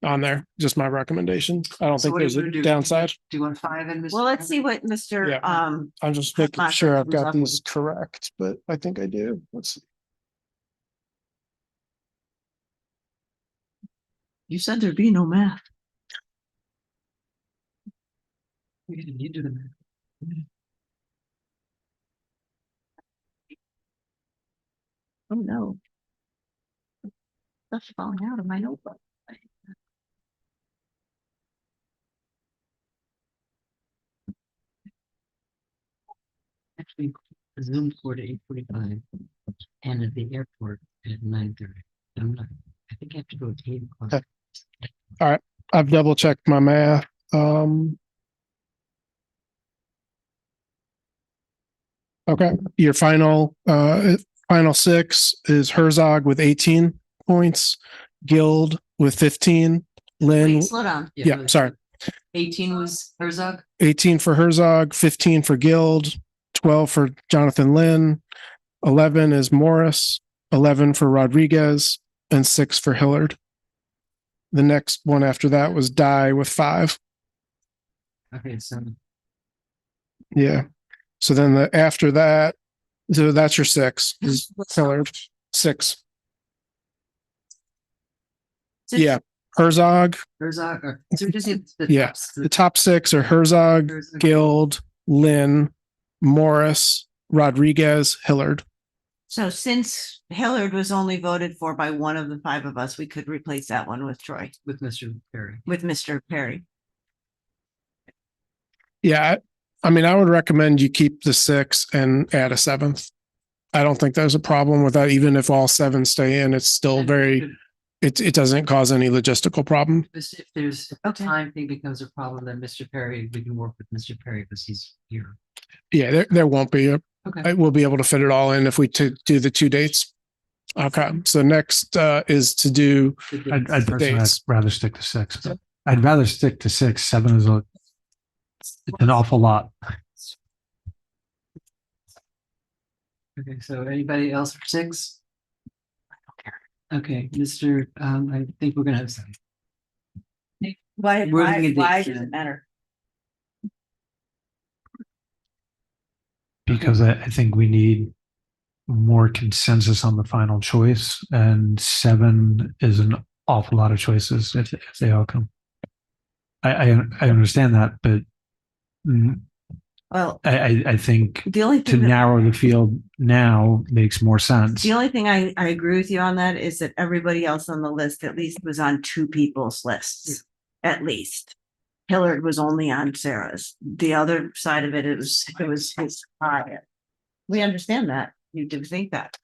on there. Just my recommendation. I don't So think what are there's you a gonna do? downside. Do you want 5 in this? well, let's see what Mr. Yeah. I'm just making Martha sure I've comes got up these correct, but I think I do. Let's see. You said there'd be no math. You do the math. Oh, no. Stuff's falling out of my notebook. Actually, Zoom for to 8:45 and at the airport at 9:30. I think I have to go to 8 o'clock. Okay. All right. I've double checked my math. Okay. Your final 6 is Herzog with 18 points, Guild with 15, Lynn. Wait, slow down. Yeah, sorry. 18 was Herzog. 18 for Herzog, 15 for Guild, 12 for Jonathan Lynn, 11 is Morris, 11 for Rodriguez, and 6 for Hillard. The next one after that was Dye with 5. Okay, so Yeah. So then after that, so that's your 6 is Hillard, 6. Yeah. Herzog. Herzog. So we just need the Yeah. tops. The top 6 are Herzog, Herzog. Guild, Lynn, Morris, Rodriguez, Hillard. So since Hillard was only voted for by one of the 5 of us, we could replace that one with Troy, with Mr. Perry. with Mr. Perry. Yeah. I mean, I would recommend you keep the 6 and add a 7th. I don't think there's a problem with that. Even if all 7 stay in, it's still very, it doesn't cause any logistical problem. If there's a time thing becomes a problem, then Mr. Perry, we can work with Mr. Perry because he's here. Yeah, there won't be Okay. we'll be able to fit it all in if we do the 2 dates. Okay. So next is to do I'd the personally dates. rather stick to 6. I'd rather stick to 6. 7 is it's an awful lot. Okay, so anybody else for 6? Okay, Mr. I think we're gonna have some. Why We're looking at does dates, it matter? Because I think we need more consensus on the final choice, and 7 is an awful lot of choices if they all come. I understand that, but Well, I think the only to thing that, narrow the field now makes more sense. the only thing I agree with you on that is that everybody else on the list at least was on two people's lists, at least. Hillard was only on Sarah's. The other side of it, it was his higher. We understand that. You do think that.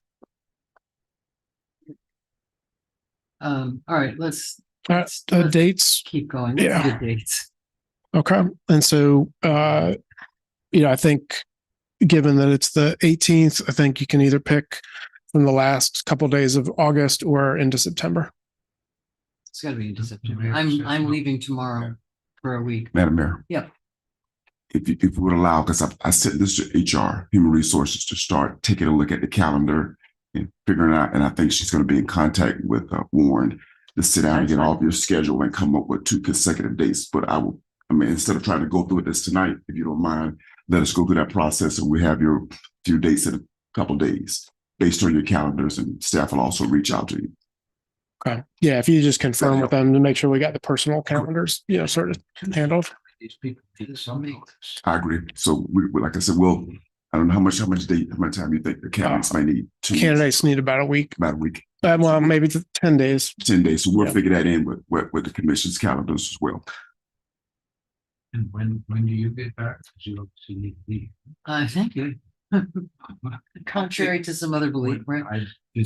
All right, let's Dates. keep going. What's Yeah. the dates? Okay. And so, I think given that it's the 18th, I think you can either pick from the last couple days of August or into September. It's gotta be into September. I'm leaving tomorrow for a week. Madam Mayor. Yep. If you would allow, because I sent this to HR, Human Resources, to start taking a look at the calendar and figuring out, and I think she's going to be in contact with Warren to sit down and get all of your schedule and come up with 2 consecutive dates. But instead of trying to go through this tonight, if you don't mind, let us go through that process and we have your few dates in a couple of days based on your calendars, and staff will also reach out to you. Okay. Yeah. If you just confirm with them to make sure we got the personal calendars, sort of handled. These people do something. I agree. So like I said, I don't know how much time you think the candidates might need. Candidates need about a week. About a week. Well, maybe 10 days. 10 days. So we'll figure that in with the commission's calendars as well. And when do you get back? You need to leave. Thank you. Contrary to some other belief, right?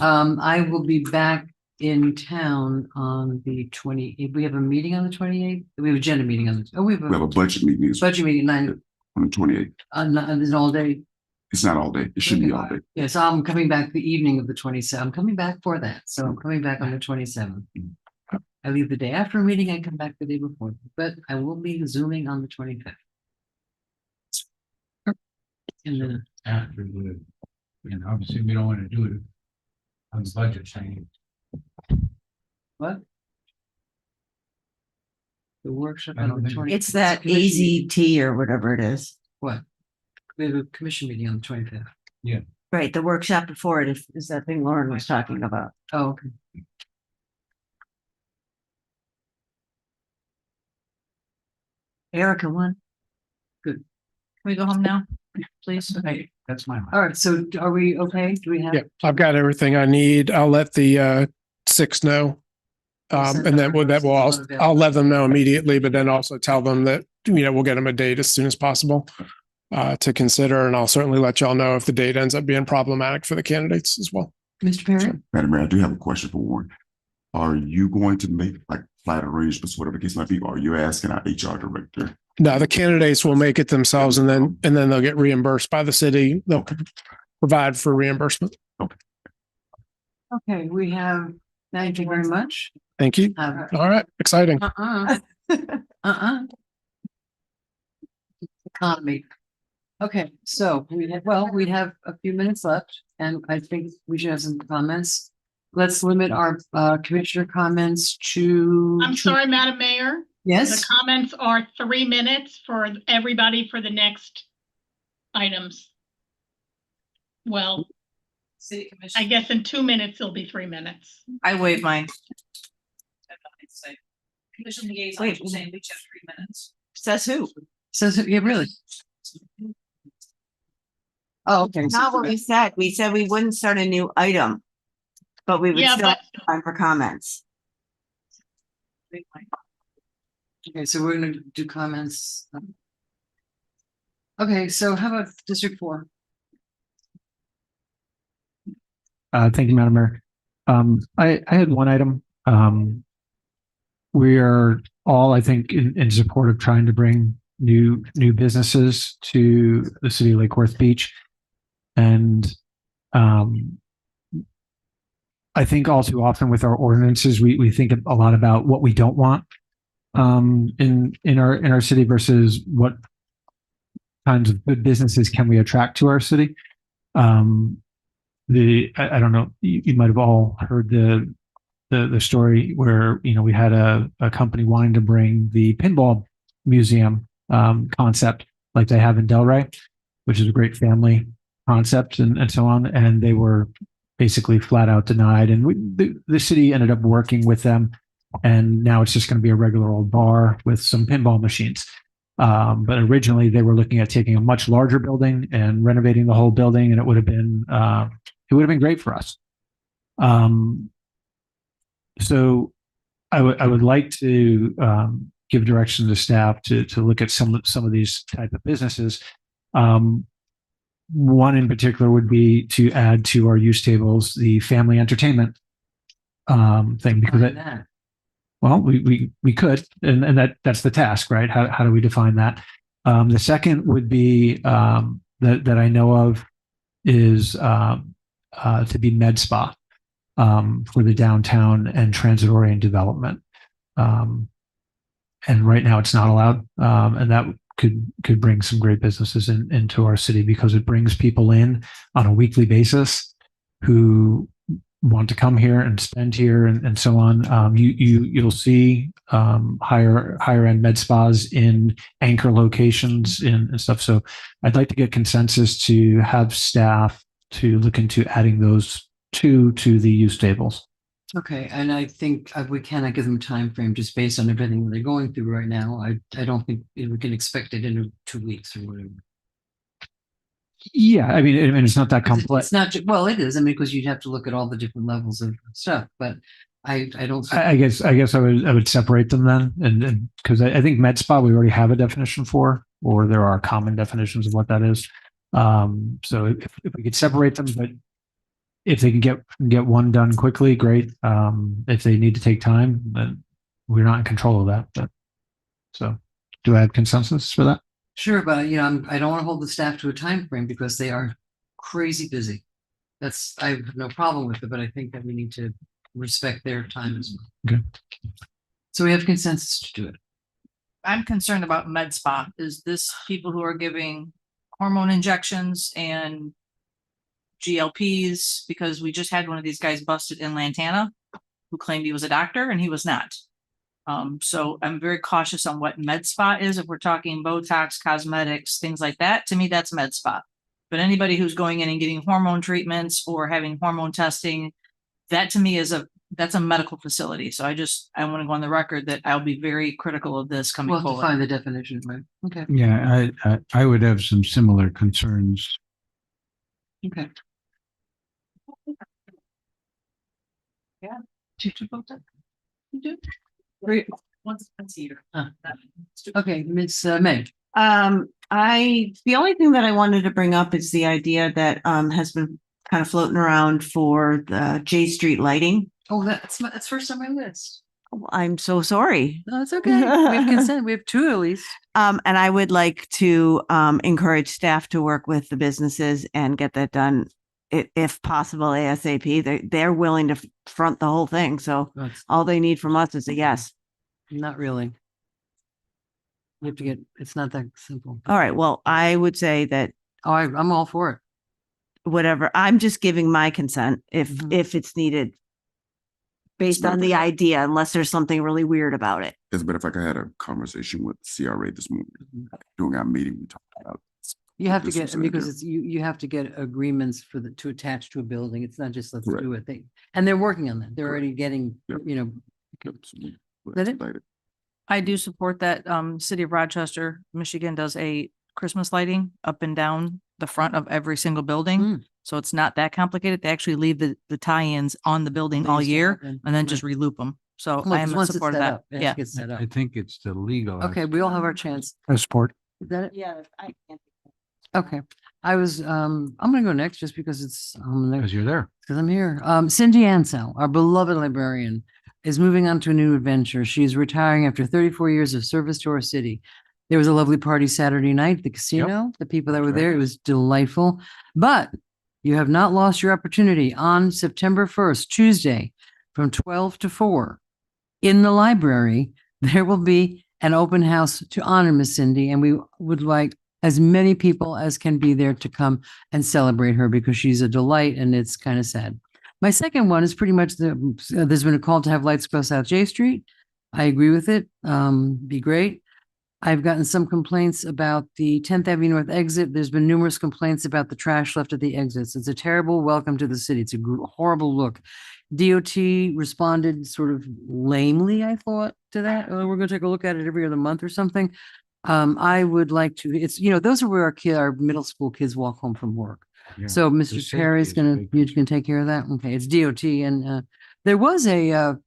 I I will be back in town on the 28th. We have a meeting on the 28th. We have a agenda meeting on the, We have a budget meeting budget meeting on the 28th. It's all day. It's not all day. It should be all day. Yes, I'm coming back the evening of the 27th. I'm coming back for that. So I'm coming back on the 27th. I leave the day after a meeting. I come back the day before, but I will be zooming on the 25th. And then after the, obviously we don't want to do it on the budget thing. what? The workshop on the 20th. It's that AZT or whatever it is. What? We have a commission meeting on the 25th. Yeah. Right. The workshop before it is that thing Lauren was talking about. Oh, okay. Erica won. Good. Can we go home now, please? Okay. That's my. All right. So are we okay? Do we have? Yeah. I've got everything I need. I'll let the 6 know. And then I'll let them know immediately, but then also tell them that, we'll get them a date as soon as possible to consider. And I'll certainly let y'all know if the date ends up being problematic for the candidates as well. Mr. Perry? Madam Mayor, I do have a question for Warren. Are you going to make flight arrangements, whatever the case might be, or are you asking our HR director? No, the candidates will make it themselves and then they'll get reimbursed by the city. They'll provide for reimbursement. Okay, we have, thank you very much. Thank you. All right. Exciting. Economy. Okay, so we have a few minutes left and I think we should have some comments. Let's limit our commissioner comments to. I'm sorry, Madam Mayor. Yes. The comments are 3 minutes for everybody for the next items. Well, City Commission. I guess in 2 minutes, it'll be 3 minutes. I waive mine. Commission liaison, Wait. you're saying we just 3 minutes. Says who? So, yeah, really? Oh, okay. Not what we said. We said we wouldn't start a new item, but we would Yeah, still but- have time for comments. Okay, so we're gonna do comments. Okay, so how about District 4? Thank you, Madam Mayor. I had one item. We are all, I think, in support of trying to bring new businesses to the city of Lake Worth Beach. And I think all too often with our ordinances, we think a lot about what we don't want in our city versus what kinds of good businesses can we attract to our city. I don't know, you might have all heard the story where, we had a company wanting to bring the pinball museum concept like they have in Delray, which is a great family concept and so on. And they were basically flat out denied. And the city ended up working with them And now it's just going to be a regular old bar with some pinball machines. But originally they were looking at taking a much larger building and renovating the whole building, and it would have been great for us. So I would like to give direction to staff to look at some of these type of businesses. One in particular would be to add to our use tables the family entertainment thing, because Define that. we could, and that's the task, right? How do we define that? The second would be that I know of is to be med spa for the downtown and transit oriented development. And right now it's not allowed, and that could bring some great businesses into our city, because it brings people in on a weekly basis who want to come here and spend here and so on. You'll see higher end med spas in anchor locations and stuff. So I'd like to get consensus to have staff to look into adding those two to the use tables. Okay, and I think we cannot give them a time frame just based on everything they're going through right now. I don't think we can expect it in 2 weeks or whatever. Yeah, I mean, it's not that complex. It's not, well, it is. I mean, because you'd have to look at all the different levels of stuff, but I don't. I guess I would separate them then, and because I think med spa we already have a definition for, or there are common definitions of what that is. So if we could separate them, but if they can get one done quickly, great. If they need to take time, then we're not in control of that. But so, do I have consensus for that? Sure, but I don't want to hold the staff to a time frame because they are crazy busy. I have no problem with it, but I think that we need to respect their time as well. Okay. So we have consensus to do it. I'm concerned about med spa. Is this people who are giving hormone injections and GLPs? Because we just had one of these guys busted in Lantana who claimed he was a doctor and he was not. So I'm very cautious on what med spa is. If we're talking Botox, cosmetics, things like that, to me, that's med spa. But anybody who's going in and getting hormone treatments or having hormone testing, that to me that's a medical facility. So I want to go on the record that I'll be very critical of this coming We'll have to forward. find the definition, right? Okay. Yeah, I would have some similar concerns. Okay. Yeah. Did you vote that? You do? Great. Once here. Okay, Ms. May. The only thing that I wanted to bring up is the idea that has been kind of floating around for the J Street lighting. Oh, that's first on my list. I'm so sorry. No, it's okay. We have consent. We have two at least. And I would like to encourage staff to work with the businesses and get that done, if possible, ASAP. They're willing to front the whole thing. So all they need from us is a yes. Not really. You have to it's not that simple. All right. Well, I would say that. Oh, I'm all for it. Whatever. I'm just giving my consent if it's needed, based on the idea, unless there's something really weird about it. It's better if I had a conversation with CRA this morning. During our meeting, we talked about. You have to get, This is because idea. it's you have to get agreements to attach to a building. It's not just let's Correct. do it. And they're working on that. They're already getting, That it? I do support that. City of Rochester, Michigan does a Christmas lighting up and down the front of every single building. So it's not that complicated. They actually leave the tie-ins on the building all year and then just reloop them. So I am in support of that. Yeah. I think it's the legal. Okay, we all have our chance. I support. Is that it? Yeah, I can't. Okay. I'm gonna go next just because it's Because you're there. because I'm here. Cindy Ansell, our beloved librarian, is moving on to a new adventure. She's retiring after 34 years of service to our city. There was a lovely party Saturday night at the casino. The people that were there, it was delightful. But you have not lost your opportunity on September 1st, Tuesday, from 12 to 4 in the library. There will be an open house to honor Miss Cindy, and we would like as many people as can be there to come and celebrate her because she's a delight and it's kind of sad. My second one is pretty much there's been a call to have lights go South J Street. I agree with it. Be great. I've gotten some complaints about the 10th Avenue North exit. There's been numerous complaints about the trash left at the exits. It's a terrible welcome to the city. It's a horrible look. DOT responded sort of lamely, I thought, to that. Oh, we're going to take a look at it every other month or something. I would like to, it's, those are where our middle school kids walk home from work. Yeah, So the Mr. safety Perry's is gonna, big. you can take care of that? Okay, it's DOT and there was a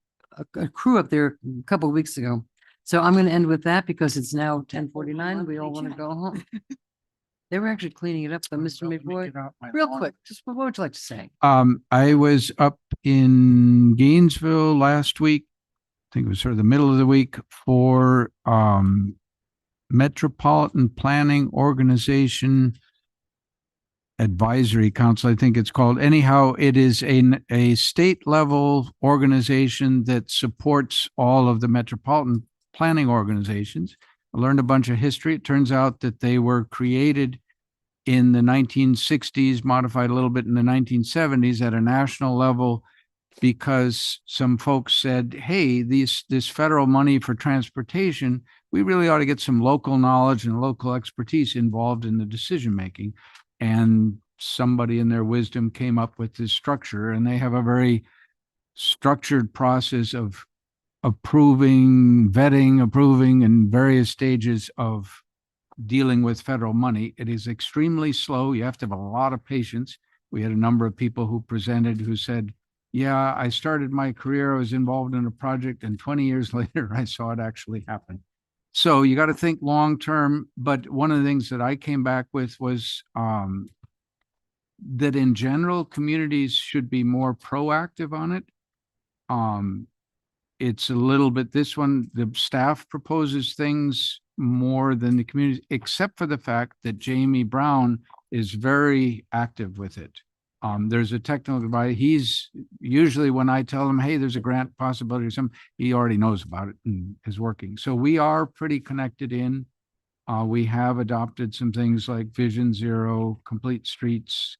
crew up there a couple of weeks ago. So I'm gonna end with that because it's now 10:49. We all want to go home. They were actually cleaning it up, so Mr. McBoy, real quick, just what would you like to say? I was up in Gainesville last week. I think it was sort of the middle of the week for Metropolitan Planning Organization Advisory Council, I think it's called. Anyhow, it is a state level organization that supports all of the metropolitan planning organizations. I learned a bunch of history. It turns out that they were created in the 1960s, modified a little bit in the 1970s at a national level because some folks said, hey, this federal money for transportation, we really ought to get some local knowledge and local expertise involved in the decision making. And somebody in their wisdom came up with this structure, and they have a very structured process of approving, and various stages of dealing with federal money. It is extremely slow. You have to have a lot of patience. We had a number of people who presented who said, yeah, I started my career, I was involved in a project, and 20 years later, I saw it actually happen. So you got to think long term. But one of the things that I came back with was that in general, communities should be more proactive on it. It's a little bit, this one, the staff proposes things more than the community, except for the fact that Jamie Brown is very active with it. There's a technical advisor. He's usually, when I tell him, hey, there's a grant possibility or something, he already knows about it and is working. So we are pretty connected in. We have adopted some things like Vision Zero, Complete Streets,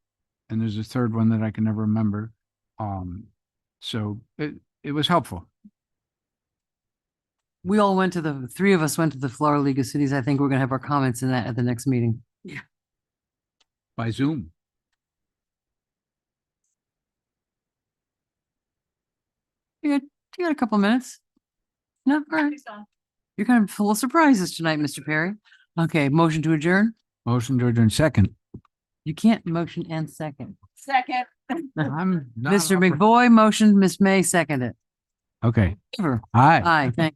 and there's a third one that I can never remember. So it was helpful. We all went to the three of us went to the Florida League of Cities. I think we're gonna have our comments in that at the next meeting. Yeah. By Zoom. You got a couple minutes? No, all right. You're kind of full of surprises tonight, Mr. Perry. Okay, motion to adjourn? Motion to adjourn second. You can't motion and second. Second. I'm not Mr. offer- McBoy motioned, Ms. May seconded. Okay. Favor? Aye. Aye, thank